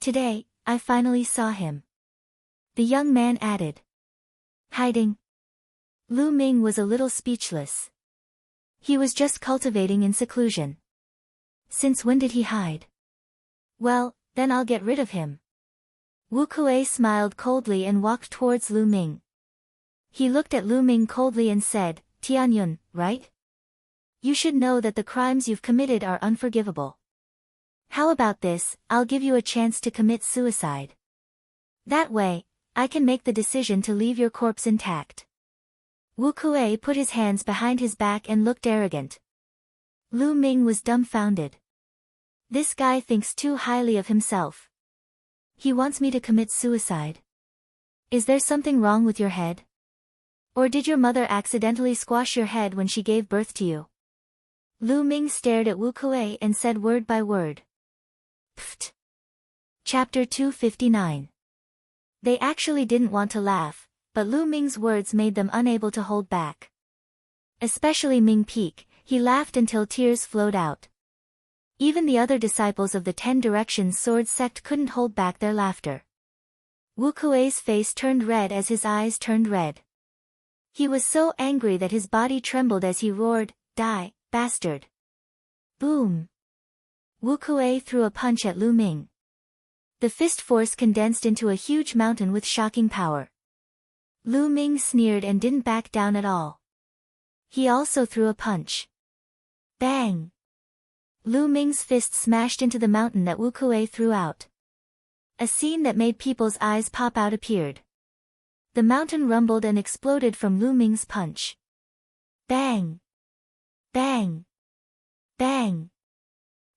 Today, I finally saw him. The young man added. Hiding? Lu Ming was a little speechless. He was just cultivating in seclusion. Since when did he hide? Well, then I'll get rid of him. Wu Kuei smiled coldly and walked towards Lu Ming. He looked at Lu Ming coldly and said, Tianyun, right? You should know that the crimes you've committed are unforgivable. How about this, I'll give you a chance to commit suicide. That way, I can make the decision to leave your corpse intact. Wu Kuei put his hands behind his back and looked arrogant. Lu Ming was dumbfounded. This guy thinks too highly of himself. He wants me to commit suicide. Is there something wrong with your head? Or did your mother accidentally squash your head when she gave birth to you? Lu Ming stared at Wu Kuei and said word by word. Pfft. Chapter 259. They actually didn't want to laugh, but Lu Ming's words made them unable to hold back. Especially Ming Peak, he laughed until tears flowed out. Even the other disciples of the 10 Directions Sword sect couldn't hold back their laughter. Wu Kuei's face turned red as his eyes turned red. He was so angry that his body trembled as he roared, "Die, bastard!" Boom! Wu Kuei threw a punch at Lu Ming. The fist force condensed into a huge mountain with shocking power. Lu Ming sneered and didn't back down at all. He also threw a punch. Bang! Lu Ming's fist smashed into the mountain that Wu Kuei threw out. A scene that made people's eyes pop out appeared. The mountain rumbled and exploded from Lu Ming's punch. Bang! Bang! Bang!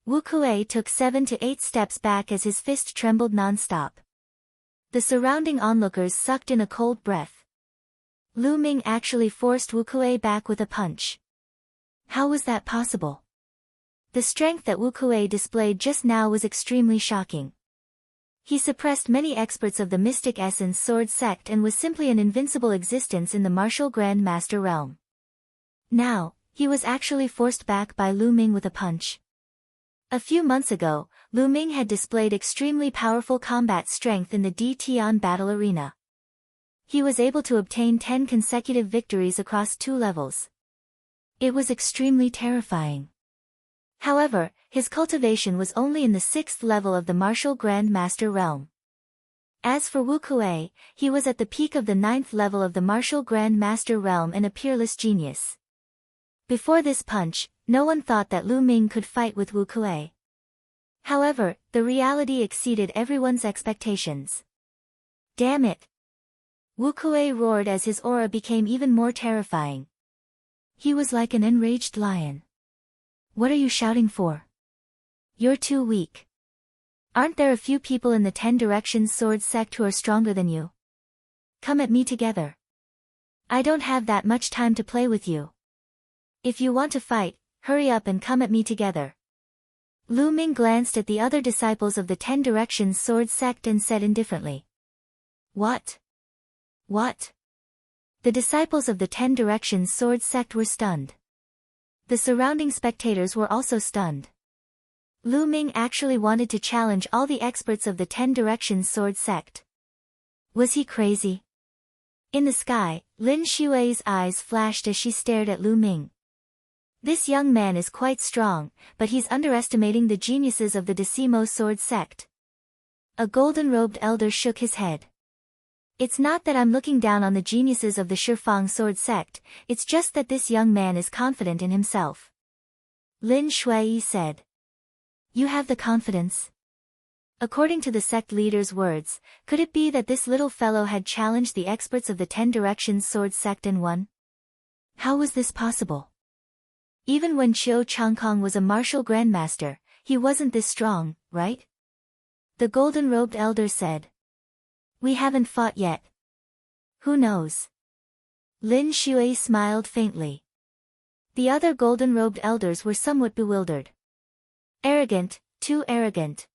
Wu Kuei took 7 to 8 steps back as his fist trembled non-stop. The surrounding onlookers sucked in a cold breath. Lu Ming actually forced Wu Kuei back with a punch. How was that possible? The strength that Wu Kuei displayed just now was extremely shocking. He suppressed many experts of the Mystic Essence Sword sect and was simply an invincible existence in the martial Grand Master realm. Now, he was actually forced back by Lu Ming with a punch. A few months ago, Lu Ming had displayed extremely powerful combat strength in the D Tian battle arena. He was able to obtain 10 consecutive victories across 2 levels. It was extremely terrifying. However, his cultivation was only in the 6th level of the martial Grand Master realm. As for Wu Kuei, he was at the peak of the 9th level of the martial Grand Master realm and a peerless genius. Before this punch, no one thought that Lu Ming could fight with Wu Kuei. However, the reality exceeded everyone's expectations. Damn it! Wu Kuei roared as his aura became even more terrifying. He was like an enraged lion. What are you shouting for? You're too weak. Aren't there a few people in the 10 Directions Sword sect who are stronger than you? Come at me together. I don't have that much time to play with you. If you want to fight, hurry up and come at me together. Lu Ming glanced at the other disciples of the 10 Directions Sword sect and said indifferently. What? What? The disciples of the 10 Directions Sword sect were stunned. The surrounding spectators were also stunned. Lu Ming actually wanted to challenge all the experts of the 10 Directions Sword sect. Was he crazy? In the sky, Lin Xue's eyes flashed as she stared at Lu Ming. This young man is quite strong, but he's underestimating the geniuses of the Decimo Sword sect. A golden-robed elder shook his head. It's not that I'm looking down on the geniuses of the Shifang Sword sect, it's just that this young man is confident in himself. Lin Shui said. You have the confidence? According to the sect leader's words, could it be that this little fellow had challenged the experts of the 10 Directions Sword sect and won? How was this possible? Even when Qiu Changkong was a martial grandmaster, he wasn't this strong, right? The golden-robed elder said. We haven't fought yet. Who knows? Lin Shui smiled faintly. The other golden-robed elders were somewhat bewildered. Arrogant, too arrogant.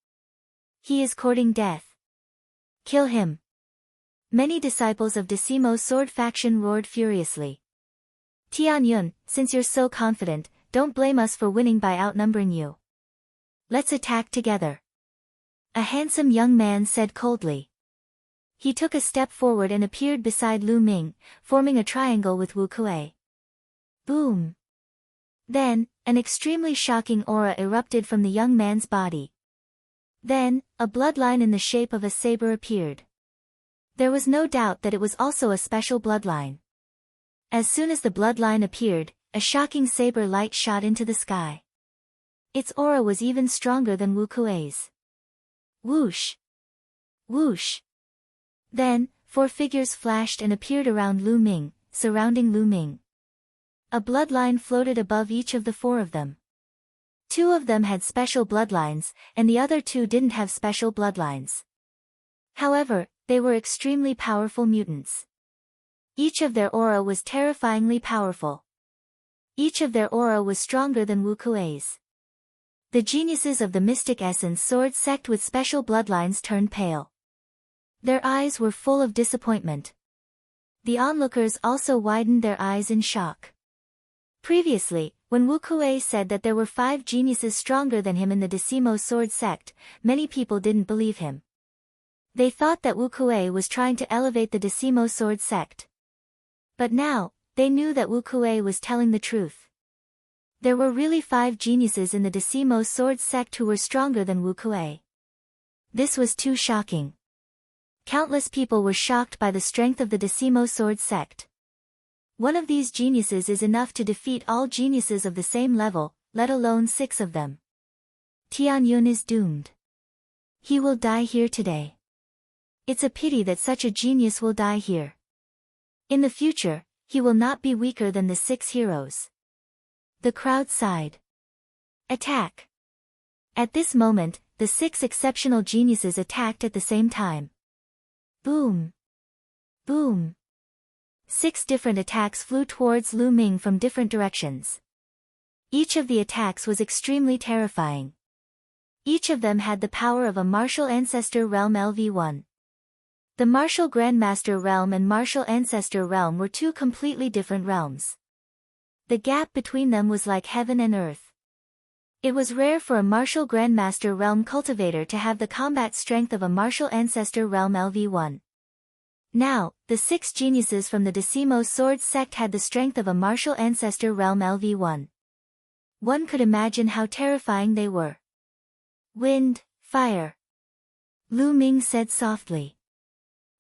He is courting death. Kill him. Many disciples of Decimo Sword faction roared furiously. Tian Yun, since you're so confident, don't blame us for winning by outnumbering you. Let's attack together. A handsome young man said coldly. He took a step forward and appeared beside Lu Ming, forming a triangle with Wu Kuei. Boom! Then, an extremely shocking aura erupted from the young man's body. Then, a bloodline in the shape of a saber appeared. There was no doubt that it was also a special bloodline. As soon as the bloodline appeared, a shocking saber light shot into the sky. Its aura was even stronger than Wu Kuei's. Whoosh! Whoosh! Then, 4 figures flashed and appeared around Lu Ming, surrounding Lu Ming. A bloodline floated above each of the 4 of them. 2 of them had special bloodlines, and the other 2 didn't have special bloodlines. However, they were extremely powerful mutants. Each of their aura was terrifyingly powerful. Each of their aura was stronger than Wu Kuei's. The geniuses of the mystic essence sword sect with special bloodlines turned pale. Their eyes were full of disappointment. The onlookers also widened their eyes in shock. Previously, when Wu Kuei said that there were 5 geniuses stronger than him in the Decimo sword sect, many people didn't believe him. They thought that Wu Kuei was trying to elevate the Decimo sword sect. But now, they knew that Wu Kuei was telling the truth. There were really 5 geniuses in the Decimo sword sect who were stronger than Wu Kuei. This was too shocking. Countless people were shocked by the strength of the Decimo sword sect. One of these geniuses is enough to defeat all geniuses of the same level, let alone 6 of them. Tianyun is doomed. He will die here today. It's a pity that such a genius will die here. In the future, he will not be weaker than the 6 heroes. The crowd sighed. Attack! At this moment, the 6 exceptional geniuses attacked at the same time. Boom! Boom! 6 different attacks flew towards Lu Ming from different directions. Each of the attacks was extremely terrifying. Each of them had the power of a martial ancestor realm LV1. The martial grandmaster realm and martial ancestor realm were 2 completely different realms. The gap between them was like heaven and earth. It was rare for a martial grandmaster realm cultivator to have the combat strength of a martial ancestor realm LV1. Now, the 6 geniuses from the Decimo sword sect had the strength of a martial ancestor realm LV1. One could imagine how terrifying they were. Wind, fire. Lu Ming said softly.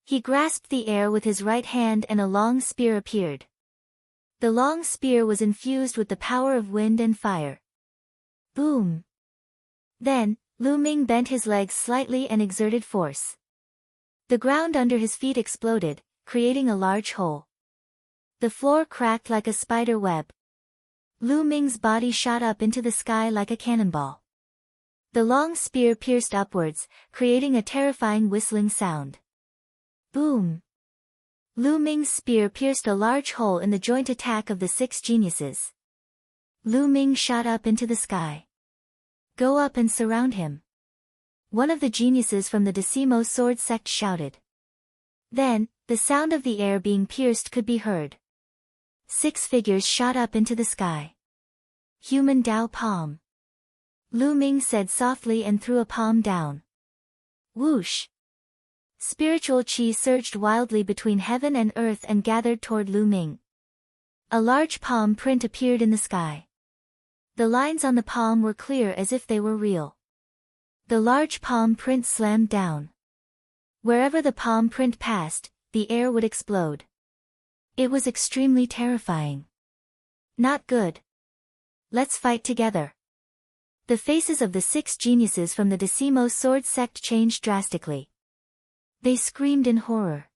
He grasped the air with his right hand and a long spear appeared. The long spear was infused with the power of wind and fire. Boom! Then, Lu Ming bent his legs slightly and exerted force. The ground under his feet exploded, creating a large hole. The floor cracked like a spider web. Lu Ming's body shot up into the sky like a cannonball. The long spear pierced upwards, creating a terrifying whistling sound. Boom! Lu Ming's spear pierced a large hole in the joint attack of the 6 geniuses. Lu Ming shot up into the sky. Go up and surround him. One of the geniuses from the Decimo sword sect shouted. Then, the sound of the air being pierced could be heard. 6 figures shot up into the sky. Human Dao palm. Lu Ming said softly and threw a palm down. Whoosh! Spiritual chi surged wildly between heaven and earth and gathered toward Lu Ming. A large palm print appeared in the sky. The lines on the palm were clear as if they were real. The large palm print slammed down. Wherever the palm print passed, the air would explode. It was extremely terrifying. Not good. Let's fight together. The faces of the 6 geniuses from the Decimo sword sect changed drastically. They screamed in horror.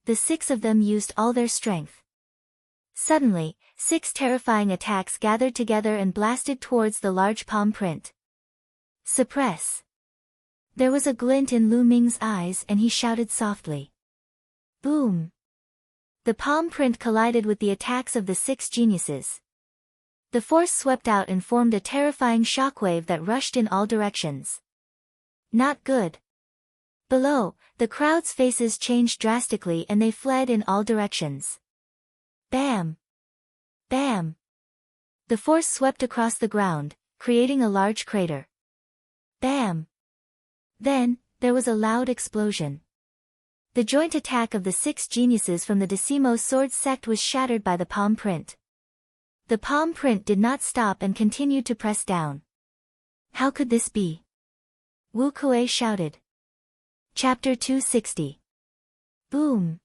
The 6 of them used all their strength. Suddenly, 6 terrifying attacks gathered together and blasted towards the large palm print. Suppress! There was a glint in Lu Ming's eyes and he shouted softly. Boom! The palm print collided with the attacks of the 6 geniuses. The force swept out and formed a terrifying shockwave that rushed in all directions. Not good. Below, the crowd's faces changed drastically and they fled in all directions. Bam! Bam! The force swept across the ground, creating a large crater. Bam! Then, there was a loud explosion. The joint attack of the 6 geniuses from the Decimo sword sect was shattered by the palm print. The palm print did not stop and continued to press down. How could this be? Wu Kuei shouted. Chapter 260. Boom!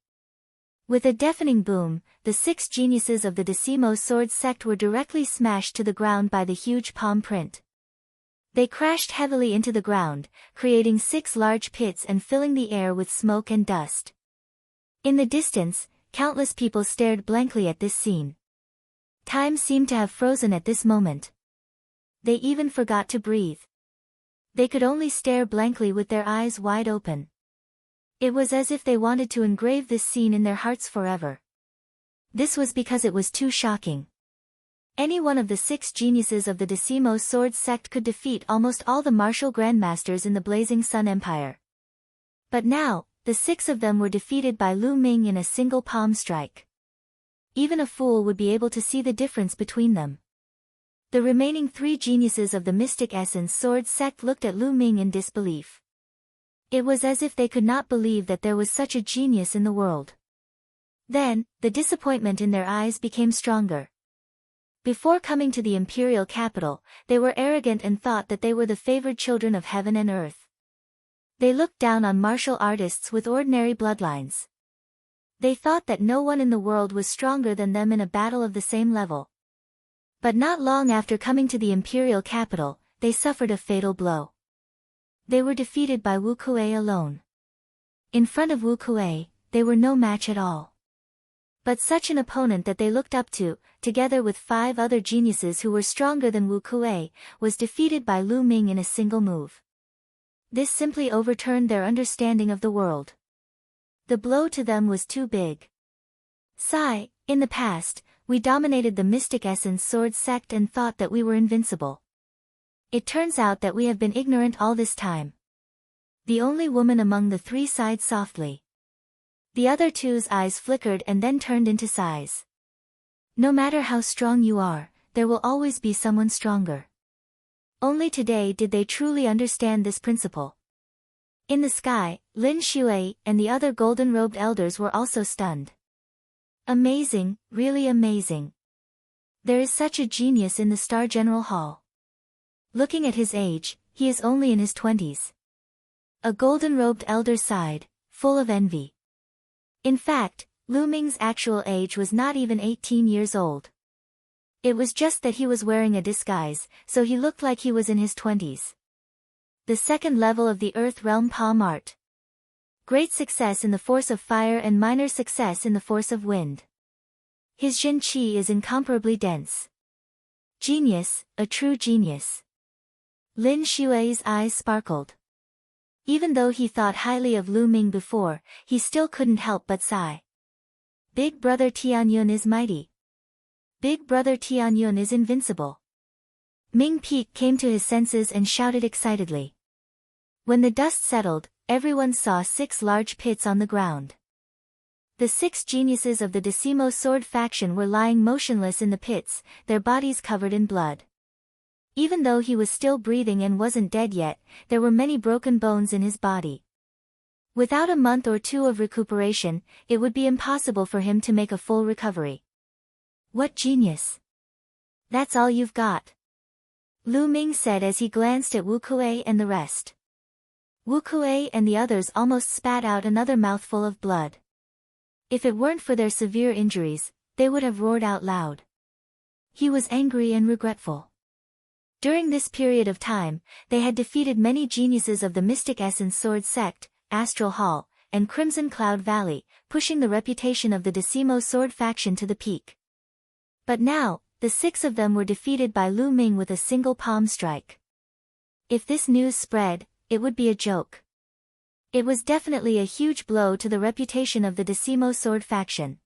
With a deafening boom, the 6 geniuses of the Decimo sword sect were directly smashed to the ground by the huge palm print. They crashed heavily into the ground, creating 6 large pits and filling the air with smoke and dust. In the distance, countless people stared blankly at this scene. Time seemed to have frozen at this moment. They even forgot to breathe. They could only stare blankly with their eyes wide open. It was as if they wanted to engrave this scene in their hearts forever. This was because it was too shocking. Any one of the 6 geniuses of the Decimo Sword sect could defeat almost all the martial grandmasters in the Blazing Sun Empire. But now, the 6 of them were defeated by Lu Ming in a single palm strike. Even a fool would be able to see the difference between them. The remaining 3 geniuses of the Mystic Essence Sword sect looked at Lu Ming in disbelief. It was as if they could not believe that there was such a genius in the world. Then, the disappointment in their eyes became stronger. Before coming to the imperial capital, they were arrogant and thought that they were the favored children of heaven and earth. They looked down on martial artists with ordinary bloodlines. They thought that no one in the world was stronger than them in a battle of the same level. But not long after coming to the imperial capital, they suffered a fatal blow. They were defeated by Wu Kuei alone. In front of Wu Kuei, they were no match at all. But such an opponent that they looked up to, together with 5 other geniuses who were stronger than Wu Kuei, was defeated by Lu Ming in a single move. This simply overturned their understanding of the world. The blow to them was too big. Sigh, in the past, we dominated the Mystic Essence Sword sect and thought that we were invincible. It turns out that we have been ignorant all this time. The only woman among the 3 sighed softly. The other 2's eyes flickered and then turned into sighs. No matter how strong you are, there will always be someone stronger. Only today did they truly understand this principle. In the sky, Lin Shui and the other golden-robed elders were also stunned. Amazing, really amazing. There is such a genius in the Star General Hall. Looking at his age, he is only in his 20s. A golden-robed elder sighed, full of envy. In fact, Lu Ming's actual age was not even 18 years old. It was just that he was wearing a disguise, so he looked like he was in his 20s. The second level of the Earth Realm Palm Art. Great success in the force of fire and minor success in the force of wind. His Jin Qi is incomparably dense. Genius, a true genius. Lin Shui's eyes sparkled. Even though he thought highly of Lu Ming before, he still couldn't help but sigh. Big brother Tianyun is mighty. Big brother Tianyun is invincible. Ming Peak came to his senses and shouted excitedly. When the dust settled, everyone saw 6 large pits on the ground. The 6 geniuses of the Decimo Sword faction were lying motionless in the pits, their bodies covered in blood. Even though he was still breathing and wasn't dead yet, there were many broken bones in his body. Without a month or 2 of recuperation, it would be impossible for him to make a full recovery. What genius! That's all you've got? Lu Ming said as he glanced at Wu Kuei and the rest. Wu Kuei and the others almost spat out another mouthful of blood. If it weren't for their severe injuries, they would have roared out loud. He was angry and regretful. During this period of time, they had defeated many geniuses of the Mystic Essence Sword sect, Astral Hall, and Crimson Cloud Valley, pushing the reputation of the Decimo Sword faction to the peak. But now, the 6 of them were defeated by Lu Ming with a single palm strike. If this news spread, it would be a joke. It was definitely a huge blow to the reputation of the Decimo Sword faction.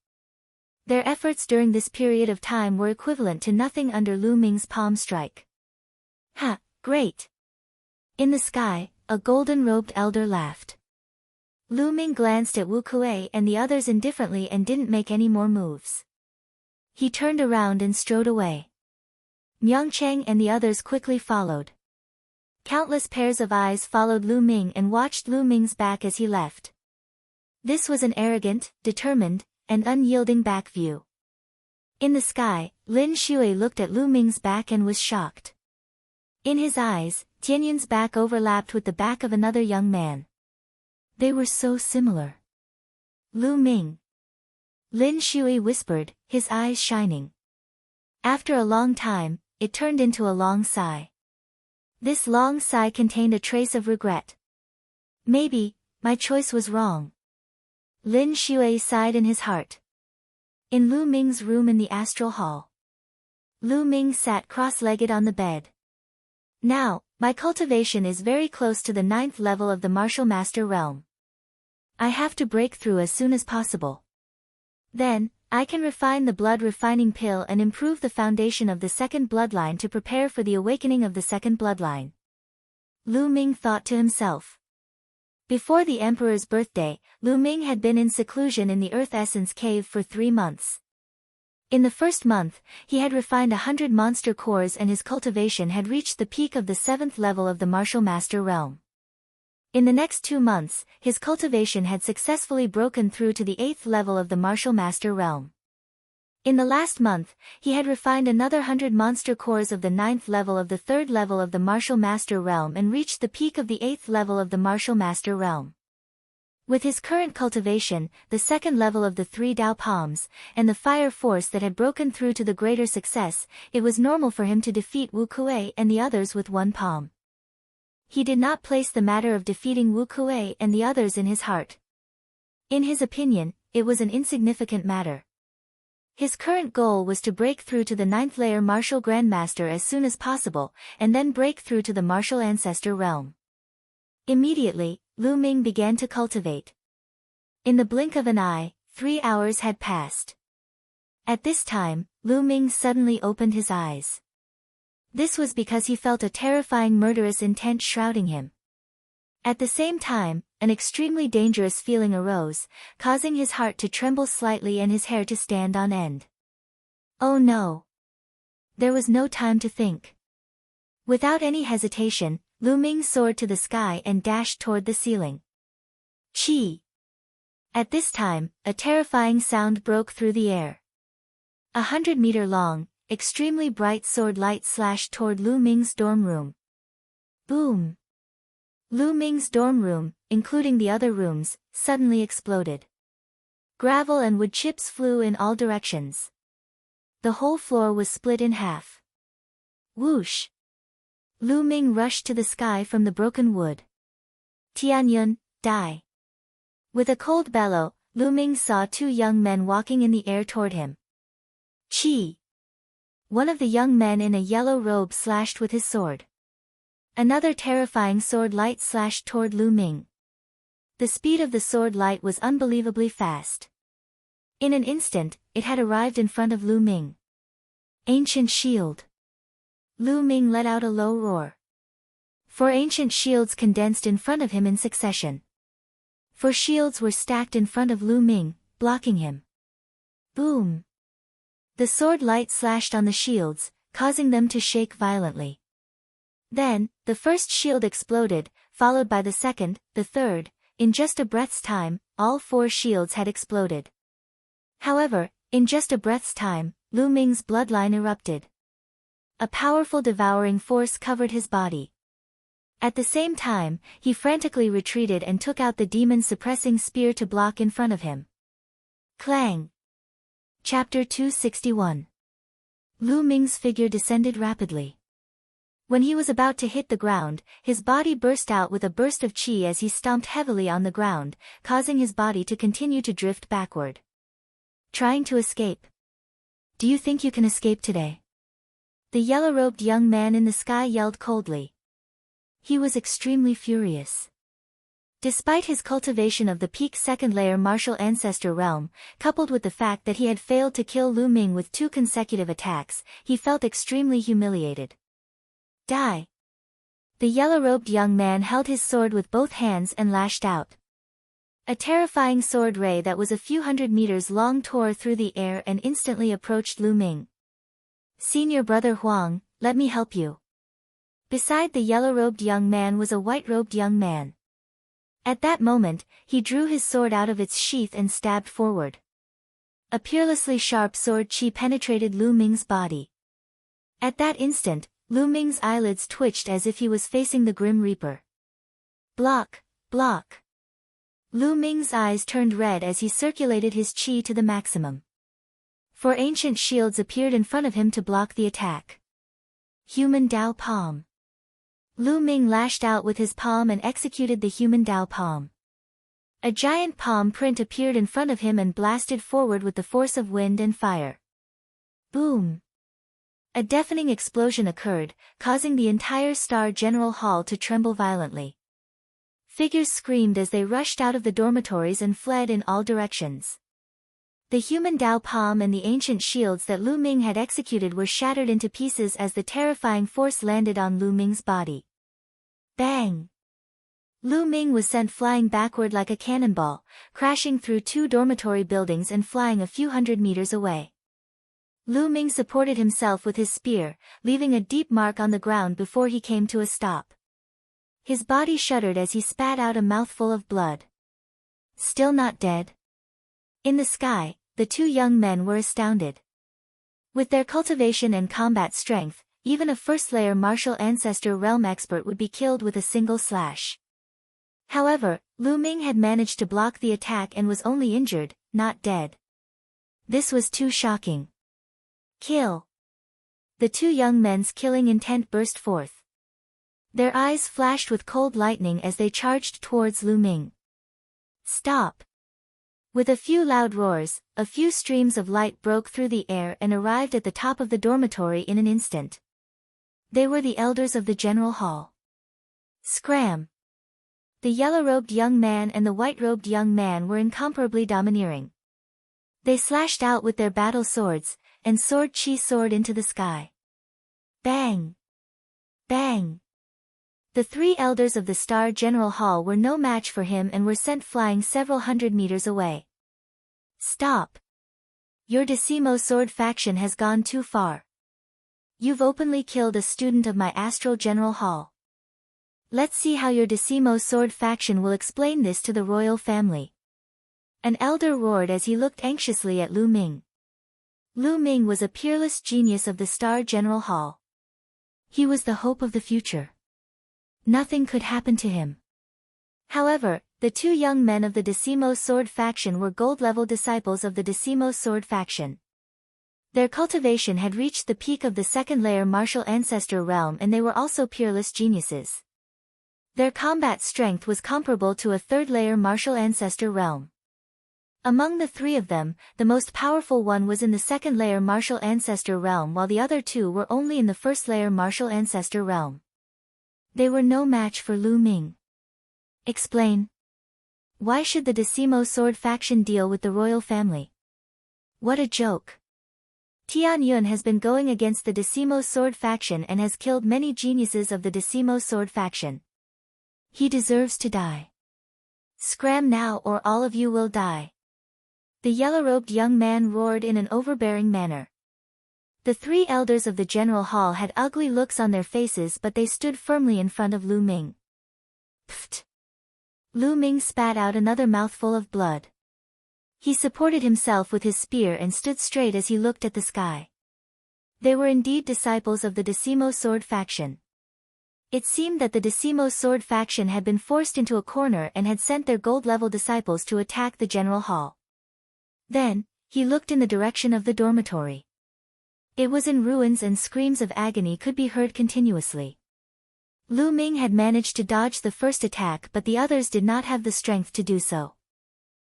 Their efforts during this period of time were equivalent to nothing under Lu Ming's palm strike. Ha, great! In the sky, a golden-robed elder laughed. Lu Ming glanced at Wu Kuei and the others indifferently and didn't make any more moves. He turned around and strode away. Myeongchang and the others quickly followed. Countless pairs of eyes followed Lu Ming and watched Lu Ming's back as he left. This was an arrogant, determined, and unyielding back view. In the sky, Lin Shui looked at Lu Ming's back and was shocked. In his eyes, Tianyun's back overlapped with the back of another young man. They were so similar. Lu Ming. Lin Shui whispered, his eyes shining. After a long time, it turned into a long sigh. This long sigh contained a trace of regret. Maybe, my choice was wrong. Lin Shui sighed in his heart. In Lu Ming's room in the Astral Hall. Lu Ming sat cross-legged on the bed. Now, my cultivation is very close to the 9th level of the Martial Master realm. I have to break through as soon as possible. Then, I can refine the blood refining pill and improve the foundation of the second bloodline to prepare for the awakening of the second bloodline. Lu Ming thought to himself. Before the emperor's birthday, Lu Ming had been in seclusion in the Earth Essence Cave for 3 months. In the first month, he had refined 100 monster cores and his cultivation had reached the peak of the 7th level of the Martial Master realm. In the next 2 months, his cultivation had successfully broken through to the 8th level of the Martial Master realm. In the last month, he had refined another 100 monster cores of the 9th level of the 3rd level of the Martial Master realm and reached the peak of the 8th level of the Martial Master realm. With his current cultivation, the 2nd level of the 3 Dao Palms, and the fire force that had broken through to the greater success, it was normal for him to defeat Wu Kuei and the others with 1 palm. He did not place the matter of defeating Wu Kuei and the others in his heart. In his opinion, it was an insignificant matter. His current goal was to break through to the 9th layer Martial Grandmaster as soon as possible, and then break through to the Martial Ancestor realm. Immediately, Lu Ming began to cultivate. In the blink of an eye, 3 hours had passed. At this time, Lu Ming suddenly opened his eyes. This was because he felt a terrifying murderous intent shrouding him. At the same time, an extremely dangerous feeling arose, causing his heart to tremble slightly and his hair to stand on end. Oh no! There was no time to think. Without any hesitation, Lu Ming soared to the sky and dashed toward the ceiling. Chi! At this time, a terrifying sound broke through the air. 100-meter long, extremely bright sword light slashed toward Lu Ming's dorm room. Boom! Lu Ming's dorm room, including the other rooms, suddenly exploded. Gravel and wood chips flew in all directions. The whole floor was split in half. Whoosh! Lu Ming rushed to the sky from the broken wood. Tianyun, die! With a cold bellow, Lu Ming saw 2 young men walking in the air toward him. Chi! One of the young men in a yellow robe slashed with his sword. Another terrifying sword light slashed toward Lu Ming. The speed of the sword light was unbelievably fast. In an instant, it had arrived in front of Lu Ming. Ancient shield! Lu Ming let out a low roar. 4 ancient shields condensed in front of him in succession. 4 shields were stacked in front of Lu Ming, blocking him. Boom! The sword light slashed on the shields, causing them to shake violently. Then, the first shield exploded, followed by the second, the third. In just a breath's time, all 4 shields had exploded. However, in just a breath's time, Lu Ming's bloodline erupted. A powerful devouring force covered his body. At the same time, he frantically retreated and took out the demon-suppressing spear to block in front of him. Clang! Chapter 261. Lu Ming's figure descended rapidly. When he was about to hit the ground, his body burst out with a burst of chi as he stomped heavily on the ground, causing his body to continue to drift backward. Trying to escape. Do you think you can escape today? The yellow-robed young man in the sky yelled coldly. He was extremely furious. Despite his cultivation of the peak 2nd layer martial ancestor realm, coupled with the fact that he had failed to kill Lu Ming with 2 consecutive attacks, he felt extremely humiliated. Die! The yellow-robed young man held his sword with both hands and lashed out. A terrifying sword ray that was a few hundred meters long tore through the air and instantly approached Lu Ming. Senior brother Huang, let me help you. Beside the yellow-robed young man was a white-robed young man. At that moment, he drew his sword out of its sheath and stabbed forward. A peerlessly sharp sword chi penetrated Lu Ming's body. At that instant, Lu Ming's eyelids twitched as if he was facing the Grim Reaper. Block! Block! Lu Ming's eyes turned red as he circulated his chi to the maximum. 4 ancient shields appeared in front of him to block the attack. Human Dao Palm. Lu Ming lashed out with his palm and executed the human Dao Palm. A giant palm print appeared in front of him and blasted forward with the force of wind and fire. Boom! A deafening explosion occurred, causing the entire Star General Hall to tremble violently. Figures screamed as they rushed out of the dormitories and fled in all directions. The human Dao palm and the ancient shields that Lu Ming had executed were shattered into pieces as the terrifying force landed on Lu Ming's body. Bang! Lu Ming was sent flying backward like a cannonball, crashing through 2 dormitory buildings and flying a few hundred meters away. Lu Ming supported himself with his spear, leaving a deep mark on the ground before he came to a stop. His body shuddered as he spat out a mouthful of blood. Still not dead? In the sky, the 2 young men were astounded. With their cultivation and combat strength, even a first-layer martial ancestor realm expert would be killed with a single slash. However, Lu Ming had managed to block the attack and was only injured, not dead. This was too shocking. Kill! The 2 young men's killing intent burst forth. Their eyes flashed with cold lightning as they charged towards Lu Ming. Stop! With a few loud roars, a few streams of light broke through the air and arrived at the top of the dormitory in an instant. They were the elders of the general hall. Scram! The yellow-robed young man and the white-robed young man were incomparably domineering. They slashed out with their battle swords, and sword chi soared into the sky. Bang! Bang! The 3 elders of the Star General Hall were no match for him and were sent flying several hundred meters away. Stop! Your Decimo Sword faction has gone too far. You've openly killed a student of my Astral General Hall. Let's see how your Decimo Sword faction will explain this to the royal family. An elder roared as he looked anxiously at Lu Ming. Lu Ming was a peerless genius of the Star General Hall. He was the hope of the future. Nothing could happen to him. However, the 2 young men of the Decimo Sword faction were gold-level disciples of the Decimo Sword faction. Their cultivation had reached the peak of the 2nd-layer martial ancestor realm and they were also peerless geniuses. Their combat strength was comparable to a 3rd-layer martial ancestor realm. Among the 3 of them, the most powerful one was in the 2nd-layer martial ancestor realm while the other 2 were only in the 1st-layer martial ancestor realm. They were no match for Lu Ming. Explain. Why should the Decimo Sword faction deal with the royal family? What a joke. Tian Yun has been going against the Decimo Sword faction and has killed many geniuses of the Decimo Sword faction. He deserves to die. Scram now or all of you will die. The yellow-robed young man roared in an overbearing manner. The 3 elders of the general hall had ugly looks on their faces but they stood firmly in front of Lu Ming. Pfft! Lu Ming spat out another mouthful of blood. He supported himself with his spear and stood straight as he looked at the sky. They were indeed disciples of the Decimo Sword faction. It seemed that the Decimo Sword faction had been forced into a corner and had sent their gold-level disciples to attack the general hall. Then, he looked in the direction of the dormitory. It was in ruins and screams of agony could be heard continuously. Lu Ming had managed to dodge the first attack but the others did not have the strength to do so.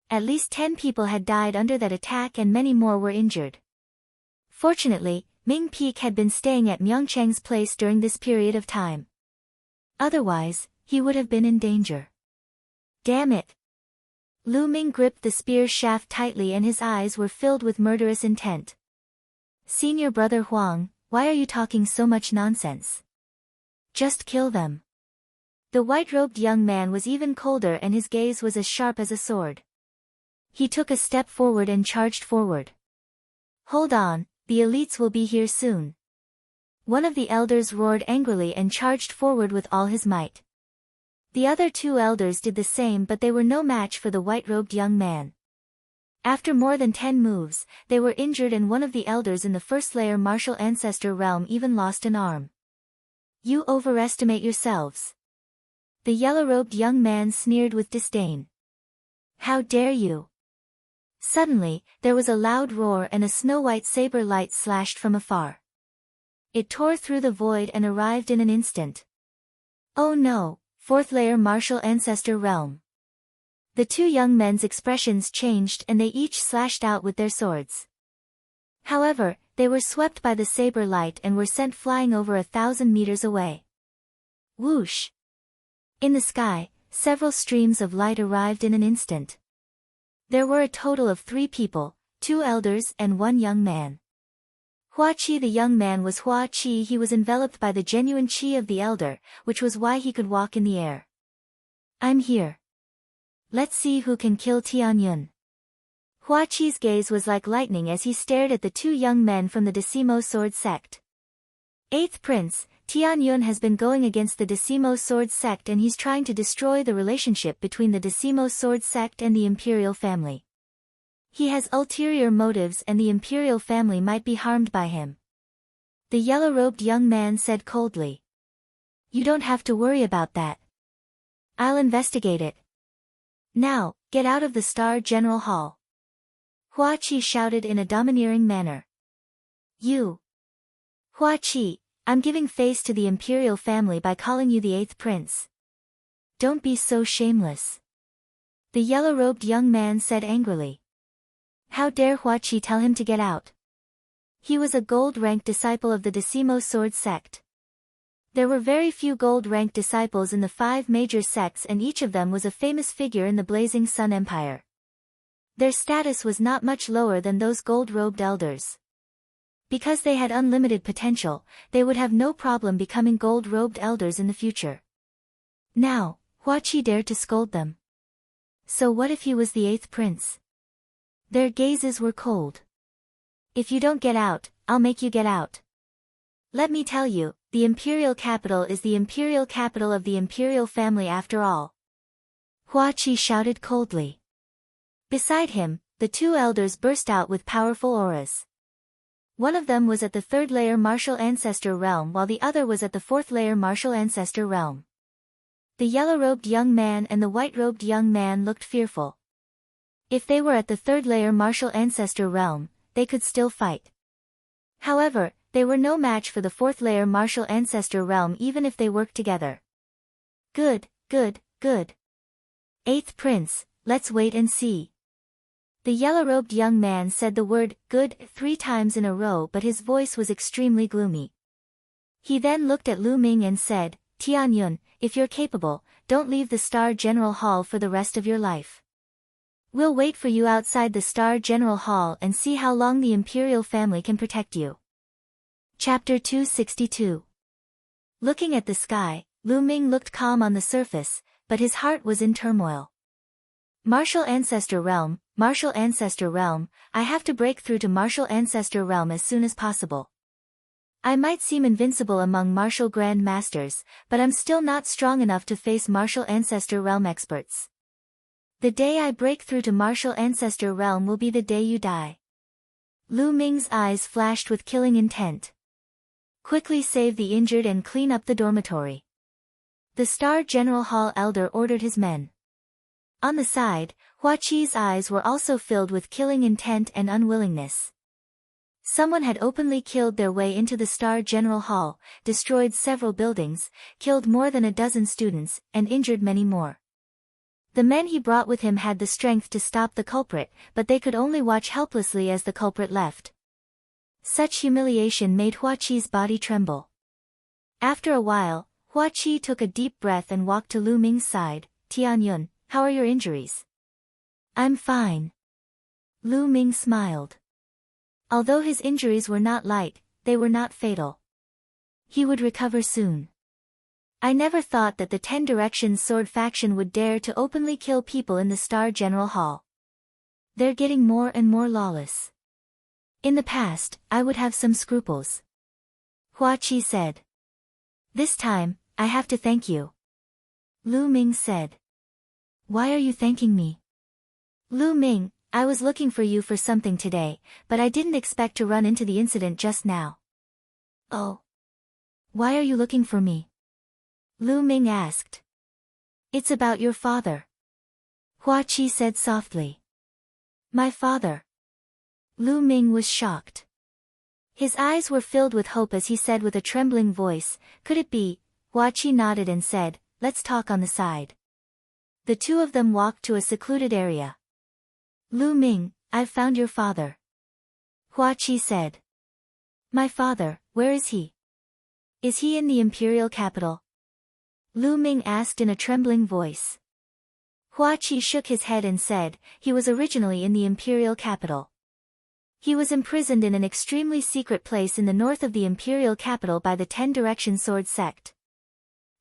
At least 10 people had died under that attack and many more were injured. Fortunately, Ming Peak had been staying at Myungchang's place during this period of time. Otherwise, he would have been in danger. Damn it! Lu Ming gripped the spear's shaft tightly and his eyes were filled with murderous intent. Senior brother Huang, why are you talking so much nonsense? Just kill them. The white-robed young man was even colder and his gaze was as sharp as a sword. He took a step forward and charged forward. Hold on, the elites will be here soon. One of the elders roared angrily and charged forward with all his might. The other 2 elders did the same but they were no match for the white-robed young man. After more than 10 moves, they were injured and one of the elders in the 1st-layer martial ancestor realm even lost an arm. You overestimate yourselves. The yellow-robed young man sneered with disdain. How dare you? Suddenly, there was a loud roar and a snow-white saber light slashed from afar. It tore through the void and arrived in an instant. Oh no, 4th-layer martial ancestor realm. The 2 young men's expressions changed and they each slashed out with their swords. However, they were swept by the saber light and were sent flying over 1,000 meters away. Whoosh! In the sky, several streams of light arrived in an instant. There were a total of 3 people, 2 elders and 1 young man. Hua Qi, the young man, was Hua Qi. He was enveloped by the genuine qi of the elder, which was why he could walk in the air. I'm here. Let's see who can kill Tianyun. Hua Qi's gaze was like lightning as he stared at the 2 young men from the Decimo Sword sect. 8th Prince, Tianyun has been going against the Decimo Sword sect, and he's trying to destroy the relationship between the Decimo Sword sect and the imperial family. He has ulterior motives and the imperial family might be harmed by him. The yellow-robed young man said coldly. You don't have to worry about that. I'll investigate it. Now, get out of the Star General Hall. Hua Qi shouted in a domineering manner. You. Hua Qi, I'm giving face to the imperial family by calling you the 8th prince. Don't be so shameless. The yellow-robed young man said angrily. How dare Hua Qi tell him to get out? He was a gold-ranked disciple of the Decimo Sword sect. There were very few gold-ranked disciples in the 5 major sects, and each of them was a famous figure in the Blazing Sun Empire. Their status was not much lower than those gold-robed elders. Because they had unlimited potential, they would have no problem becoming gold-robed elders in the future. Now, Hua Qi dared to scold them. So what if he was the 8th prince? Their gazes were cold. If you don't get out, I'll make you get out. Let me tell you, the imperial capital is the imperial capital of the imperial family after all. Hua Qi shouted coldly. Beside him, the 2 elders burst out with powerful auras. One of them was at the 3rd layer martial ancestor realm, while the other was at the 4th layer martial ancestor realm. The yellow-robed young man and the white-robed young man looked fearful. If they were at the 3rd layer martial ancestor realm, they could still fight. However, they were no match for the 4th layer martial ancestor realm even if they worked together. Good, good, good. 8th prince, let's wait and see. The yellow-robed young man said the word good 3 times in a row, but his voice was extremely gloomy. He then looked at Lu Ming and said, Tianyun, if you're capable, don't leave the Star General Hall for the rest of your life. We'll wait for you outside the Star General Hall and see how long the imperial family can protect you. Chapter 262. Looking at the sky, Lu Ming looked calm on the surface, but his heart was in turmoil. Martial Ancestor Realm, I have to break through to Martial Ancestor Realm as soon as possible. I might seem invincible among Martial Grand Masters, but I'm still not strong enough to face Martial Ancestor Realm experts. The day I break through to Martial Ancestor Realm will be the day you die. Lu Ming's eyes flashed with killing intent. Quickly save the injured and clean up the dormitory. The Star General Hall elder ordered his men. On the side, Hua Qi's eyes were also filled with killing intent and unwillingness. Someone had openly killed their way into the Star General Hall, destroyed several buildings, killed more than a dozen students, and injured many more. The men he brought with him had the strength to stop the culprit, but they could only watch helplessly as the culprit left. Such humiliation made Hua Qi's body tremble. After a while, Hua Qi took a deep breath and walked to Lu Ming's side. Tianyun, how are your injuries? I'm fine. Lu Ming smiled. Although his injuries were not light, they were not fatal. He would recover soon. I never thought that the 10 Directions Sword faction would dare to openly kill people in the Star General Hall. They're getting more and more lawless. In the past, I would have some scruples. Hua Qi said. This time, I have to thank you. Lu Ming said. Why are you thanking me? Lu Ming, I was looking for you for something today, but I didn't expect to run into the incident just now. Oh. Why are you looking for me? Lu Ming asked. It's about your father. Hua Qi said softly. My father. Lu Ming was shocked. His eyes were filled with hope as he said with a trembling voice, could it be? Hua Qi nodded and said, let's talk on the side. The 2 of them walked to a secluded area. Lu Ming, I've found your father. Hua Qi said. My father, where is he? Is he in the imperial capital? Lu Ming asked in a trembling voice. Hua Qi shook his head and said, he was originally in the imperial capital. He was imprisoned in an extremely secret place in the north of the imperial capital by the 10 Direction Sword sect.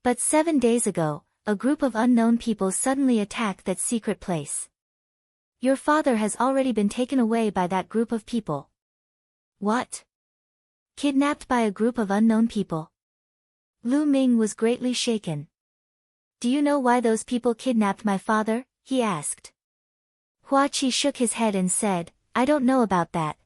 But 7 days ago, a group of unknown people suddenly attacked that secret place. Your father has already been taken away by that group of people. What? Kidnapped by a group of unknown people? Lu Ming was greatly shaken. Do you know why those people kidnapped my father? He asked. Hua Qi shook his head and said, I don't know about that.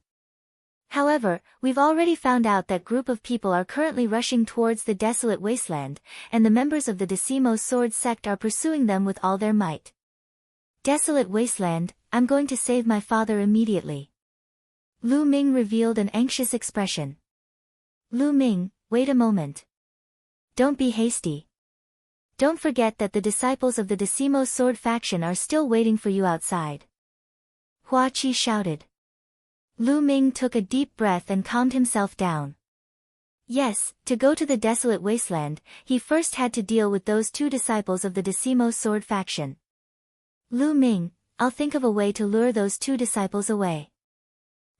However, we've already found out that group of people are currently rushing towards the desolate wasteland, and the members of the Decimo Sword sect are pursuing them with all their might. Desolate wasteland, I'm going to save my father immediately. Lu Ming revealed an anxious expression. Lu Ming, wait a moment. Don't be hasty. Don't forget that the disciples of the Decimo Sword faction are still waiting for you outside. Hua Qi shouted. Lu Ming took a deep breath and calmed himself down. Yes, to go to the desolate wasteland, he first had to deal with those 2 disciples of the Decimo Sword faction. Lu Ming, I'll think of a way to lure those 2 disciples away.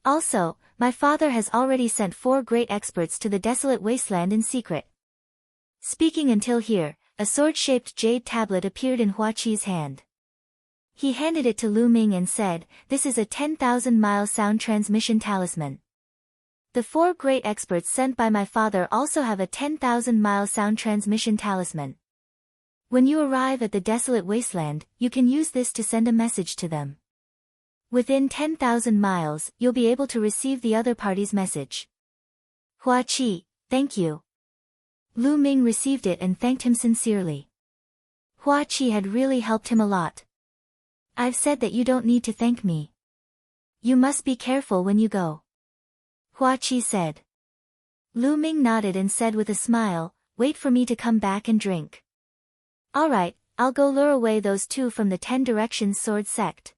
Also, my father has already sent 4 great experts to the desolate wasteland in secret. Speaking until here, a sword-shaped jade tablet appeared in Hua Qi's hand. He handed it to Lu Ming and said, this is a 10,000-mile sound transmission talisman. The 4 great experts sent by my father also have a 10,000-mile sound transmission talisman. When you arrive at the desolate wasteland, you can use this to send a message to them. Within 10,000 miles, you'll be able to receive the other party's message. Hua Qi, thank you. Lu Ming received it and thanked him sincerely. Hua Qi had really helped him a lot. I've said that you don't need to thank me. You must be careful when you go. Hua Qi said. Lu Ming nodded and said with a smile, wait for me to come back and drink. Alright, I'll go lure away those 2 from the 10 Directions Sword sect.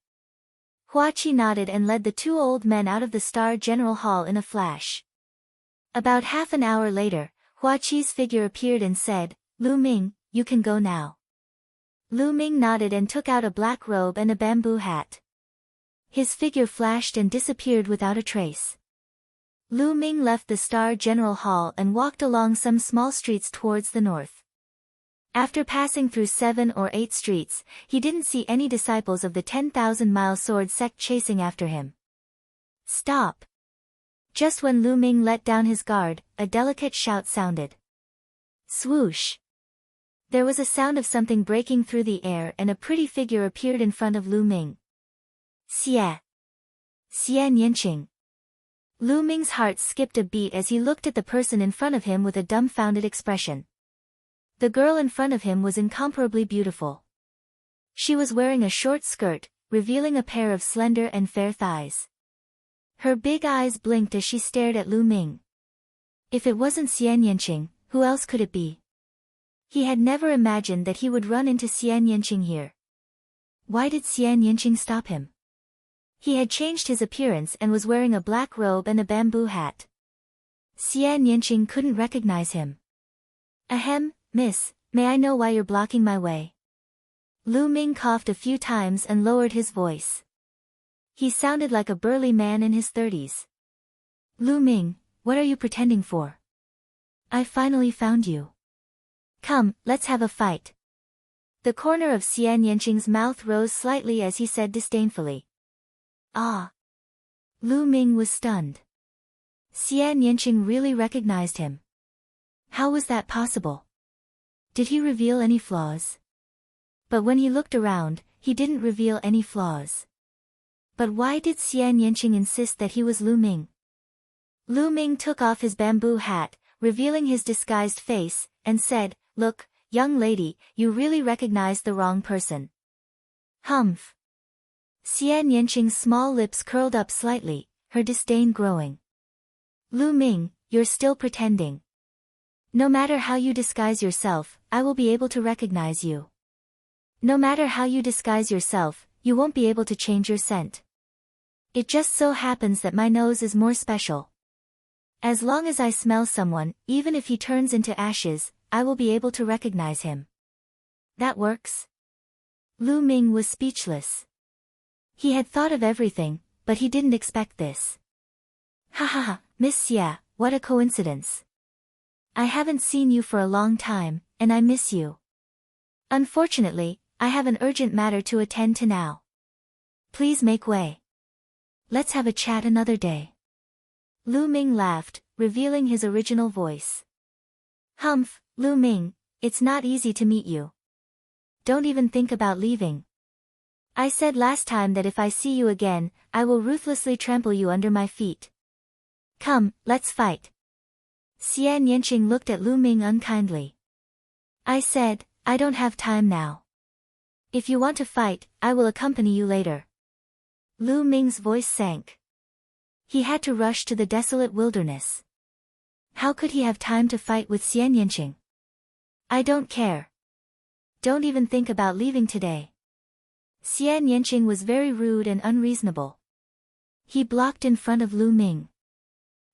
Hua Qi nodded and led the 2 old men out of the Star General Hall in a flash. About half an hour later, Hua Qi's figure appeared and said, Lu Ming, you can go now. Lu Ming nodded and took out a black robe and a bamboo hat. His figure flashed and disappeared without a trace. Lu Ming left the Star General Hall and walked along some small streets towards the north. After passing through 7 or 8 streets, he didn't see any disciples of the 10,000-mile sword sect chasing after him. Stop! Just when Lu Ming let down his guard, a delicate shout sounded. Swoosh! There was a sound of something breaking through the air and a pretty figure appeared in front of Lu Ming. Xie! Xie Nianqing! Lu Ming's heart skipped a beat as he looked at the person in front of him with a dumbfounded expression. The girl in front of him was incomparably beautiful. She was wearing a short skirt, revealing a pair of slender and fair thighs. Her big eyes blinked as she stared at Lu Ming. If it wasn't Xie Nianqing, who else could it be? He had never imagined that he would run into Xie Nianqing here. Why did Xie Nianqing stop him? He had changed his appearance and was wearing a black robe and a bamboo hat. Xie Nianqing couldn't recognize him. Ahem, miss, may I know why you're blocking my way? Lu Ming coughed a few times and lowered his voice. He sounded like a burly man in his 30s. Lu Ming, what are you pretending for? I finally found you. Come, let's have a fight. The corner of Xie Nianqing's mouth rose slightly as he said disdainfully. Ah! Lu Ming was stunned. Xie Nianqing really recognized him. How was that possible? Did he reveal any flaws? But when he looked around, he didn't reveal any flaws. But why did Xie Nianqing insist that he was Lu Ming? Lu Ming took off his bamboo hat, revealing his disguised face, and said, Look, young lady, you really recognized the wrong person. Humph. Xie Nianqing's small lips curled up slightly, her disdain growing. Lu Ming, you're still pretending. No matter how you disguise yourself, I will be able to recognize you. No matter how you disguise yourself, you won't be able to change your scent. It just so happens that my nose is more special. As long as I smell someone, even if he turns into ashes, I will be able to recognize him. That works? Lu Ming was speechless. He had thought of everything, but he didn't expect this. Ha ha ha, Miss Xia, what a coincidence. I haven't seen you for a long time, and I miss you. Unfortunately, I have an urgent matter to attend to now. Please make way. Let's have a chat another day. Lu Ming laughed, revealing his original voice. Humph, Lu Ming, it's not easy to meet you. Don't even think about leaving. I said last time that if I see you again, I will ruthlessly trample you under my feet. Come, let's fight. Xian Yanqing looked at Lu Ming unkindly. I said, I don't have time now. If you want to fight, I will accompany you later. Lu Ming's voice sank. He had to rush to the desolate wilderness. How could he have time to fight with Xian Yanqing? I don't care. Don't even think about leaving today. Xian Yanqing was very rude and unreasonable. He blocked in front of Lu Ming.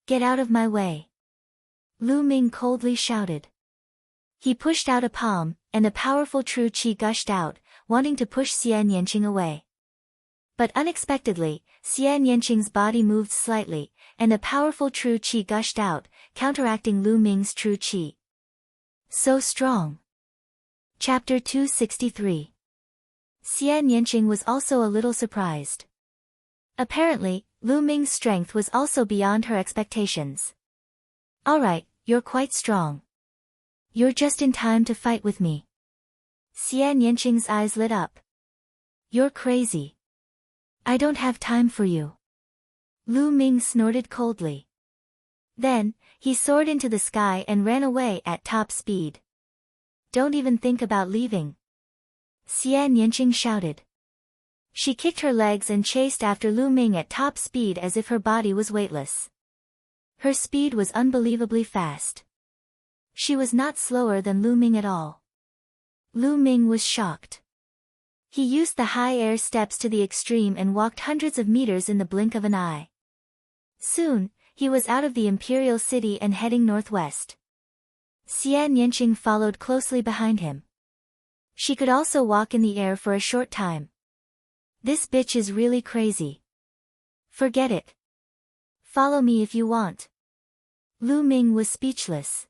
Get out of my way. Lu Ming coldly shouted. He pushed out a palm, and a powerful true qi gushed out, wanting to push Xian Yanqing away. But unexpectedly, Xian Yanqing's body moved slightly, and a powerful true qi gushed out, counteracting Lu Ming's true qi. So strong. Chapter 263. Xian Yanqing was also a little surprised. Apparently, Lu Ming's strength was also beyond her expectations. Alright, you're quite strong. You're just in time to fight with me. Xian Yanqing's eyes lit up. You're crazy. I don't have time for you. Lu Ming snorted coldly. Then, he soared into the sky and ran away at top speed. Don't even think about leaving. Xian Yanqing shouted. She kicked her legs and chased after Lu Ming at top speed as if her body was weightless. Her speed was unbelievably fast. She was not slower than Lu Ming at all. Lu Ming was shocked. He used the high air steps to the extreme and walked hundreds of meters in the blink of an eye. Soon, he was out of the imperial city and heading northwest. Xian Yanqing followed closely behind him. She could also walk in the air for a short time. This bitch is really crazy. Forget it. Follow me if you want. Lu Ming was speechless.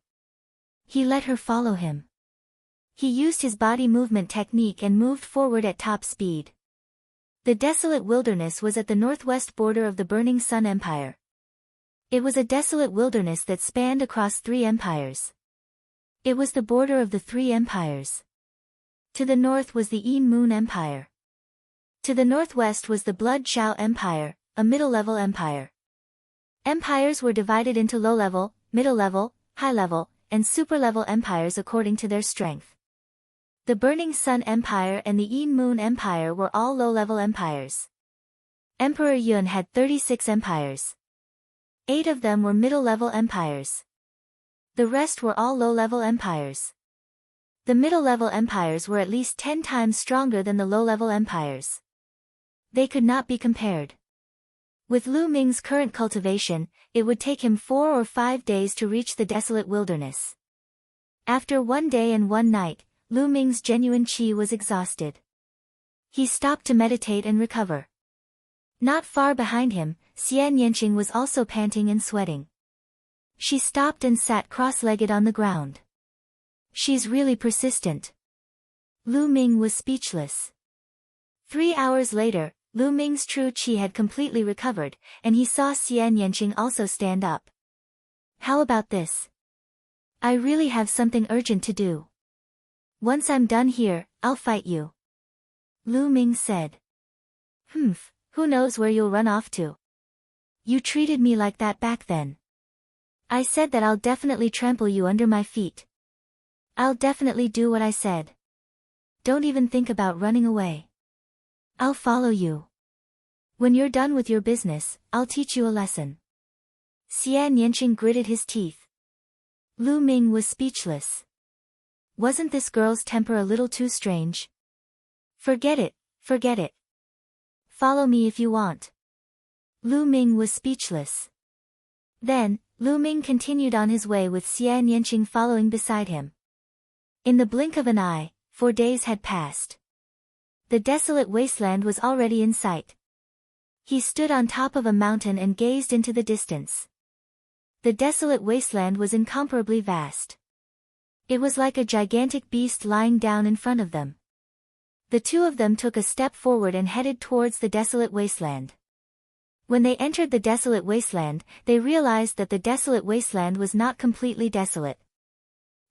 He let her follow him. He used his body movement technique and moved forward at top speed. The desolate wilderness was at the northwest border of the Burning Sun Empire. It was a desolate wilderness that spanned across 3 empires. It was the border of the 3 empires. To the north was the Yin Moon Empire. To the northwest was the Blood Zhao Empire, a middle-level empire. Empires were divided into low-level, middle-level, high-level, and super-level empires according to their strength. The Burning Sun Empire and the Yin Moon Empire were all low-level empires. Emperor Yun had 36 empires. 8 of them were middle-level empires. The rest were all low-level empires. The middle-level empires were at least 10 times stronger than the low-level empires. They could not be compared. With Lu Ming's current cultivation, it would take him 4 or 5 days to reach the desolate wilderness. After 1 day and 1 night, Lu Ming's genuine qi was exhausted. He stopped to meditate and recover. Not far behind him, Xian Yanqing was also panting and sweating. She stopped and sat cross-legged on the ground. She's really persistent. Lu Ming was speechless. 3 hours later, Lu Ming's true qi had completely recovered, and he saw Xian Yanqing also stand up. How about this? I really have something urgent to do. Once I'm done here, I'll fight you. Lu Ming said. Who knows where you'll run off to? You treated me like that back then. I said that I'll definitely trample you under my feet. I'll definitely do what I said. Don't even think about running away. I'll follow you. When you're done with your business, I'll teach you a lesson. Xian Yanqing gritted his teeth. Lu Ming was speechless. Wasn't this girl's temper a little too strange? Forget it, forget it. Follow me if you want. Lu Ming was speechless. Then, Lu Ming continued on his way with Xian Yanqing following beside him. In the blink of an eye, 4 days had passed. The desolate wasteland was already in sight. He stood on top of a mountain and gazed into the distance. The desolate wasteland was incomparably vast. It was like a gigantic beast lying down in front of them. The two of them took a step forward and headed towards the desolate wasteland. When they entered the desolate wasteland, they realized that the desolate wasteland was not completely desolate.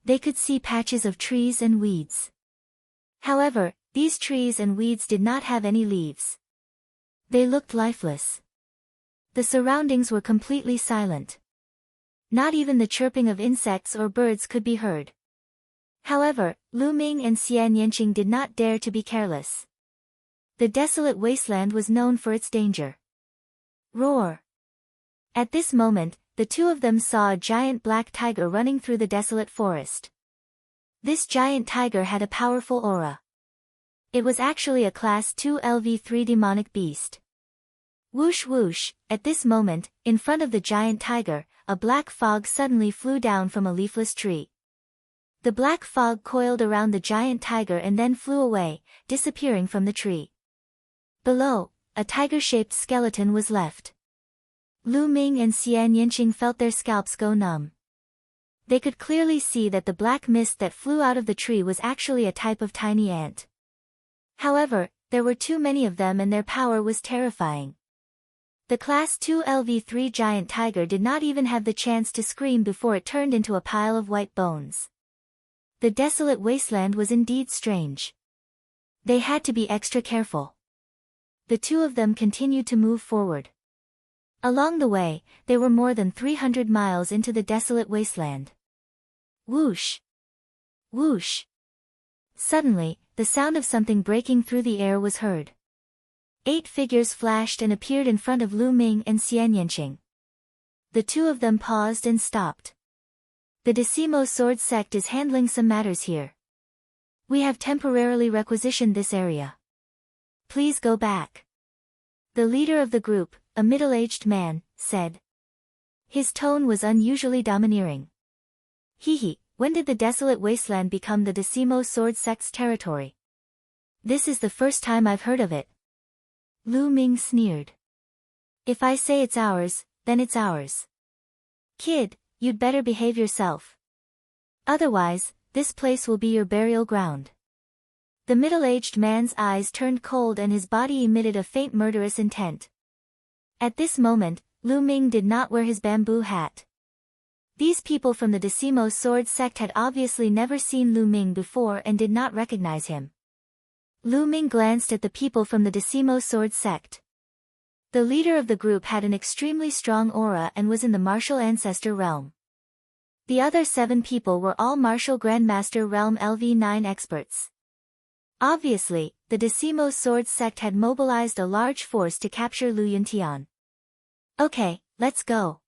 They could see patches of trees and weeds. However, these trees and weeds did not have any leaves. They looked lifeless. The surroundings were completely silent. Not even the chirping of insects or birds could be heard. However, Lu Ming and Xian Yanqing did not dare to be careless. The desolate wasteland was known for its danger. Roar! At this moment, the two of them saw a giant black tiger running through the desolate forest. This giant tiger had a powerful aura. It was actually a Class 2 LV3 demonic beast. Whoosh whoosh, at this moment, in front of the giant tiger, a black fog suddenly flew down from a leafless tree. The black fog coiled around the giant tiger and then flew away, disappearing from the tree. Below, a tiger-shaped skeleton was left. Lu Ming and Xian Yanqing felt their scalps go numb. They could clearly see that the black mist that flew out of the tree was actually a type of tiny ant. However, there were too many of them and their power was terrifying. The Class 2 LV3 giant tiger did not even have the chance to scream before it turned into a pile of white bones. The desolate wasteland was indeed strange. They had to be extra careful. The two of them continued to move forward. Along the way, they were more than 300 miles into the desolate wasteland. Whoosh! Whoosh! Suddenly, the sound of something breaking through the air was heard. 8 figures flashed and appeared in front of Lu Ming and Xian Yanqing. The two of them paused and stopped. The Decimo Sword Sect is handling some matters here. We have temporarily requisitioned this area. Please go back. The leader of the group, a middle-aged man, said. His tone was unusually domineering. Hee, when did the desolate wasteland become the Decimo Sword Sect's territory? This is the first time I've heard of it. Lu Ming sneered. If I say it's ours, then it's ours. Kid, you'd better behave yourself. Otherwise, this place will be your burial ground. The middle-aged man's eyes turned cold and his body emitted a faint murderous intent. At this moment, Lu Ming did not wear his bamboo hat. These people from the Decimo Sword Sect had obviously never seen Lu Ming before and did not recognize him. Lu Ming glanced at the people from the Decimo Sword Sect. The leader of the group had an extremely strong aura and was in the martial ancestor realm. The other 7 people were all martial grandmaster realm LV9 experts. Obviously, the Decimo Sword Sect had mobilized a large force to capture Lu Yuntian. Okay, let's go.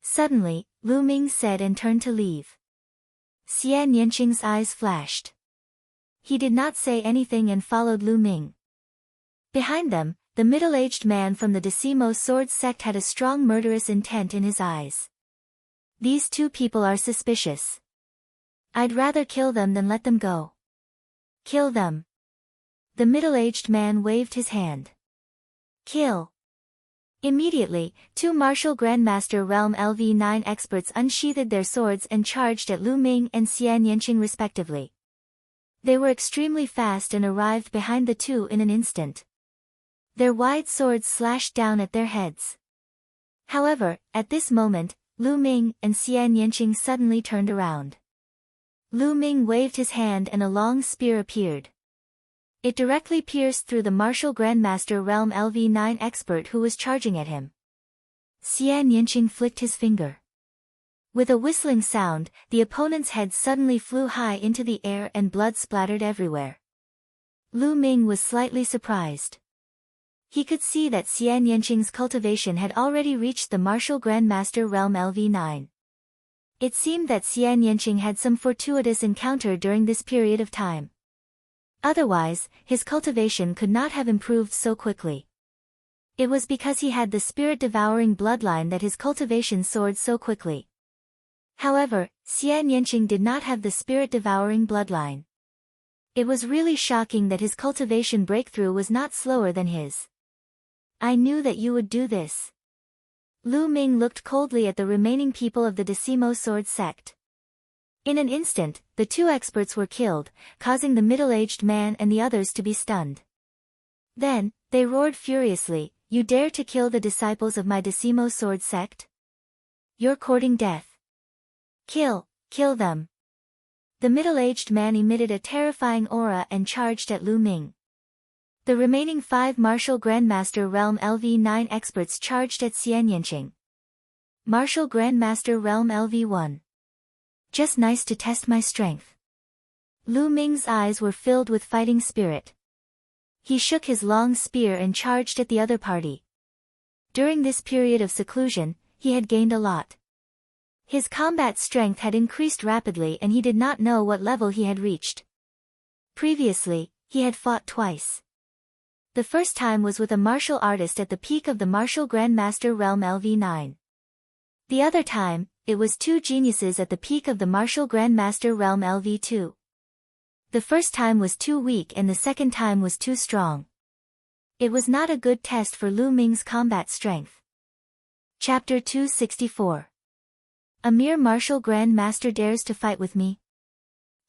Suddenly, Lu Ming said and turned to leave. Xian Yanqing's eyes flashed. He did not say anything and followed Lu Ming. Behind them, the middle-aged man from the Decimo Sword Sect had a strong murderous intent in his eyes. These 2 people are suspicious. I'd rather kill them than let them go. Kill them. The middle-aged man waved his hand. Kill. Immediately, 2 martial grandmaster realm LV9 experts unsheathed their swords and charged at Lu Ming and Xian Yanqing respectively. They were extremely fast and arrived behind the two in an instant. Their wide swords slashed down at their heads. However, at this moment, Lu Ming and Xian Yanqing suddenly turned around. Lu Ming waved his hand and a long spear appeared. It directly pierced through the martial grandmaster realm LV9 expert who was charging at him. Xian Yanqing flicked his finger. With a whistling sound, the opponent's head suddenly flew high into the air and blood splattered everywhere. Lu Ming was slightly surprised. He could see that Xian Yanqing's cultivation had already reached the martial grandmaster realm LV9. It seemed that Xian Yanqing had some fortuitous encounter during this period of time. Otherwise, his cultivation could not have improved so quickly. It was because he had the spirit-devouring bloodline that his cultivation soared so quickly. However, Xian Yanqing did not have the spirit-devouring bloodline. It was really shocking that his cultivation breakthrough was not slower than his. I knew that you would do this. Lu Ming looked coldly at the remaining people of the Decimo Sword sect. In an instant, the two experts were killed, causing the middle-aged man and the others to be stunned. Then, they roared furiously, "You dare to kill the disciples of my Decimo Sword sect? You're courting death. Kill them." The middle-aged man emitted a terrifying aura and charged at Lu Ming. The remaining 5 Martial Grandmaster Realm LV9 experts charged at Xian Yanqing. Martial Grandmaster Realm LV1. Just nice to test my strength. Lu Ming's eyes were filled with fighting spirit. He shook his long spear and charged at the other party. During this period of seclusion, he had gained a lot. His combat strength had increased rapidly and he did not know what level he had reached. Previously, he had fought twice. The first time was with a martial artist at the peak of the Martial Grandmaster Realm LV9. The other time, it was 2 geniuses at the peak of the Martial Grandmaster Realm LV2. The first time was too weak and the second time was too strong. It was not a good test for Lu Ming's combat strength. Chapter 264. A mere martial Grand Master dares to fight with me?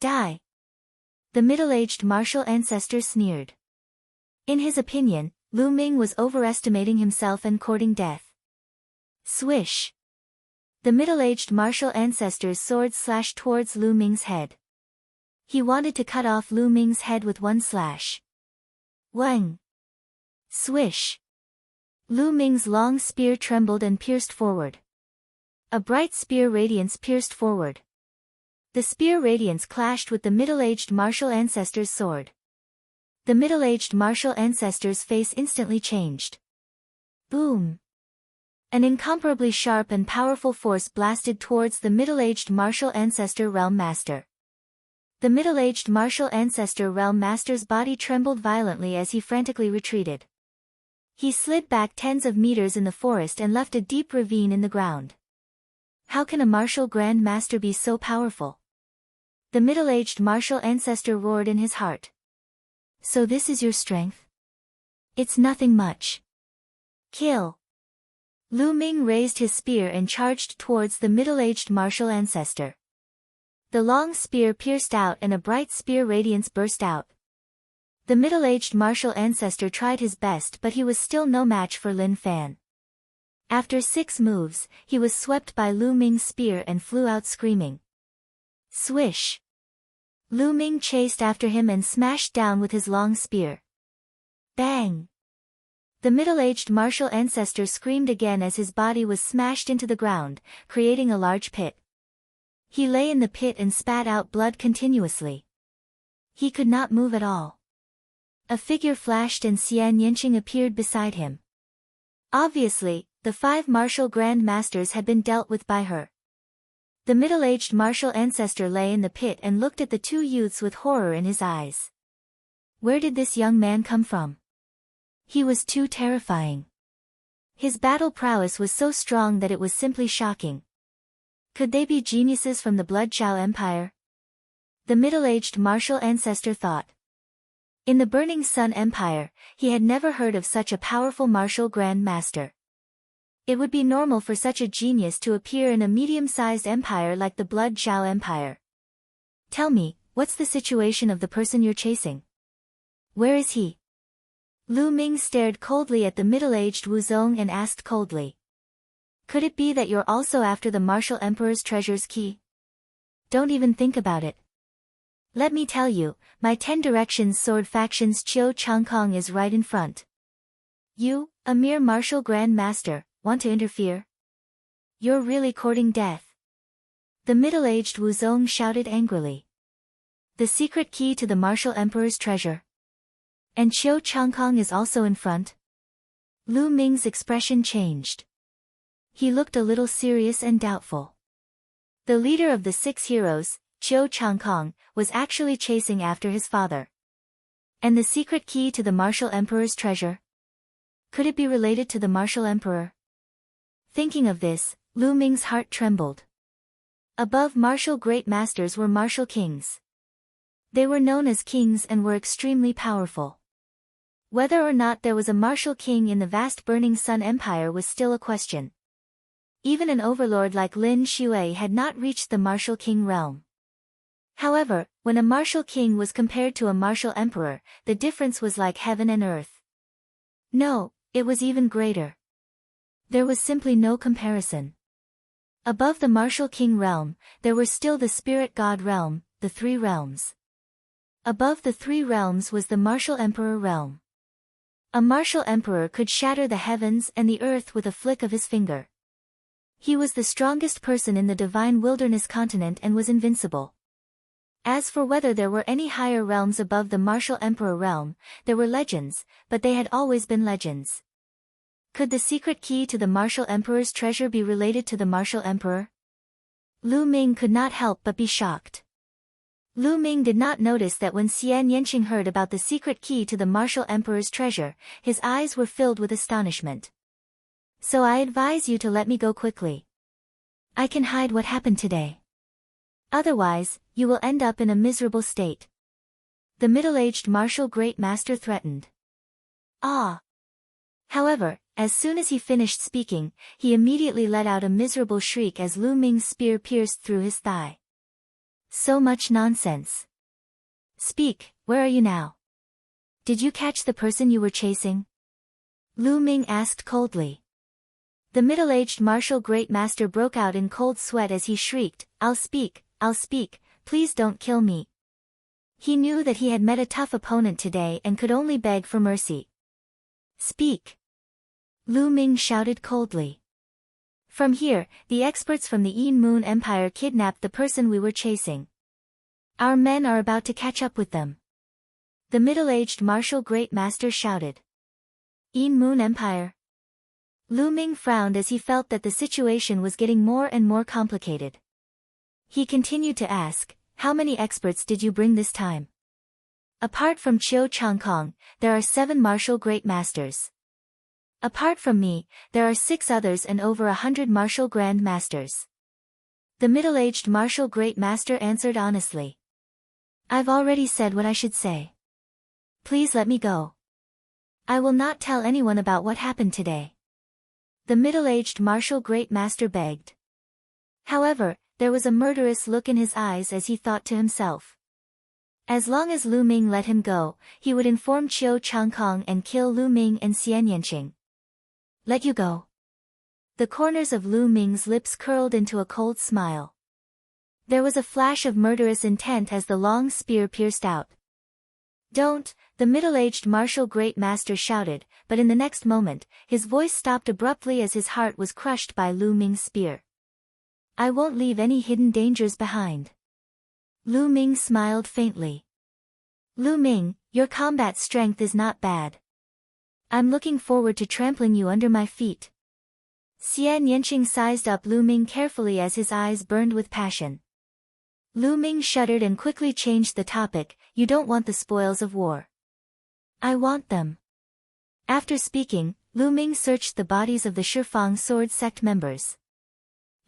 Die! The middle-aged martial ancestor sneered. In his opinion, Lu Ming was overestimating himself and courting death. Swish! The middle-aged martial ancestor's sword slashed towards Lu Ming's head. He wanted to cut off Lu Ming's head with one slash. Wang! Swish! Lu Ming's long spear trembled and pierced forward. A bright spear radiance pierced forward. The spear radiance clashed with the middle-aged martial ancestor's sword. The middle-aged martial ancestor's face instantly changed. Boom! An incomparably sharp and powerful force blasted towards the middle-aged martial ancestor realm master. The middle-aged martial ancestor realm master's body trembled violently as he frantically retreated. He slid back tens of meters in the forest and left a deep ravine in the ground. How can a martial Grand Master be so powerful? The middle-aged martial ancestor roared in his heart. So this is your strength? It's nothing much. Kill! Lu Ming raised his spear and charged towards the middle-aged martial ancestor. The long spear pierced out and a bright spear radiance burst out. The middle-aged martial ancestor tried his best but he was still no match for Lin Fan. After 6 moves, he was swept by Lu Ming's spear and flew out screaming. Swish! Lu Ming chased after him and smashed down with his long spear. Bang! The middle-aged martial ancestor screamed again as his body was smashed into the ground, creating a large pit. He lay in the pit and spat out blood continuously. He could not move at all. A figure flashed and Xian Yanqing appeared beside him. Obviously, the 5 martial Grand Masters had been dealt with by her. The middle-aged martial ancestor lay in the pit and looked at the 2 youths with horror in his eyes. Where did this young man come from? He was too terrifying. His battle prowess was so strong that it was simply shocking. Could they be geniuses from the Blood Zhao Empire? The middle-aged martial ancestor thought. In the Burning Sun Empire, he had never heard of such a powerful martial Grand Master. It would be normal for such a genius to appear in a medium-sized empire like the Blood Zhao Empire. Tell me, what's the situation of the person you're chasing? Where is he? Lu Ming stared coldly at the middle-aged Wu Zong and asked coldly. Could it be that you're also after the martial emperor's treasure's key? Don't even think about it. Let me tell you, my 10 Directions Sword Faction's Qiu Changkong is right in front. You, a mere martial Grand Master, want to interfere? You're really courting death. The middle-aged Wu Zong shouted angrily. The secret key to the martial emperor's treasure. And Qiu Changkong is also in front? Lu Ming's expression changed. He looked a little serious and doubtful. The leader of the 6 heroes, Qiu Changkong, was actually chasing after his father. And the secret key to the martial emperor's treasure? Could it be related to the martial emperor? Thinking of this, Lu Ming's heart trembled. Above martial great masters were martial kings. They were known as kings and were extremely powerful. Whether or not there was a martial king in the vast burning sun empire was still a question. Even an overlord like Lin Shui had not reached the martial king realm. However, when a martial king was compared to a martial emperor, the difference was like heaven and earth. No, it was even greater. There was simply no comparison. Above the martial king realm, there were still the spirit god realm, the three realms. Above the three realms was the martial emperor realm. A martial emperor could shatter the heavens and the earth with a flick of his finger. He was the strongest person in the divine wilderness continent and was invincible. As for whether there were any higher realms above the martial emperor realm, there were legends, but they had always been legends. Could the secret key to the martial emperor's treasure be related to the martial emperor? Lu Ming could not help but be shocked. Lu Ming did not notice that when Xian Yanqing heard about the secret key to the martial emperor's treasure, his eyes were filled with astonishment. So I advise you to let me go quickly. I can hide what happened today. Otherwise, you will end up in a miserable state. The middle-aged martial great master threatened. Ah! However, as soon as he finished speaking, he immediately let out a miserable shriek as Lu Ming's spear pierced through his thigh. So much nonsense. Speak, where are you now? Did you catch the person you were chasing? Lu Ming asked coldly. The middle-aged martial great master broke out in cold sweat as he shrieked, I'll speak, please don't kill me. He knew that he had met a tough opponent today and could only beg for mercy. Speak. Lu Ming shouted coldly. From here, the experts from the Yin Moon Empire kidnapped the person we were chasing. Our men are about to catch up with them. The middle-aged martial great master shouted. Yin Moon Empire? Lu Ming frowned as he felt that the situation was getting more and more complicated. He continued to ask, how many experts did you bring this time? Apart from Qiu Changkong, there are 7 martial great masters. Apart from me, there are 6 others and over 100 martial grand masters. The middle-aged martial great master answered honestly. I've already said what I should say. Please let me go. I will not tell anyone about what happened today. The middle-aged martial great master begged. However, there was a murderous look in his eyes as he thought to himself. As long as Lu Ming let him go, he would inform Qiu Changkong and kill Lu Ming and Xian Yanqing. Let you go. The corners of Lu Ming's lips curled into a cold smile. There was a flash of murderous intent as the long spear pierced out. Don't, the middle-aged martial great master shouted, but in the next moment, his voice stopped abruptly as his heart was crushed by Lu Ming's spear. I won't leave any hidden dangers behind. Lu Ming smiled faintly. Lu Ming, your combat strength is not bad. I'm looking forward to trampling you under my feet. Xian Yanqing sized up Lu Ming carefully as his eyes burned with passion. Lu Ming shuddered and quickly changed the topic, you don't want the spoils of war. I want them. After speaking, Lu Ming searched the bodies of the Shifang sword sect members.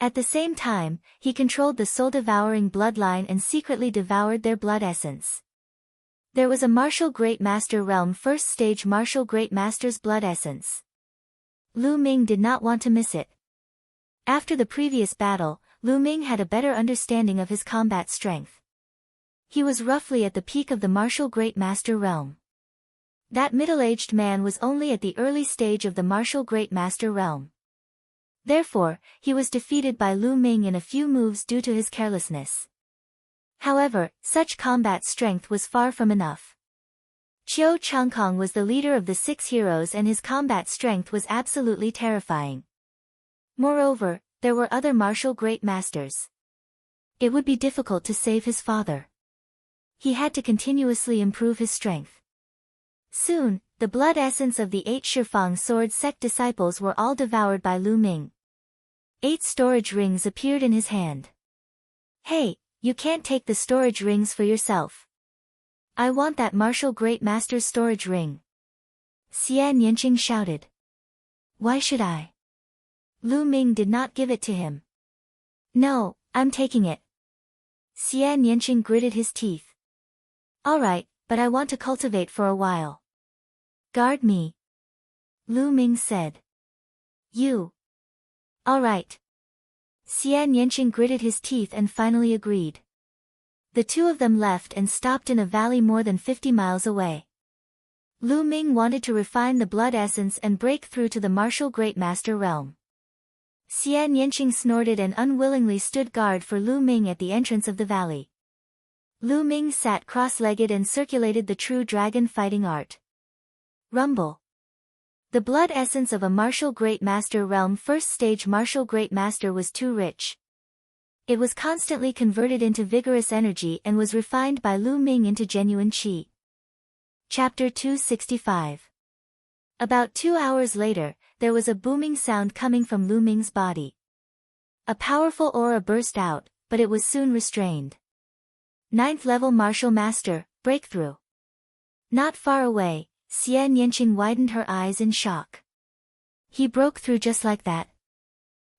At the same time, he controlled the soul-devouring bloodline and secretly devoured their blood essence. There was a martial great master realm first stage martial great master's blood essence. Lu Ming did not want to miss it. After the previous battle, Lu Ming had a better understanding of his combat strength. He was roughly at the peak of the martial great master realm. That middle-aged man was only at the early stage of the martial great master realm. Therefore, he was defeated by Lu Ming in a few moves due to his carelessness. However, such combat strength was far from enough. Qiu Changkong was the leader of the 6 heroes and his combat strength was absolutely terrifying. Moreover, there were other martial great masters. It would be difficult to save his father. He had to continuously improve his strength. Soon, the blood essence of the 8 Shifang sword sect disciples were all devoured by Lu Ming. 8 storage rings appeared in his hand. Hey, you can't take the storage rings for yourself. I want that martial great master's storage ring. Xian Yanqing shouted. Why should I? Lu Ming did not give it to him. No, I'm taking it. Xian Yanqing gritted his teeth. Alright, but I want to cultivate for a while. Guard me. Lu Ming said. You. All right. Xian Yanqing gritted his teeth and finally agreed. The two of them left and stopped in a valley more than 50 miles away. Lu Ming wanted to refine the blood essence and break through to the martial great master realm. Xian Yanqing snorted and unwillingly stood guard for Lu Ming at the entrance of the valley. Lu Ming sat cross-legged and circulated the true dragon fighting art. Rumble. The blood essence of a martial great master realm first stage martial great master was too rich. It was constantly converted into vigorous energy and was refined by Lu Ming into genuine qi. Chapter 265. About 2 hours later, there was a booming sound coming from Lu Ming's body. A powerful aura burst out, but it was soon restrained. 9th level martial master, breakthrough. Not far away, Xian Yanqing widened her eyes in shock. He broke through just like that.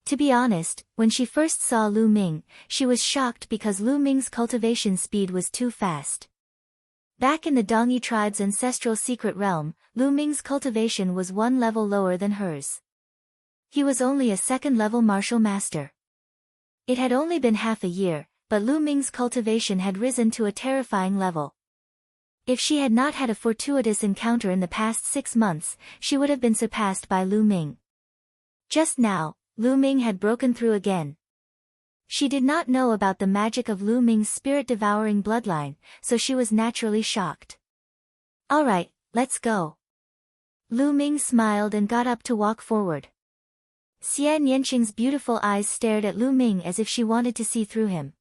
To be honest, when she first saw Lu Ming, she was shocked because Lu Ming's cultivation speed was too fast. Back in the Dongyi tribe's ancestral secret realm, Lu Ming's cultivation was 1 level lower than hers. He was only a 2nd level martial master. It had only been half a year, but Lu Ming's cultivation had risen to a terrifying level. If she had not had a fortuitous encounter in the past 6 months, she would have been surpassed by Lu Ming. Just now, Lu Ming had broken through again. She did not know about the magic of Lu Ming's spirit-devouring bloodline, so she was naturally shocked. All right, let's go. Lu Ming smiled and got up to walk forward. Xian Yanqing's beautiful eyes stared at Lu Ming as if she wanted to see through him.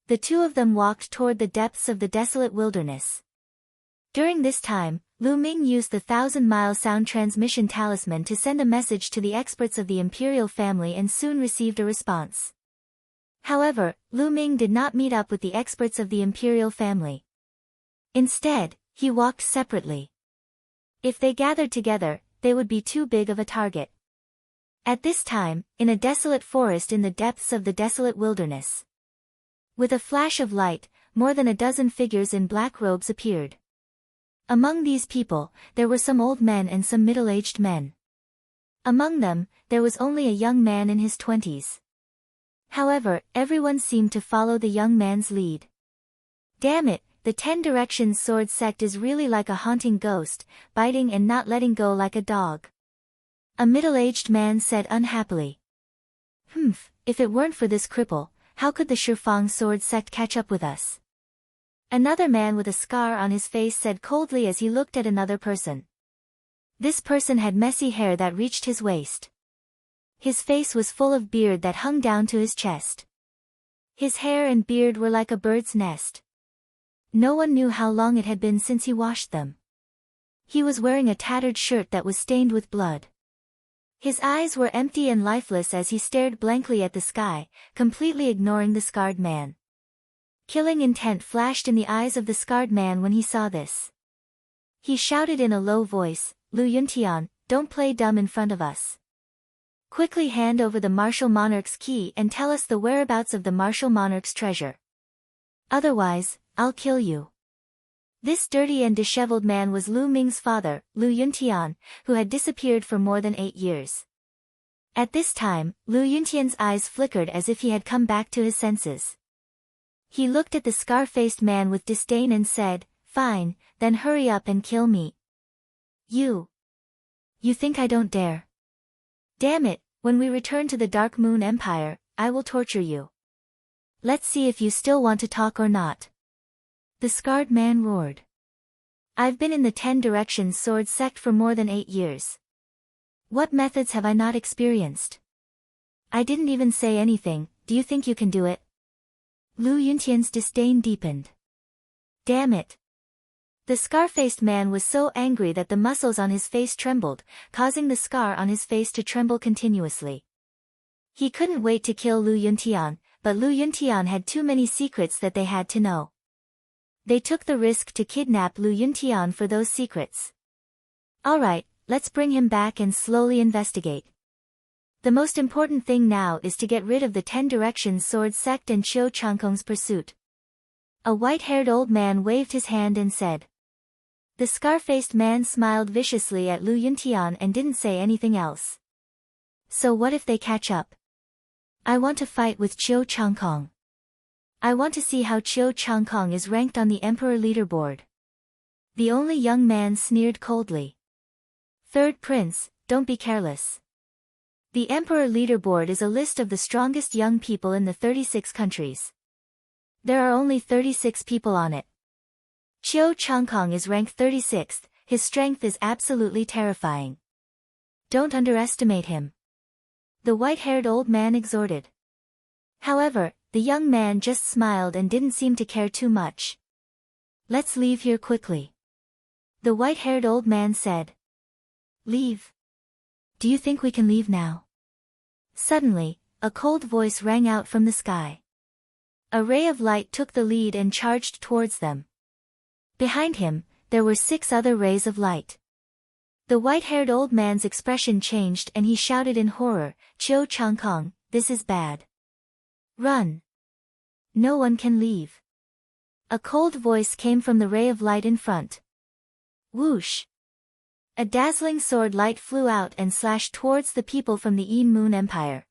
The two of them walked toward the depths of the desolate wilderness. During this time, Lu Ming used the 1,000-mile sound transmission talisman to send a message to the experts of the imperial family and soon received a response. However, Lu Ming did not meet up with the experts of the imperial family. Instead, he walked separately. If they gathered together, they would be too big of a target. At this time, in a desolate forest in the depths of the desolate wilderness. With a flash of light, more than a dozen figures in black robes appeared. Among these people, there were some old men and some middle-aged men. Among them, there was only a young man in his 20s. However, everyone seemed to follow the young man's lead. Damn it, the 10 Directions sword sect is really like a haunting ghost, biting and not letting go like a dog. A middle-aged man said unhappily. If it weren't for this cripple, how could the Shifang sword sect catch up with us? Another man with a scar on his face said coldly as he looked at another person. This person had messy hair that reached his waist. His face was full of beard that hung down to his chest. His hair and beard were like a bird's nest. No one knew how long it had been since he washed them. He was wearing a tattered shirt that was stained with blood. His eyes were empty and lifeless as he stared blankly at the sky, completely ignoring the scarred man. Killing intent flashed in the eyes of the scarred man when he saw this. He shouted in a low voice, "Lu Yuntian, don't play dumb in front of us. Quickly hand over the martial monarch's key and tell us the whereabouts of the martial monarch's treasure. Otherwise, I'll kill you." This dirty and disheveled man was Lu Ming's father, Lu Yuntian, who had disappeared for more than 8 years. At this time, Lu Yuntian's eyes flickered as if he had come back to his senses. He looked at the scar-faced man with disdain and said, "Fine, then hurry up and kill me." You think I don't dare? Damn it, when we return to the Dark Moon Empire, I will torture you. Let's see if you still want to talk or not. The scarred man roared. I've been in the 10 Directions sword sect for more than 8 years. What methods have I not experienced? I didn't even say anything, do you think you can do it? Lu Yuntian's disdain deepened. Damn it. The scar-faced man was so angry that the muscles on his face trembled, causing the scar on his face to tremble continuously. He couldn't wait to kill Lu Yuntian, but Lu Yuntian had too many secrets that they had to know. They took the risk to kidnap Lu Yuntian for those secrets. Alright, let's bring him back and slowly investigate. The most important thing now is to get rid of the 10 Directions sword sect and Qiu Changkong's pursuit. A white-haired old man waved his hand and said. The scar-faced man smiled viciously at Lu Yuntian and didn't say anything else. So what if they catch up? I want to fight with Chiu Changkong. I want to see how Chiu Changkong is ranked on the emperor leaderboard. The only young man sneered coldly. Third prince, don't be careless. The emperor leaderboard is a list of the strongest young people in the 36 countries. There are only 36 people on it. Chiu Changkong is ranked 36th, his strength is absolutely terrifying. Don't underestimate him. The white-haired old man exhorted. However, the young man just smiled and didn't seem to care too much. Let's leave here quickly. The white-haired old man said. Leave? Do you think we can leave now? Suddenly, a cold voice rang out from the sky. A ray of light took the lead and charged towards them. Behind him, there were 6 other rays of light. The white-haired old man's expression changed and he shouted in horror, Chiu Changkong, this is bad. Run. No one can leave. A cold voice came from the ray of light in front. Whoosh. A dazzling sword light flew out and slashed towards the people from the Yin Moon Empire.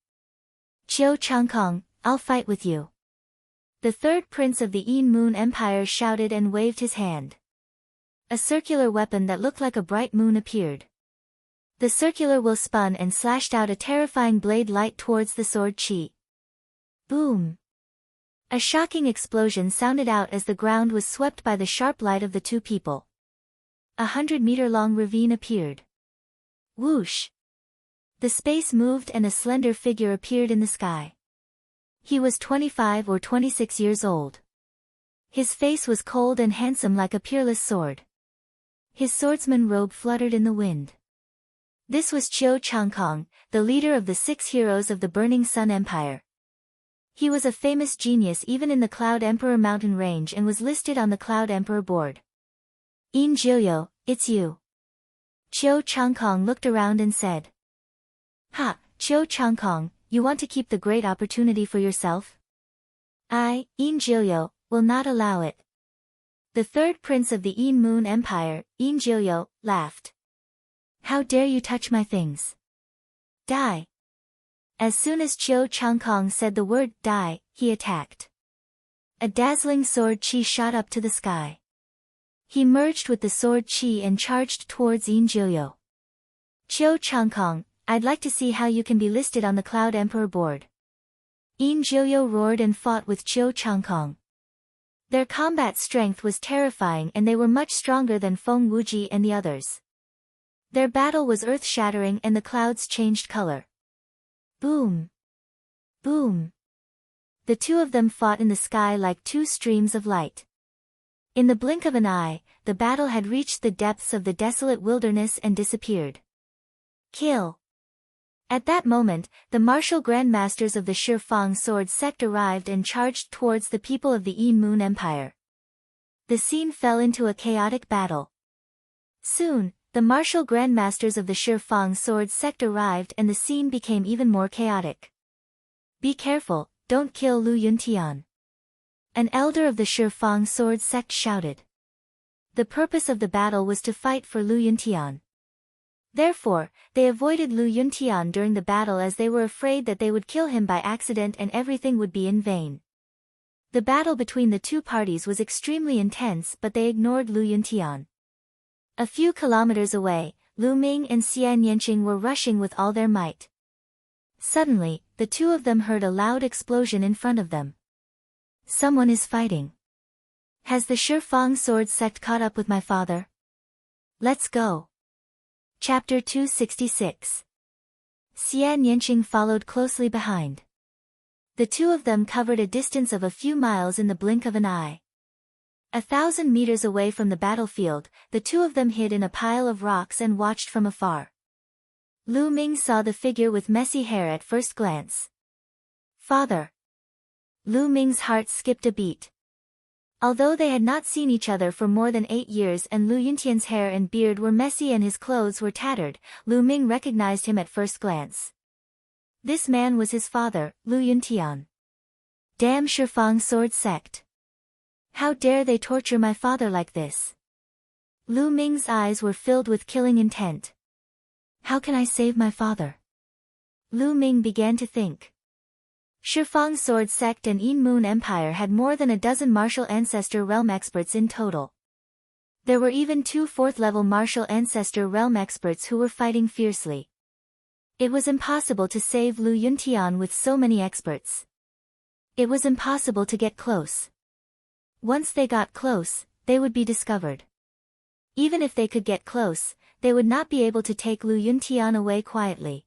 Chiu Changkong, I'll fight with you. The third prince of the Yin Moon Empire shouted and waved his hand. A circular weapon that looked like a bright moon appeared. The circular wheel spun and slashed out a terrifying blade light towards the sword chi. Boom! A shocking explosion sounded out as the ground was swept by the sharp light of the two people. 100-meter-long ravine appeared. Whoosh! The space moved and a slender figure appeared in the sky. He was 25 or 26 years old. His face was cold and handsome like a peerless sword. His swordsman robe fluttered in the wind. This was Chiu Changkong, the leader of the 6 heroes of the Burning Sun Empire. He was a famous genius even in the Cloud Emperor mountain range and was listed on the Cloud Emperor board. Yin Jilyo, it's you. Chiu Changkong looked around and said. Ha, Chiu Changkong, you want to keep the great opportunity for yourself? I, Yin Jilyo, will not allow it. The third prince of the Yin Moon Empire, Yin Jilyo, laughed. How dare you touch my things? Die. As soon as Chiu Changkong said the word die, he attacked. A dazzling sword chi shot up to the sky. He merged with the sword chi and charged towards Yin Jilyo. Chiu Changkong, I'd like to see how you can be listed on the Cloud Emperor board. Yin Jilyo roared and fought with Chiu Changkong. Their combat strength was terrifying and they were much stronger than Feng Wuji and the others. Their battle was earth-shattering and the clouds changed color. Boom! Boom! The two of them fought in the sky like 2 streams of light. In the blink of an eye, the battle had reached the depths of the desolate wilderness and disappeared. Kill! At that moment, the martial grandmasters of the Shifang sword sect arrived and charged towards the people of the Yin Moon Empire. The scene fell into a chaotic battle. Soon, the martial grandmasters of the Shifang sword sect arrived and the scene became even more chaotic. Be careful, don't kill Lu Yuntian. An elder of the Shifang sword sect shouted. The purpose of the battle was to fight for Lu Yuntian. Therefore, they avoided Lu Yuntian during the battle as they were afraid that they would kill him by accident and everything would be in vain. The battle between the two parties was extremely intense but they ignored Lu Yuntian. A few kilometers away, Lu Ming and Xian Yanqing were rushing with all their might. Suddenly, the two of them heard a loud explosion in front of them. Someone is fighting. Has the Shifang sword sect caught up with my father? Let's go. Chapter 266. Xian Yanqing followed closely behind. The two of them covered a distance of a few miles in the blink of an eye. 1,000 meters away from the battlefield, the two of them hid in a pile of rocks and watched from afar. Lu Ming saw the figure with messy hair at first glance. Father. Lu Ming's heart skipped a beat. Although they had not seen each other for more than 8 years and Lu Yuntian's hair and beard were messy and his clothes were tattered, Lu Ming recognized him at first glance. This man was his father, Lu Yuntian. Damn Shifang sword sect. How dare they torture my father like this? Lu Ming's eyes were filled with killing intent. How can I save my father? Lu Ming began to think. Shifang's sword sect and Yin Moon Empire had more than a dozen martial ancestor realm experts in total. There were even 2 4th-level martial ancestor realm experts who were fighting fiercely. It was impossible to save Lu Yuntian with so many experts. It was impossible to get close. Once they got close, they would be discovered. Even if they could get close, they would not be able to take Lu Yuntian away quietly.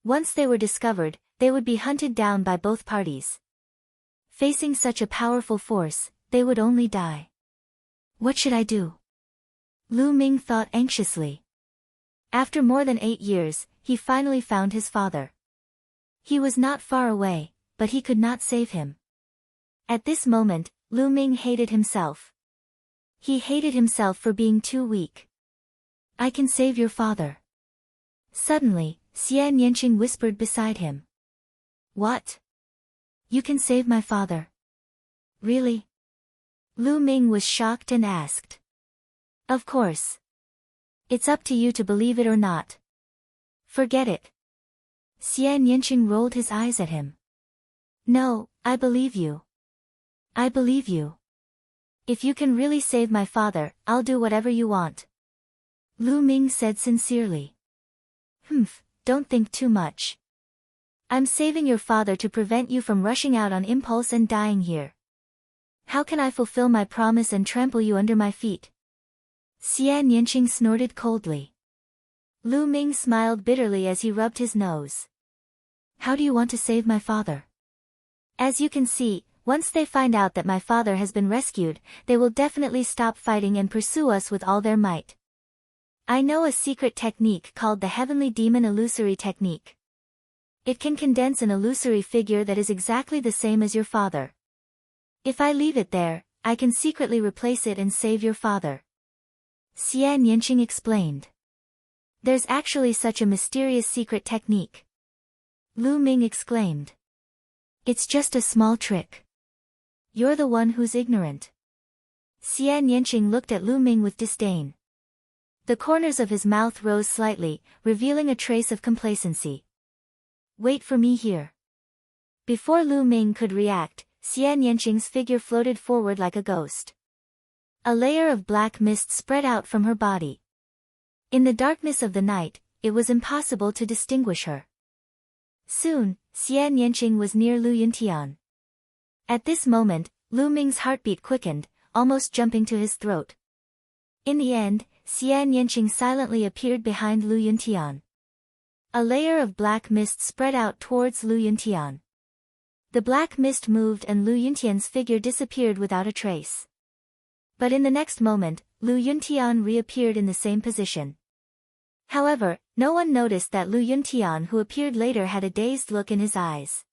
Once they were discovered, they would be hunted down by both parties. Facing such a powerful force, they would only die. What should I do? Lu Ming thought anxiously. After more than 8 years, he finally found his father. He was not far away, but he could not save him. At this moment, Lu Ming hated himself. He hated himself for being too weak. I can save your father. Suddenly, Xian Yanqing whispered beside him. What? You can save my father? Really? Lu Ming was shocked and asked. Of course. It's up to you to believe it or not. Forget it. Xian Yanqing rolled his eyes at him. No, I believe you. I believe you. If you can really save my father, I'll do whatever you want. Lu Ming said sincerely. Don't think too much. I'm saving your father to prevent you from rushing out on impulse and dying here. How can I fulfill my promise and trample you under my feet? Xian Yanqing snorted coldly. Lu Ming smiled bitterly as he rubbed his nose. How do you want to save my father? As you can see, once they find out that my father has been rescued, they will definitely stop fighting and pursue us with all their might. I know a secret technique called the Heavenly Demon Illusory Technique. It can condense an illusory figure that is exactly the same as your father. If I leave it there, I can secretly replace it and save your father. Xian Yanqing explained. There's actually such a mysterious secret technique. Lu Ming exclaimed. It's just a small trick. You're the one who's ignorant. Xian Yanqing looked at Lu Ming with disdain. The corners of his mouth rose slightly, revealing a trace of complacency. Wait for me here. Before Lu Ming could react, Xian Yanqing's figure floated forward like a ghost. A layer of black mist spread out from her body. In the darkness of the night, it was impossible to distinguish her. Soon, Xian Yanqing was near Lu Yuntian. At this moment, Lu Ming's heartbeat quickened, almost jumping to his throat. In the end, Xian Yanqing silently appeared behind Lu Yuntian. A layer of black mist spread out towards Lu Yuntian. The black mist moved and Lu Yuntian's figure disappeared without a trace. But in the next moment, Lu Yuntian reappeared in the same position. However, no one noticed that Lu Yuntian who appeared later had a dazed look in his eyes.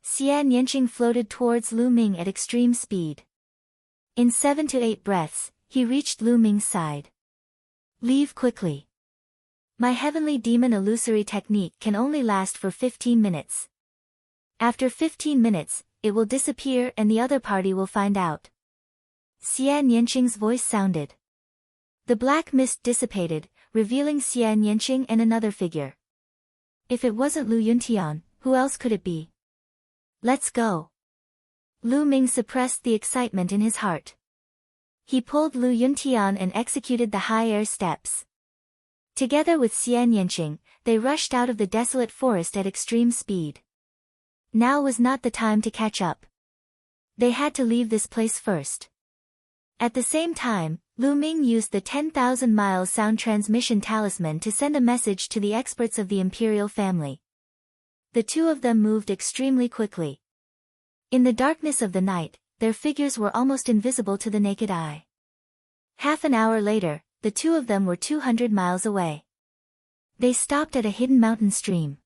Xian Yanqing floated towards Lu Ming at extreme speed. In 7 to 8 breaths, he reached Lu Ming's side. Leave quickly. My Heavenly Demon Illusory Technique can only last for 15 minutes. After 15 minutes, it will disappear and the other party will find out. Xian Yanqing's voice sounded. The black mist dissipated, revealing Xian Yanqing and another figure. If it wasn't Lu Yuntian, who else could it be? Let's go. Lu Ming suppressed the excitement in his heart. He pulled Lu Yuntian and executed the high air steps. Together with Xian Yanqing, they rushed out of the desolate forest at extreme speed. Now was not the time to catch up. They had to leave this place first. At the same time, Lu Ming used the 10,000 miles sound transmission talisman to send a message to the experts of the imperial family. The two of them moved extremely quickly. In the darkness of the night, their figures were almost invisible to the naked eye. Half an hour later, the two of them were 200 miles away. They stopped at a hidden mountain stream.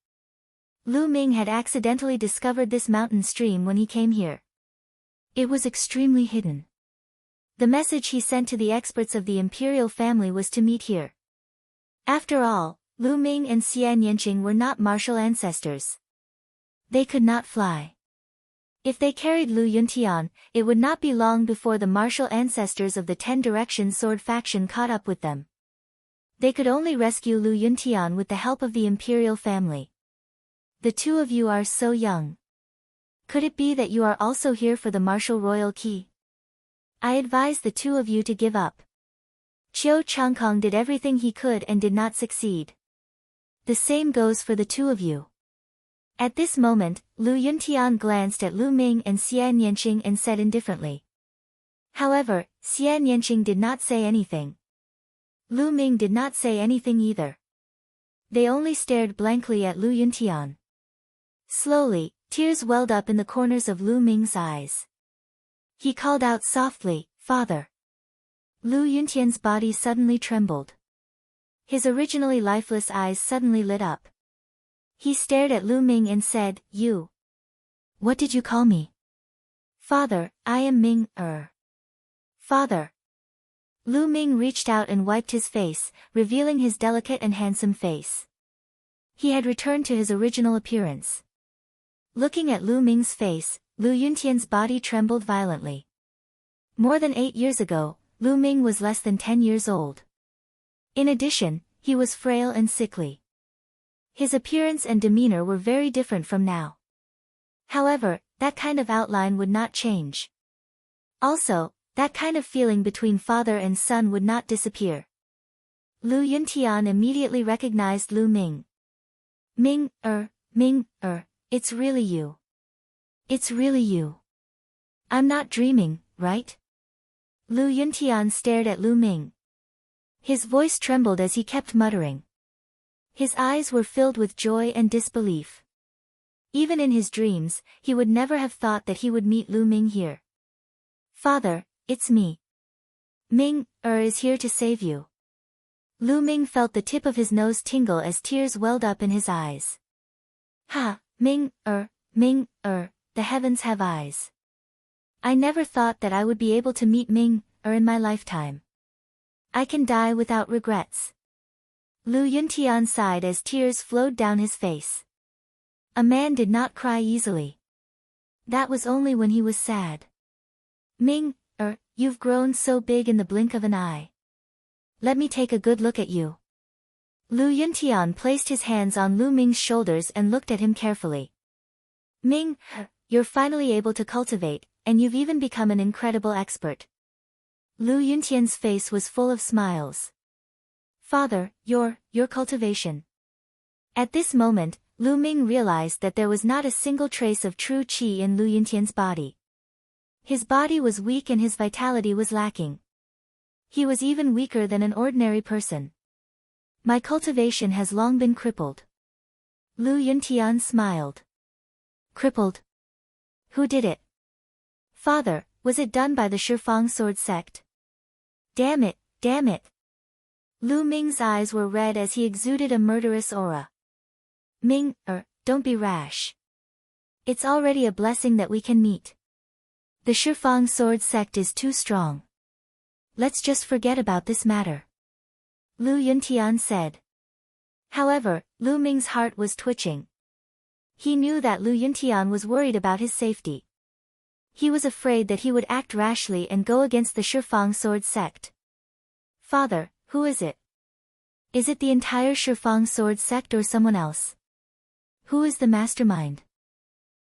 Lu Ming had accidentally discovered this mountain stream when he came here. It was extremely hidden. The message he sent to the experts of the imperial family was to meet here. After all, Lu Ming and Xian Yanqing were not martial ancestors. They could not fly. If they carried Lu Yuntian, it would not be long before the martial ancestors of the 10 Direction Sword faction caught up with them. They could only rescue Lu Yuntian with the help of the imperial family. The two of you are so young. Could it be that you are also here for the martial royal key? I advise the two of you to give up. Qiu Changkong did everything he could and did not succeed. The same goes for the two of you. At this moment, Lu Yuntian glanced at Lu Ming and Xian Yanqing and said indifferently. However, Xian Yanqing did not say anything. Lu Ming did not say anything either. They only stared blankly at Lu Yuntian. Slowly, tears welled up in the corners of Lu Ming's eyes. He called out softly, "Father." Lu Yuntian's body suddenly trembled. His originally lifeless eyes suddenly lit up. He stared at Lu Ming and said, "You. What did you call me?" "Father, I am Ming, Father." Lu Ming reached out and wiped his face, revealing his delicate and handsome face. He had returned to his original appearance. Looking at Lu Ming's face, Lu Yuntian's body trembled violently. More than 8 years ago, Lu Ming was less than 10 years old. In addition, he was frail and sickly. His appearance and demeanor were very different from now. However, that kind of outline would not change. Also, that kind of feeling between father and son would not disappear. Lu Yuntian immediately recognized Lu Ming. Ming, it's really you. It's really you. I'm not dreaming, right? Lu Yuntian stared at Lu Ming. His voice trembled as he kept muttering. His eyes were filled with joy and disbelief. Even in his dreams, he would never have thought that he would meet Lu Ming here. "Father, it's me. Ming, is here to save you." Lu Ming felt the tip of his nose tingle as tears welled up in his eyes. "Ha, Ming, the heavens have eyes. I never thought that I would be able to meet Ming, in my lifetime. I can die without regrets." Lu Yuntian sighed as tears flowed down his face. A man did not cry easily. That was only when he was sad. "Ming, you've grown so big in the blink of an eye. Let me take a good look at you." Lu Yuntian placed his hands on Lu Ming's shoulders and looked at him carefully. "Ming, you're finally able to cultivate, and you've even become an incredible expert." Lu Yuntian's face was full of smiles. "Father, your cultivation." At this moment, Lu Ming realized that there was not a single trace of true qi in Lu Yuntian's body. His body was weak and his vitality was lacking. He was even weaker than an ordinary person. "My cultivation has long been crippled." Lu Yuntian smiled. "Crippled? Who did it?" "Father, was it done by the Shifang sword sect?" Damn it. Lu Ming's eyes were red as he exuded a murderous aura. "Ming, don't be rash. It's already a blessing that we can meet. The Shifang sword sect is too strong. Let's just forget about this matter," Lu Yuntian said. However, Lu Ming's heart was twitching. He knew that Lu Yuntian was worried about his safety. He was afraid that he would act rashly and go against the Shifang sword sect. "Father, who is it? Is it the entire Shifang sword sect or someone else? Who is the mastermind?"